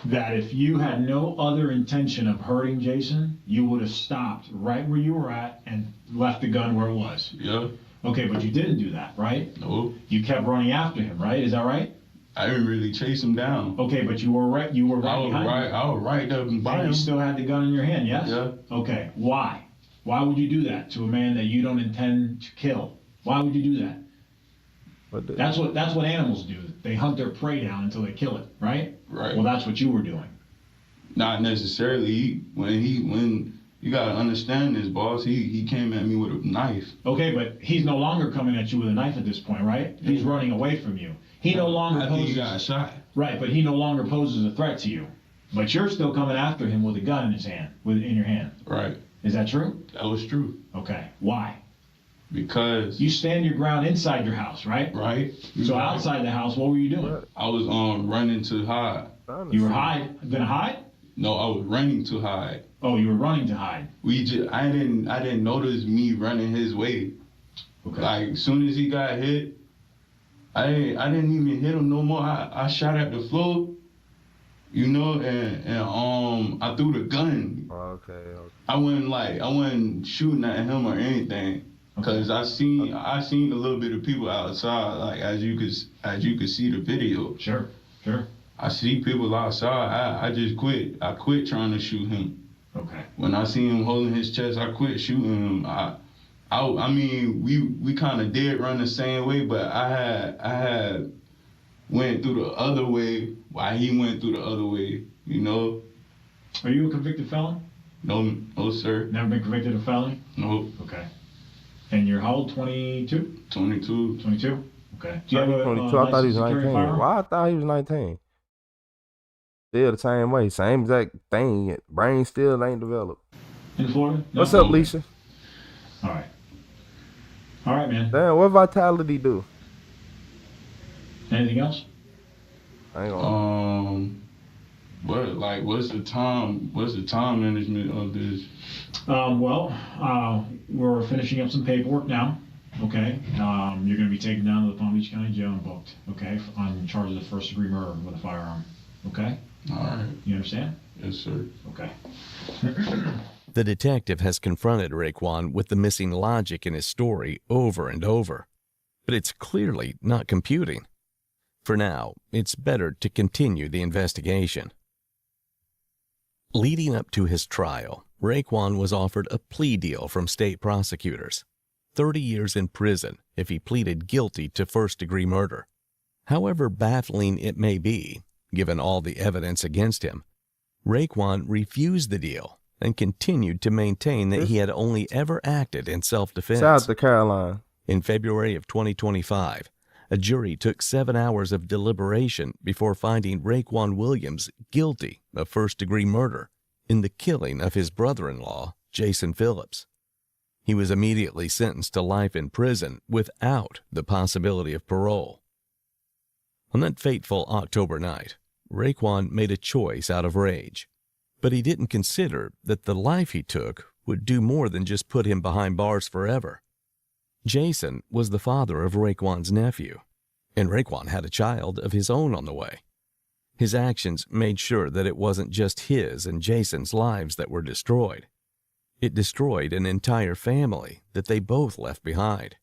that if you had no other intention of hurting Jason, you would have stopped right where you were at and left the gun where it was? Yeah. Okay, but you didn't do that, right? No. You kept running after him, right? Is that right? I didn't really chase him down. Okay, but you were right. You were right behind him. I was right there by him. And you still had the gun in your hand, yes? Yeah. Okay. Why? Why would you do that to a man that you don't intend to kill? Why would you do that? That's what animals do. They hunt their prey down until they kill it, right? Right. Well, that's what you were doing. Not necessarily. When you gotta understand this, boss. He came at me with a knife. Okay, but he's no longer coming at you with a knife at this point, right? He's running away from you. He no longer I poses. think he got shot. Right, but he no longer poses a threat to you. But you're still coming after him with a gun in his hand, in your hand. Right. Is that true? That was true. Okay. Why? Because you stand your ground inside your house, right? Right. So outside the house, what were you doing? I was running to hide. You were gonna hide? No, I was running to hide. Oh, you were running to hide. I didn't notice me running his way. Okay. Like as soon as he got hit, I didn't even hit him no more. I shot at the floor, and I threw the gun. Okay. I wasn't shooting at him or anything. Cause I seen a little bit of people outside, like as you could see the video. Sure. I see people outside. I just quit. I quit trying to shoot him. Okay. When I see him holding his chest, I quit shooting him. I mean, we kind of did run the same way, but I had went through the other way while he went through the other way. Are you a convicted felon? No, sir. Never been convicted of felony? No. Okay. And you're how old? 22? 22. 22? Okay. Do you have a 22? I thought he was 19. Why I thought he was 19? Still the same way, same exact thing. Brain still ain't developed. In Florida? What's up, Lisa? All right, man. Damn, what Vitality do? Anything else? I ain't gonna. What's the time management of this? We're finishing up some paperwork now. Okay. You're going to be taken down to the Palm Beach County Jail and booked. Okay, on charge of first-degree murder with a firearm. Okay. All right. You understand? Yes, sir. Okay. The detective has confronted Raekwon with the missing logic in his story over and over, but it's clearly not computing. For now, it's better to continue the investigation. Leading up to his trial, Raekwon was offered a plea deal from state prosecutors, 30 years in prison if he pleaded guilty to first-degree murder. However baffling it may be, given all the evidence against him, Raekwon refused the deal and continued to maintain that he had only ever acted in self-defense. Shout out to Caroline. In February of 2025, a jury took 7 hours of deliberation before finding Raekwon Williams guilty of first-degree murder in the killing of his brother-in-law, Jason Phillips. He was immediately sentenced to life in prison without the possibility of parole. On that fateful October night, Raekwon made a choice out of rage, but he didn't consider that the life he took would do more than just put him behind bars forever. Jason was the father of Raekwon's nephew, and Raekwon had a child of his own on the way. His actions made sure that it wasn't just his and Jason's lives that were destroyed. It destroyed an entire family that they both left behind.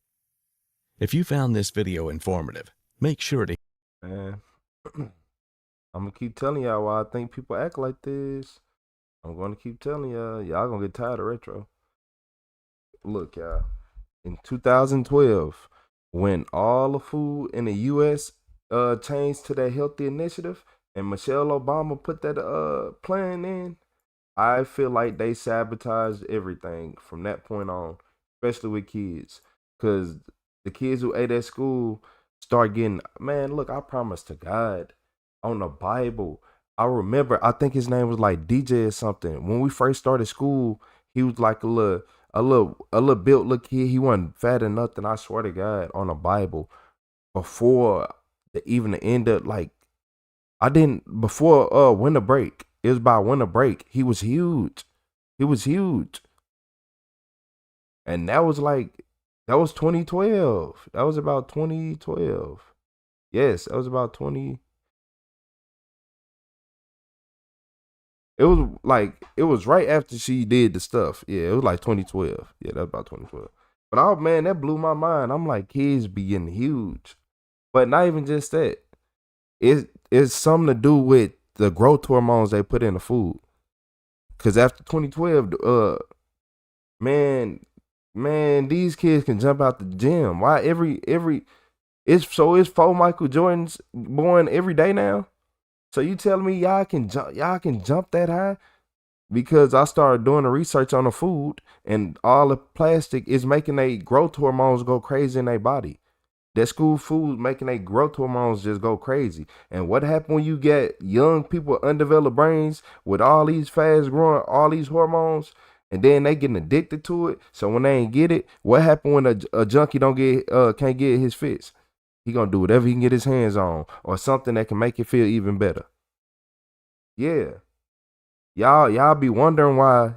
If you found this video informative, make sure to... Man, I'm gonna keep telling y'all why I think people act like this. I'm gonna keep telling y'all. Y'all gonna get tired of retro. Look, y'all. In 2012, when all the food in the U.S. Changed to that healthy initiative, and Michelle Obama put that plan in, I feel like they sabotaged everything from that point on, especially with kids, because the kids who ate at school start getting, man, look, I promise to God, on the Bible, I remember, I think his name was like DJ or something. When we first started school, he was like a little built little kid. He wasn't fat or nothing. I swear to God, on the Bible, before even the end of before winter break. It was by winter break. He was huge. He was huge. And that was 2012. That was about 2012. Yes, that was about 20. It was right after she did the stuff. Yeah, it was like 2012. Yeah, that was about 2012. But oh man, that blew my mind. I'm like, kids be getting huge. But not even just that. It's something to do with the growth hormones they put in the food. Cause after 2012, man, these kids can jump out the gym. Why it's 4 Michael Jordans born every day now? So you telling me y'all can jump that high? Because I started doing the research on the food, and all the plastic is making their growth hormones go crazy in their body. That school food making their growth hormones just go crazy. And what happened when you get young people, undeveloped brains with all these fast growing, all these hormones, and then they getting addicted to it? So when they ain't get it, what happened when a junkie can't get his fix? He gonna do whatever he can get his hands on, or something that can make it feel even better. Yeah. Y'all be wondering why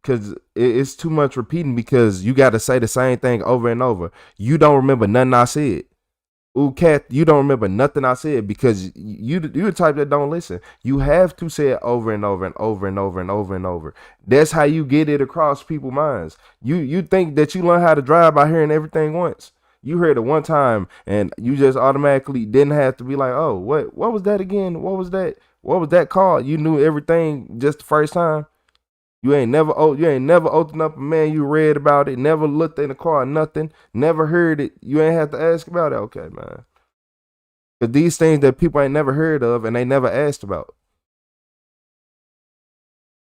cause it's too much repeating, because you gotta say the same thing over and over. You don't remember nothing I said. Ooh, Cat, you don't remember nothing I said, because you the type that don't listen. You have to say it over and over and over and over and over and over. That's how you get it across people's minds. You think that you learn how to drive by hearing everything once. You heard it one time and you just automatically didn't have to be like, oh, what was that again? What was that called? You knew everything just the first time. You ain't never opened up a man, you read about it, never looked in the car, nothing, never heard it. You ain't have to ask about it. Okay, man. But these things that people ain't never heard of and they never asked about.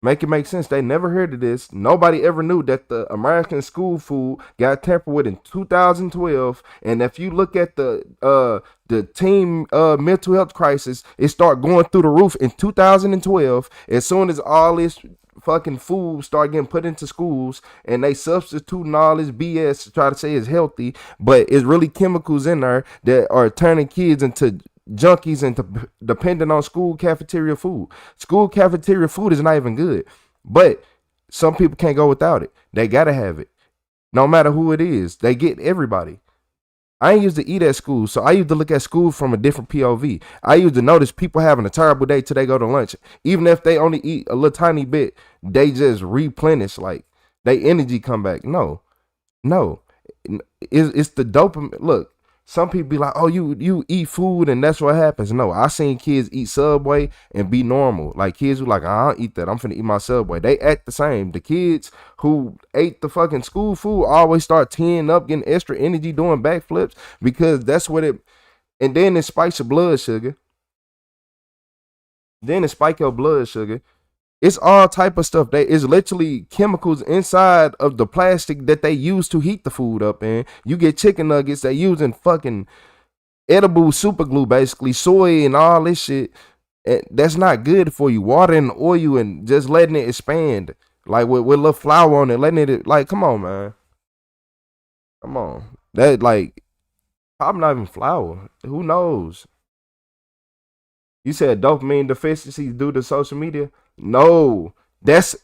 Make it make sense. They never heard of this. Nobody ever knew that the American school food got tampered with in 2012. And if you look at the teen mental health crisis, it started going through the roof in 2012. As soon as all this fucking food start getting put into schools, and they substituting all this BS to try to say it's healthy, but it's really chemicals in there that are turning kids into junkies and depending on school cafeteria food. School cafeteria food is not even good, but some people can't go without it. They gotta have it, no matter who it is. They get everybody. I ain't used to eat at school, so I used to look at school from a different POV. I used to notice people having a terrible day till they go to lunch. Even if they only eat a little tiny bit, they just replenish, like they energy come back. No, it's the dopamine. Look, some people be like, oh, you eat food and that's what happens. No, I seen kids eat Subway and be normal. Like kids who like, I don't eat that, I'm finna eat my Subway. They act the same. The kids who ate the fucking school food always start teeing up, getting extra energy, doing backflips, because that's what it. And then it spikes your blood sugar. It's all type of stuff. It's literally chemicals inside of the plastic that they use to heat the food up in. You get chicken nuggets, they using fucking edible super glue, basically soy and all this shit. And that's not good for you. Water and oil and just letting it expand, like with a little flour on it, letting it, like, come on, man. Come on. That, like, probably not even flour. Who knows? You said dopamine deficiency due to social media? No. That's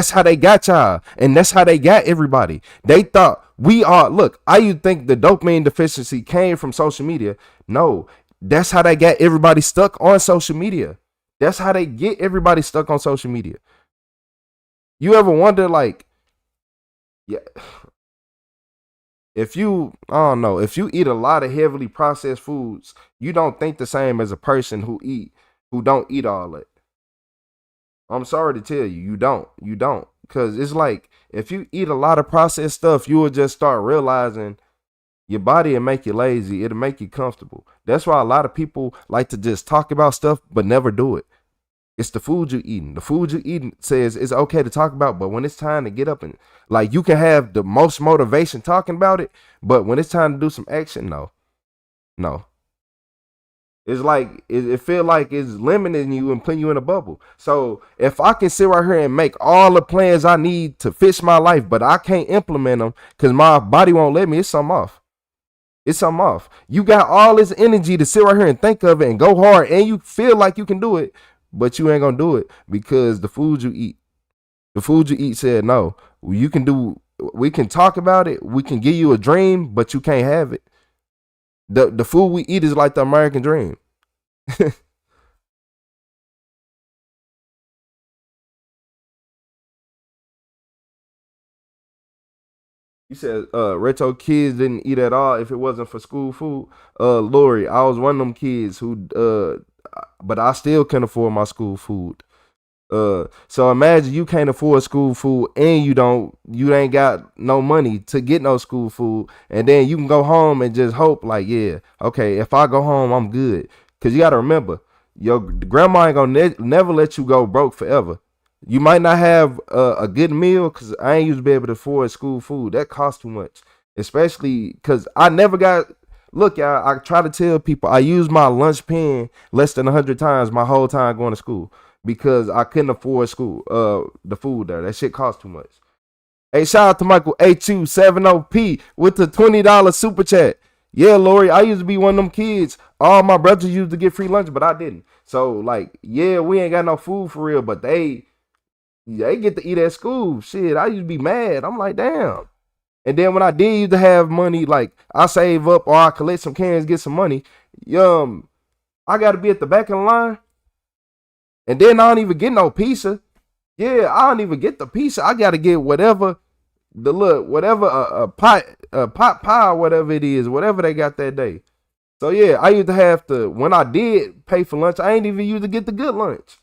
how they got y'all. And that's how they got everybody. They thought I used to think the dopamine deficiency came from social media. No. That's how they got everybody stuck on social media. That's how they get everybody stuck on social media. You ever wonder, like, yeah, if you eat a lot of heavily processed foods, you don't think the same as a person who don't eat all that. I'm sorry to tell you, you don't. Because it's like, if you eat a lot of processed stuff, you will just start realizing your body will make you lazy. It'll make you comfortable. That's why a lot of people like to just talk about stuff but never do it. It's the food you're eating. The food you're eating says it's okay to talk about, but when it's time to get up and, like, you can have the most motivation talking about it, but when it's time to do some action, no. It's like, it feel like it's limiting you and putting you in a bubble. So if I can sit right here and make all the plans I need to fix my life, but I can't implement them because my body won't let me, it's something off. It's something off. You got all this energy to sit right here and think of it and go hard, and you feel like you can do it, but you ain't gonna do it because the food you eat said no. You can do. We can talk about it. We can give you a dream, but you can't have it. The food we eat is like the American dream. You said retro kids didn't eat at all if it wasn't for school food. Lori, I was one of them kids who but I still couldn't afford my school food. So imagine you can't afford school food and you ain't got no money to get no school food, and then you can go home and just hope like, yeah, okay, if I go home, I'm good. Cause you gotta remember, your grandma ain't gonna never let you go broke forever. You might not have a good meal because I ain't used to be able to afford school food. That costs too much, especially because I never got. Look, y'all, I try to tell people I use my lunch pen less than 100 times my whole time going to school because I couldn't afford the food there. That shit costs too much. Hey, shout out to Michael H270P with the $20 super chat. Yeah, Lori, I used to be one of them kids. All my brothers used to get free lunch, but I didn't. So, like, yeah, we ain't got no food for real, but they get to eat at school. Shit, I used to be mad. I'm like, damn. And then when I did used to have money, like I save up or I collect some cans, get some money. I got to be at the back of the line. And then I don't even get no pizza. Yeah, I don't even get the pizza. I got to get whatever a pot pie, whatever it is, whatever they got that day. So yeah, I used to have to, when I did pay for lunch, I ain't even used to get the good lunch.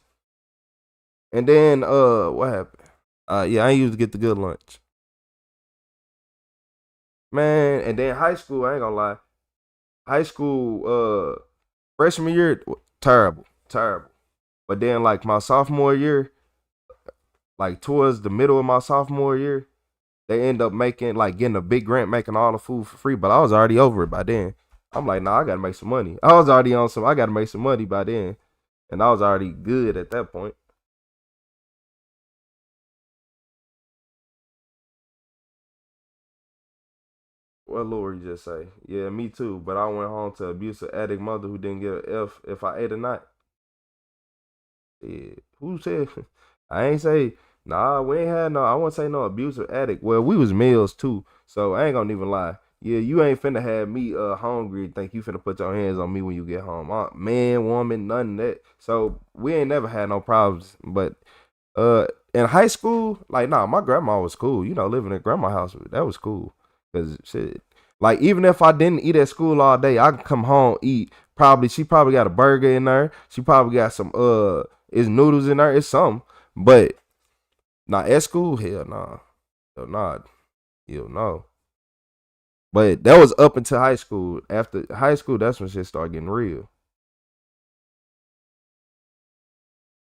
And then what happened? Yeah, I ain't used to get the good lunch. Man, and then high school, I ain't gonna lie. High school, freshman year, terrible. But then like my sophomore year, like towards the middle of my sophomore year, they end up getting a big grant, making all the food for free. But I was already over it by then. I'm like, nah, I gotta make some money. I was already on I gotta make some money by then. And I was already good at that point. What Lori just say? Yeah, me too. But I went home to abusive addict mother who didn't get an F if I ate or not. Yeah, who said? I ain't say. Nah, we ain't had no. I won't say no abusive addict. Well, we was meals too, so I ain't gonna even lie. Yeah, you ain't finna have me hungry and think you finna put your hands on me when you get home. Man, woman, none of that. So we ain't never had no problems. But in high school, like, nah, my grandma was cool. You know, living in grandma's house, that was cool. Cause shit, like even if I didn't eat at school all day, I could come home, eat. She probably got a burger in there. She probably got some it's noodles in there. It's something. But not at school, hell nah. Hell no. But that was up until high school. After high school, that's when shit started getting real.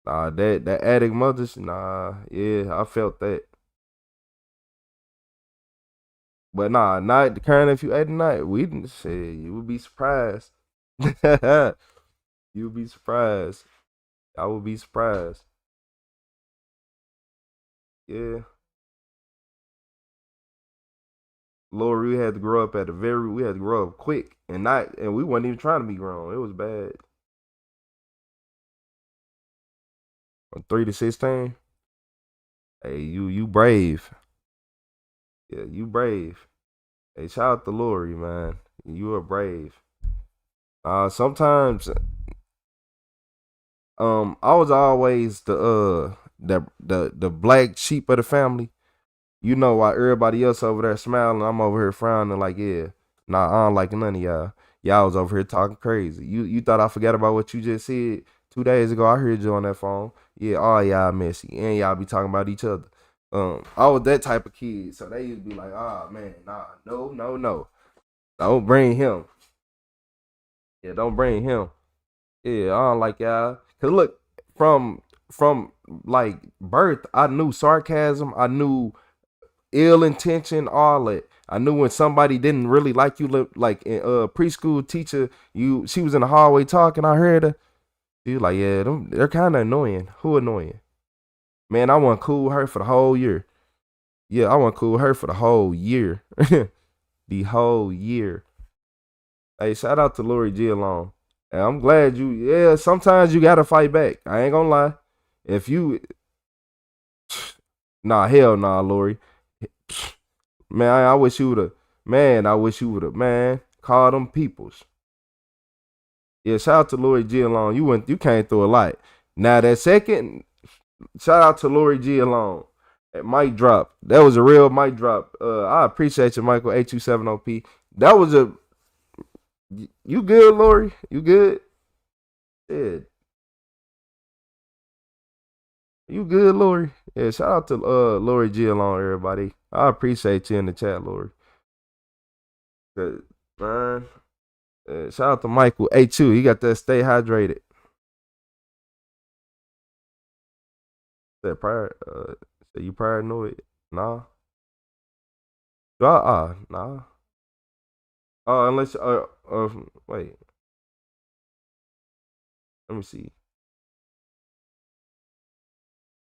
Nah, that addict mothers, nah, yeah, I felt that. But nah, not the kind if you ate tonight, we didn't say you would be surprised. You would be surprised. I would be surprised. Yeah. Lord, we had to grow up we had to grow up quick and we wasn't even trying to be grown. It was bad. From 3 to 16. Hey, you brave. Yeah, you brave. Hey, shout out to Lori, man. You are brave. Sometimes I was always the black sheep of the family. You know why everybody else over there smiling, I'm over here frowning like, yeah, nah, I don't like none of y'all. Y'all was over here talking crazy. You thought I forgot about what you just said 2 days ago. I heard you on that phone. Yeah, all y'all messy. And y'all be talking about each other. I was that type of kid. So they used to be like, man, nah, no. Don't bring him. Yeah, don't bring him. Yeah, I don't like y'all. Cause look, from like birth, I knew sarcasm. I knew ill intention, all that. I knew when somebody didn't really like you, like in preschool teacher, she was in the hallway talking, I heard her. She was like, yeah, they're kind of annoying. Who annoying? Man, I wasn't cool with her for the whole year. Yeah, I wasn't cool with her for the whole year. The whole year. Hey, shout out to Lori G alone. And I'm glad yeah, sometimes you gotta fight back. I ain't gonna lie. If you Nah, hell nah, Lori. Man, I wish you would've man, call them peoples. Yeah, shout out to Lori G alone. You came through a lot. Now that second, shout out to Lori G alone. That mic drop. That was a real mic drop. I appreciate you, Michael H270P. That was you good, Lori? You good? Yeah. You good, Lori? Yeah, shout out to Lori G alone, everybody. I appreciate you in the chat, Lori. Good, man. Shout out to Michael A2. He got that stay hydrated. That you paranoid? Nah. Nah. Unless wait. Let me see.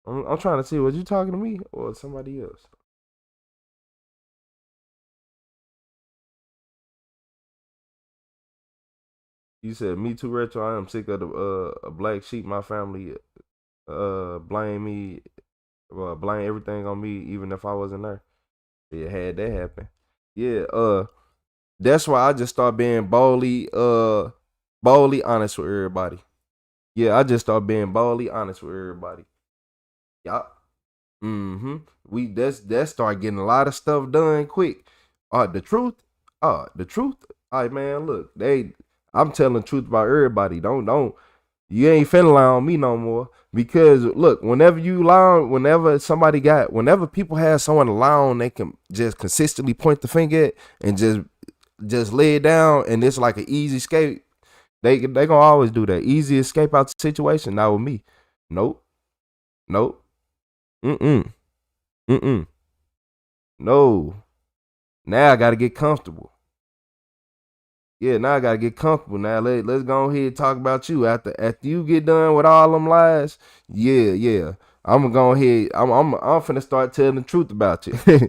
I'm trying to see, was you talking to me or somebody else? You said me too, Retro. I am sick of the black sheep. My family blame everything on me, even if I wasn't there. It had that happen. Yeah, that's why I just start being boldly honest with everybody. Yeah, I just start being boldly honest with everybody. Yup. That start getting a lot of stuff done quick. The truth. All right, man, look, I'm telling the truth about everybody. Don't you ain't finna lie on me no more. Because look, whenever people have someone to lie on, they can just consistently point the finger at and just lay it down, and it's like an easy escape. They gonna always do that. Easy escape out the situation. Not with me. Nope. No. Now I gotta get comfortable. Yeah, now I gotta get comfortable. Now let's go ahead and talk about you. After you get done with all them lies, yeah. I'm gonna go ahead. I'm finna start telling the truth about you. Yeah,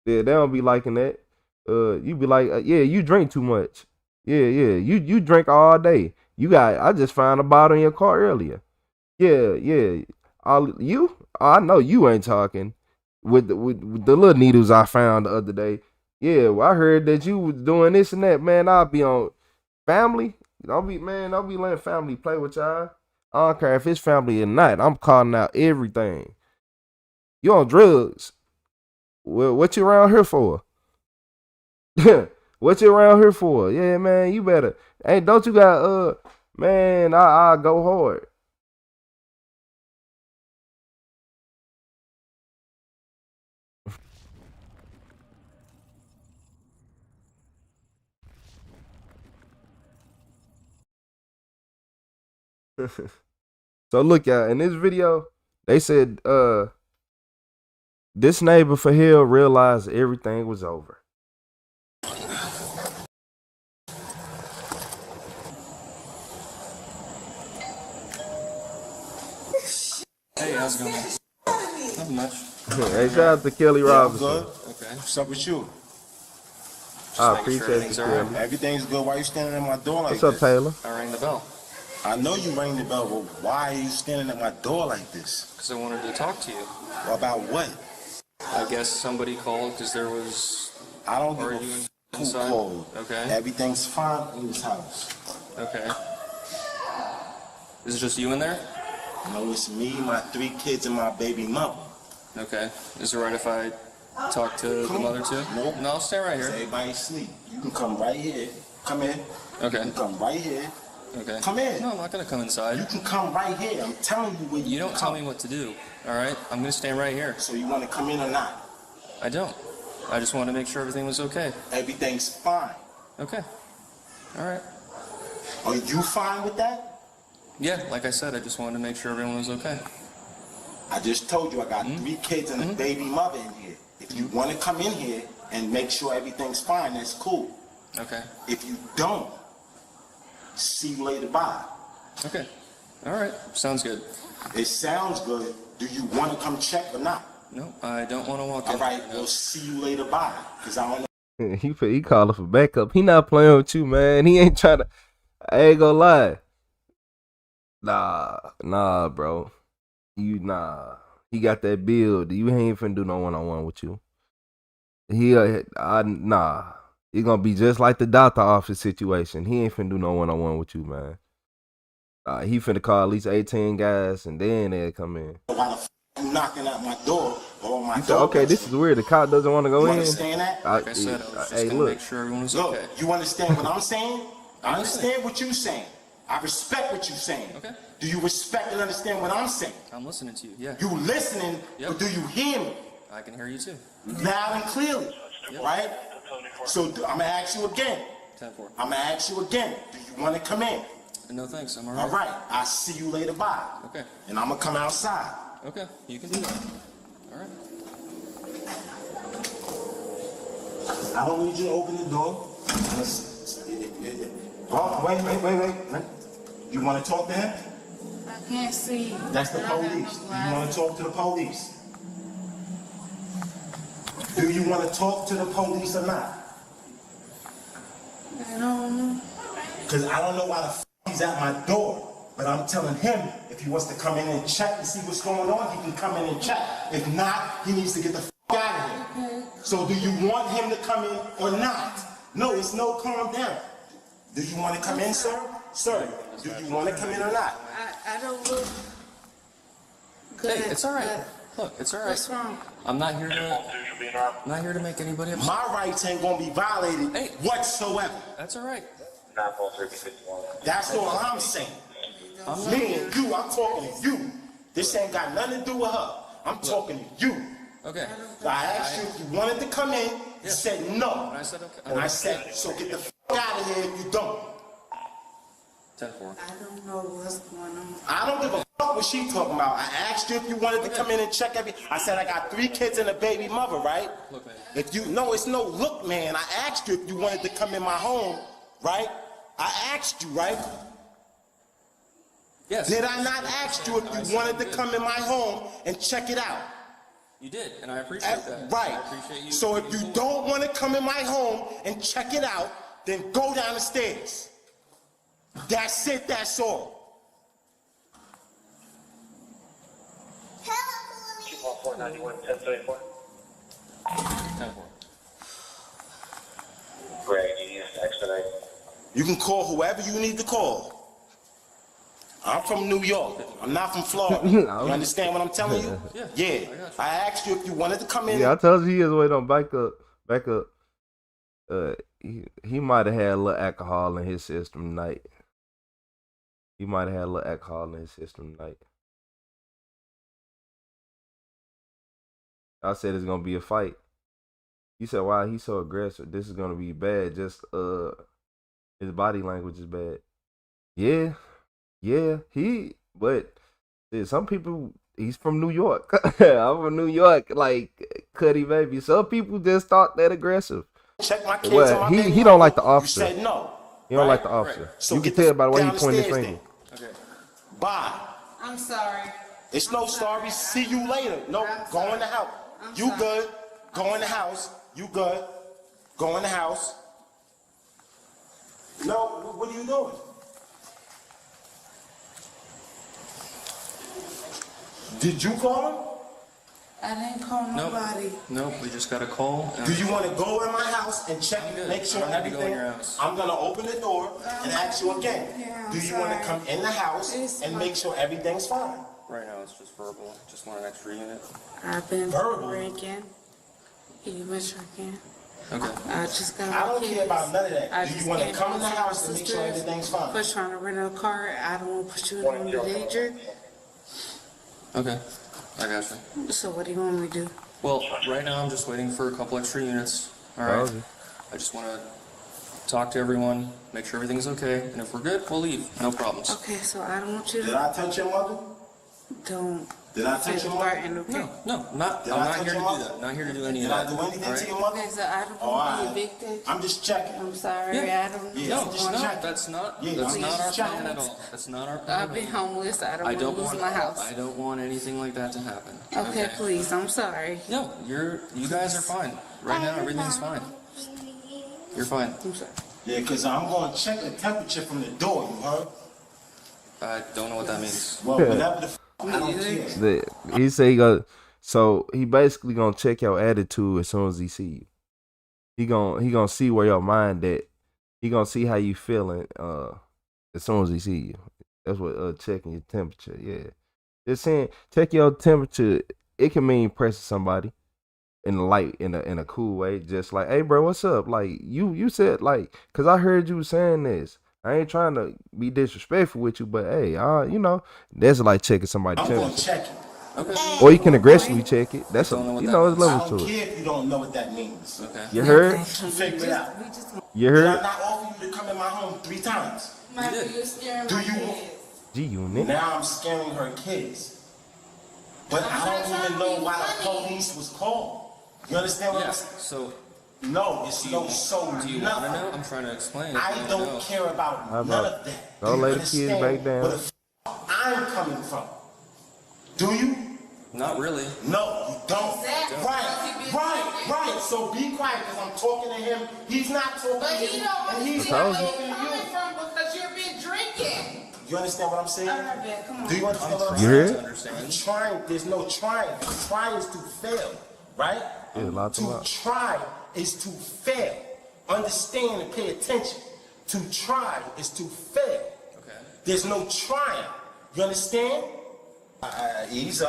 they don't be liking that. You be like, yeah, you drink too much. Yeah. You drink all day. I just found a bottle in your car earlier. Yeah. I know you ain't talking with the little needles I found the other day. Yeah, well, I heard that you was doing this and that, man. I'll be on family. Don't be letting family play with y'all. I don't care if it's family or not. I'm calling out everything. You on drugs? Well, what you around here for? What you around here for? Yeah, man, you better. Hey, don't you got man? I go hard. So look, y'all, in this video, they said this neighbor for Hill realized everything was over. Hey, how's it going? Not much. Hey, shout out to Kelly Robinson. Good. Okay. What's up with you? I appreciate you, Kelly. Everything's good. Why you standing at my door like this? What's up, Taylor? I rang the bell. I know you rang the bell, but why are you standing at my door like this? Because I wanted to talk to you. Well, about what? I guess somebody called because there was... I don't give a who called. Okay. Everything's fine in this house. Okay. Is it just you in there? No, it's me, my 3 kids, and my baby mother. Okay. Is it right if I talk to the mother too? Nope. No, I'll stay right here. Everybody sleep. You can come right here. Come in. Okay. You can come right here. Okay. Come in. No, I'm not going to come inside. You can come right here. I'm telling you where you don't tell me what to do, all right? I'm going to stand right here. So you want to come in or not? I don't. I just wanted to make sure everything was okay. Everything's fine. Okay. All right. Are you fine with that? Yeah, like I said, I just wanted to make sure everyone was okay. I just told you I got 3 kids and a baby mother in here. If you want to come in here and make sure everything's fine, that's cool. Okay. If you don't, see you later, bye. Okay. All right. Sounds good. It sounds good. Do you want to come check or not? No, I don't want to walk in. All right. We'll see you later, bye. Because I don't know. He calling for backup. He not playing with you, man. He ain't trying to. I ain't gonna lie. Nah, bro. He got that build. You ain't finna do no one-on-one with you. Nah. It's gonna be just like the doctor office situation. He ain't finna do no one-on-one with you, man. He finna call at least 18 guys and then they'll come in. Why the f you knocking at my door or my You said, door? okay, this is weird. The cop doesn't want to go You in. understand that? Like I said, I was just gonna make sure everyone was okay. Look, you understand what I'm saying? I understand what you're saying. I respect what you're saying. Okay. Do you respect and understand what I'm saying? I'm listening to you, yeah. You listening, but do you hear me? I can hear you too. Loud and clearly, right? So I'm gonna ask you again. 10-4. I'm gonna ask you again. Do you want to come in? No thanks, I'm alright. All right, I'll see you later, bye. Okay. And I'm gonna come outside. Okay, you can do that. Alright. I don't need you to open the door. Oh, wait. You want to talk to him? I can't see. That's the police. Do you want to talk to the police? Do you want to talk to the police or not? I don't know. Because I don't know why the f he's at my door. But I'm telling him, if he wants to come in and check and see what's going on, he can come in and check. If not, he needs to get the f out of here. Okay. So do you want him to come in or not? No, it's no calm down. Do you want to come in, sir? Sir, do you want to come in or not? I don't look good. Hey, it's alright. Look, it's alright. What's wrong? I'm not here to make anybody upset. My rights ain't gonna be violated whatsoever. That's alright. That's all I'm saying. Me and you, I'm talking to you. This ain't got nothing to do with her. I'm talking to you. Okay. I asked you if you wanted to come in. You said no. And I said okay. And I said, so get the f out of here if you don't. 10-4. I don't know what's going on. I don't give a fuck what she talking about. I asked you if you wanted to come in and check everything. I said I got 3 kids and a baby mother, right? Look, man. If you no, it's no look, man. I asked you if you wanted to come in my home, right? I asked you, right? Yes. Did I not ask you if you wanted to come in my home and check it out? You did, and I appreciate that. Right. I appreciate you. So if you don't want to come in my home and check it out, then go down the stairs. That's it, that's all. 10-4. Greg, you need to expedite. You can call whoever you need to call. I'm from New York. I'm not from Florida. You understand what I'm telling you? Yeah. I asked you if you wanted to come in. Yeah, I told you he is waiting on back up. He might have had a little alcohol in his system tonight. I said it's gonna be a fight. You said why he's so aggressive? This is gonna be bad. Just his body language is bad. Yeah. But some people, he's from New York. I'm from New York, like Cuddy baby. Some people just thought that aggressive. Check my kids on my baby he don't like the mama. officer. You said no. He don't like the officer. Right. So you can get tell by the way he down the pointed his stairs finger. Okay. Bye. I'm sorry. It's no sorry. See you later. No, go in the house. You good. Go in the house. You good. Go in the house. No, what are you doing? Did you call him? I didn't call nobody. Nope, we just got a call. Do you want to go in my house and check, make sure I don't need to go in everything? your house. I'm gonna open the door and ask you again. Yeah, Do you want to come in the house and make sure everything's fine? Right now it's just verbal. Just want an extra unit. I've been Verbal. drinking, even drinking. Okay. I just got I don't care about none of that. I Do just you want to came come in the home house from and make sure sisters, everything's fine? For trying to rent a car, I don't want to put you in the danger. Okay. I got you. So what do you want me to do? Well, right now I'm just waiting for a couple extra units. All right. I just want to talk to everyone, make sure everything's okay, and if we're good, we'll leave. No problems. Okay, so I don't want you to. Did I touch your mother? Don't. Did I touch your mother? No, I'm not here to do that. Not here to do any of that. Did I do anything to your mother? Okay, so I don't want to be evicted. I'm just checking. I'm sorry, Yeah. I don't know. Yeah, No, just check. that's not Yeah, that's I'm not our just plan checking. at all. That's not our plan. I've been homeless. I I don't don't want to lose want my house. I don't want anything like that to happen. Okay, please. I'm sorry. No, you guys are fine. Right now everything's fine. You're fine. Yeah, because I'm going to check the temperature from the door, you heard? I don't know what that means. Well, whatever the I don't care. He say he go. So he basically gonna check your attitude as soon as he see you. He gonna see where your mind at. He gonna see how you feeling. As soon as he see you. That's what checking your temperature. Yeah, just saying check your temperature. It can mean pressing somebody in a light, in a cool way. Just like, hey, bro, what's up? Like you said, like, cause I heard you saying this. I ain't trying to be disrespectful with you, but hey, you know, that's like checking somebody's I'm going temperature. to check it. Okay. Or you can aggressively check it. That's Don't know what you that know, there's means. I levels don't to it. care if you don't know what that means. Okay. You heard? Figure it out. You Did heard? I not offer you to come in my home 3 times? Do you? G-Unit. Now I'm scaring her kids. But I don't even know why the police was called. You understand what I'm saying? So. No, it's no so Do you want to know? I'm trying to explain. I don't care about none of that. Don't let the kids back down. Where the I'm coming from. Do you? Not really. No, you don't. Right. So be quiet because I'm talking to him. He's not talking to you. And he's not talking to you. Because you've been drinking. You understand what I'm saying? Come on. Do you understand what I'm You saying? heard? I'm trying. There's no trying. Trying is to fail, right? Yeah, lots To try is to fail. Understand and pay attention. To try is to fail. Okay. There's no trying. You understand? Easy.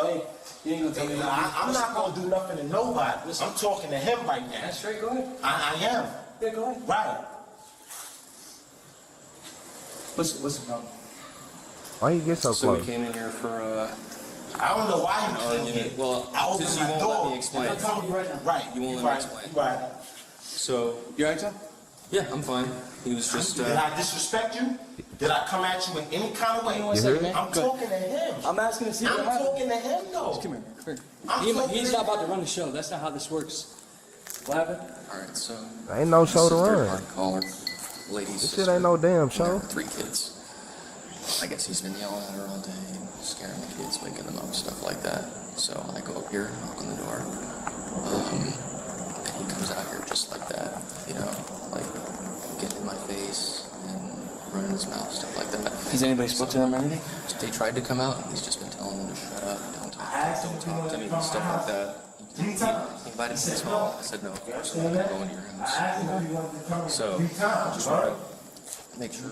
You ain't gonna tell me I'm not gonna do nothing to nobody. I'm talking to him right now. That's straight. Go ahead. I am. Yeah, go ahead. Right. What's the problem? Why you get so So we close? came in here for I don't know why an you came argument. here. Well, I because opened you my won't let door. me explain. Right. You won't let me explain. Right. So You alright, John? yeah, I'm fine. He was just. Did I disrespect you? Did I come at you in any kind of way? You heard? I'm talking to him. I'm asking to see I'm what happened. talking to him though. Come here, come I'm here. talking He's to not him. about to run the show. That's not how this works. What happened? All right, so. Ain't no show to this is run. third-party caller. Lady's This shit ain't no damn show. 3 kids. I guess he's been yelling at her all day, scaring the kids, waking them up, stuff like that. So I go up here, knock on the door, and he comes out here just like that, you know, like getting in my face and running his mouth, stuff like that. Has anybody spoke to them or anything? They tried to come out, and he's just been telling them to shut up, don't talk to me, stuff like that. He invited me to his home. I said no, of course I'm not gonna go into your house. So I just want to make sure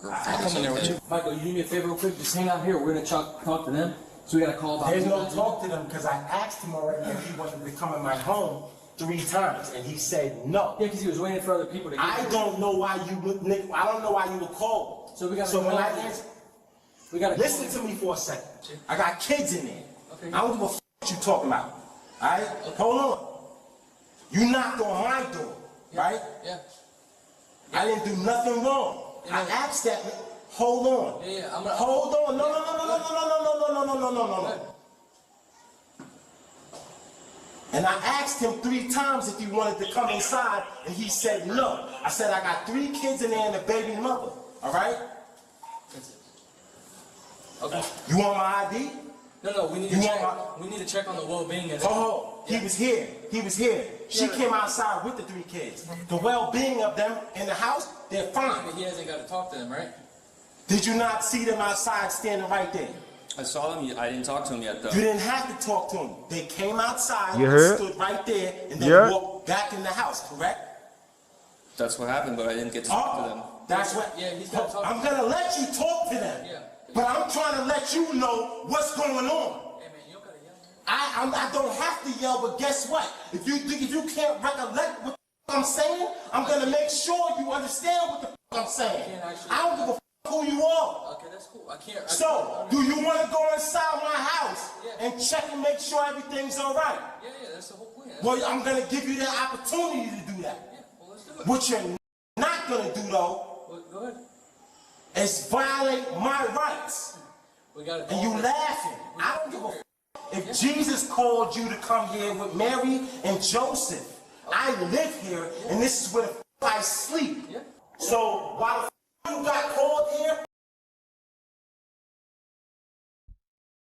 I'll come in there with you. Michael, you do me a favor real quick? Just hang out here. We're gonna talk to them. So we got a call about There's no talk to them because I asked him already if he wanted to come in my home 3 times and he said no. Yeah, because he was waiting for other people to get I don't know why you would. I don't know why you would call. So we got. So when I answer, we got. Listen to me for a second. I got kids in there. Okay. I don't give a f what you talking about. All right. Okay. Hold on. You knocked on my door, right? Yeah. I didn't do nothing wrong. I asked that. Hold on. Yeah. Hold on. No. And I asked him 3 times if he wanted to come inside, and he said no. I said I got 3 kids in there and a baby mother. All right. Okay. You want my ID? No. We need to check. We need to check on the well-being of. Oh, he was here. She came outside with the 3 kids. The well-being of them in the house, they're fine. He hasn't got to talk to them, right? Did you not see them outside standing right there? I saw them. I didn't talk to them yet, though. You didn't have to talk to them. They came outside, You heard? stood right there, and then walked back in the house, correct? That's what happened, but I didn't get to talk to them. That's what. Yeah, he's got to talk. I'm gonna let you talk to them. Yeah. But I'm trying to let you know what's going on. Hey man, you don't gotta yell. I don't have to yell, but guess what? If you can't recollect what I'm saying, I'm gonna make sure you understand what the I'm saying. I don't give a who you are. Okay, that's cool. I can't. So, do you want to go inside my house and check and make sure everything's all right? Yeah, that's the whole point. Well, I'm gonna give you the opportunity to do that. Yeah, well, let's do it. What you're not gonna do though Well, go ahead. is violate my rights. We got it. And you laughing. I don't give a if Jesus called you to come here with Mary and Joseph. I live here, and this is where the I sleep. Yeah. So why the you got called here?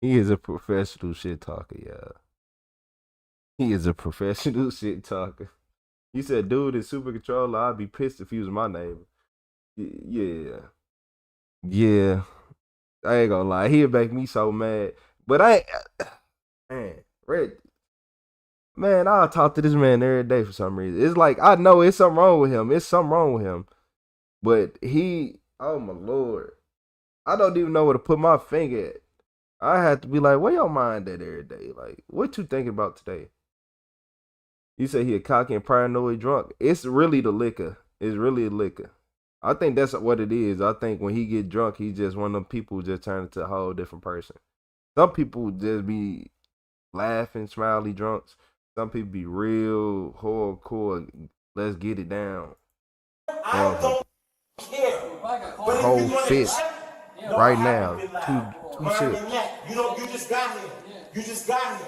He is a professional shit talker, y'all. He is a professional shit talker. He said, dude is super controller. I'd be pissed if he was my neighbor. Yeah. Yeah. I ain't gonna lie. He'd make me so mad. But man, Red, man, I'll talk to this man every day for some reason. It's like, I know it's something wrong with him. It's something wrong with him. But oh my Lord. I don't even know where to put my finger at. I had to be like, where your mind at every day? Like, what you thinking about today? You say he a cocky and paranoid drunk. It's really the liquor. It's really the liquor. I think that's what it is. I think when he get drunk, he just one of them people who just turn into a whole different person. Some people just be laughing, smiley drunks. Some people be real hardcore. Let's get it down. I don't care. The whole fist right now. Two Mind sips. your neck. You just got here. You just got here.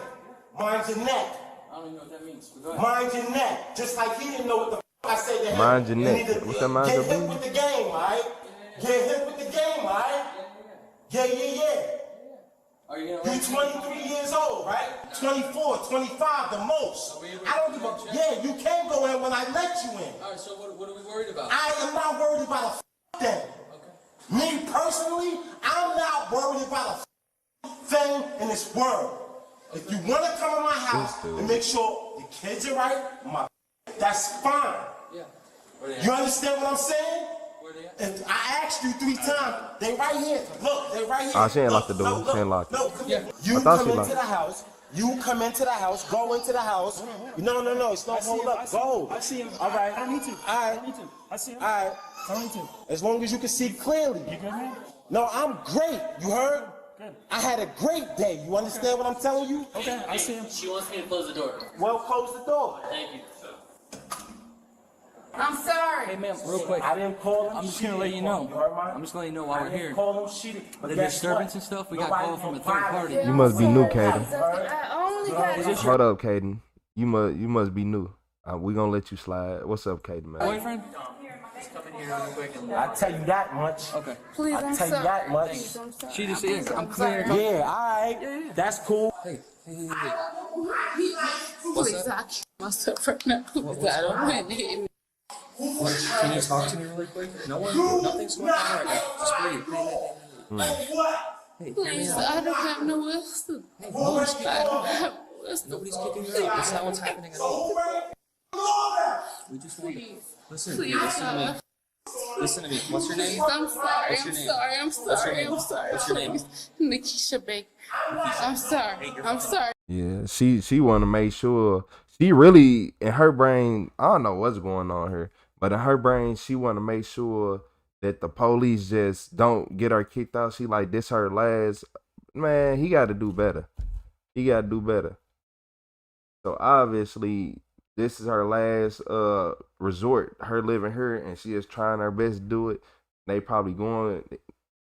Mind your neck. I don't even know what that means. But go ahead. Mind your neck. Just like he didn't know what the I said to him. Mind your neck. What's that mind your Get hit with the game, right? Get hit with the game, right? Yeah. Are you You're 23 years old, right? 24, 25, the most. I don't give a. Yeah, you can go in when I let you in. All right, so what are we worried about? I am not worried about a thing. Me personally, I'm not worried about a thing in this world. If you want to come in my house and make sure the kids are right, that's fine. Yeah. You understand what I'm saying? If I asked you 3 times, they right here. Look, they right here. She ain't locked the door. She ain't locked it. You I thought come she into locked the it. house. You come into the house. Go into the house. No. It's not hold up. Go. I see him. All right. I don't need to. All I right. don't need to. I see him. All right. I don't need to. As long as you can see clearly. You good, man? No, I'm great. You heard? Good. I had a great day. You understand what I'm telling you? Okay, I see him. She wants me to close the door. Well, close the door. Thank you. I'm sorry. Hey, ma'am, real quick. I didn't call him. I'm just gonna let you know. I'm just gonna let you know while we're here. Call him cheated. The disturbance and stuff, we got called from a third party. You must be new, Caden. I only got Hold up, Caden. You must be new. We gonna let you slide. What's up, Caden, man? Boyfriend? Just come in here real quick and I tell you that much. Okay. Please, I I'm tell you sorry. that much. Please, I'm sorry. She just is. I'm clear. Yeah, all right. That's cool. Hey. Please, I kill myself right now. Please, I don't want to hit me. Can you talk to me really quick? Nothing's going on right now. Just breathe. Hey, Please, I don't have no else to. Hey, nobody's kicking her out. That's not what's happening at all. we just want to listen. Please, Listen to me. What's your name? I'm sorry. What's your I'm name? sorry. I'm What's your sorry. name? I'm sorry. What's your name? Please. Nikisha Baker. I'm sorry. I'm sorry. Yeah, she want to make sure. She really, in her brain, I don't know what's going on here, but in her brain, she want to make sure that the police just don't get her kicked out. She like, this her last. Man, he got to do better. He got to do better. So obviously, this is her last resort. Her living here, and she is trying her best to do it. They probably going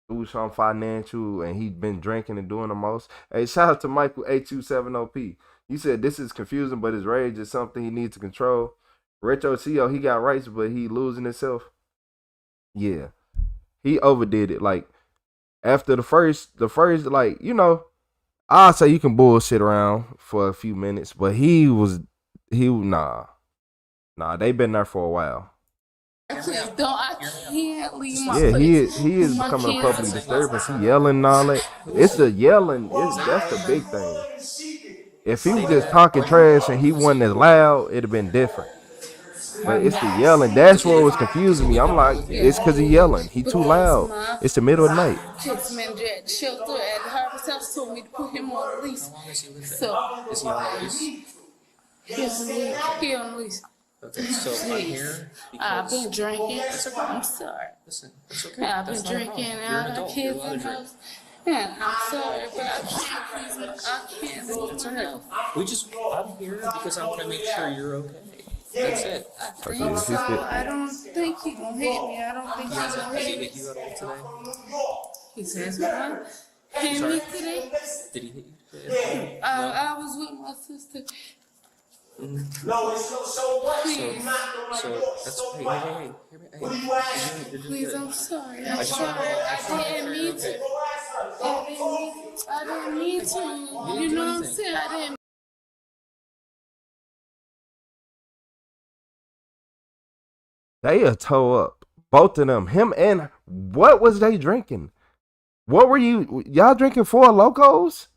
through some financial, and he's been drinking and doing the most. Hey, shout out to Michael 8270P. You said this is confusing, but his rage is something he needs to control. Retro CEO, he got rights, but he losing himself. Yeah, he overdid it. Like after the first, like, you know, I'll say you can bullshit around for a few minutes, but nah. They been there for a while. Please don't. I can't leave my Yeah, place. he is My becoming a kids. public disturbance. He yelling and all that. It's the yelling. That's the big thing. If he was just talking trash and he wasn't as loud, it'd have been different. But it's the yelling. That's what was confusing me. I'm like, it's because he yelling. He too loud. It's the middle of the night. Kids manager at the shelter at Harvest House told me to put him on the lease. So Is he on the lease? he on the lease. Okay, so I'm Please. here I've because... been drinking. I'm sorry. Listen, it's okay. I've been That's not a drinking. problem. I You're an got adult. kids You're allowed in to the drink. house. Yeah, I'm sorry, but I can't. Please, I can't do it. It's all right. I'm here because I want to make sure you're okay. That's it. I think so. I don't think he gonna hit me. I don't think he's gonna Has he hit me. hit you at all today? He says, "What? Hit me today?" Did he hit you today? I was with my sister. No, it's so what? Please. So that's hey. What are you asking? You're doing Please, good. I'm sorry. I I'm just sorry. want to I didn't mean to. I didn't mean to. You know what I'm saying? I didn't. They a toe up. Both of them. Him and what was they drinking? What were y'all drinking? 4 Locos?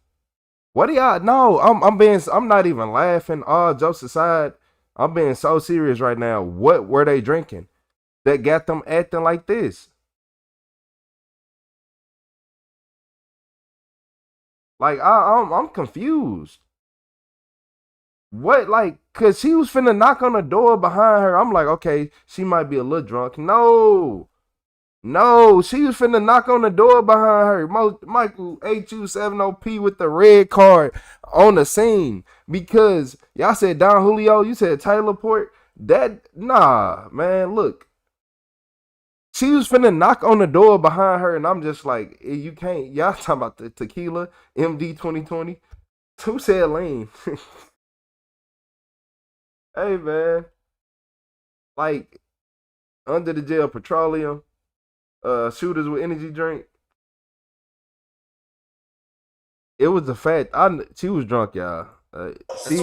What do y'all? No, I'm not even laughing. All jokes aside, I'm being so serious right now. What were they drinking that got them acting like this? Like I'm confused. What, like, cause she was finna knock on the door behind her. I'm like, okay, she might be a little drunk. No, she was finna knock on the door behind her. Michael HU70P with the red card on the scene because y'all said Don Julio, you said Taylor Port. Nah, man, look. She was finna knock on the door behind her, and I'm just like, you can't. Y'all talking about the tequila MD 2020? Who said lean? Hey, man. Like, under the jail petroleum, shooters with energy drink. It was the fact she was drunk, y'all. Please,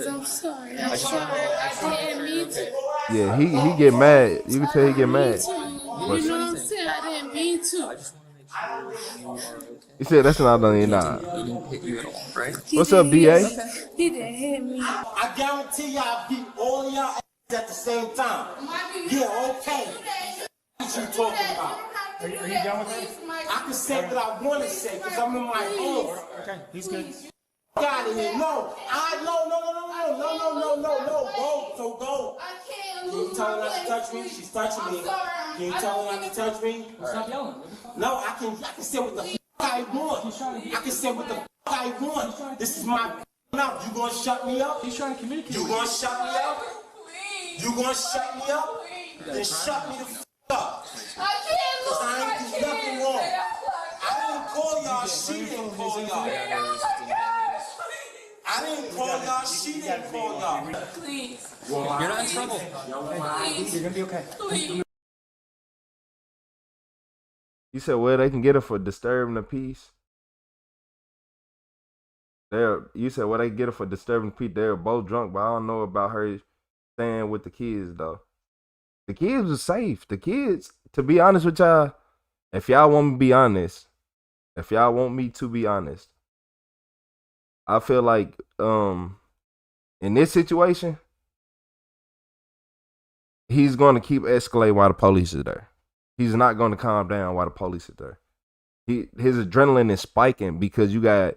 I'm sorry. I'm sorry. I didn't mean to. Yeah, he get mad. You can tell he get mad. You know what I'm saying? I didn't mean to. He said that's not on you, nah. He didn't hit you at all, right? What's up, DA? He didn't hit me. I guarantee you I beat all of y'all at the same time. Yeah, okay. What you talking about? Are you done with it? I can say what I want to say because I'm in my home. Okay, he's good. Got it here. No. Go. So go. Can you tell her not to touch me? She's touching me. Can you tell her not to touch me? Stop yelling. No, I can say what the f I want. I can say what the f I want. This is my mouth. You gonna shut me up? He's trying to communicate. You gonna shut me up? You gonna shut me up? Then shut me the f up. I can't Cause I ain't do nothing wrong. I didn't call y'all. She didn't call y'all. I didn't call y'all. She didn't call y'all. Please. You're not in trouble. You're gonna be okay. Please. You said, well, they can get her for disturbing the peace. You said, well, they can get her for disturbing the peace. They're both drunk, but I don't know about her staying with the kids, though. The kids was safe. The kids, to be honest with y'all, if y'all want me to be honest, I feel like in this situation, he's going to keep escalating while the police is there. He's not going to calm down while the police is there. His adrenaline is spiking because you got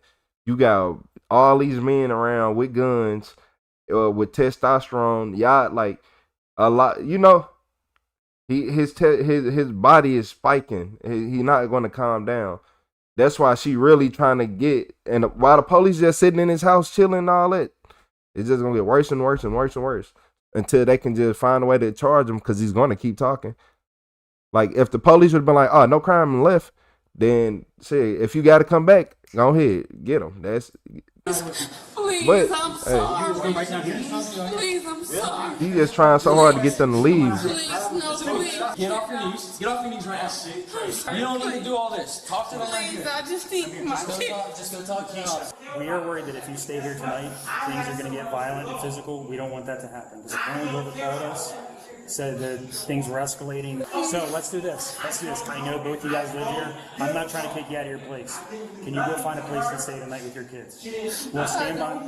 all these men around with guns, with testosterone. Y'all like a lot, you know. His body is spiking. He's not going to calm down. That's why she really trying to get. And while the police just sitting in his house chilling and all that, it's just gonna get worse and worse and worse and worse until they can just find a way to charge him because he's going to keep talking. Like, if the police would have been like, oh, no crime left, then say, if you got to come back, go ahead, get him. Please, but, I'm sorry. Please, I'm sorry. He just trying so hard to get them to leave. Please, no, please. Get off your knees. Get off your knees right now. You don't need to do all this. Talk to them right here. Please, I just need my kid. Just go talk to the officer. We are worried that if you stay here tonight, things are going to get violent and physical. We don't want that to happen. Because apparently whoever called us said that things were escalating. So let's do this. I know both you guys live here. I'm not trying to kick you out of your place. Can you go find a place to stay tonight with your kids? We'll stand by.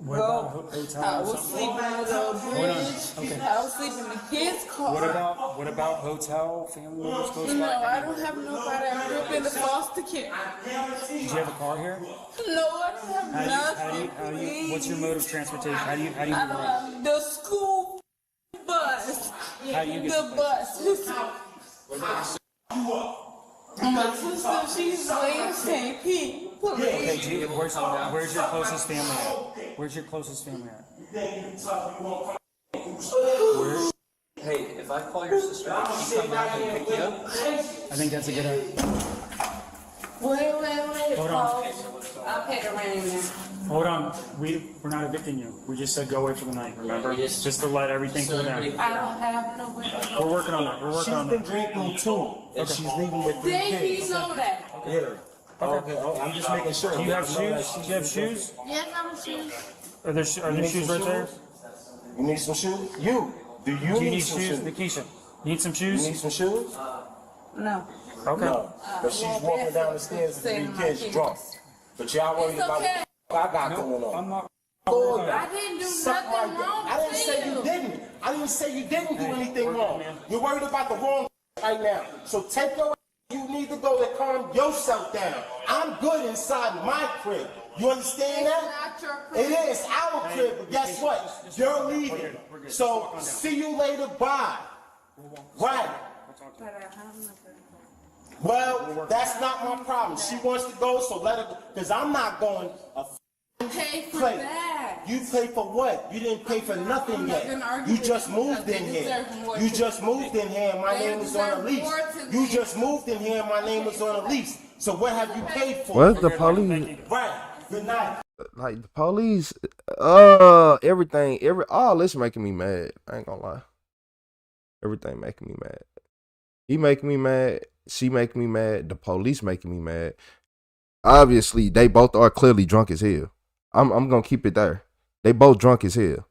What about a hotel I or was something? sleeping on the bridge. Okay. I was sleeping in the kids' car. What about hotel, family members close by? No, I don't have nobody. I grew up in the foster care. Do you have a car here? No, I don't have nothing. How do you, what's your mode of transportation? How do you I move don't around? have the school bus. How do you get The bus. My sister, she's laying St. Pete. Okay, G, where's your closest family at? Where's your closest family at? Hey, if I call your sister, can she come back and pick you up? I think that's a good idea. Wait. Hold on. I'll pay the rent in there. Hold on. We're not evicting you. We just said go away for the night, remember? Just to let everything cool down. I don't have no way. We're working on that. She's been drinking too. And she's leaving with 3 kids. They know that. Yeah. Okay. I'm just making sure. Do you have shoes? Do you have shoes? Yes, I have shoes. Are there shoes right there? You need some shoes? You. Do you need some shoes? Nikisha, need some shoes? You need some shoes? No. Okay. No. But she's walking down the stairs with three kids drunk. But y'all worried about what I got going on. I'm not. I didn't do nothing wrong. I didn't say you didn't. I didn't say you didn't do anything wrong. You're worried about the wrong right now. So take your. You need to go and calm yourself down. I'm good inside my crib. You understand that? It's not your crib. It is our crib, but guess what? You're leaving. So see you later. Bye. Right. Well, that's not my problem. She wants to go, so let her. Because I'm not going. Pay for Play. that. You pay for what? You didn't pay for nothing yet. You just moved in here. You just moved in here and my name was on a lease. You just moved in here and my name was on a lease. So what have you paid for? What's the police? Right. Good night. Like the police, everything, all this making me mad. I ain't gonna lie. Everything making me mad. He making me mad. She making me mad. The police making me mad. Obviously, they both are clearly drunk as hell. I'm gonna keep it there. They both drunk as hell.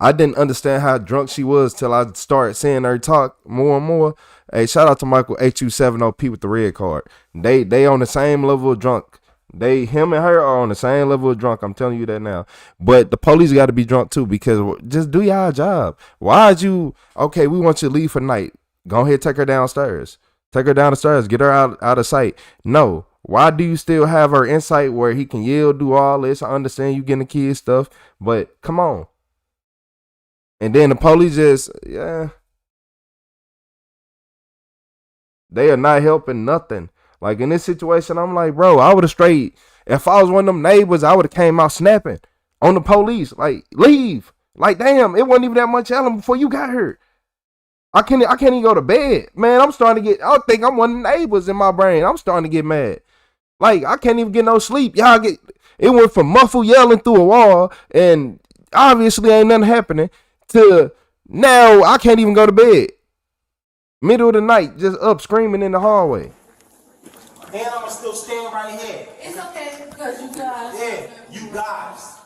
I didn't understand how drunk she was till I started seeing her talk more and more. Hey, shout out to Michael H270P with the red card. They on the same level of drunk. Him and her are on the same level of drunk. I'm telling you that now. But the police got to be drunk too, because just do y'all job. Why'd you? Okay, we want you to leave for night. Go ahead, take her downstairs. Take her down the stairs. Get her out of sight. No. Why do you still have her insight where he can yell, do all this? I understand you getting the kids stuff, but come on. And then the police just, they are not helping nothing. Like in this situation, I'm like, bro, I would have straight, if I was one of them neighbors, I would have came out snapping on the police. Like, leave. Like, damn, it wasn't even that much yelling before you got hurt. I can't even go to bed. Man, I think I'm one of the neighbors in my brain. I'm starting to get mad. Like, I can't even get no sleep. It went from muffled yelling through a wall, and obviously ain't nothing happening, to now I can't even go to bed. Middle of the night, just up screaming in the hallway. And I'm still stand right here. It's okay, because you guys. Yeah, you guys.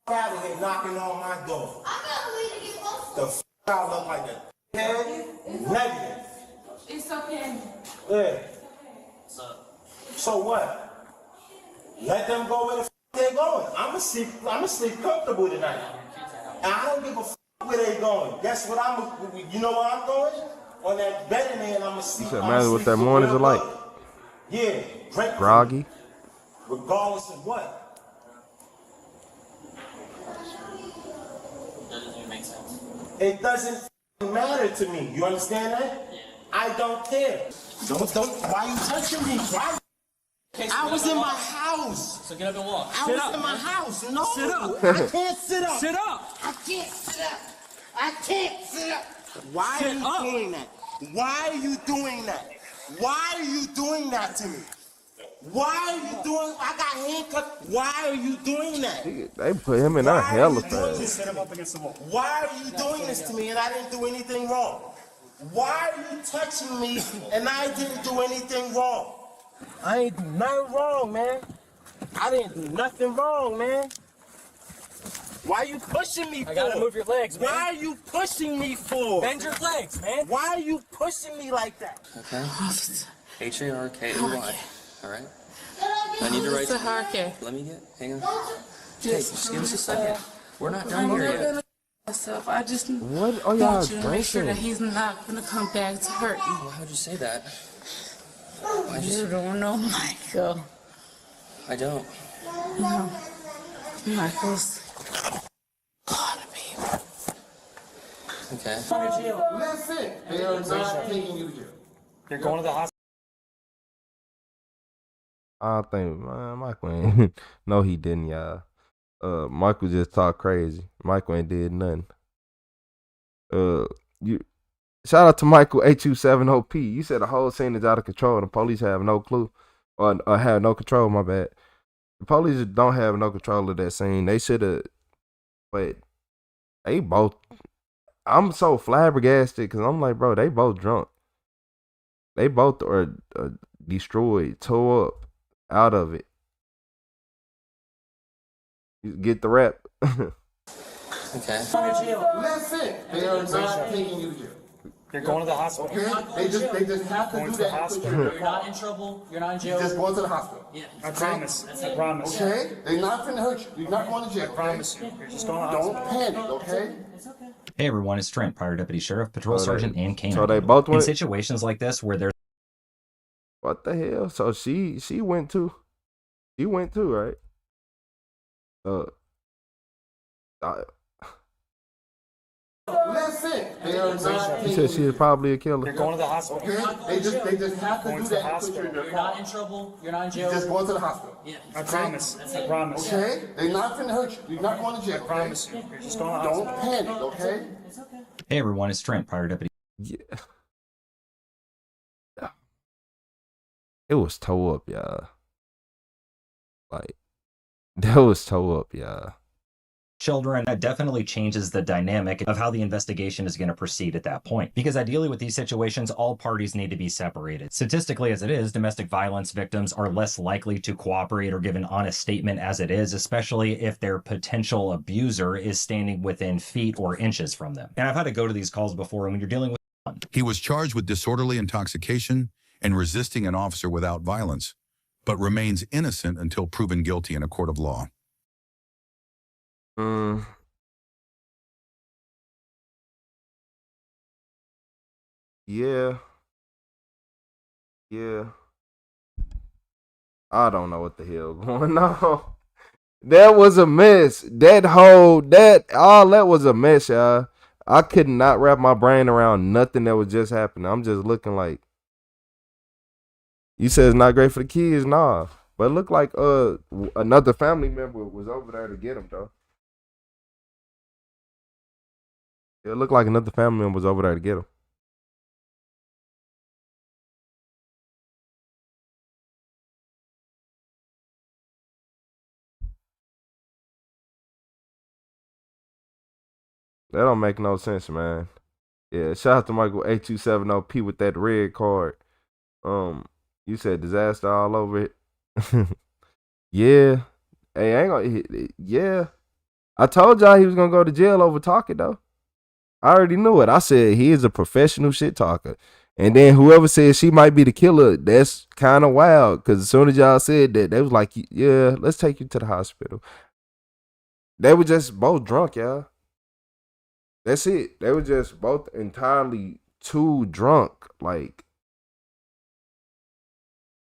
Out of here knocking on my door. I'm gonna leave to get close. The I look like a head negative. It's okay. Yeah. So what? Let them go where the they're going. I'ma sleep comfortable tonight. And I don't give a where they going. Guess what you know where I'm going? On that bed in there, and I'ma sleep. Does it matter what their mornings are like? Yeah, groggy. Regardless of what. It doesn't matter to me. You understand that? I don't care. Don't. Why are you touching me? Why? I was in my house. So get up and walk. I was in my house. No. Sit up. I can't sit up. Sit up. I can't sit up. I can't sit up. Why are you doing that? Why are you doing that? Why are you doing that to me? Why are you doing? I got handcuffed. Why are you doing that? They put him in a hell of fast. Set him up against the wall. Why are you doing this to me and I didn't do anything wrong? Why are you touching me and I didn't do anything wrong? I ain't do nothing wrong, man. I didn't do nothing wrong, man. Why are you pushing me for? I gotta move your legs, man. Why are you pushing me for? Bend your legs, man. Why are you pushing me like that? Okay. H-A-R-K-E-Y. All right. I need to write. Let me hang on. Hey, just give us a second. We're not done here yet. I just what are y'all want you to make sure that drinking? he's not gonna come back to hurt you. Well, how'd you say that? You don't know Michael. I don't. No. Michael's Okay. Listen, they are not taking you here. You're going to the hospital. I think Michael ain't. No, he didn't, y'all. Michael just talked crazy. Michael ain't did nothing. Shout out to Michael H270P. You said the whole scene is out of control. The police have no clue, or have no control. My bad. The police don't have no control of that scene. They should have, but they both. I'm so flabbergasted because I'm like, bro, they both drunk. They both are destroyed, tore up, out of it. You get the rap. Okay. Listen, they are not taking you to jail. You're going to the hospital. Okay? They just have to Going do to the that. hospital. You're not in trouble. You're not in jail. Just going to the hospital. Yeah. I promise. I promise. Okay? They're not finna hurt you. You're not going to jail. I promise you. You're just going to the hospital. Don't panic, okay? Hey everyone, it's Trent, Prior Deputy Sheriff, Patrol Sergeant, and Canine. So they both went. In situations like this where there's What the hell? So she went too. She went too, right? Listen, they are not She taking said she was probably a killer. You're going to the hospital. Okay? They just have to Going do to the that. hospital. You're not in trouble. You're not in jail. Just going to the hospital. Yeah. I promise. I promise. Okay? They're not finna hurt you. You're not going to jail. I promise you. You're just going to the Don't hospital. panic, okay? Hey everyone, it's Trent, Prior Deputy. Yeah. It was toe up, y'all. Like, that was toe up, y'all. Children, that definitely changes the dynamic of how the investigation is going to proceed at that point. Because ideally with these situations, all parties need to be separated. Statistically as it is, domestic violence victims are less likely to cooperate or give an honest statement as it is, especially if their potential abuser is standing within feet or inches from them. And I've had to go to these calls before, and when you're dealing with He was charged with disorderly intoxication and resisting an officer without violence, but remains innocent until proven guilty in a court of law. Yeah. Yeah. I don't know what the hell going on. That was a mess. All that was a mess, y'all. I could not wrap my brain around nothing that was just happening. I'm just looking like, you said it's not great for the kids, nah. But it looked like another family member was over there to get him, though. It looked like another family member was over there to get him. That don't make no sense, man. Yeah, shout out to Michael 8270P with that red card. You said disaster all over it. Yeah. Hey, I ain't gonna. Yeah. I told y'all he was gonna go to jail over talking though. I already knew it. I said he is a professional shit talker. And then whoever said she might be the killer, that's kind of wild. Because as soon as y'all said that, they was like, yeah, let's take you to the hospital. They were just both drunk, y'all. That's it. They were just both entirely too drunk. Like,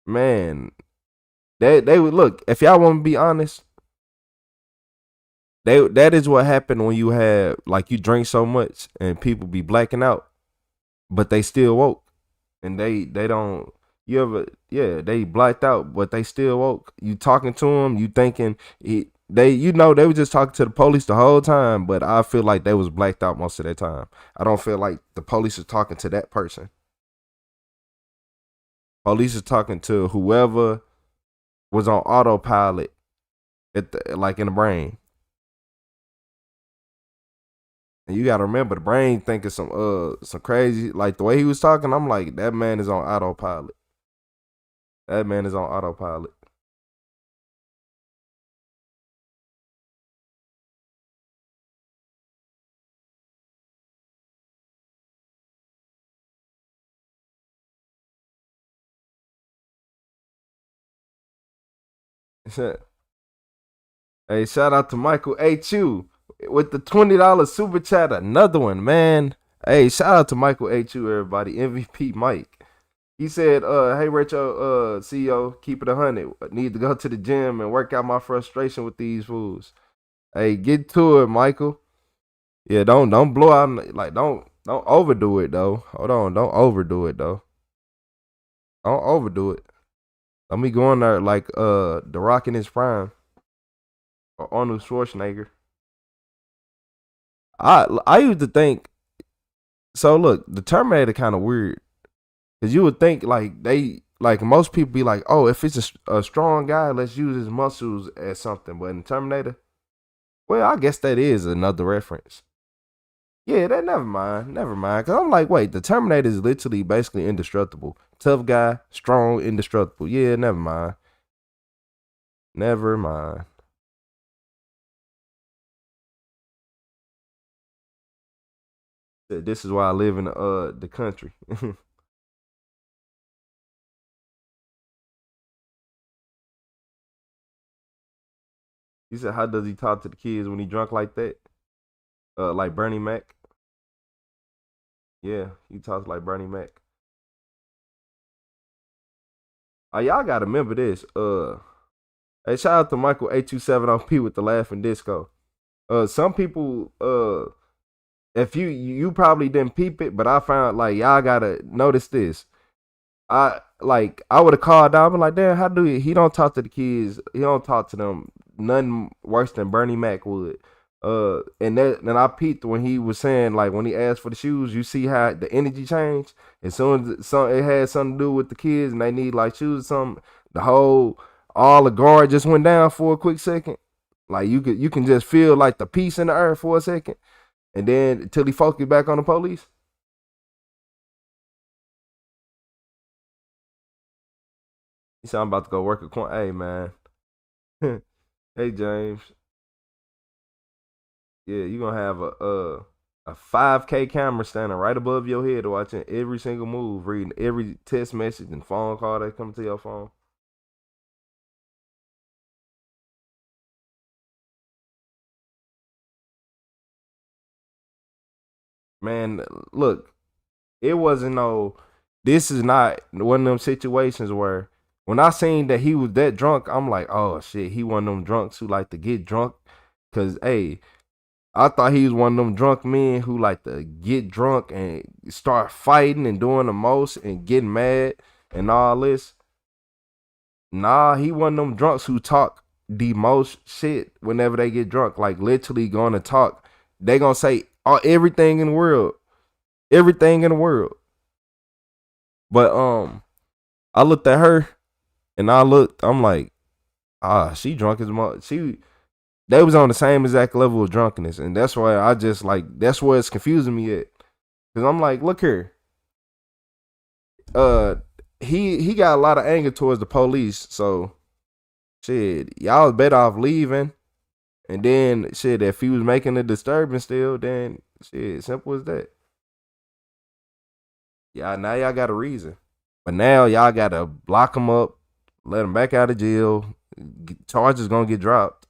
man, they would look. If y'all want to be honest, that is what happened when you have, like, you drink so much and people be blacking out, but they still woke, and they don't. You ever? Yeah, they blacked out, but they still woke. You talking to them, you thinking they were just talking to the police the whole time, but I feel like they was blacked out most of that time. I don't feel like the police is talking to that person. Police is talking to whoever was on autopilot like in the brain. And you gotta remember, the brain thinking some crazy, like the way he was talking, I'm like, that man is on autopilot. That man is on autopilot. Hey, shout out to Michael H.U. with the $20 super chat. Another one, man. Hey, shout out to Michael H.U., everybody. MVP Mike. He said, hey, Retro CEO, keep it 100. Need to go to the gym and work out my frustration with these fools. Hey, get to it, Michael. Yeah, don't blow out, like, don't overdo it, though. Hold on, don't overdo it, though. Don't overdo it. Let me go in there like The Rock in his prime. Or Arnold Schwarzenegger. I used to think, so look, the Terminator kind of weird. Because you would think like most people be like, oh, if it's a strong guy, let's use his muscles as something. But in Terminator, well, I guess that is another reference. Yeah, that never mind. Because I'm like, wait, the Terminator is literally basically indestructible. Tough guy, strong, indestructible. Yeah, never mind. Never mind. This is why I live in the country. He said, how does he talk to the kids when he drunk like that? Like Bernie Mac. Yeah, he talks like Bernie Mac. Oh, y'all gotta remember this. Hey, shout out to Michael 8270P with the laughing disco. Some people, if you probably didn't peep it, but I found like y'all gotta notice this. I would have called out, but like, damn, how do he don't talk to the kids? He don't talk to them nothing worse than Bernie Mac would. And I peeped when he was saying, like, when he asked for the shoes, you see how the energy changed. As soon as it had something to do with the kids and they need like shoes or something, all the guard just went down for a quick second. Like you can just feel like the peace in the earth for a second, and then until he focused back on the police. He said, I'm about to go work at corn. Hey, man. Hey, James. Yeah, you're going to have a 5K camera standing right above your head watching every single move, reading every text message and phone call that comes to your phone. Man, look, it wasn't this is not one of them situations where when I seen that he was that drunk, I'm like, oh shit, he one of them drunks who like to get drunk. Cause hey, I thought he was one of them drunk men who like to get drunk and start fighting and doing the most and getting mad and all this. Nah, he one of them drunks who talk the most shit whenever they get drunk. Like literally going to talk. They gonna say everything in the world. Everything in the world. But I looked at her and I'm like, she drunk as much. They was on the same exact level of drunkenness, and that's why I just like that's where it's confusing me at. Cause I'm like, look here. He got a lot of anger towards the police, so shit, y'all was better off leaving. And then shit, if he was making a disturbance still, then shit, simple as that. Yeah, now y'all got a reason. But now y'all gotta block him up, let him back out of jail. Charges gonna get dropped.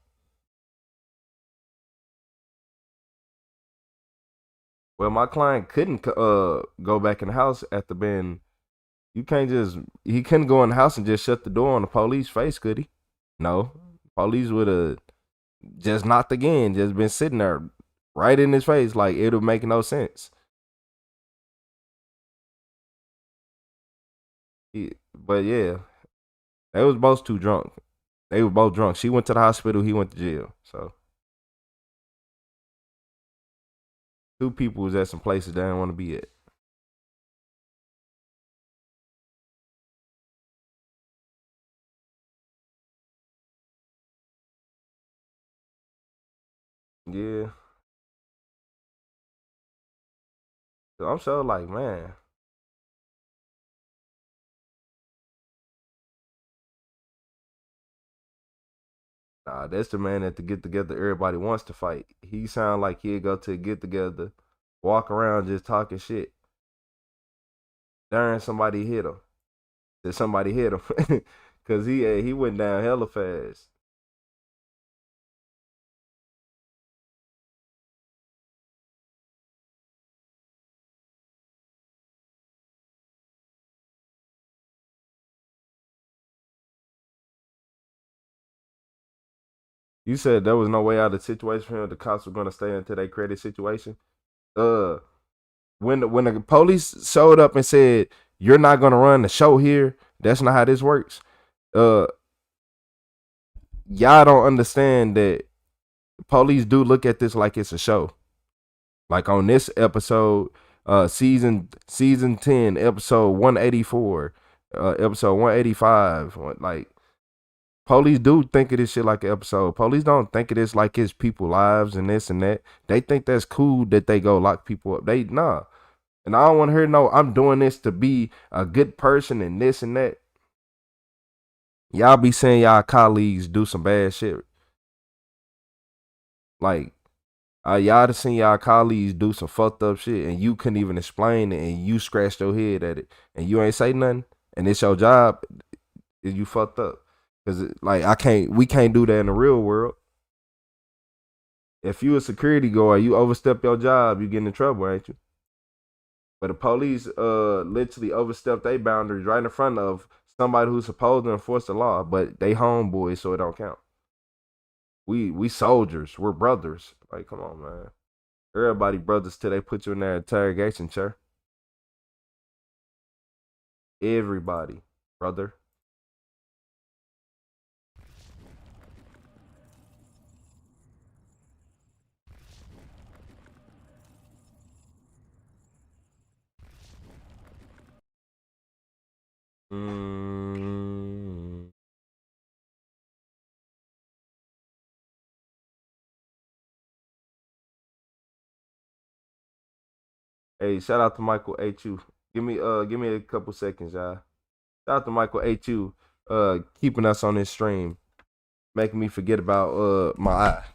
Well, my client couldn't go back in the house after being. He couldn't go in the house and just shut the door on the police face, could he? No. Police would have just knocked again, just been sitting there right in his face, like it would make no sense. But yeah, they was both too drunk. They were both drunk. She went to the hospital, he went to jail. So two people was at some places they didn't want to be at. Yeah. So I'm so like, man. Nah, that's the man at the get together everybody wants to fight. He sound like he'd go to a get together, walk around just talking shit. Darn, somebody hit him. That somebody hit him. Cause he went down hella fast. You said there was no way out of the situation for him. The cops were gonna stay until they created situation. When the police showed up and said you're not gonna run the show here, that's not how this works. Y'all don't understand that police do look at this like it's a show. Like on this episode, season 10, episode 184, episode 185, like. Police do think of this shit like an episode. Police don't think of this like it's people's lives and this and that. They think that's cool that they go lock people up. Nah. And I don't want to hear no, I'm doing this to be a good person and this and that. Y'all be saying y'all colleagues do some bad shit. Like, Y'all have seen y'all colleagues do some fucked up shit and you couldn't even explain it and you scratched your head at it and you ain't say nothing and it's your job, you fucked up. Cause like we can't do that in the real world. If you a security guard, you overstep your job, you get in trouble, ain't you? But the police literally overstep their boundaries right in front of somebody who's supposed to enforce the law, but they homeboys, so it don't count. We soldiers, we're brothers. Like, come on, man. Everybody brothers till they put you in that interrogation chair. Everybody, brother. Hey, shout out to Michael H.U. Give me a couple seconds, y'all. Shout out to Michael H.U. Keeping us on this stream, making me forget about my eye.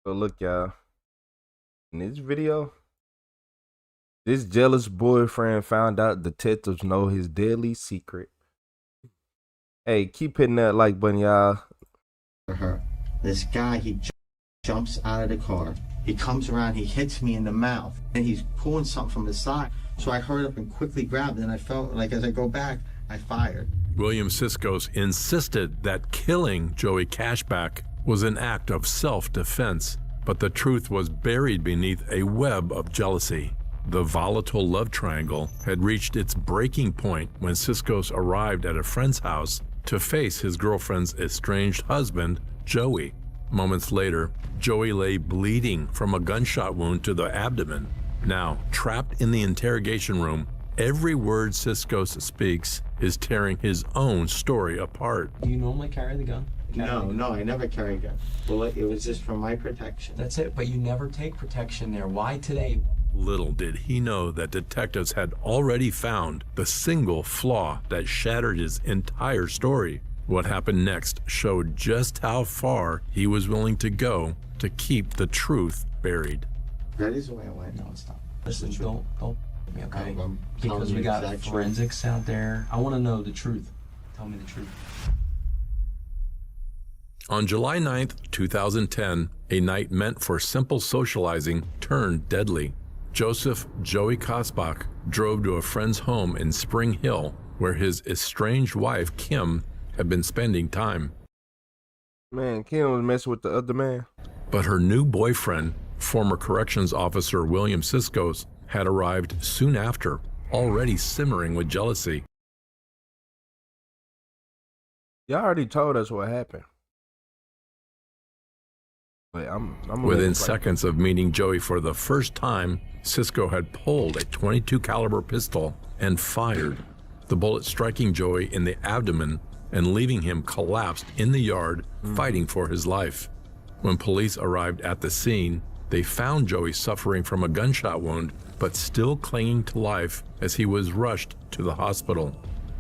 So look, y'all. In this video, this jealous boyfriend found out detectives know his deadly secret. Hey, keep hitting that like button, y'all. This guy, he jumps out of the car. He comes around, he hits me in the mouth, and he's pulling something from the side. So I hurried up and quickly grabbed it, and I felt like as I go back, I fired. William Siskos insisted that killing Joey Cashback was an act of self-defense, but the truth was buried beneath a web of jealousy. The volatile love triangle had reached its breaking point when Siskos arrived at a friend's house to face his girlfriend's estranged husband, Joey. Moments later, Joey lay bleeding from a gunshot wound to the abdomen. Now, trapped in the interrogation room, every word Siskos speaks is tearing his own story apart. Do you normally carry the gun? No, I never carry a gun. Well, it was just for my protection. That's it, but you never take protection there. Why today? Little did he know that detectives had already found the single flaw that shattered his entire story. What happened next showed just how far he was willing to go to keep the truth buried. That is the way I went. No, it's not. Listen, don't me, okay? Because we got forensics out there. I want to know the truth. Tell me the truth. On July 9th, 2010, a night meant for simple socializing turned deadly. Joseph Joey Kosbach drove to a friend's home in Spring Hill, where his estranged wife, Kim, had been spending time. Man, Kim was messing with the other man. But her new boyfriend, former corrections officer William Siskos, had arrived soon after, already simmering with jealousy. Y'all already told us what happened. But Within seconds of meeting Joey for the first time, Sisko had pulled a .22 caliber pistol and fired, the bullet striking Joey in the abdomen and leaving him collapsed in the yard, fighting for his life. When police arrived at the scene, they found Joey suffering from a gunshot wound, but still clinging to life as he was rushed to the hospital.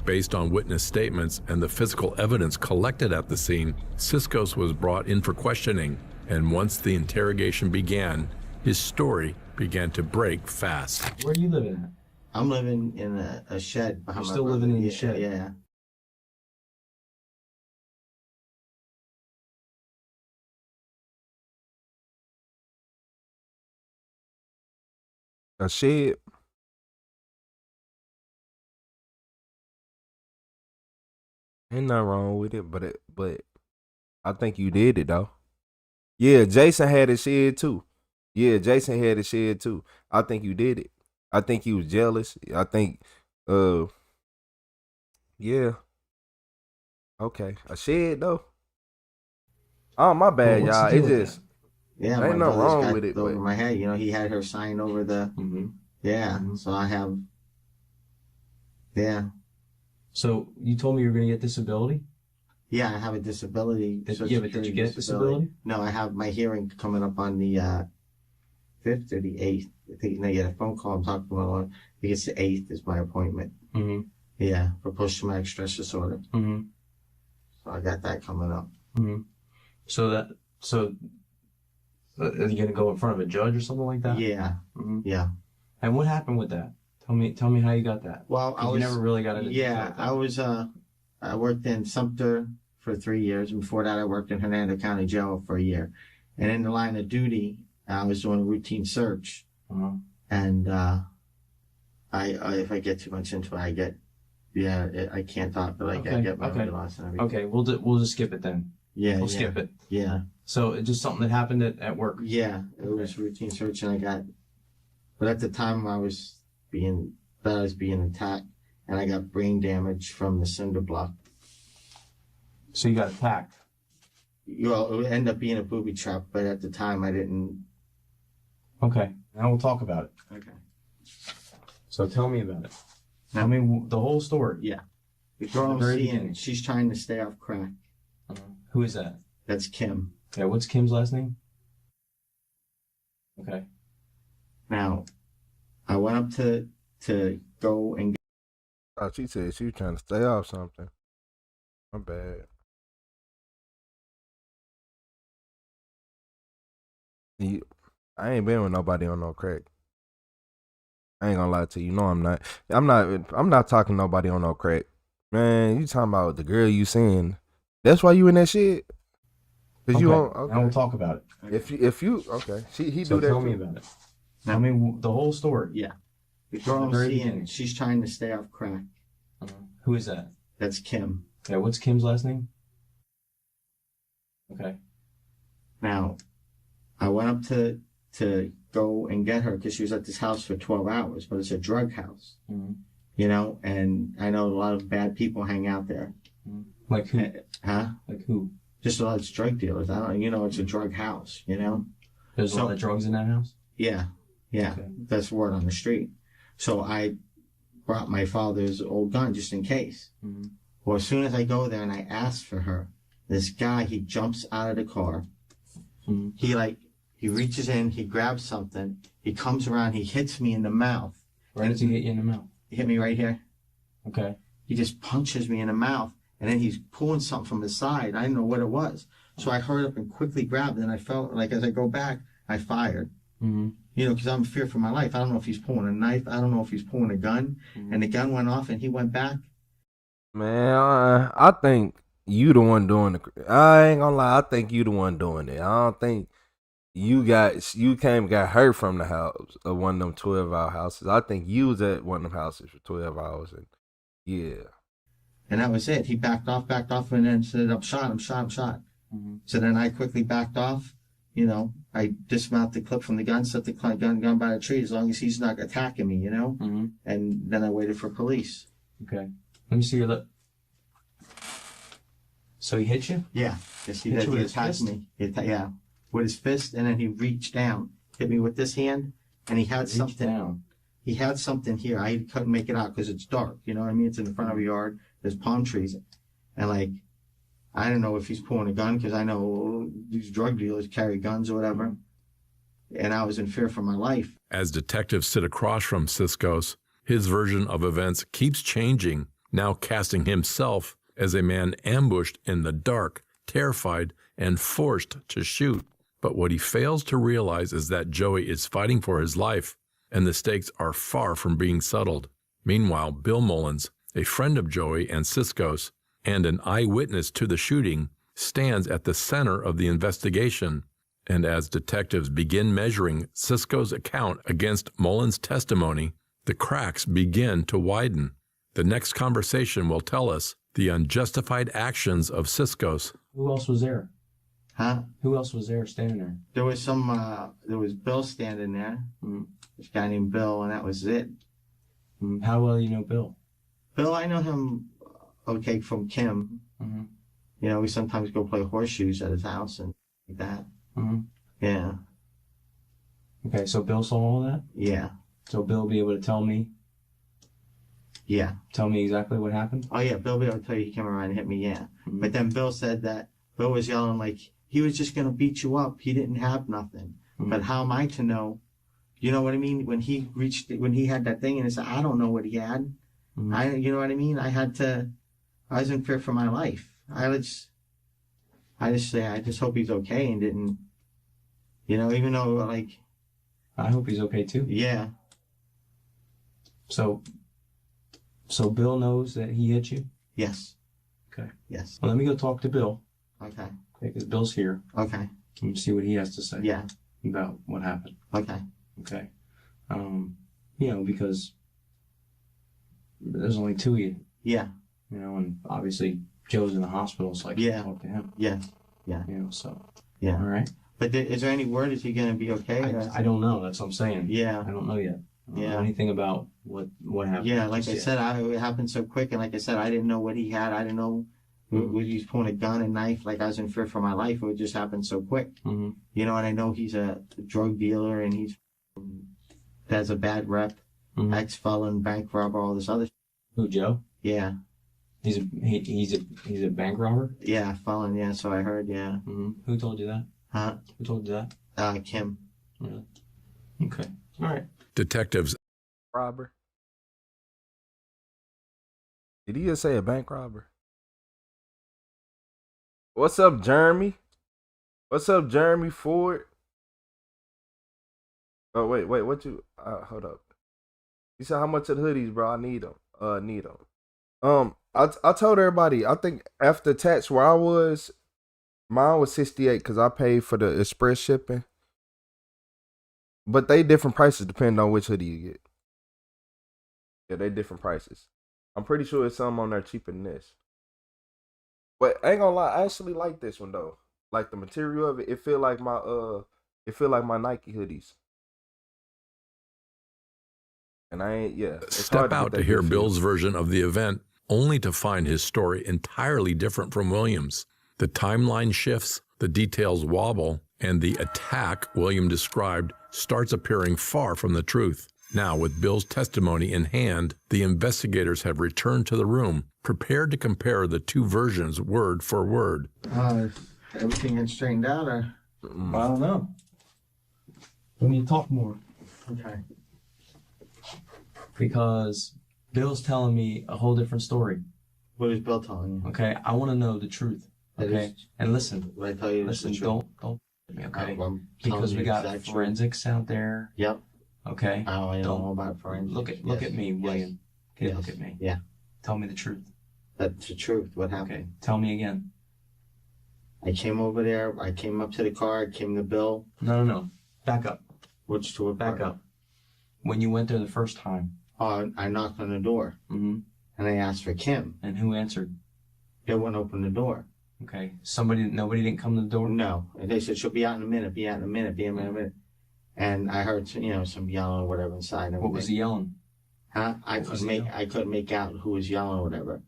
Based on witness statements and the physical evidence collected at the scene, Ciscos was brought in for questioning, and once the interrogation began, his story began to break fast. Where are you living at? I'm living in a shed behind You're my still brother. living in the Yeah, shed? Yeah. A shed. Ain't nothing wrong with it, but I think you did it though. Yeah, Jason had a shed too. Yeah, Jason had a shed too. I think you did it. I think he was jealous. I think yeah. Okay. A shed though. Oh, my bad, Well, what's y'all. the deal It with just Yeah, ain't my nothing brother's wrong got with it, over but my head. You know, he had her sign over the. Yeah, so I have. Yeah. So you told me you were going to get disability? Yeah, I have a disability. Yeah, but did you get disability? No, I have my hearing coming up on the 5th or the 8th. I think you get a phone call. I'm talking about. I think it's the 8th is my appointment. Mm-hmm. Yeah, for post-traumatic stress disorder. Mm-hmm. So I got that coming up. Mm-hmm. So are you going to go in front of a judge or something like that? Yeah. Mm-hmm. Yeah. And what happened with that? Tell me how you got that. Well, I was you never really got into Yeah, detail. I was I worked in Sumter for 3 years. Before that, I worked in Hernando County Jail for a year. And in the line of duty, I was doing a routine search. And I if I get too much into it, I can't talk, but I get memory loss and everything. Okay, we'll just skip it then. Yeah, We'll skip it. Yeah. So it's just something that happened at work. Yeah, it was routine search, and but at the time I was being attacked, and I got brain damage from the cinder block. So you got attacked? Well, it would end up being a booby trap, but at the time I didn't. Okay, now we'll talk about it. Okay. So tell me about it. Tell me the whole story. Yeah. The girl I'm seeing, she's trying to stay off crack. Who is that? That's Kim. Yeah, what's Kim's last name? Okay. Now, I went up to go and. Oh, she said she was trying to stay off something. My bad. I ain't been with nobody on no crack. I ain't gonna lie to you. No, I'm not. I'm not talking to nobody on no crack. Man, you talking about the girl you seeing. That's why you in that shit? Cause you on, okay. Now we'll talk about it. If you okay. He So do that tell too. me about it. Tell me the whole story. Yeah. The girl I'm seeing, she's trying to stay off crack. Who is that? That's Kim. Yeah, what's Kim's last name? Okay. Now, I went up to go and get her because she was at this house for 12 hours, but it's a drug house. You know, and I know a lot of bad people hang out there. Like who? Huh? Like who? Just a lot of drug dealers. I don't, it's a drug house, you know? There's a lot of drugs in that house? Yeah. Yeah. Okay. That's the word on the street. So I brought my father's old gun just in case. Well, as soon as I go there and I ask for her, this guy, he jumps out of the car. He reaches in, he grabs something, he comes around, he hits me in the mouth. Where does he hit you in the mouth? He hit me right here. Okay. He just punches me in the mouth, and then he's pulling something from his side. I didn't know what it was. So I hurried up and quickly grabbed it, and I felt like as I go back, I fired. You know, because I'm feared for my life. I don't know if he's pulling a knife. I don't know if he's pulling a gun. And the gun went off, and he went back. Man, I think you the one doing I ain't gonna lie. I think you the one doing it. I don't think you got hurt from the house of one of them 12-hour houses. I think you was at one of them houses for 12 hours, and yeah. And that was it. He backed off, and then said, I'm shot. So then I quickly backed off. You know, I dismount the clip from the gun, set the gun by the tree as long as he's not attacking me, you know? And then I waited for police. Okay. Let me see your lip. So he hit you? Yeah. Yes, he Hit did. you with He his attacked fist? me. Yeah. With his fist, and then he reached down, hit me with this hand, and he had something. Down. He had something here. I couldn't make it out because it's dark. You know what I mean? It's in the front of a yard. There's palm trees. And like, I don't know if he's pulling a gun because I know these drug dealers carry guns or whatever. And I was in fear for my life. As detectives sit across from Cisco's, his version of events keeps changing, now casting himself as a man ambushed in the dark, terrified, and forced to shoot. But what he fails to realize is that Joey is fighting for his life, and the stakes are far from being settled. Meanwhile, Bill Mullins, a friend of Joey and Cisco's, and an eyewitness to the shooting, stands at the center of the investigation. And as detectives begin measuring Cisco's account against Mullins' testimony, the cracks begin to widen. The next conversation will tell us the unjustified actions of Cisco's. Who else was there? Huh? Who else was there standing there? There was there was Bill standing there. This guy named Bill, and that was it. How well you know Bill? Bill, I know him okay from Kim. You know, we sometimes go play horseshoes at his house and like that. Yeah. Okay, so Bill saw all that? Yeah. So Bill be able to tell me? Yeah. Tell me exactly what happened? Oh yeah, Bill be able to tell you he came around and hit me, yeah. But then Bill said that Bill was yelling like he was just gonna beat you up. He didn't have nothing. But how am I to know? You know what I mean? When he had that thing and he said, I don't know what he had. You know what I mean? I was in fear for my life. I just hope he's okay and didn't, you know, even though like. I hope he's okay too. Yeah. So Bill knows that he hit you? Yes. Okay. Yes. Well, let me go talk to Bill. Okay. Because Bill's here. Okay. And see what he has to say. Yeah. About what happened. Okay. Okay. You know, because there's only two of you. Yeah. You know, and obviously Joe's in the hospital, so I can't talk to him. Yeah. Yeah. You know, so. Yeah. All right. But is there any word? Is he going to be okay? I don't know. That's what I'm saying. Yeah. I don't know yet. I don't Yeah. know anything about what happened. Yeah, like I said, it happened so quick, and like I said, I didn't know what he had. I didn't know was he pulling a gun and knife. Like I was in fear for my life. It just happened so quick. You know, and I know he's a drug dealer, and he has a bad rep, ex-felon, bank robber, all this other. Who, Joe? Yeah. He's a bank robber? Yeah, felon. Yeah, so I heard. Yeah. Who told you that? Huh? Who told you that? Kim. Really? Okay. All right. Detectives. Robber. Did he just say a bank robber? What's up, Jeremy? What's up, Jeremy Ford? Oh, wait, what you, hold up. You said how much of the hoodies, bro? I need them. I told everybody, I think after tax where I was, mine was 68 because I paid for the express shipping. But they different prices depending on which hoodie you get. Yeah, they different prices. I'm pretty sure it's some on there cheaper than this. But I ain't gonna lie, I actually like this one though. Like the material of it, it feel like my Nike hoodies. And I ain't, yeah. Step out to hear Bill's version of the event, only to find his story entirely different from Williams. The timeline shifts, the details wobble, and the attack William described starts appearing far from the truth. Now, with Bill's testimony in hand, the investigators have returned to the room, prepared to compare the two versions word for word. Everything gets straightened out, or? I don't know. We need to talk more. Okay. Because Bill's telling me a whole different story. What is Bill telling you? Okay, I want to know the truth. Okay, and listen. What I tell you, listen. Don't me. Okay, I'm because we got forensics out there. Yep. Okay. I don't know about forensics. Look at me, William. Okay, Yes. look at me. Yeah. Tell me the truth. That's the truth. What happened? Okay. Tell me again. I came over there. I came up to the car. I came to Bill. No. Back up. Which door? Back up. When you went there the first time. I knocked on the door. Mm-hmm. And I asked for Kim. And who answered? They wouldn't open the door. Okay. Nobody didn't come to the door? No. And they said, she'll be out in a minute, be out in a minute, be out in a minute. And I heard, some yelling or whatever inside. What was he yelling? Huh? I couldn't make out who was yelling or whatever.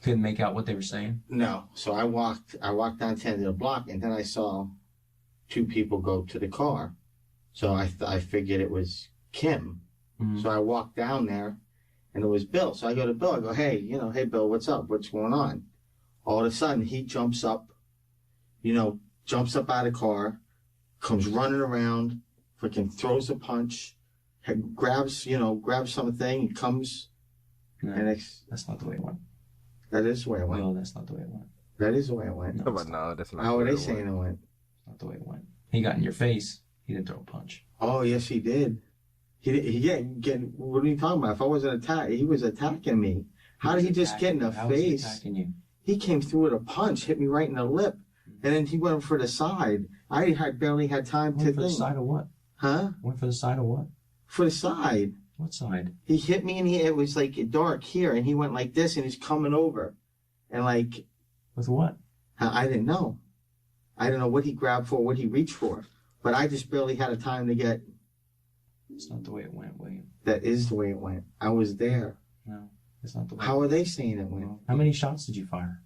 Couldn't make out what they were saying? No. So I walked down to the end of the block, and then I saw two people go to the car. So I figured it was Kim. Mm-hmm. So I walked down there, and it was Bill. So I go to Bill. I go, hey, hey, Bill, what's up? What's going on? All of a sudden, he jumps up, jumps up out of the car, comes running around, freaking throws a punch, grabs something, and comes. No, and that's not the way it went. That is the way it went. No, that's not the way it went. That is the way it went. No, that's not. How are they saying it went? Not the way it went. He got in your face. He didn't throw a punch. Oh, yes, he did. What are you talking about? If I wasn't attacked, he was attacking me. How did he just get in the How was he face? attacking you? He came through with a punch, hit me right in the lip, and then he went for the side. I barely had time to think. For the side of what? Huh? Went for the side of what? For the side. What side? He hit me, and it was like dark here, and he went like this, and he's coming over, and like. With what? I didn't know. I don't know what he grabbed for, what he reached for, but I just barely had a time to get. It's not the way it went, William. That is the way it went. I was there. No, it's not the way. How are they saying it went? How many shots did you fire?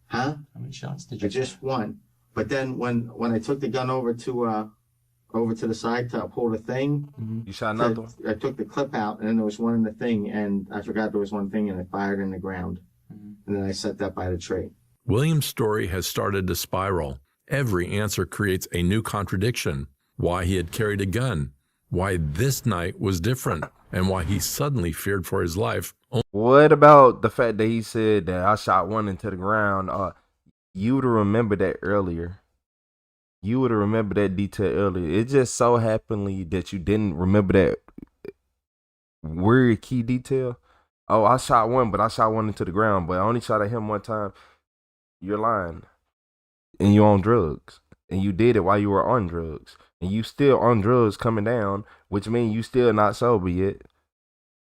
Huh? How many shots did you? Just one. But then when I took the gun over to the side to uphold a thing, you shot another one. I took the clip out, and then there was one in the thing, and I forgot there was one thing, and I fired in the ground, and then I set that by the tree. William's story has started to spiral. Every answer creates a new contradiction. Why he had carried a gun, why this night was different, and why he suddenly feared for his life. What about the fact that he said that I shot one into the ground? You would have remembered that earlier. You would have remembered that detail earlier. It just so happened that you didn't remember that weird key detail. Oh, I shot one, but I shot one into the ground, but I only shot at him one time. You're lying. And you're on drugs. And you did it while you were on drugs. And you still on drugs coming down, which means you still not sober yet.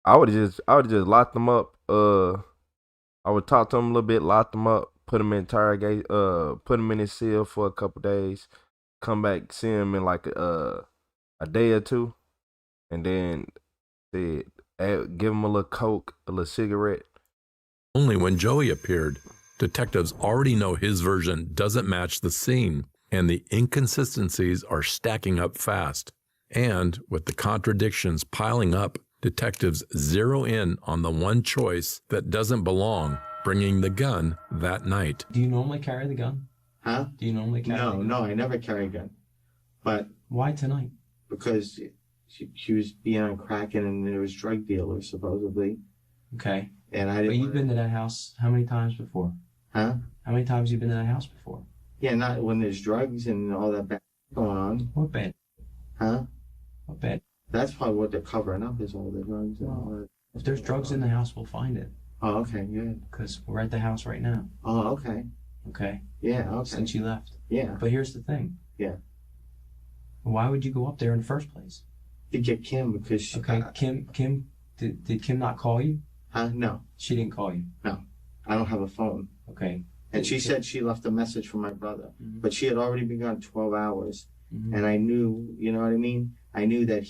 I would have just locked them up. I would talk to him a little bit, lock them up, put him in interrogate, put him in his cell for a couple days, come back, see him in like a day or two, and then give him a little coke, a little cigarette. Only when Joey appeared, detectives already know his version doesn't match the scene, and the inconsistencies are stacking up fast. And with the contradictions piling up, detectives zero in on the one choice that doesn't belong, bringing the gun that night. Do you normally carry the gun? Huh? Do you normally carry the gun? No, I never carry a gun. But why tonight? Because she was being on crack, and there was drug dealers supposedly. Okay. And I didn't. But you've been to that house how many times before? Huh? How many times have you been to that house before? Yeah, not when there's drugs and all that bad going on. What bad? Huh? What bad? That's probably what they're covering up, is all the drugs and all that. If there's drugs in the house, we'll find it. Oh, okay, good. Because we're at the house right now. Oh, okay. Okay. Yeah, okay. Since you left. Yeah. But here's the thing. Yeah. Why would you go up there in the first place? To get Kim, because she... Okay, Kim, did Kim not call you? Huh? No. She didn't call you? No. I don't have a phone. Okay. And she said she left a message for my brother. But she had already been gone 12 hours. And I knew, you know what I mean? I knew that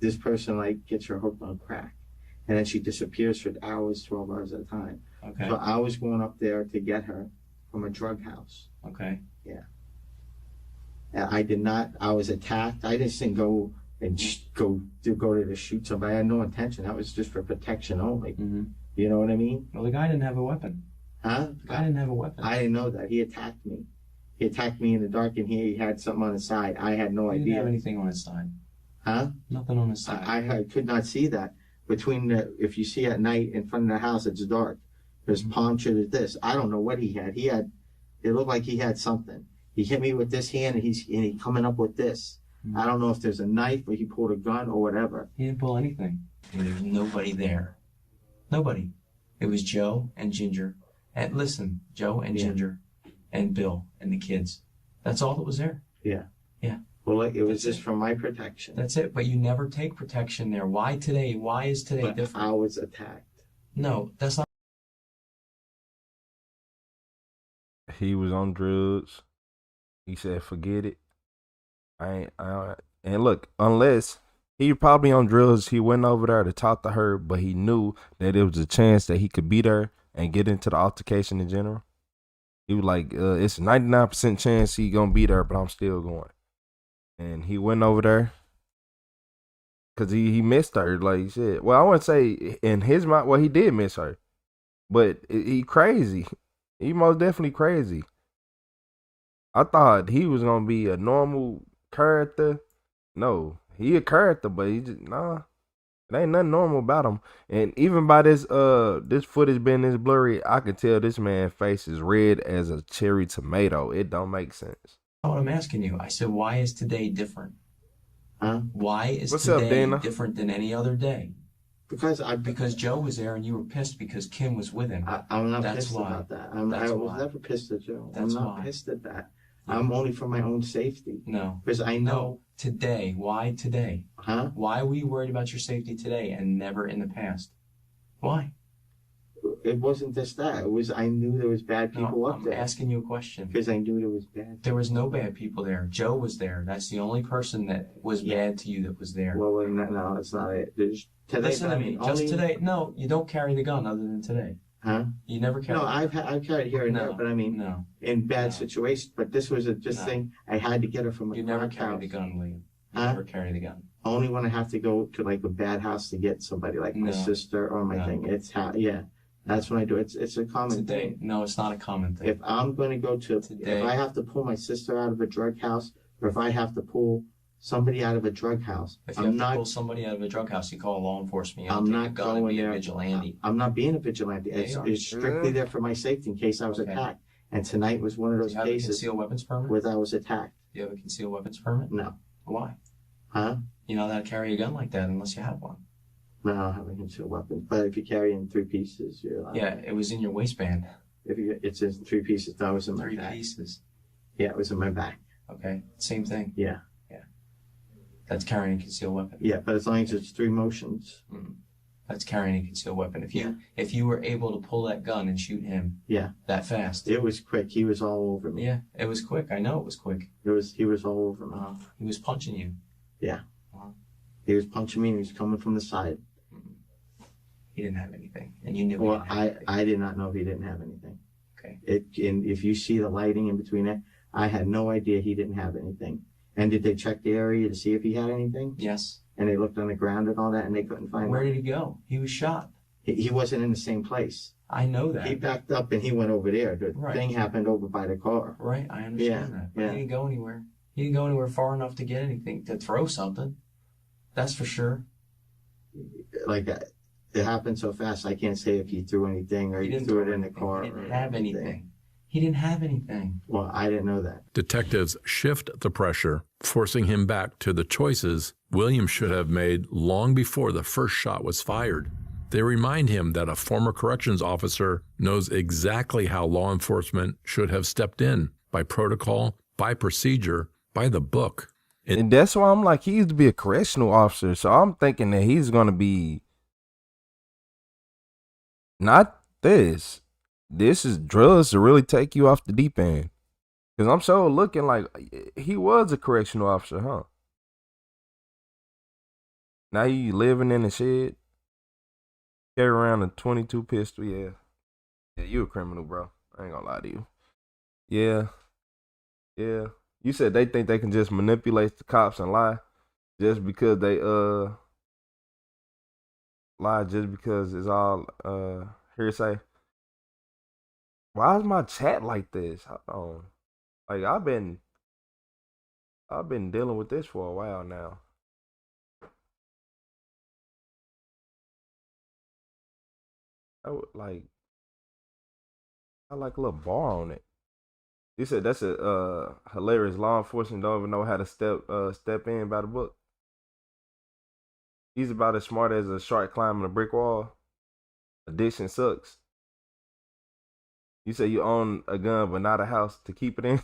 this person gets her hooked on crack. And then she disappears for hours, 12 hours at a time. Okay. So I was going up there to get her from a drug house. Okay. Yeah. And I was attacked. I just didn't go and go to shoot somebody. I had no intention. That was just for protection only. You know what I mean? Well, the guy didn't have a weapon. Huh? The guy didn't have a weapon. I didn't know that. He attacked me. He attacked me in the dark, and he had something on his side. I had no He idea. didn't have anything on his side. Huh? Nothing on his side. I could not see that. If you see at night in front of the house, it's dark. There's palm tree, there's this. I don't know what he had. It looked like he had something. He hit me with this hand, and he's coming up with this. I don't know if there's a knife, or he pulled a gun, or whatever. He didn't pull anything. There was nobody there. Nobody. It was Joe and Ginger. And listen, Joe and Ginger and Bill and the kids. That's all that was there. Yeah. Yeah. Well, it was just for my protection. That's it. But you never take protection there. Why today? Why is today different? I was attacked. No, that's not. He was on drugs. He said, "Forget it." And look, unless he probably on drugs, he went over there to talk to her, but he knew that there was a chance that he could beat her and get into the altercation in general. He was like, it's a 99% chance he gonna beat her, but I'm still going. And he went over there because he missed her, like shit. Well, I wouldn't say in his mind, well, he did miss her, but he crazy. He most definitely crazy. I thought he was gonna be a normal character. No, he a character, but he just nah. It ain't nothing normal about him. And even by this footage being this blurry, I can tell this man's face is red as a cherry tomato. It don't make sense. What I'm asking you, I said, why is today different? Huh? Why is What's up, today Dana? different than any other day? Because Joe was there and you were pissed because Kim was with him. I'm not That's pissed why. about that. That's I was why. never pissed at Joe. That's I'm not why. pissed at that. I'm only for my own safety. No. Because I know. Today. Why today? Huh? Why were you worried about your safety today and never in the past? Why? It wasn't just that. It was I knew there was bad people up there. I'm asking you a question. Because I knew there was bad. There was no bad people there. Joe was there. That's the only person that was bad to you that was there. Well, no, that's not it. Today, Listen to me. Just today. No, you don't carry the gun other than today. Huh? You never carry. No, I've carried here and there, but I mean, in bad situations. But this was a thing. I had to get her from a You never crack carry house. the gun, William. You Huh? never carry the gun. Only when I have to go to like a bad house to get somebody, like my No. sister or my No. thing. Yeah, that's when I do it. It's a common Today. thing. No, it's not a common thing. If I'm going to go to, if I have to pull my sister out of a drug house, or if I have to pull somebody out of a drug house, If you have to pull somebody out of a drug house, you call law enforcement. You don't I'm take a not gun and going be a there. vigilante. I'm not being a vigilante. Yeah, It's, you are. it's strictly there for my safety in case I was attacked. And tonight was one of Do those you have a cases concealed weapons permit? where I was attacked. Do you have a concealed weapons permit? No. Why? Huh? You're not allowed to carry a gun like that unless you have one. No, I don't have a concealed weapon. But if you carry in 3 pieces, you're allowed. Yeah, it was in your waistband. It's in 3 pieces. That was in my 3 bag. pieces. Yeah, it was in my bag. Okay, same thing. Yeah. That's carrying a concealed weapon. Yeah, but as long as it's 3 motions. That's carrying a concealed weapon. If you were able to pull that gun and shoot him Yeah. that fast. It was quick. He was all over me. Yeah, it was quick. I know it was quick. He was all over me. He was punching you. Yeah. He was punching me and he was coming from the side. He didn't have anything, and you knew. Well, he didn't have anything. I did not know he didn't have anything. Okay. And if you see the lighting in between it, I had no idea he didn't have anything. And did they check the area to see if he had anything? Yes. And they looked on the ground and all that, and they couldn't find Where him. did he go? He was shot. He wasn't in the same place. I know that. He backed up and he went over there. The Right. thing happened over by the car. Right, I understand that. But he didn't go anywhere. He didn't go anywhere far enough to get anything, to throw something. That's for sure. Like it happened so fast. I can't say if he threw anything or he didn't threw it throw in the anything. car. He didn't or have anything. He didn't have anything. Well, I didn't know that. Detectives shift the pressure, forcing him back to the choices William should have made long before the first shot was fired. They remind him that a former corrections officer knows exactly how law enforcement should have stepped in, by protocol, by procedure, by the book. And that's why I'm like, he used to be a correctional officer, so I'm thinking that he's gonna be not this. This is drugs to really take you off the deep end. Cause I'm so looking like he was a correctional officer, huh? Now you living in the shed, carry around a 22 pistol, yeah. Yeah, you a criminal, bro. I ain't gonna lie to you. Yeah. Yeah. You said they think they can just manipulate the cops and lie just because they lie just because it's all hearsay. Why is my chat like this? Hold on. Like I've been dealing with this for a while now. I like a little bar on it. You said that's a hilarious. Law enforcement don't even know how to step in by the book. He's about as smart as a shark climbing a brick wall. Addiction sucks. You say you own a gun but not a house to keep it in.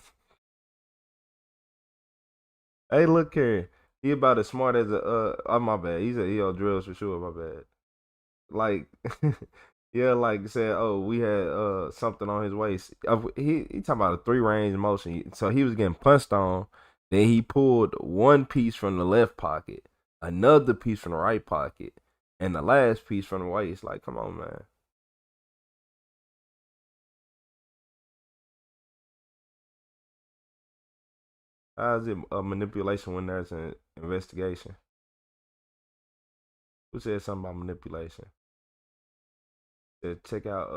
Hey, look here. He about as smart as a oh my bad. He said he on drugs for sure. My bad. Like yeah, like said, oh, we had something on his waist. He talking about a 3-range motion. So he was getting punched on. Then he pulled one piece from the left pocket, another piece from the right pocket, and the last piece from the waist. Like, come on, man. How is it a manipulation when there's an investigation? Who said something about manipulation? Check out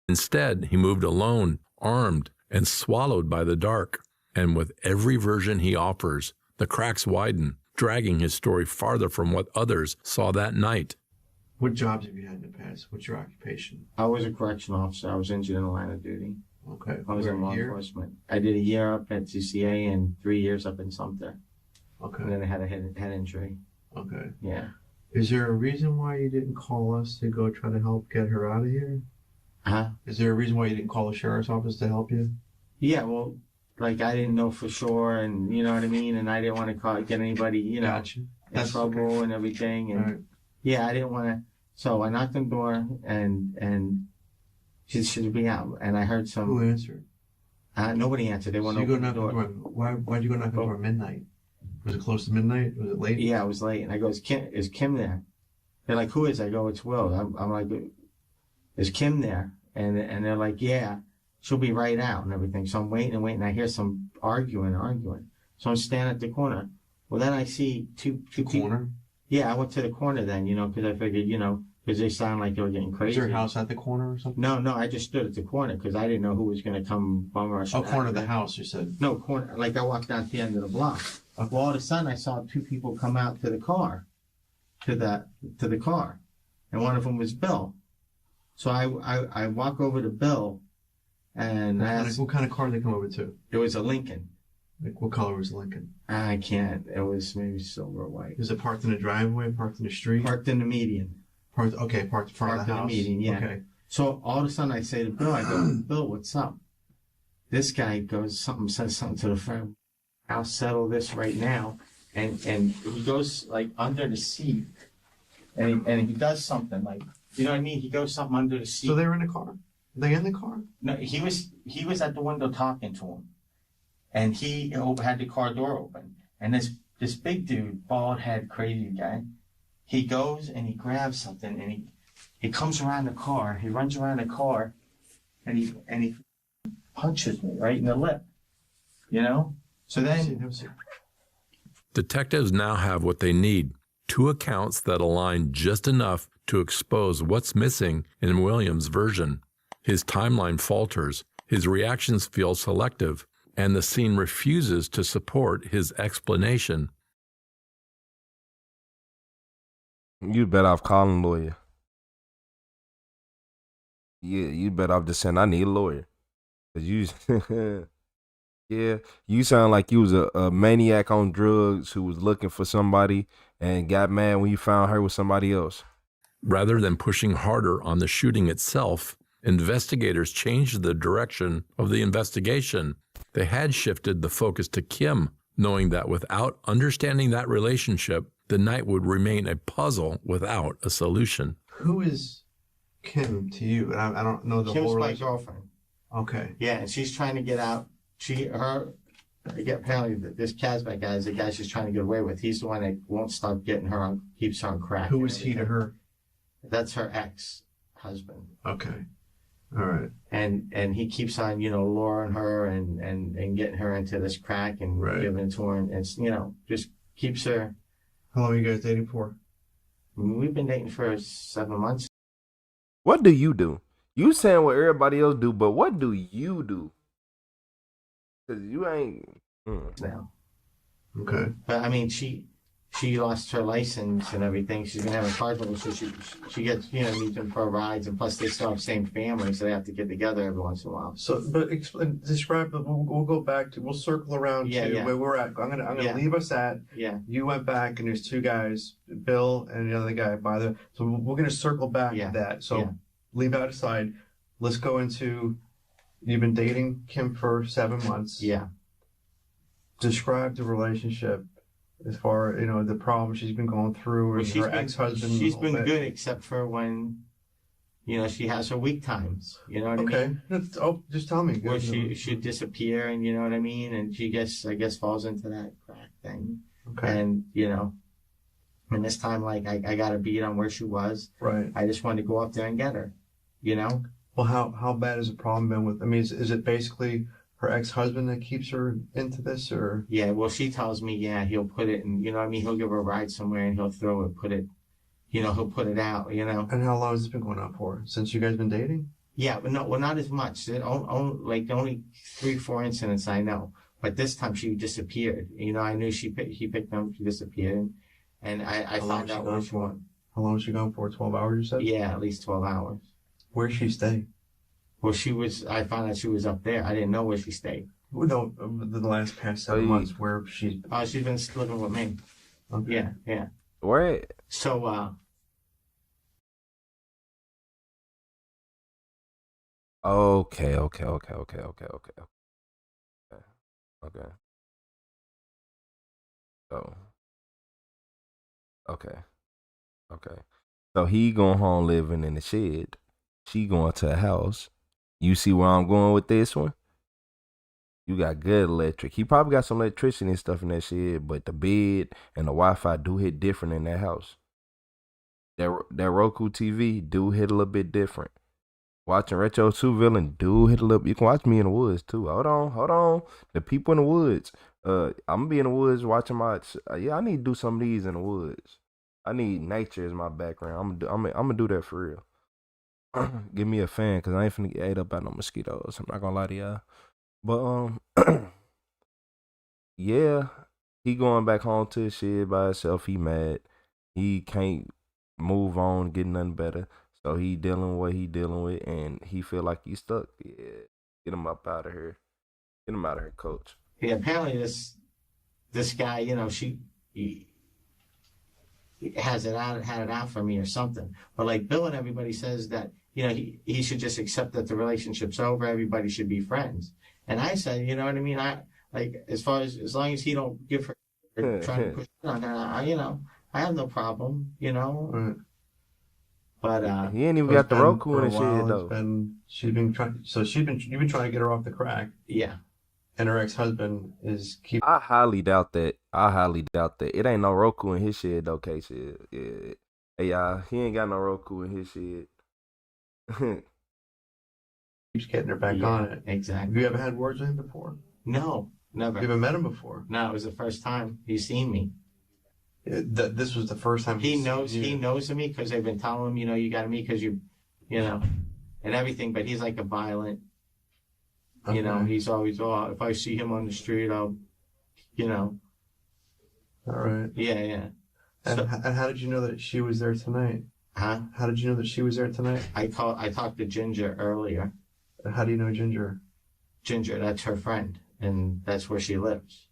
Instead, he moved alone, armed, and swallowed by the dark. And with every version he offers, the cracks widen, dragging his story farther from what others saw that night. What jobs have you had in the past? What's your occupation? I was a correctional officer. I was injured in the line of duty. Okay. I was in law enforcement. I did a year up at CCA and 3 years up in Sumter. Okay. And then I had a head injury. Okay. Yeah. Is there a reason why you didn't call us to go try to help get her out of here? Huh? Is there a reason why you didn't call the sheriff's office to help you? Yeah, well, like I didn't know for sure, and you know what I mean, and I didn't want to get anybody, you know, in trouble and everything, and yeah, I didn't want to. So I knocked on the door, and she should be out, and I heard some. Who answered? Nobody answered. They went open the door. Why'd you go knock on the door at midnight? Was it close to midnight? Was it late? Yeah, it was late, and I go, is Kim there? They're like, who is? I go, it's Will. I'm like, is Kim there? And they're like, yeah, she'll be right out and everything. So I'm waiting and waiting. I hear some arguing. So I'm standing at the corner. Well, then I see two corner? Yeah, I went to the corner then, you know, because I figured, you know, because they sound like they were getting crazy. Is your house at the corner or something? No, I just stood at the corner because I didn't know who was going to come bum rush. Oh, corner of the house, you said? No, corner. Like I walked down to the end of the block. Well, all of a sudden I saw two people come out to the car, to the car, and one of them was Bill. So I walk over to Bill, and I asked, what kind of car did they come over to? It was a Lincoln. Like what color was the Lincoln? I can't. It was maybe silver or white. Is it parked in the driveway? Parked in the street? Parked in the median. Parked in front of the house. Parked in the median. Yeah. Okay. So all of a sudden I say to Bill, I go, Bill, what's up? This guy says something to the friend. I'll settle this right now, and he goes like under the seat, and he does something like, you know what I mean? He goes something under the seat. So they were in the car. Are they in the car? No, he was at the window talking to him, and he had the car door open, and this big dude, bald head, crazy guy, he goes and he grabs something, and he comes around the car, he runs around the car, and he punches me right in the lip, you know. So then, detectives now have what they need: two accounts that align just enough to expose what's missing in Williams' version. His timeline falters, his reactions feel selective, and the scene refuses to support his explanation. You better off calling a lawyer. Yeah, you better off just saying, I need a lawyer. 'Cause you... Yeah, you sound like you was a maniac on drugs who was looking for somebody and got mad when you found her with somebody else. Rather than pushing harder on the shooting itself, investigators changed the direction of the investigation. They had shifted the focus to Kim, knowing that without understanding that relationship, the night would remain a puzzle without a solution. Who is Kim to you? I don't know the Kim's whole my relationship. girlfriend. Okay. Yeah, and she's trying to get out. Apparently this Kazbek guy is the guy she's trying to get away with. He's the one that won't stop getting her on, keeps her on crack. Who is he to her? That's her ex-husband. Okay. All right. And he keeps on, you know, luring her and getting her into this crack and giving it to her and, you know, just keeps her. How long are you guys dating for? We've been dating for 7 months. What do? You saying what everybody else do, but what do you do? Because you ain't... No. Okay. But, I mean, she lost her license and everything. She's going to have a car trouble, so she gets, you know, needs them for rides. And plus, they still have the same family, so they have to get together every once in a while. So, but describe. We'll go back to. We'll circle around to where we're at. I'm gonna leave us at. Yeah. You went back, and there's two guys, Bill and the other guy. So we're gonna circle back to that. So leave that aside. Let's go into. You've been dating Kim for 7 months. Yeah. Describe the relationship. As far, you know, the problems she's been going through, and her ex-husband. She's been good, except for when, you know, she has her weak times. You know what I mean? Oh, just tell me. Where she'd disappear, and you know what I mean, and she I guess falls into that crack thing. Okay. And you know, and this time, like I got a beat on where she was. Right. I just wanted to go up there and get her. You know. Well, how bad has the problem been with? I mean, is it basically her ex-husband that keeps her into this, or? Yeah, well, she tells me, he'll put it in, you know what I mean? He'll give her a ride somewhere and he'll he'll put it out, you know? And how long has this been going on for? Since you guys been dating? Yeah, but no, well, not as much. Like only 3-4 incidents I know. But this time she disappeared. You know, I knew he picked them. She disappeared, and I found out where she went. How long was she gone for? 12 hours, you said? Yeah, at least 12 hours. Where'd she stay? Well, I found out she was up there. I didn't know where she stayed. Well, no, the last past 7 months, where she's... She's been living with me. Okay. Yeah. Where? So, Okay. So, okay. So he going home living in the shed. She going to a house. You see where I'm going with this one? You got good electric. He probably got some electricity and stuff in that shed, but the bed and the Wi-Fi do hit different in that house. That Roku TV do hit a little bit different. Watching Retro 2 Villain do hit a little. You can watch me in the woods too. Hold on. The people in the woods. I'm gonna be in the woods watching my. I need to do some of these in the woods. I need nature as my background. I'm gonna do that for real. Give me a fan, cause I ain't finna get ate up by no mosquitoes. I'm not gonna lie to y'all. But yeah, he going back home to his shed by himself. He mad. He can't move on, get nothing better. So he dealing with what he dealing with, and he feel like he's stuck. Yeah, get him up out of here. Get him out of here, coach. Yeah, apparently this guy, you know, he had it out for me or something. But like Bill and everybody says that, you know, he should just accept that the relationship's over. Everybody should be friends. And I said, you know what I mean? I like as long as he don't give her trying to push it on her, you know, I have no problem, you know. Right. But he ain't even got the Roku in his shit though. You've been trying to get her off the crack. Yeah. And her ex-husband is keeping. I highly doubt that. It ain't no Roku in his shed though, Casey. Yeah. Hey y'all, he ain't got no Roku in his shed. Keeps getting her back on it. Exactly. Have you ever had words with him before? No, never. You ever met him before? No, it was the first time he's seen me. This was the first time he knows of me because they've been telling him, you know, you got to meet because you know, and everything. But he's like a violent. You know, he's always, if I see him on the street, I'll, you know. All right. Yeah. And how did you know that she was there tonight? Huh? How did you know that she was there tonight? I talked to Ginger earlier. How do you know Ginger? Ginger, that's her friend, and that's where she lives.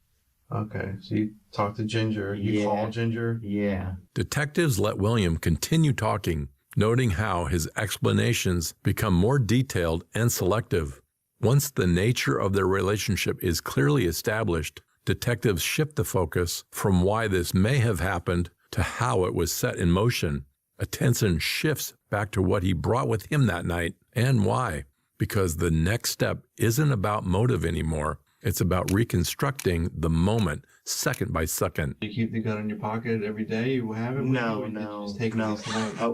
Okay, so you talked to Ginger. You called Ginger? Yeah. Detectives let William continue talking, noting how his explanations become more detailed and selective. Once the nature of their relationship is clearly established, detectives shift the focus from why this may have happened to how it was set in motion. Attention shifts back to what he brought with him that night and why. Because the next step isn't about motive anymore. It's about reconstructing the moment, second by second. You keep the gun in your pocket every day? You have it? No.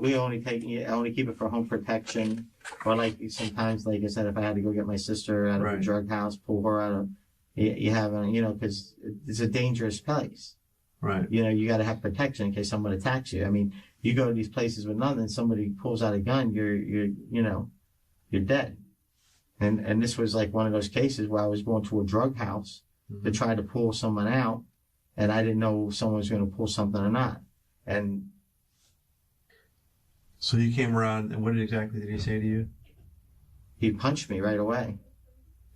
We only keep it for home protection. Or like sometimes, like I said, if I had to go get my sister out of a drug house, pull her out of, you have, you know, because it's a dangerous place. Right. You know, you got to have protection in case someone attacks you. I mean, you go to these places with nothing, somebody pulls out a gun, you're dead. And this was like one of those cases where I was going to a drug house to try to pull someone out, and I didn't know if someone was going to pull something or not. And so you came around, and what exactly did he say to you? He punched me right away.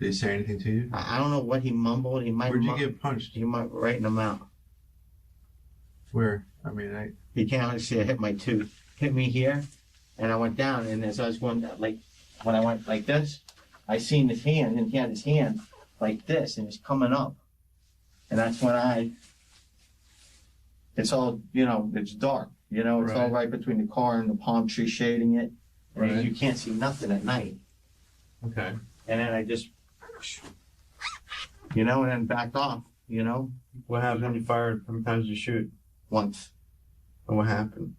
Did he say anything to you? I don't know what he mumbled. He might. Where'd you get punched? He might right in the mouth. Where? I mean, He can't honestly hit my tooth. Hit me here, and I went down. And as I was going, like when I went like this, I seen his hand, and he had his hand like this, and it's coming up. And that's when it's all, you know, it's dark. You know, it's all right between the car and the palm tree shading it. And you can't see nothing at night. Okay. And then I just, you know, and then backed off, you know. What happened when you fired? How many times did you shoot? Once. And what happened?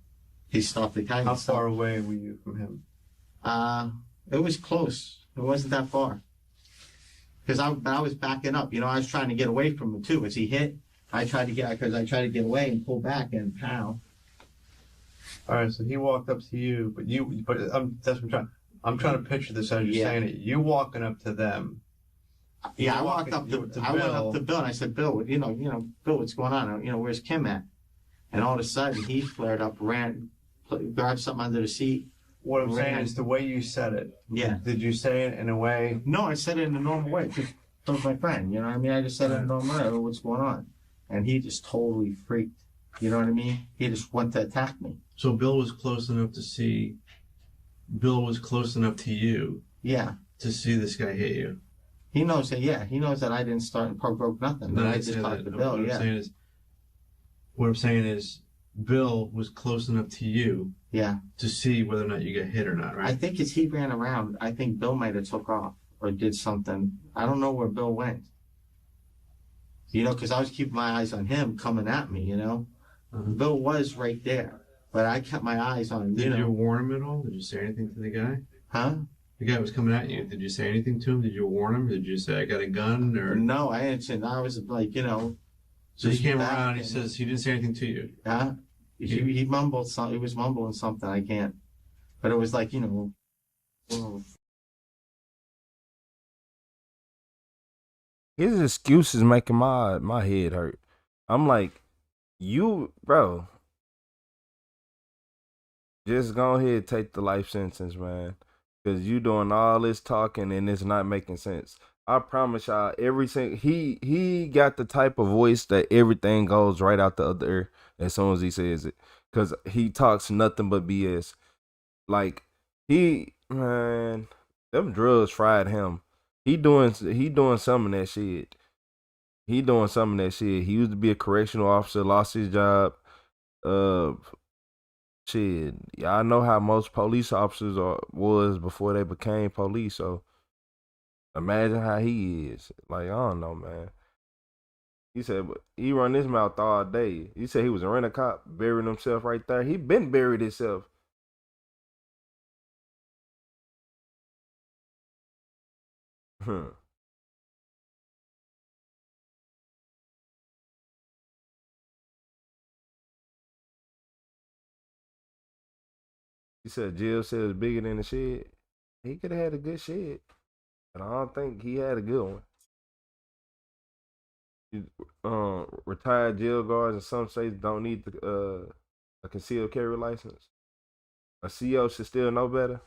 He stopped the car. How far away were you from him? It was close. It wasn't that far. Because I was backing up. You know, I was trying to get away from him too. As he hit, I tried to get away and pull back, and pow. All right, so he walked up to you, but that's what I'm trying. I'm trying to picture this as you're saying it. You walking up to them. Yeah, I walked up to I went up to Bill and I said, Bill, Bill, what's going on? Where's Kim at? And all of a sudden he flared up, ran, grabbed something under the seat. What I'm saying is the way you said it. Yeah. Did you say it in a way? No, I said it in a normal way. Just told my friend, you know what I mean? I just said it in a normal way. Oh, what's going on? And he just totally freaked. You know what I mean? He just went to attack me. So Bill was close enough to see. Bill was close enough to you. Yeah. To see this guy hit you. He knows that. Yeah, he knows that I didn't start and broke nothing. No, I just talked to Bill. What I'm saying is, Bill was close enough to you. Yeah. To see whether or not you get hit or not, right? I think as he ran around, I think Bill might have took off or did something. I don't know where Bill went. Because I was keeping my eyes on him coming at me. Bill was right there, but I kept my eyes on him. Did you warn him at all? Did you say anything to the guy? Huh? The guy was coming at you. Did you say anything to him? Did you warn him? Did you say, I got a gun? Or no, I didn't say. I was like, So he came around. He says he didn't say anything to you. Huh? He mumbled something. He was mumbling something. I can't. But it was like, His excuses making my head hurt. I'm like, bro, just go ahead and take the life sentence, man. Because you doing all this talking and it's not making sense. I promise y'all, he got the type of voice that everything goes right out the other ear as soon as he says it. Because he talks nothing but BS. Like, them drugs fried him. He doing some of that shit. He used to be a correctional officer, lost his job. Shit, y'all know how most police officers was before they became police. So imagine how he is. Like, I don't know, man. He said he run his mouth all day. He said he was a rent-a-cop, burying himself right there. He been buried himself. He said jail cell is bigger than the shed. He could have had a good shed, but I don't think he had a good one. Retired jail guards in some states don't need a concealed carry license. A CO should still know better.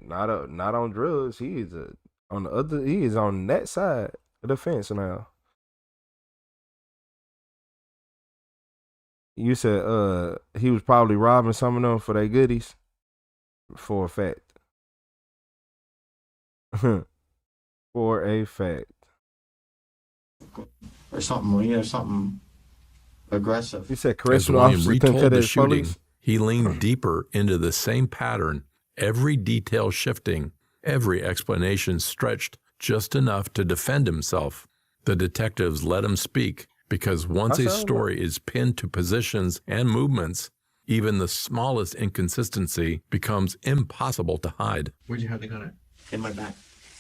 Not on drugs. He is on that side of the fence now. You said he was probably robbing some of them for their goodies. For a fact. For a fact. Or something, something aggressive. He said As William retold the shooting, he leaned deeper into the same pattern, every detail shifting, every explanation stretched just enough to defend himself. The detectives let him speak, because once a story is pinned to positions and movements, even the smallest inconsistency becomes impossible to hide. Where'd you have the gun at? In my back.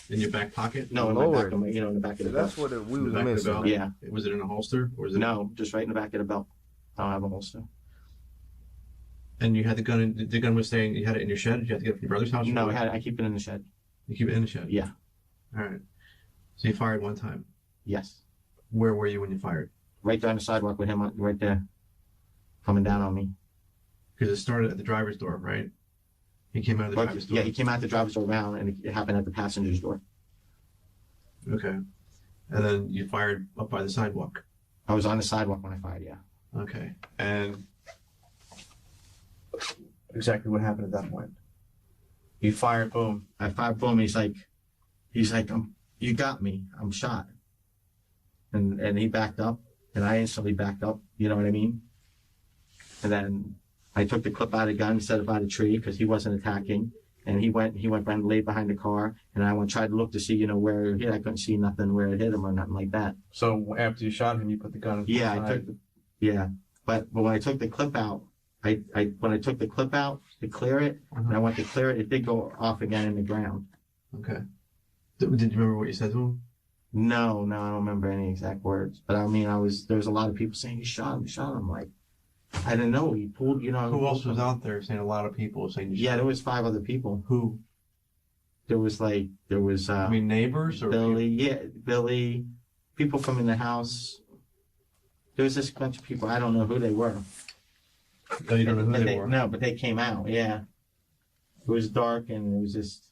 In your back pocket? No, in my back, in the back of the belt. That's what we was missing. Yeah. Was it in a holster? Or was it? No, just right in the back of the belt. I don't have a holster. And you had the gun, the gun was saying you had it in your shed? Did you have to get it from your brother's house? No, I keep it in the shed. You keep it in the shed? Yeah. All right. So you fired one time? Yes. Where were you when you fired? Right there on the sidewalk with him right there, coming down on me. Because it started at the driver's door, right? He came out of the driver's door? Yeah, he came out the driver's door around, and it happened at the passenger's door. Okay. And then you fired up by the sidewalk? I was on the sidewalk when I fired, yeah. Okay. And exactly what happened at that point? You fired, boom. I fired, boom. He's like, you got me. I'm shot. And he backed up, and I instantly backed up. You know what I mean? And then I took the clip out of the gun, set it by the tree because he wasn't attacking. And he went and laid behind the car, and I tried to look to see, where it hit. I couldn't see nothing where it hit him or nothing like that. So after you shot him, you put the gun in the side? But when I took the clip out, when I took the clip out to clear it, and I went to clear it, it did go off again in the ground. Okay. Did you remember what you said to him? No, I don't remember any exact words. But I mean, there was a lot of people saying, you shot him. Like, I didn't know. He pulled, you know. Who else was out there? Saying a lot of people saying. Yeah, there was 5 other people. Who? There was I mean, neighbors or Billy. Yeah, Billy. People from in the house. There was this bunch of people. I don't know who they were. No, you don't know who they were. No, but they came out. Yeah. It was dark and it was just.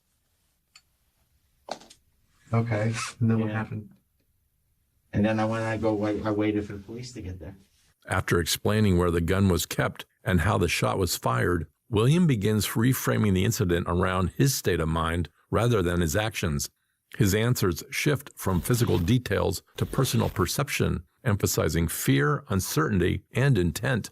Okay. And then what happened? And then I waited for the police to get there. After explaining where the gun was kept and how the shot was fired, William begins reframing the incident around his state of mind rather than his actions. His answers shift from physical details to personal perception, emphasizing fear, uncertainty, and intent.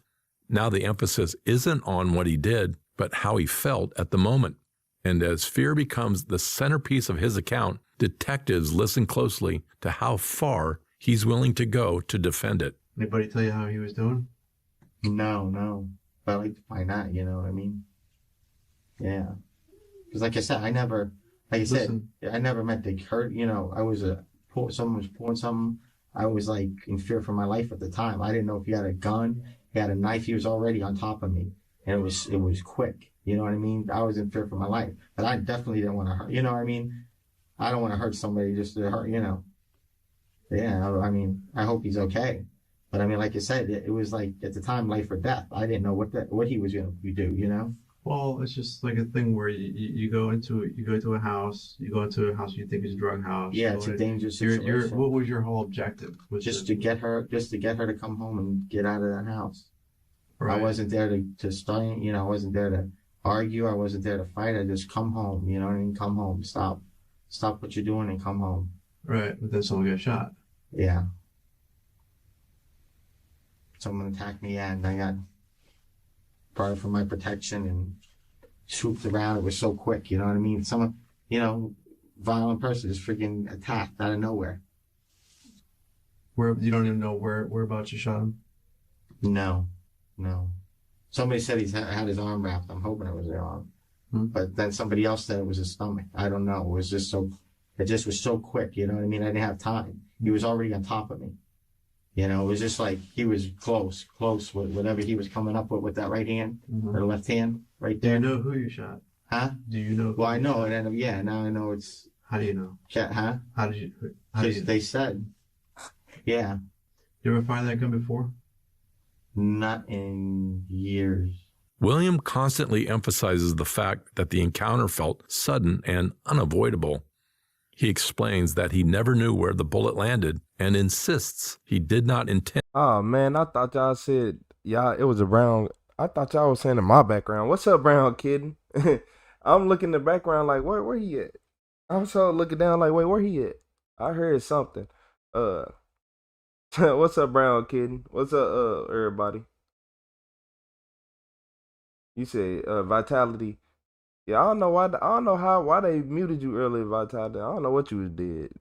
Now the emphasis isn't on what he did, but how he felt at the moment. And as fear becomes the centerpiece of his account, detectives listen closely to how far he's willing to go to defend it. Anybody tell you how he was doing? No. But I'd like to find out, you know what I mean? Yeah. Because like I said, I never meant to hurt, you know, someone was pulling something. I was like in fear for my life at the time. I didn't know if he had a gun, he had a knife, he was already on top of me. And it was quick, you know what I mean? I was in fear for my life. But I definitely didn't want to hurt, you know what I mean? I don't want to hurt somebody just to hurt, you know. Yeah, I mean, I hope he's okay. But I mean, like I said, it was like at the time, life or death. I didn't know what he was going to do, you know? Well, it's just like a thing where you go into a house, you think is a drug house. Yeah, it's a dangerous situation. What was your whole objective? Just to get her to come home and get out of that house. Right. I wasn't there to study, you know, I wasn't there to argue, I wasn't there to fight, I just come home, you know what I mean? Come home, stop what you're doing and come home. Right, but then someone got shot. Yeah. Someone attacked me and I got brought for my protection and swooped around. It was so quick, you know what I mean? Someone, you know, violent person just freaking attacked out of nowhere. Where you don't even know whereabouts you shot him? No. Somebody said he had his arm wrapped. I'm hoping it was their arm. But then somebody else said it was his stomach. I don't know. It just was so quick, you know what I mean? I didn't have time. He was already on top of me. You know, it was just like he was close with whatever he was coming up with that right hand or left hand right there. Do you know who you shot? Huh? Do you know? Well, I know, and then now I know it's. How do you know? Huh? How did you? Because they said. Yeah. You ever fire that gun before? Not in years. William constantly emphasizes the fact that the encounter felt sudden and unavoidable. He explains that he never knew where the bullet landed and insists he did not intend. Oh man, I thought y'all said it was a brown. I thought y'all was saying in my background. What's up, brown kid? I'm looking in the background like where he at? I'm so looking down like wait, where he at? I heard something. What's up, brown kid? What's up, everybody? You say Vitality. Yeah, I don't know why they muted you earlier, Vitality. I don't know what you did.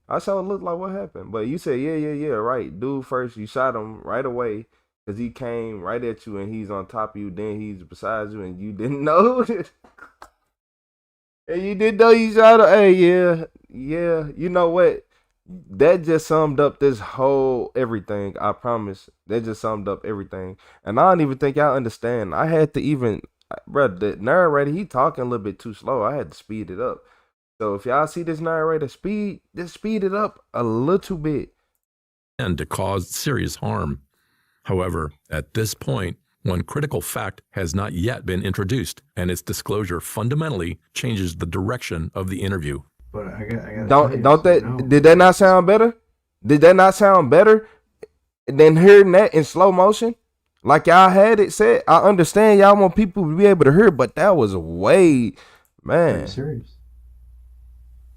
I saw it look like what happened. But you said, yeah, right. Dude first, you shot him right away because he came right at you and he's on top of you. Then he's beside you and you didn't know. And you didn't know you shot him. Hey, yeah. You know what? That just summed up this whole everything. I promise. That just summed up everything. And I don't even think y'all understand. I had to even, bro, the narrator, he talking a little bit too slow. I had to speed it up. So if y'all see this narrator just speed it up a little bit. And to cause serious harm. However, at this point, one critical fact has not yet been introduced, and its disclosure fundamentally changes the direction of the interview. But I got don't that no. Did that not sound better? Did that not sound better than hearing that in slow motion? Like y'all had it said. I understand y'all want people to be able to hear, but that was way, man. Pretty serious.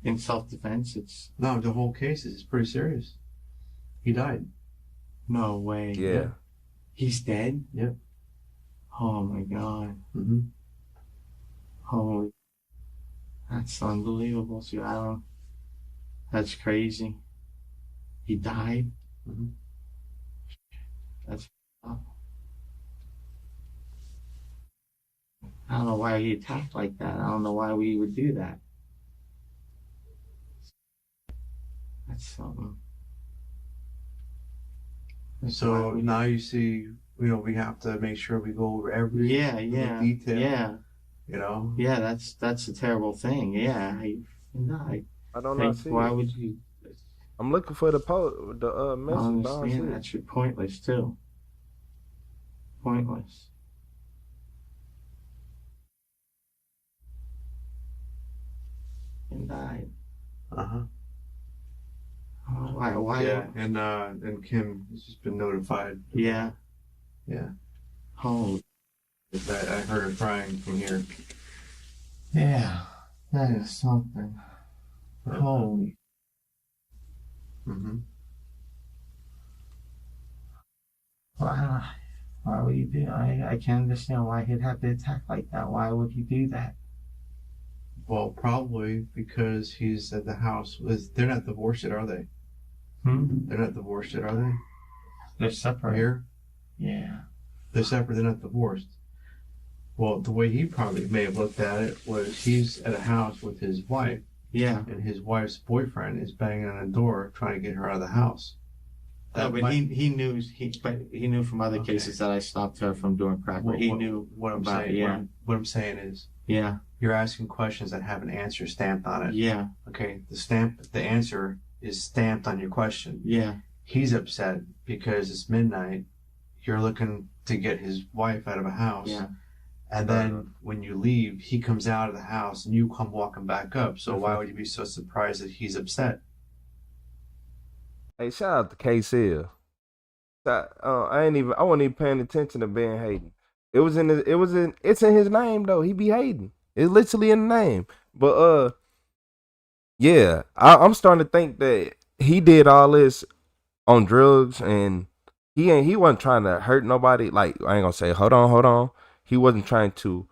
In self-defense, it's no. The whole case is pretty serious. He died. No way. Yeah. He's dead. Yep. Oh my God. Mm-hmm. Holy. That's unbelievable. See, that's crazy. He died. Mm-hmm. That's. I don't know why he attacked like that. I don't know why we would do that. That's something. So now you see we have to make sure we go over every little detail. You know? Yeah, that's a terrible thing. Yeah. I don't know. Why would you? I'm looking for the message. I understand. That's pointless too. Pointless. And died. Why? Yeah, and Kim has just been notified. Yeah. Yeah. Holy. I heard her crying from here. Yeah. That is something. Holy. Why would you do? I can't understand why he'd have to attack like that. Why would he do that? Well, probably because he's at the house. They're not divorced yet, are they? They're not divorced yet, are they? They're separate. Here? Yeah. They're separate. They're not divorced. Well, the way he probably may have looked at it was he's at a house with his wife. Yeah. And his wife's boyfriend is banging on the door trying to get her out of the house. No, but he knew from other cases that I stopped her from doing crack. But he knew what I'm about saying. it. Yeah. What I'm saying is, you're asking questions that have an answer stamped on it. Yeah. Okay. The answer is stamped on your question. Yeah. He's upset because it's midnight. You're looking to get his wife out of a house. Yeah. And then when you leave, he comes out of the house and you come walking back up. So why would you be so surprised that he's upset? Hey, shout out to KCL. I wasn't even paying attention to Ben Hayden. It's in his name though. He be Hayden. It's literally in the name. But yeah, I'm starting to think that he did all this on drugs and he wasn't trying to hurt nobody. Like, I ain't gonna say hold on. He wasn't trying to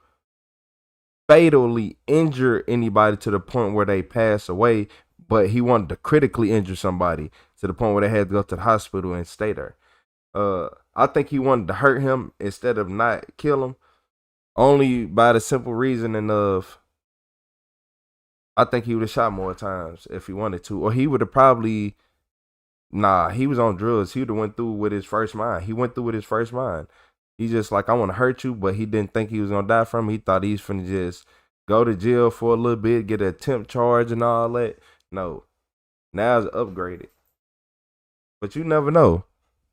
fatally injure anybody to the point where they pass away, but he wanted to critically injure somebody to the point where they had to go to the hospital and stay there. I think he wanted to hurt him instead of not kill him, only by the simple reasoning of I think he would have shot more times if he wanted to, or he would have probably he was on drugs. He would have went through with his first mind. He went through with his first mind. He just like, I want to hurt you, but he didn't think he was gonna die from it. He thought he was finna just go to jail for a little bit, get an attempt charge and all that. No, now it's upgraded. But you never know.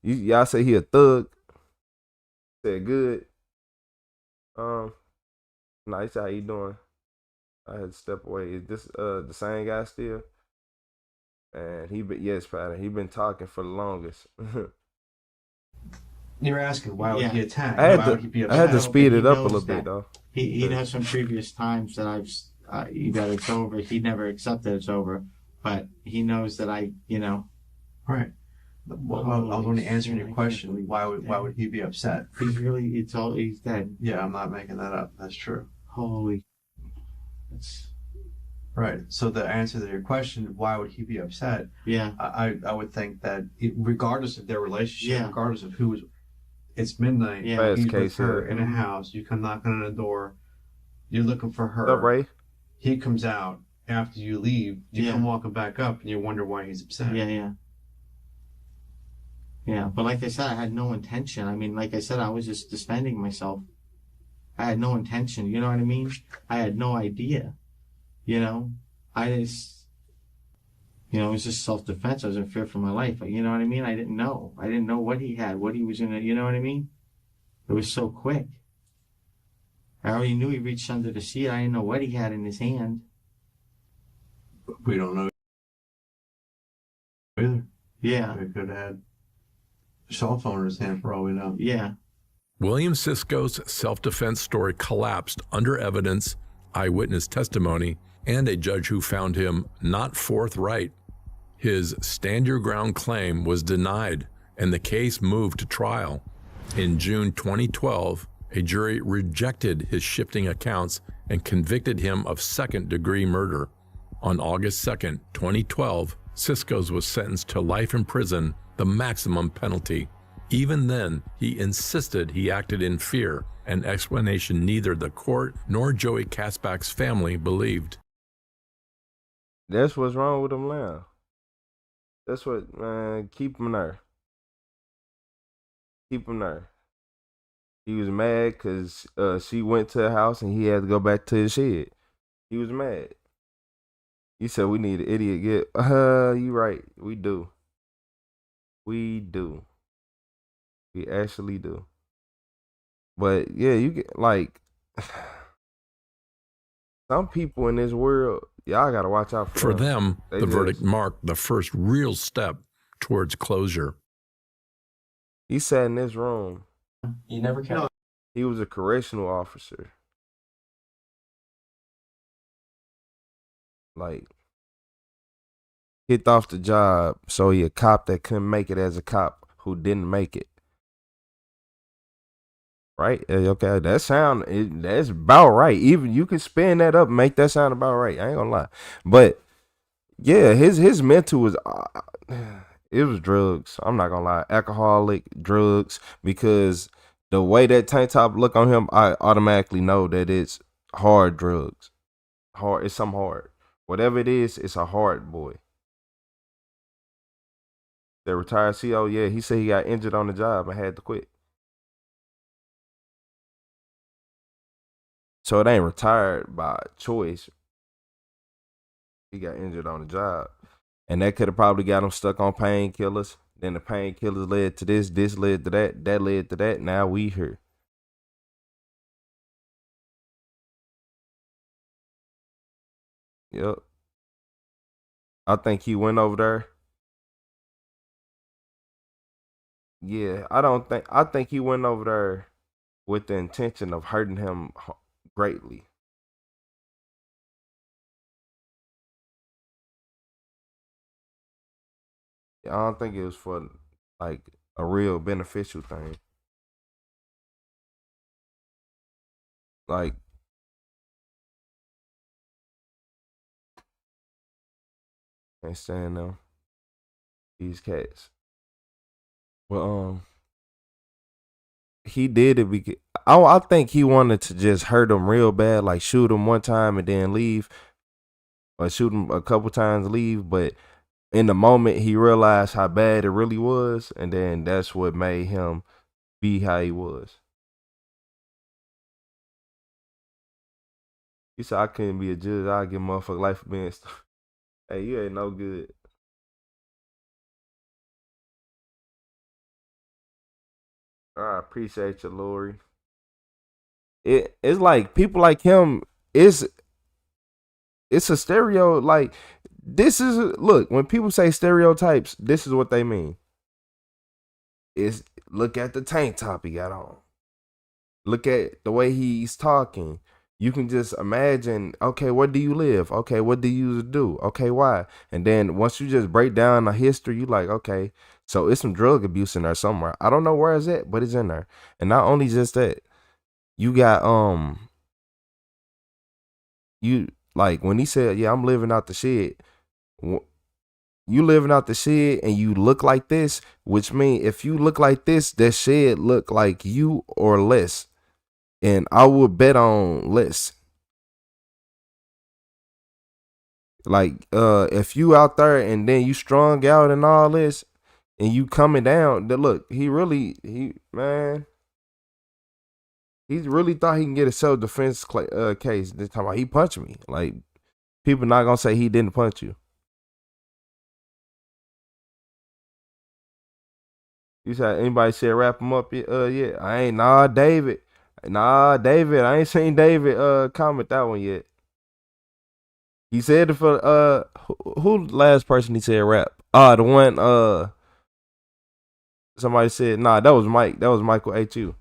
Y'all say he a thug. Said good. Nice. How you doing? I had to step away. Is this the same guy still? And yes, Patty. He been talking for the longest. You're asking why would he attack? I had to speed it up a little bit though. He knows from previous times that that it's over. He never accepted it's over, but he knows that Right. Well, I was only answering your question. Why would he be upset? He's dead. Yeah, I'm not making that up. That's true. Holy. Right. So the answer to your question, why would he be upset? Yeah. I would think that regardless of their relationship, regardless of who was, it's midnight. Yeah. He's with her in a house. You come knocking on the door. You're looking for her. What's up, Ray? He comes out after you leave. You come walking back up, and you wonder why he's upset. Yeah. Yeah, but like I said, I had no intention. I mean, like I said, I was just defending myself. I had no intention. You know what I mean? I had no idea. I just, it was just self-defense. I was in fear for my life. You know what I mean? I didn't know. I didn't know what he had, what he was in it. You know what I mean? It was so quick. I already knew he reached under the seat. I didn't know what he had in his hand. We don't know either. Yeah. We could have had a cell phone in his hand for all we know. Yeah. William Sisko's self-defense story collapsed under evidence, eyewitness testimony, and a judge who found him not forthright. His stand-your-ground claim was denied, and the case moved to trial. In June 2012, a jury rejected his shifting accounts and convicted him of second-degree murder. On August 2, 2012, Sisko's was sentenced to life in prison, the maximum penalty. Even then, he insisted he acted in fear, an explanation neither the court nor Joey Kasbach's family believed. That's what's wrong with him now. That's what, man, keep him there. Keep him there. He was mad because she went to the house and he had to go back to his shed. He was mad. He said, we need an idiot get. You right. We do. We do. We actually do. But yeah, you get like some people in this world, y'all gotta watch out For them, the verdict marked the first real step towards closure. He sat in this room. You never can. He was a correctional officer. Like, kicked off the job, so he a cop that couldn't make it as a cop who didn't make it. Right? Okay, that's about right. Even you can spin that up and make that sound about right. I ain't gonna lie. But yeah, his mental was it was drugs. I'm not gonna lie. Alcoholic, drugs, because the way that tank top look on him, I automatically know that it's hard drugs. Hard, it's some hard. Whatever it is, it's a hard boy. The retired CO, yeah, he said he got injured on the job and had to quit. So it ain't retired by choice. He got injured on the job. And that could have probably got him stuck on painkillers. Then the painkillers led to this led to that led to that. Now we here. Yep. I think he went over there. Yeah, I think he went over there with the intention of hurting him greatly. I don't think it was for like a real beneficial thing. Like, can't stand them. These cats. Well, he did it because I think he wanted to just hurt him real bad, like shoot him one time and then leave, or shoot him a couple times, leave. But in the moment, he realized how bad it really was, and then that's what made him be how he was. He said, I couldn't be a judge. I'd give motherfucker life for being hey, you ain't no good. I appreciate you, Lori. It's like people like him, it's a stereo. Like, this is, look, when people say stereotypes, this is what they mean. Is look at the tank top he got on. Look at the way he's talking. You can just imagine, okay, where do you live? Okay, what do you do? Okay, why? And then once you just break down the history, you like, okay, so it's some drug abuse in there somewhere. I don't know where it's at, but it's in there. And not only just that, you got you like when he said, yeah, I'm living out the shed. You living out the shed and you look like this, which means if you look like this, that shed look like you or less. And I would bet on less. Like, if you out there and then you strung out and all this, and you coming down, look, he really thought he can get a self-defense case. This time, he punched me. Like, people not gonna say he didn't punch you. You said anybody said wrap him up? Yeah, I ain't. David. I ain't seen David comment that one yet. He said it for who last person he said rap? The one somebody said that was Mike. That was Michael H.U.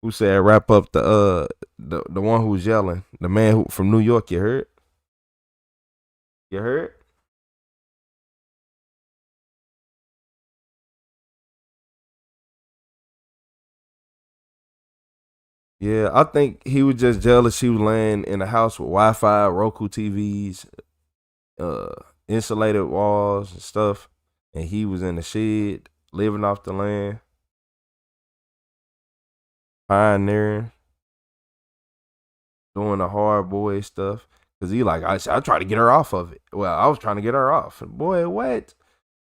who said wrap up the one who was yelling. The man who from New York, you heard? You heard? Yeah, I think he was just jealous she was laying in a house with Wi-Fi, Roku TVs, insulated walls and stuff, and he was in the shed, living off the land, pioneering, doing the hard boy stuff. Cause he like, I tried to get her off of it. Well, I was trying to get her off. Boy, what?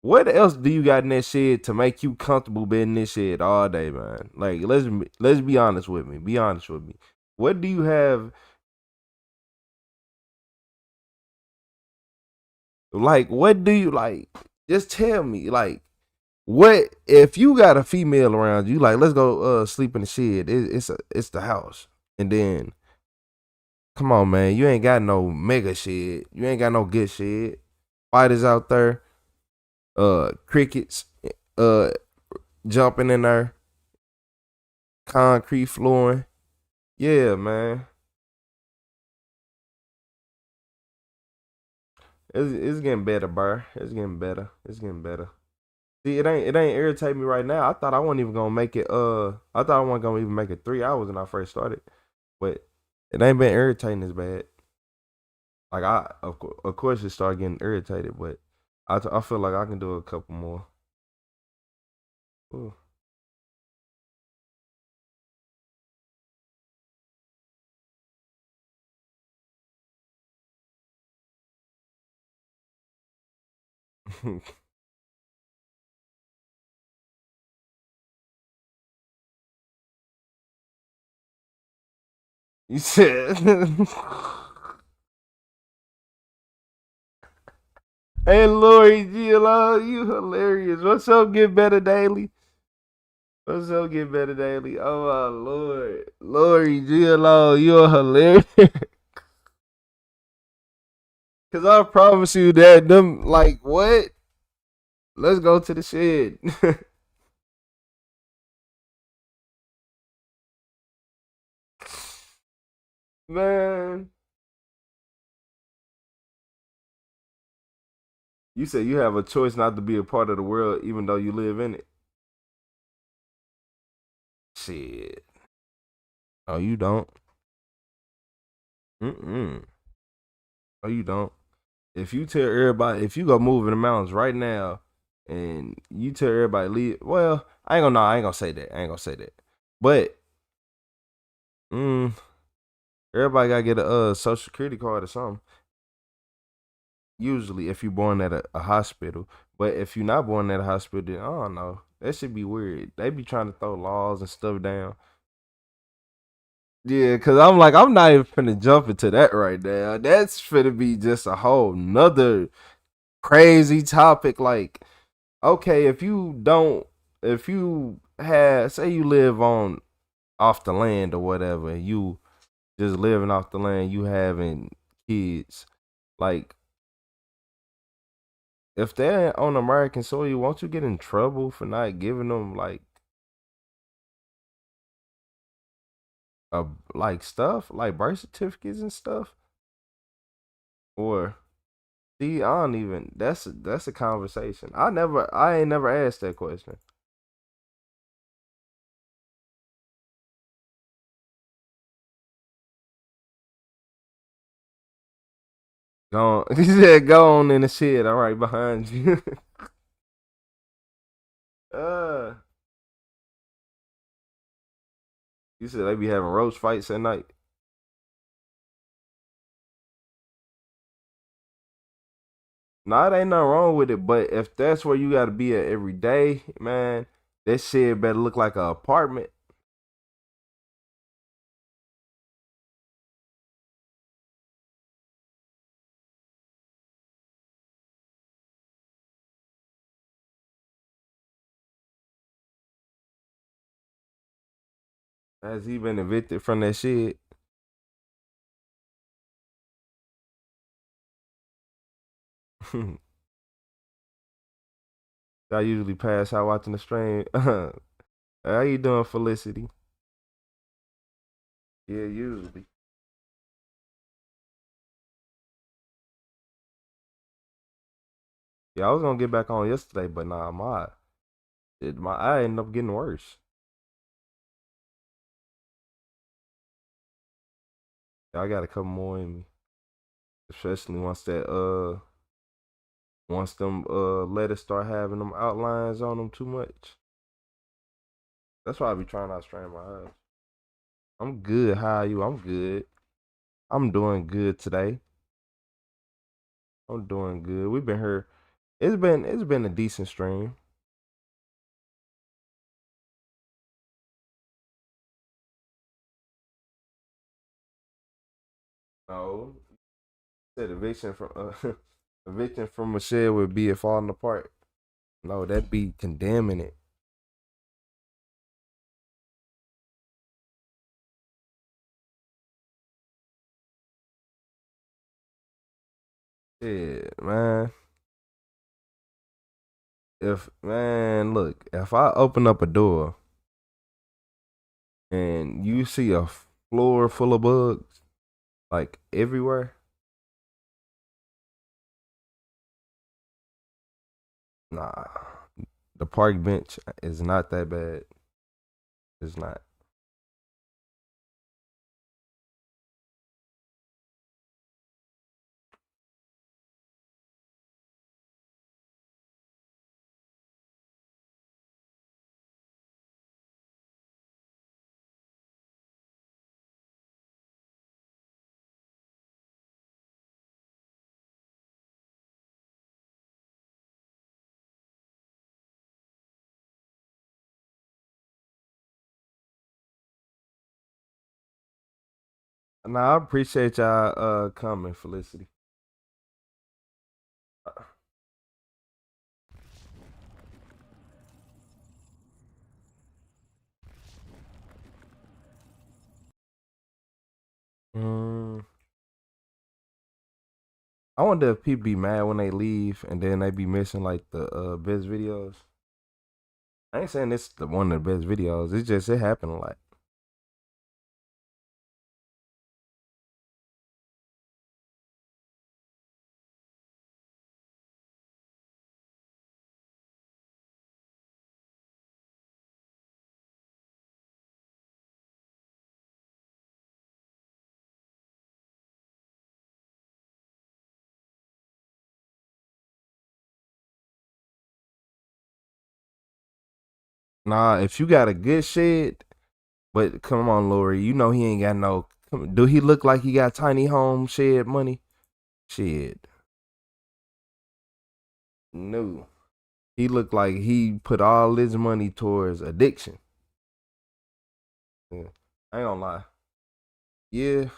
What else do you got in that shed to make you comfortable being in this shed all day, man? Like, let's be honest with me. Be honest with me. What do you have? Like, what do you like? Just tell me. Like, what if you got a female around you? Like, let's go sleep in the shed. It's the house, and then come on, man. You ain't got no mega shed. You ain't got no good shed. Spiders out there. Crickets. Jumping in there. Concrete flooring. Yeah, man. It's getting better, bro. It's getting better. It's getting better. See, it ain't irritating me right now. I thought I wasn't even gonna make it. I thought I wasn't gonna even make it 3 hours when I first started, but it ain't been irritating as bad. Like of course, it started getting irritated, but I feel like I can do a couple more. Ooh. You said, "Hey, Lori GLO, you hilarious. What's up? Get better daily. What's up? Get better daily. Oh my Lord, Lori GLO, you're hilarious." Cause I promise you that them like what? Let's go to the shed. Man. You said you have a choice not to be a part of the world even though you live in it. Shit. Oh, you don't. Mm-mm. Oh, you don't. If you tell everybody, if you go move in the mountains right now and you tell everybody leave, well, I ain't gonna say that. I ain't gonna say that. But everybody gotta get a social security card or something. Usually if you're born at a hospital. But if you're not born at a hospital, then I don't know. That should be weird. They be trying to throw laws and stuff down. Yeah, cause I'm like, I'm not even finna jump into that right now. That's finna be just a whole nother crazy topic. Like, okay, if you have, say you live on off the land or whatever, you just living off the land, you having kids, like, if they're on American soil, won't you get in trouble for not giving them like stuff, like birth certificates and stuff? Or see, I don't even. That's a conversation. I ain't never asked that question. Go on. He said, "Go on in the shit. I'm right behind you." uh, you said they be having roach fights at night. Nah, it ain't nothing wrong with it, but if that's where you got to be at every day, man, that shit better look like an apartment. Has he been evicted from that shit? I usually pass out watching the stream. How you doing, Felicity? Yeah, usually. Yeah, I was gonna get back on yesterday, but nah, my eye ended up getting worse. Yeah, I got a couple more in me, especially once them letters start having them outlines on them too much. That's why I be trying not to strain my eyes. I'm good. How are you? I'm good. I'm doing good today. I'm doing good. We've been here it's been a decent stream. No, said eviction from eviction from a shed would be it falling apart. No, that'd be condemning it. Yeah, man. Look, if I open up a door and you see a floor full of bugs, like everywhere, nah, the park bench is not that bad. It's not. Nah, I appreciate y'all coming, Felicity. I wonder if people be mad when they leave and then they be missing like the best videos. I ain't saying it's the one of the best videos. It's just it happened a lot. Nah, if you got a good shed, but come on, Lori, you know he ain't got no. Do he look like he got tiny home shed money? Shit, no. He looked like he put all his money towards addiction. Yeah. I ain't gonna lie. Yeah.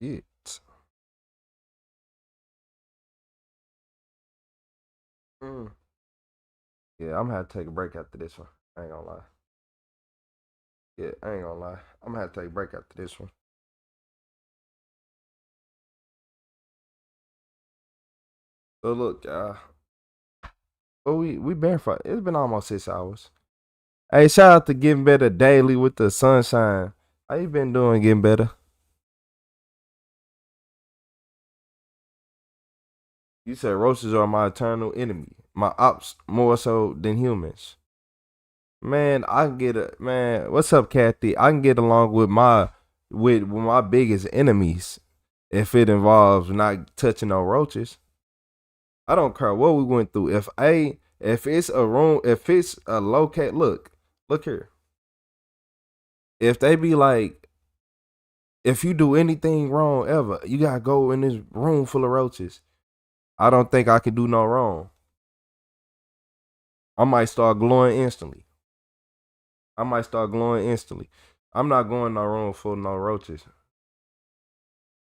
Shit. Yeah, I'm gonna have to take a break after this one. I ain't gonna lie. Yeah, I ain't gonna lie. I'm gonna have to take a break after this one. So look, well, we been for it's been almost 6 hours. Hey, shout out to Getting Better Daily with the sunshine. How you been doing, Getting Better? You said roaches are my eternal enemy. My ops more so than humans. Man, I can get what's up, Kathy? I can get along with my biggest enemies if it involves not touching no roaches. I don't care what we went through. If it's a room, if it's a locate, look here. If they be like, if you do anything wrong ever, you gotta go in this room full of roaches. I don't think I can do no wrong. I might start glowing instantly. I'm not going no room full of no roaches.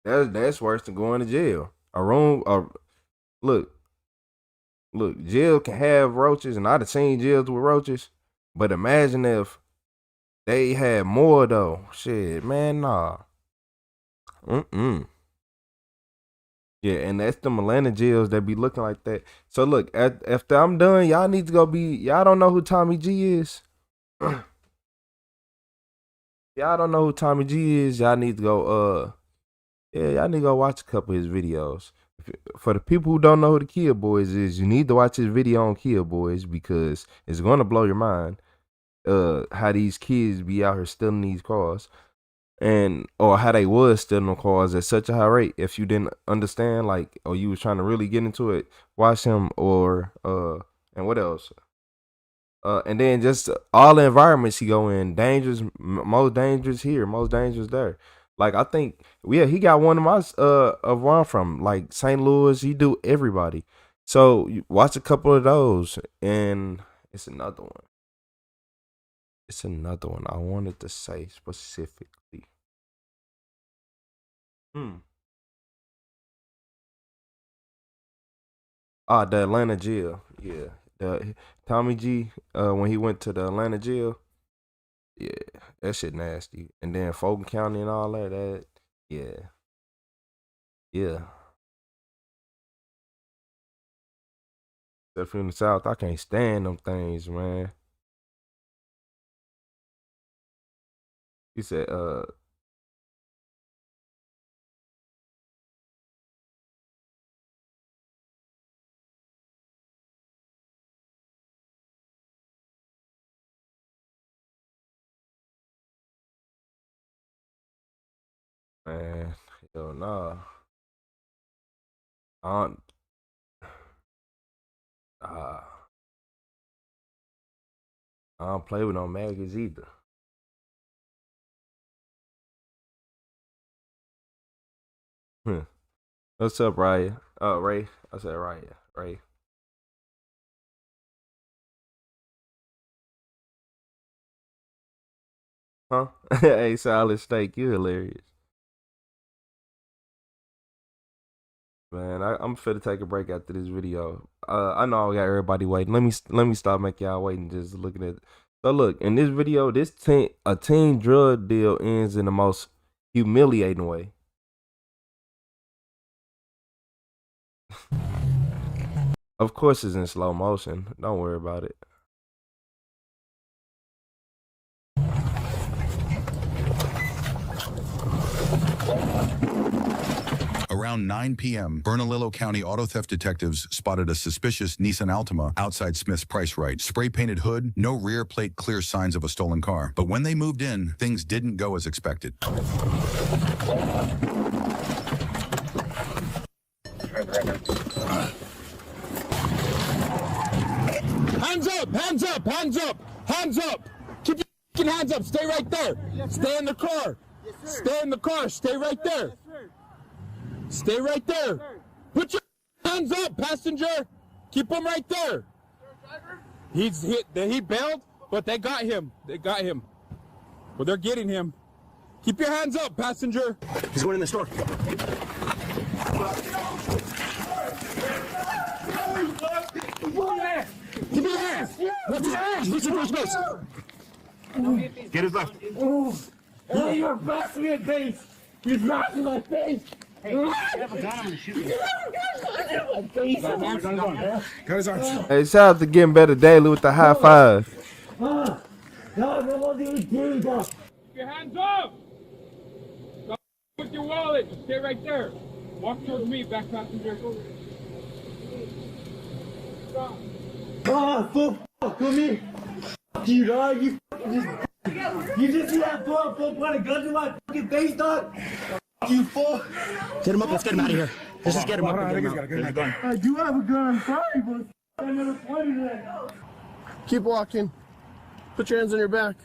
That's worse than going to jail. Look, jail can have roaches, and I've seen jails with roaches. But imagine if they had more though. Shit, man, nah. Yeah, and that's the Atlanta jails that be looking like that. So look, after I'm done, y'all need to go y'all don't know who Tommy G is? Y'all don't know who Tommy G is, y'all need to go Yeah, y'all need to go watch a couple of his videos. For the people who don't know who the Kia Boys is, you need to watch his video on Kia Boys because it's gonna blow your mind. How these kids be out here stealing these cars, or how they was stealing them cars at such a high rate. If you didn't understand, like, or you was trying to really get into it, watch him. Or and what else? And then just all the environments he go in, dangerous, most dangerous here, most dangerous there. Like, I think, yeah, he got one of my of where I'm from, like St. Louis. He do everybody. So you watch a couple of those, and it's another one. It's another one I wanted to say specifically. The Atlanta jail. Yeah. The Tommy G, when he went to the Atlanta jail. Yeah, that shit nasty. And then Fulton County and all that, yeah. Yeah. Except from the South, I can't stand them things, man. He said, man, hell no. I don't play with no maggots either. What's up, Raya? Oh, Ray. I said Raya. Ray. Huh? Hey, solid steak. You hilarious. Man, I'm finna take a break after this video. I know I got everybody waiting. Let me stop making y'all waiting just looking at it. So look, in this video, a teen drug deal ends in the most humiliating way. Of course it's in slow motion. Don't worry about it. Around 9 p.m., Bernalillo County auto theft detectives spotted a suspicious Nissan Altima outside Smith's Price Right. Spray-painted hood, no rear plate, clear signs of a stolen car. But when they moved in, things didn't go as expected. Hands up! Hands up! Hands up! Hands up! Keep your hands up! Stay right there! Stay in the car! Stay in the car! Stay right there! Stay right there! Put your hands up, passenger! Keep them right there! He bailed, but they got him. They got him. Well, they're getting him. Keep your hands up, passenger! He's going in the store. Keep your hands! What's your hands? What's your first base? Get his left. Oh, you're blasting my face! You're blasting my face! Hey, you have a gun, I'm gonna shoot you. Got his arms. Hey, shout out to Getting Better Daily with the high five. No, keep your hands up! Stop with your wallet. Just stay right there. Walk towards me, back passenger. Stop. Fuck with me. Fuck you, dog. You just see that fool point a gun to my fucking face, dog? You fool. Get him up, let's get him out of here. Let's just get him up. I do have a gun, I'm sorry, but I never pointed it. Keep walking. Put your hands on your back.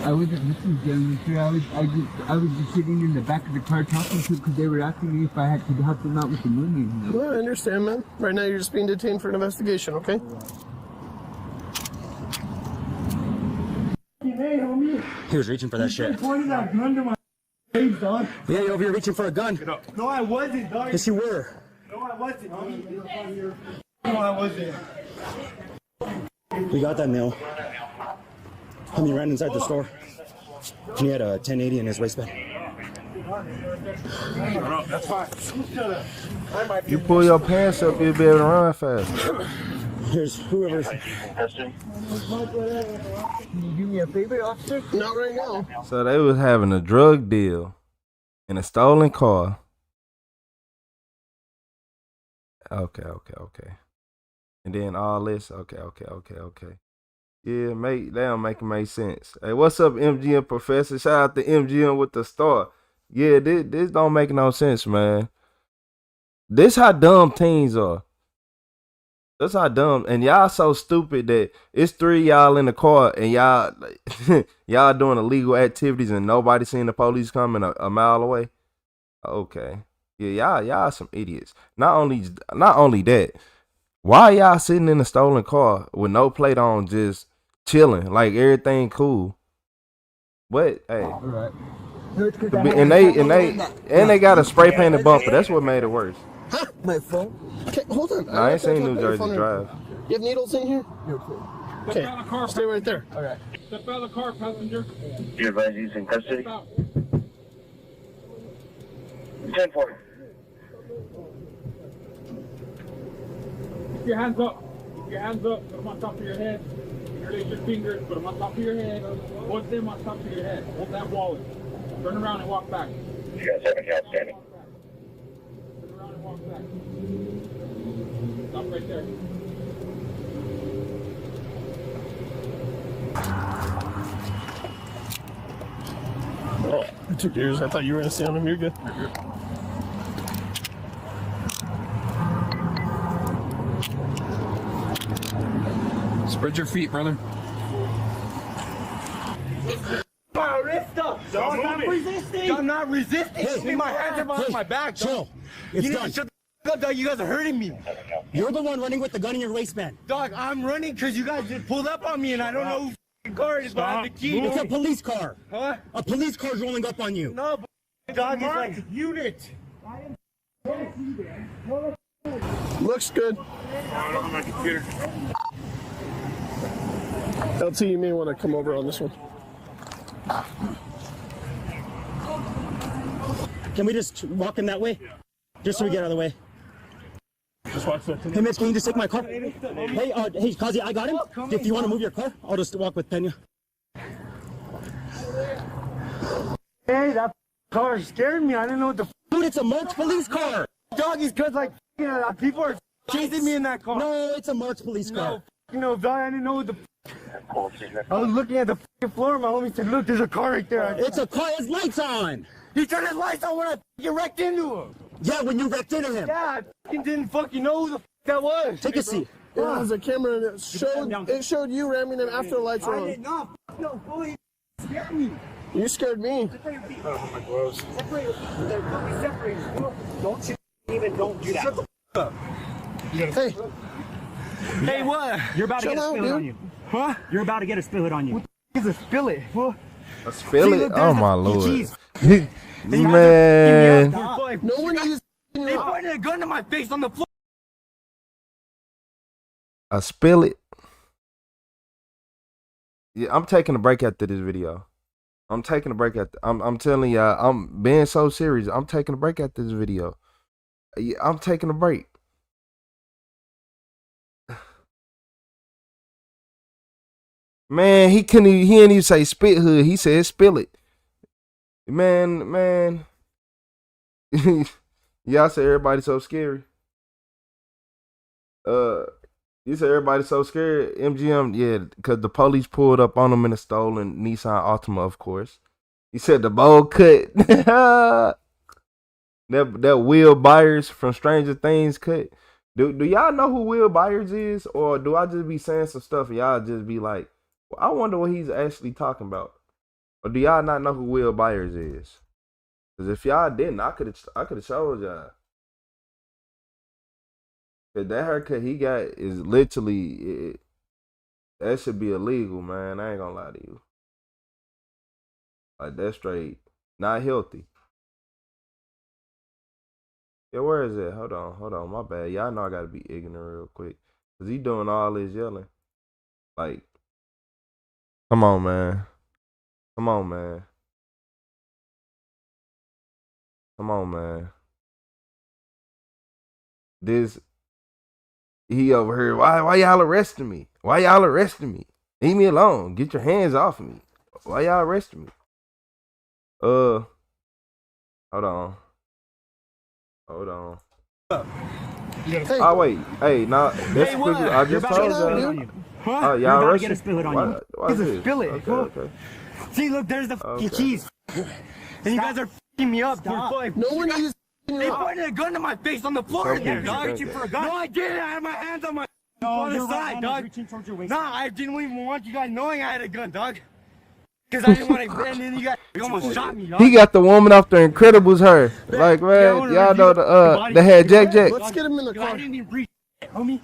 I wasn't listening to them, sir. I was just sitting in the back of the car talking to them because they were asking me if I had to help them out with the money. Well, I understand, man. Right now, you're just being detained for an investigation, okay? Hey, homie. He was reaching for that shit. Pointing that gun to my face, dog. Yeah, you're over here reaching for a gun. No, I wasn't, dog. Yes, you were. No, I wasn't, homie. No, I wasn't. We got that nail. Homie ran inside the store. And he had a 1080 in his waistband. No, that's fine. You pull your pants up, you'll be able to run fast. There's whoever's. Can you do me a favor, officer? Not right now. So they was having a drug deal in a stolen car. Okay. And then all this, okay. Yeah, that don't make sense. Hey, what's up, MGM Professor? Shout out to MGM with the star. Yeah, this don't make no sense, man. This how dumb teens are. That's how dumb, and y'all so stupid that it's 3 y'all in the car and y'all y'all doing illegal activities and nobody seen the police coming a mile away. Okay, yeah, y'all some idiots. Not only that, why y'all sitting in a stolen car with no plate on, just chilling like everything cool? But hey, All right. and they got a spray painted bumper. That's what made it worse. Huh? My phone? Okay, hold on. I ain't seen New Jersey Drive. You have needles in here? Okay, stay right there. All right. Step out of the car, passenger. You're advised he's in custody. 10-4. Keep your hands up. Keep your hands up. Put them on top of your head. Interlace your fingers. Put them on top of your head. Put them on top of your head. Hold that wallet. Turn around and walk back. You got 7 outstanding. Turn around and walk back. Stop right there. Oh, it took years. I thought you were gonna stay on him. You're good. Spread your feet, brother. My wrist up. Dog, I'm resisting. I'm not resisting. Hey, my hands are behind my back. Chill. It's you done. Shut the up, dog. You guys are hurting me. You're the one running with the gun in your waistband. Dog, I'm running because you guys just pulled up on me and I don't know who car it is, but I have the key. It's a police car. Huh? A police car's rolling up on you. No, dog, it's like unit. Looks good. I don't have my computer. LT, you may want to come over on this one. Can we just walk in that way? Just so we get out of the way. Just watch that. Hey, Mitch, can you just take my car? Hey, Kazi, I got him. If you want to move your car, I'll just walk with Pena. Hey, that car scared me. I didn't know what the Dude, it's a marked police car. dog is because like people are chasing me in that car. No, it's a marked police car. No, dog, I didn't know what the I was looking at the floor. My homie said, "Look, there's a car right there." It's a car. His lights on. He turned his lights on when I wrecked into him. Yeah, when you wrecked into him. Yeah, I didn't fucking know who the that was. Take a seat. It was a camera that showed you ramming him after the lights were on. I did not. No, bully. Scared me. You scared me. Oh, my gloves. Separate. Don't do that. Shut the up. Hey. Hey, what? You're about to Chill get a out, spill dude. on you. Huh? You're about to get a spill on you. What the is a spillet? What? A spillet? Oh my lord. Man. No one uses. They pointed a gun to my face on the floor. A spillet? Yeah, I'm taking a break after this video. I'm taking a break after. I'm telling y'all, I'm being so serious. I'm taking a break after this video. Yeah, I'm taking a break. Man, he didn't even say spit hood. He said spill it. Man. Y'all say everybody's so scary. You said everybody's so scared. MGM, yeah, because the police pulled up on him in a stolen Nissan Altima, of course. He said the bowl cut. that Will Byers from Stranger Things cut. Do y'all know who Will Byers is? Or do I just be saying some stuff and y'all just be like, well, I wonder what he's actually talking about? Or do y'all not know who Will Byers is? Because if y'all didn't, I could have showed y'all. Cause that haircut he got is literally that should be illegal, man. I ain't gonna lie to you. Like that's straight not healthy. Yeah, where is it? Hold on, my bad. Y'all know I gotta be ignorant real quick. Cause he doing all this yelling. Like, come on, man. Come on, man. Come on, man. This He over here. Why y'all arresting me? Why y'all arresting me? Leave me alone. Get your hands off of me. Why y'all arresting me? Hold on. Oh wait, hey, nah. That's quickly. I just told you. Huh? Y'all You're arrested? get a spill it on you. Why this? Spill it. Okay. See, look, there's the fucking keys. And you guys are fucking me up. No one is. They pointed a gun to my face on the floor in there, dog. Reaching for a gun. No, I didn't. I had my hands on my on the side, dog. Nah, I didn't even want you guys knowing I had a gun, dog. Because I didn't want to. And then you guys almost shot me, dog. He got the woman off the Incredibles. Her like, man, y'all know the head Jack. Let's get him in the car. I didn't even breathe, homie.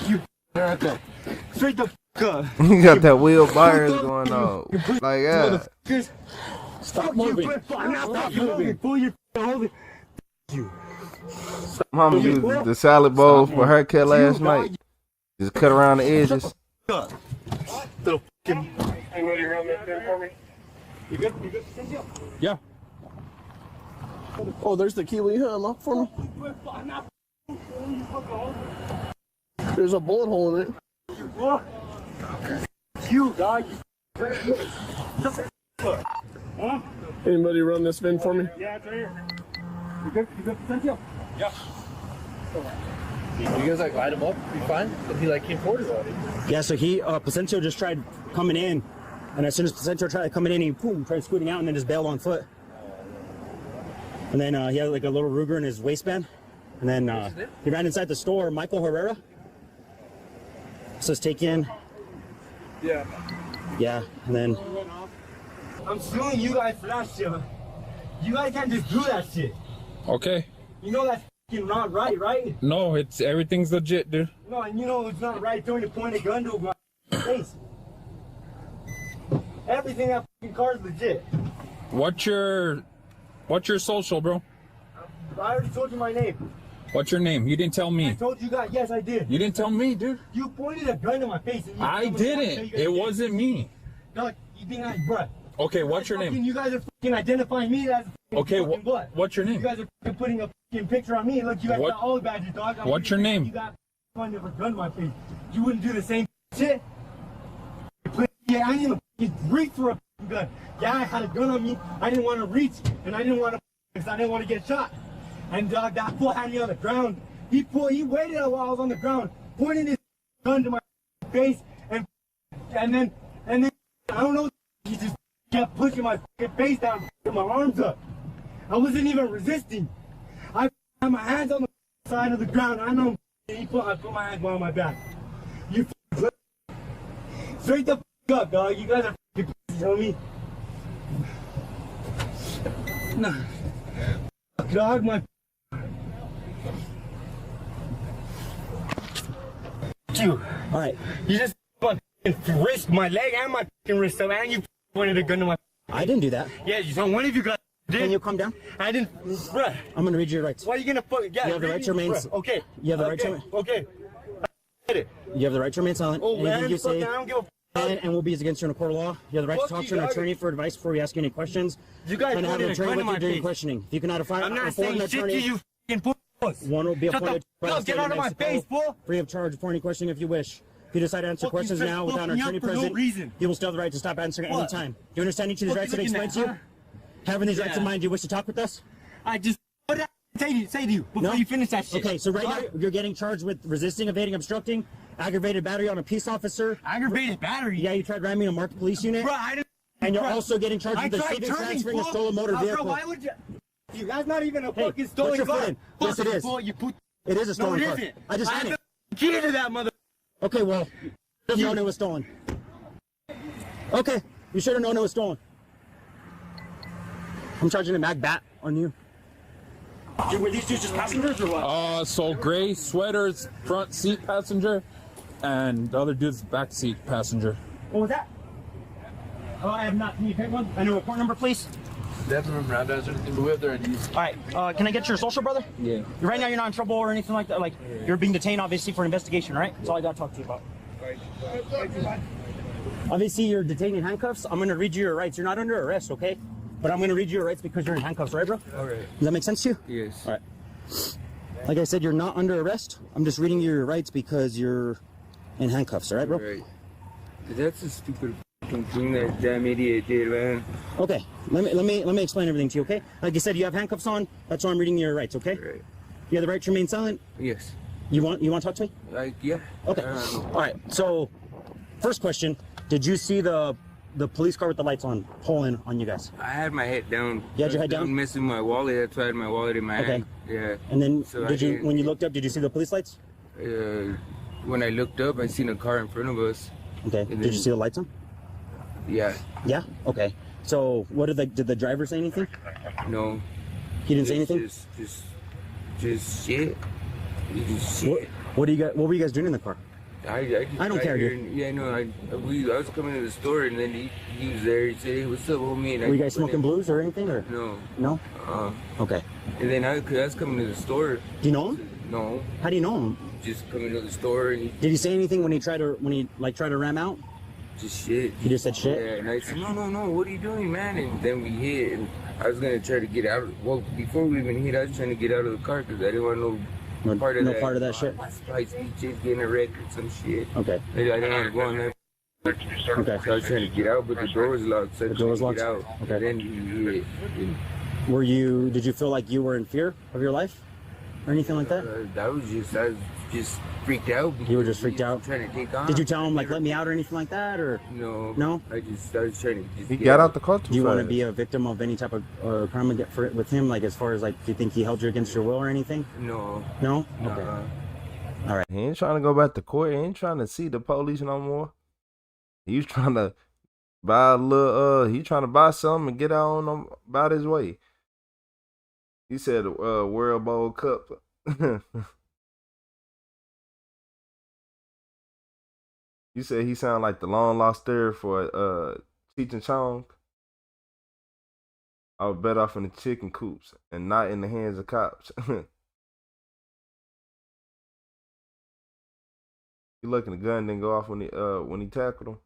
You right there. Straight the fuck up. He got that Will Byers going on. Like, yeah. Stop moving. I'm not moving. Pull your holding. You. Mama used the salad bowl for her cut last night. Just cut around the edges. Little fucking. Anybody around that thing for me? You good? Yeah. Oh, there's the key. Will you unlock for me? There's a bullet hole in it. You, dog. Anybody run this VIN for me? Yeah, it's right here. You good? Yeah. You guys like light him up? Be fine? And he like came forward about it. Yeah, so he, Placencio just tried coming in. And as soon as Placencio tried coming in, he tried scooting out and then just bailed on foot. And then he had like a little Ruger in his waistband. And then he ran inside the store. Michael Herrera. Says take in. Yeah. Yeah, and then. I'm suing you guys for that shit. You guys can't just do that shit. Okay. You know that's fucking not right, right? No, everything's legit, dude. No, and you know it's not right throwing a pointed gun to my face. Everything that fucking car is legit. What's your social, bro? I already told you my name. What's your name? You didn't tell me. I told you guys. Yes, I did. You didn't tell me, dude. You pointed a gun to my face. And I didn't. It wasn't me. Dog, you think I, bruh. Okay, what's your name? You guys are fucking identifying me as a okay, blood. What's your name? You guys are fucking putting a fucking picture on me. Look, you guys got all the badges, dog. What's your name? You got pointed a gun to my face. You wouldn't do the same shit. Yeah, I didn't even reach for a gun. Yeah, I had a gun on me. I didn't want to reach, and I didn't want to because I didn't want to get shot. And dog, that fool had me on the ground. He waited while I was on the ground, pointed his gun to my face, and then I don't know. He just kept pushing my face down, with my arms up. I wasn't even resisting. I had my hands on the side of the ground. I know I put my hands behind my back. You straight the up, dog. You guys are pussies, homie. Nah. Dog, my you. Alright. You just risked my leg and my wrist up, and you pointed a gun to my. I didn't do that. Yeah, you saw one of you guys did. Can you calm down? I didn't, bruh. I'm gonna read you your rights. Why are you gonna fuck? Yeah, you have the right to remain. Okay. You have the right to remain. Okay. I get it. You have the right to remain silent. Oh, anything man, you say I don't give a and will be against you in a court of law. You have the right to talk to an attorney for advice before we ask you any questions. You guys have an attorney with you during face. questioning. If you cannot afford I'm not an saying attorney, shit to you fucking puss. One will be appointed by the state get out of my face, fool. free of charge for any questioning if you wish. If you decide to answer questions now without an attorney present, you will still have the right to stop answering at any time. Do you understand each of these rights that I explained to you? Having these rights in mind, do you wish to talk with us? I just what did I say to you before you finish that shit? Okay, so right now you're getting charged with resisting, evading, obstructing, aggravated battery on a peace officer. Aggravated battery? Yeah, you tried ramming a marked police unit. Bro, I didn't. And you're also getting charged with receiving, transferring a stolen motor vehicle. Bro, why would you? That's not even a fucking stolen car. Yes, it is. It is a stolen car. I just ran it. Key to that mother. Okay, well, you should have known it was stolen. Okay, you should have known it was stolen. I'm charging a mag bat on you. Were these dudes just passengers or what? So gray sweaters, front seat passenger, and the other dude's back seat passenger. What was that? Oh, I have not. Can you pick one? I know report number, please. They have to remember address or anything, but we have their IDs. Alright, can I get your social, brother? Yeah. Right now you're not in trouble or anything like that? Like, you're being detained, obviously, for an investigation, right? That's all I gotta talk to you about. Obviously, you're detained in handcuffs. I'm gonna read you your rights. You're not under arrest, okay? But I'm gonna read you your rights because you're in handcuffs, right, bro? Alright. Does that make sense to you? Yes. Alright. Like I said, you're not under arrest. I'm just reading your rights because you're in handcuffs, all right, bro? Right. That's a stupid fucking thing that damn idiot did, man. Okay, let me explain everything to you, okay? Like I said, you have handcuffs on. That's why I'm reading your rights, okay? Right. You have the right to remain silent. Yes. You want to talk to me? Yeah. Okay. All right. So, first question: did you see the police car with the lights on pulling on you guys? I had my head down. You had your head down? I'm missing my wallet. That's why I had my wallet in my hand. Yeah. And then, So when you looked up, did you see the police lights? When I looked up, I seen a car in front of us. Okay. Did you see the lights on? Yeah. Yeah. Okay. So, what did the driver say anything? No. He didn't say anything. Just shit. Just shit. What were you guys doing in the car? I don't care, dude. Yeah, no, I was coming to the store and then he was there. He said, "Hey, what's up, homie?" And Were you guys smoking blues or anything, or? No. No. Okay. And then I was coming to the store. Do you know him? No. How do you know him? Just coming to the store and Did he say anything when he tried to ram out? just shit. He just said shit? Yeah, and I said, no, what are you doing, man? And then we hit, and I was gonna try to get out. Well, before we even hit, I was trying to get out of the car because I didn't want no part of that. No part of that shit? High speed chase, getting a wreck or some shit. Okay. I didn't want to go on that. Okay. So I was trying to get out, but the door was locked. So The door was locked? Get out. Okay. And then he hit. Did you feel like you were in fear of your life? Or anything like that? I was just freaked out. You were just freaked out? Trying to take off. Did you tell him, like, let me out or anything like that, or? No. No? I was trying to just He got out the car too Do you want to fast. be a victim of any type of crime with him, like, as far as, like, do you think he held you against your will or anything? No. No? Okay. All right. He ain't trying to go back to court. He ain't trying to see the police no more. He was trying to buy a little. He trying to buy something and get out on about his way. He said, "World Bowl Cup." You said he sound like the long lost third for Cheech and Chong. I was better off in the chicken coops and not in the hands of cops. You looking, the gun didn't go off when he tackled him.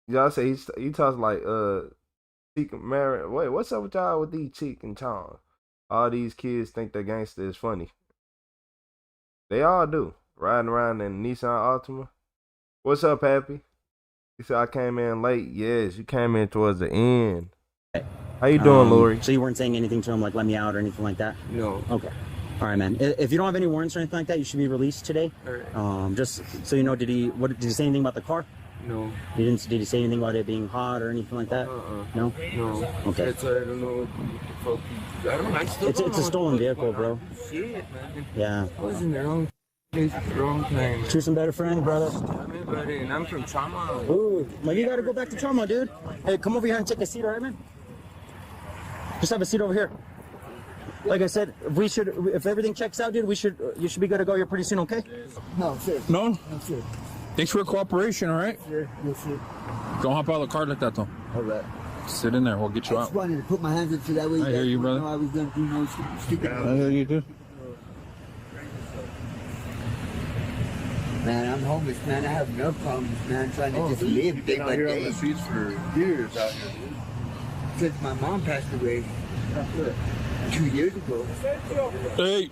Y'all say he talks like Cheek and Mary. Wait, what's up with y'all with these Cheek and Chong? All these kids think that gangster is funny. They all do. Riding around in Nissan Altima. What's up, Happy? He said I came in late. Yes, you came in towards the end. How you doing, Lori? So you weren't saying anything to him, like, let me out or anything like that? No. Okay. All right, man. If you don't have any warrants or anything like that, you should be released today. All right. Just so you know, did he say anything about the car? No. Did he say anything about it being hot or anything like that? No? No. Okay. That's why I don't know what the fuck. I don't know. I still don't It's know a stolen vehicle, bro. Shit, man. Yeah. I was in the wrong place at the wrong time. Choose some better friends, brother. Tell me about it, and I'm from Trauma. Ooh, well, you gotta go back to Trauma, dude. Hey, come over here and take a seat, all right, man? Just have a seat over here. Like I said, if everything checks out, dude, you should be good to go here pretty soon, okay? No, sir. No? No, sir. Thanks for your cooperation, all right? Sir, yes, sir. Don't hop out of the car like that, though. All right. Sit in there. We'll get you I out. just wanted to put my hands up so that way I hear you, brother. know I was going to do no stupid. I hear you, too. Man, I'm homeless, man. I have no problems, man. Trying to just live day by day. streets for years out here. Since my mom passed away 2 years ago. Hey!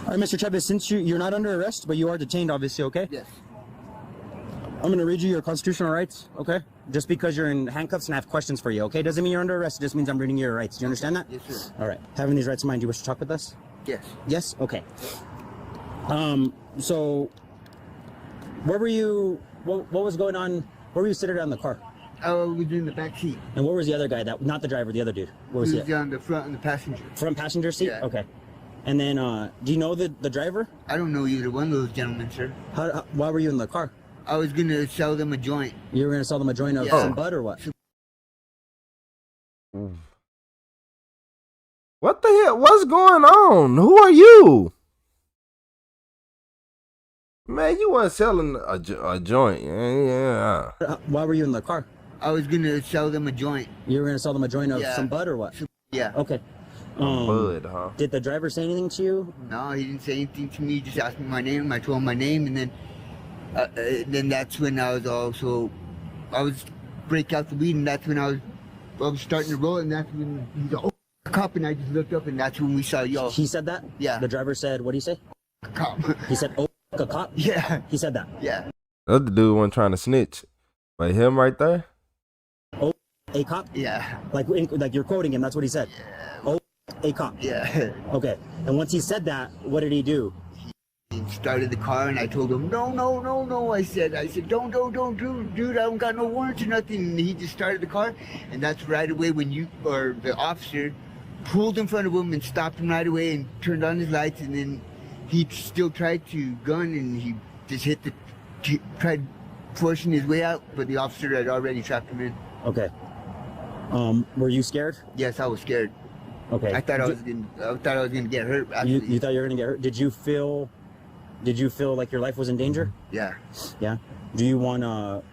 All right, Mr. Chavez, since you're not under arrest, but you are detained, obviously, okay? Yes. I'm going to read you your constitutional rights, okay? Just because you're in handcuffs and I have questions for you, okay? Doesn't mean you're under arrest. It just means I'm reading your rights. Do you understand that? Yes, sir. All right. Having these rights in mind, do you wish to talk with us? Yes. Yes? Okay. So, where were you, what was going on, where were you sitting on the car? I was in the back seat. And where was the other guy, not the driver, the other dude? Where was He he? was on the front and the passenger. Front passenger seat? Yeah. Okay. And then, do you know the driver? I don't know either one of those gentlemen, sir. Why were you in the car? I was going to sell them a joint. You were going to sell them a joint of some bud or what? What the hell? What's going on? Who are you? Man, you weren't selling a joint. Yeah. Why were you in the car? I was going to sell them a joint. You were going to sell them a joint of some bud or what? Yeah. Okay. Bud, huh? Did the driver say anything to you? No, he didn't say anything to me. He just asked me my name. I told him my name, and then that's when I was break out the weed, and that's when I was was starting to roll, and that's when he's a cop, and I just looked up, and that's when we saw y'all. He said that? Yeah. The driver said, what did he say? Cop. He said, oh, a cop? Yeah. He said that? Yeah. The other dude wasn't trying to snitch. But him right there? Oh, a cop? Yeah. Like you're quoting him, that's what he said? Yeah. Oh, a cop? Yeah. Okay. And once he said that, what did he do? He started the car, and I told him, no. I said, don't, dude, I don't got no warrants or nothing. And he just started the car, and that's right away when the officer pulled in front of him and stopped him right away and turned on his lights, and then he still tried to gun, and he just tried forcing his way out, but the officer had already trapped him in. Okay. Were you scared? Yes, I was scared. Okay. I thought I was gonna get hurt. You thought you were gonna get hurt? Did you feel like your life was in danger? Yeah. Yeah. Do you wanna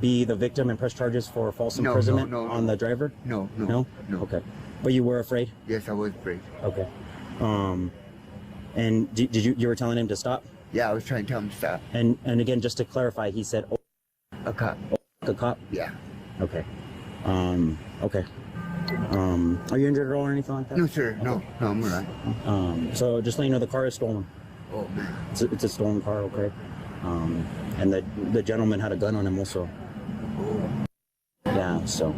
be the victim and press charges for false imprisonment on the driver? No. Okay. But you were afraid? Yes, I was afraid. Okay. And did you were telling him to stop? Yeah, I was trying to tell him to stop. And again, just to clarify, he said, "Oh, a cop." Oh, a cop? Yeah. Okay. Okay. Are you injured at all or anything like that? No, sir. Okay. No, I'm alright. So just let you know, the car is stolen. Oh man. It's a stolen car. Okay. And the gentleman had a gun on him also. Oh. Yeah. So.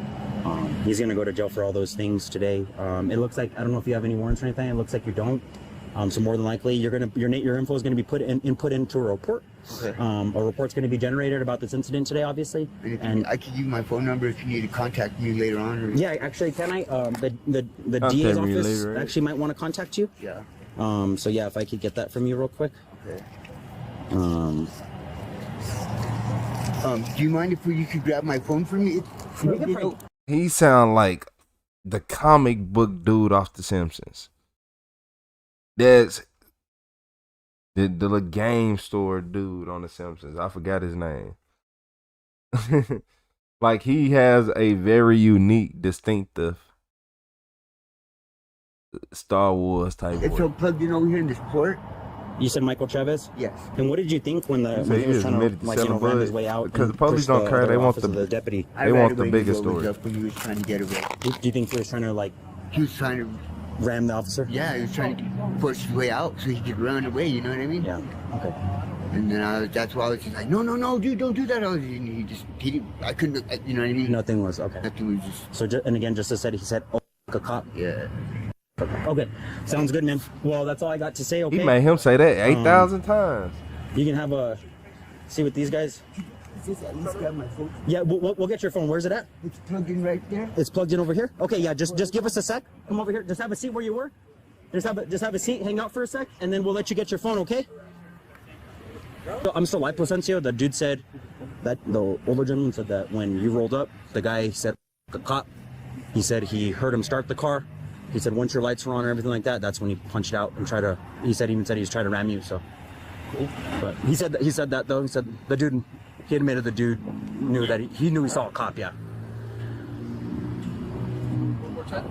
He's gonna go to jail for all those things today. It looks like, I don't know if you have any warrants or anything. It looks like you don't. So more than likely, your info is gonna be input into a report. Okay. A report's gonna be generated about this incident today, obviously. And I could give you my phone number if you need to contact me later on. Or... Yeah, actually, can I? The DA's office actually might want to contact you. Yeah. So yeah, if I could get that from you real quick. Okay. Do you mind if you could grab my phone from me? He sound like the comic book dude off The Simpsons. That's the little game store dude on The Simpsons. I forgot his name. Like he has a very unique, distinctive Star Wars type. It's all plugged in over here in this port. You said Michael Chavez? Yes. And what did you think when he was trying to ram his way out? Because the police don't care. They want the deputy. They want the biggest story. When he was trying to get away. Do you think he was trying to He was trying to ram the officer? Yeah, he was trying to push his way out so he could run away. You know what I mean? Yeah. Okay. And then that's why I was just like, no, dude, don't do that. I couldn't. You know what I mean? Nothing was okay. Nothing was just. So and again, just to say, he said, "Oh, a cop." Yeah. Okay, sounds good, man. Well, that's all I got to say. Okay. He made him say that 8,000 times. You can have a see with these guys. Yeah, we'll get your phone. Where's it at? It's plugged in right there. It's plugged in over here. Okay, yeah. Just give us a sec. Come over here. Just have a seat where you were. Just have a seat. Hang out for a sec, and then we'll let you get your phone. Okay. So, I'm still live, Placencio. The dude said that the older gentleman said that when you rolled up, the guy said the cop. He said he heard him start the car. He said once your lights were on or everything like that, that's when he punched out and tried to. He said he was trying to ram you. So, cool. But he said that though. He said the dude. He admitted the dude knew that he knew he saw a cop. Yeah.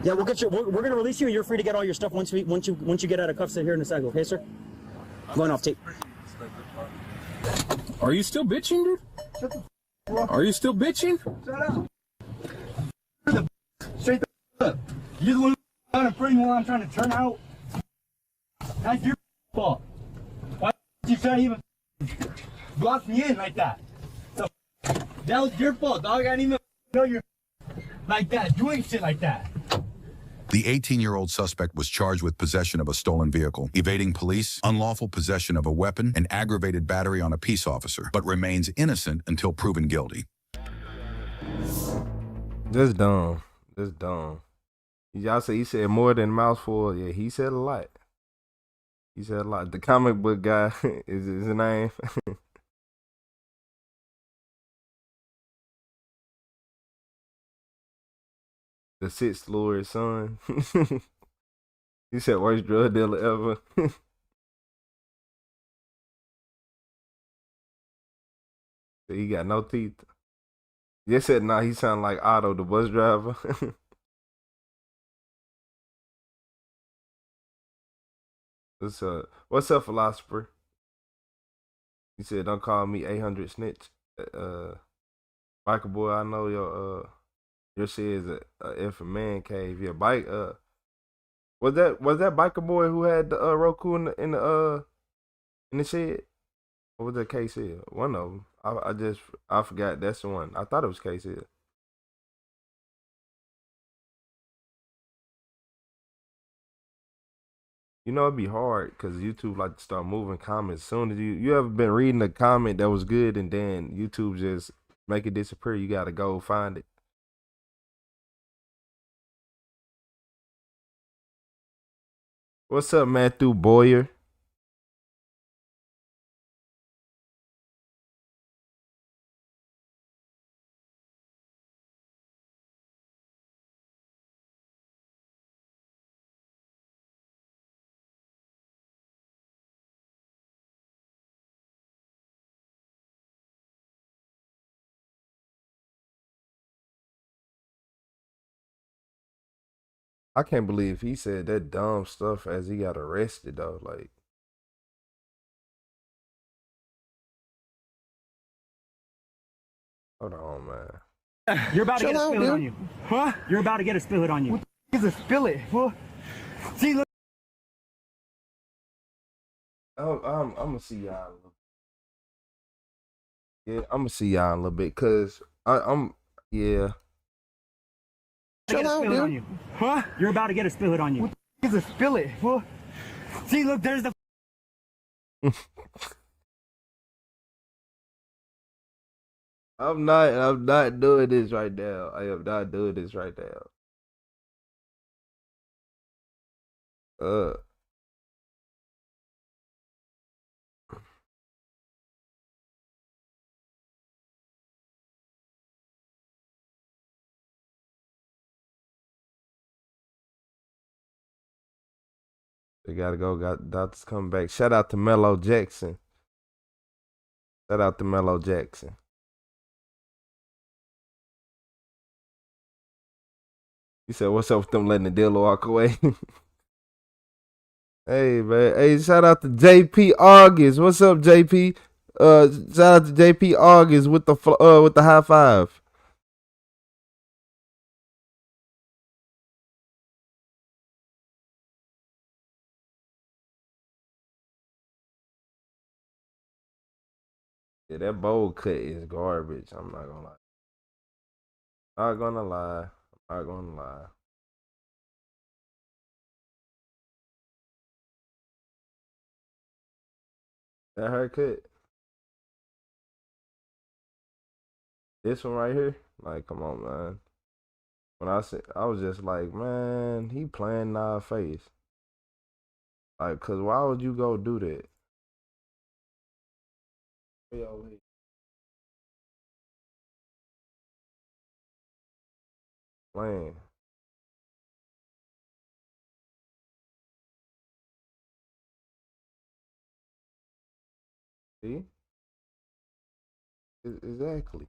Yeah, we'll get you. We're gonna release you. You're free to get all your stuff once you get out of cuffs here in a second. Okay, sir. Going off tape. Are you still bitching, dude? Shut the f- Are you still bitching? Shut up. Straight the f- up. You're the one down in front of me while I'm trying to turn out. That's your fault. Why did you try to even block me in like that? That was your fault, dog. I didn't even know you're like that, doing shit like that. The 18-year-old suspect was charged with possession of a stolen vehicle, evading police, unlawful possession of a weapon, and aggravated battery on a peace officer, but remains innocent until proven guilty. That's dumb. Y'all say he said more than mouthful. Yeah, he said a lot. The comic book guy is his name. The sixth Lord's son. He said worst drug dealer ever. He got no teeth. They said nah, he sound like Otto, the bus driver. What's up, philosopher? He said don't call me 800 snitch. Michael boy, I know your Your shit is if a man cave. Yeah, bike. Was that biker boy who had the Roku in the shed? What was that case here? One of them. I forgot. That's the one. I thought it was case here. You know, it'd be hard because YouTube like to start moving comments. As soon as you ever been reading a comment that was good and then YouTube just make it disappear, you gotta go find it. What's up, Matthew Boyer? I can't believe he said that dumb stuff as he got arrested though. Like, hold on, man. You're about to Chill get a out, spill dude. on you. Huh? You're about to get a spill on you. What the is a spill it? Huh? See, look. I'm gonna see y'all a little. Yeah, I'm gonna see y'all in a little bit, cause I'm yeah. Chill out, dude. On you. Huh? You're about to get a spill on you. What the is a spill it? Huh? See, look, there's the. I'm not doing this right now. I am not doing this right now. They gotta go. Got doctors coming back. Shout out to Mello Jackson. Shout out to Mello Jackson. You said, "What's up with them letting the dealer walk away?" Hey man, hey, shout out to JP August. What's up, JP? Shout out to JP August with the high five. Yeah, that bowl cut is garbage. I'm not gonna lie. Not gonna lie. Not gonna lie. That haircut. This one right here. Like, come on, man. When I said, I was just like, man, he playing in our face. Like, cause why would you go do that? Playing. See? Exactly.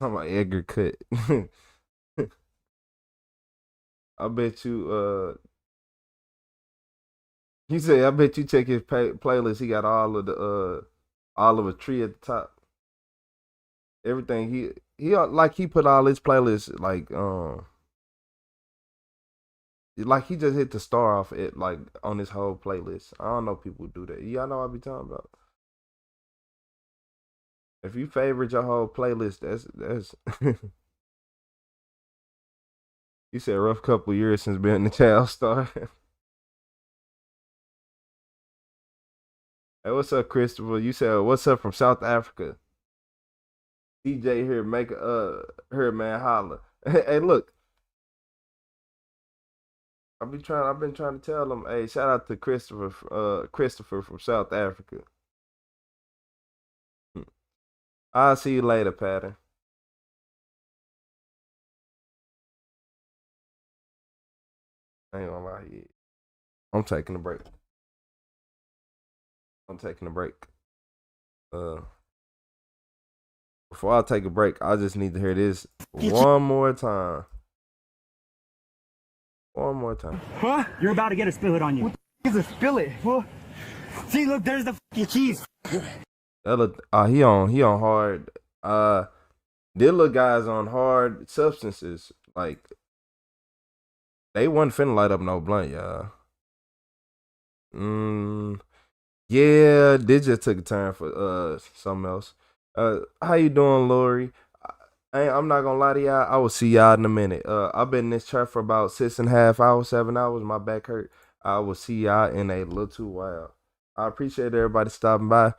I'm like Edgar cut. I bet you he said I bet you check his playlist. He got all of the Oliver Tree at the top. Everything he put all his playlists like he just hit the star off it like on his whole playlist. I don't know people do that. Y'all know what I be talking about. If you favorite your whole playlist, that's you said rough couple years since being the child star. Hey, what's up, Christopher? You said what's up from South Africa? DJ here, make her man holler. Hey, look. I've been trying to tell them, hey, shout out to Christopher from South Africa. I'll see you later, Pattern. I ain't gonna lie to you. I'm taking a break. Before I take a break, I just need to hear this one more time. One more time. Huh? You're about to get a spill it on you. What the f is a spill it? Well, see, look, there's the fucking keys. That look, he on hard. Them little guys on hard substances. Like, they wasn't finna light up no blunt, y'all. Yeah, they just took a turn for something else. How you doing, Lori? I'm not gonna lie to y'all. I will see y'all in a minute. I've been in this truck for about 6.5 hours, 7 hours. My back hurt. I will see y'all in a little while. I appreciate everybody stopping by.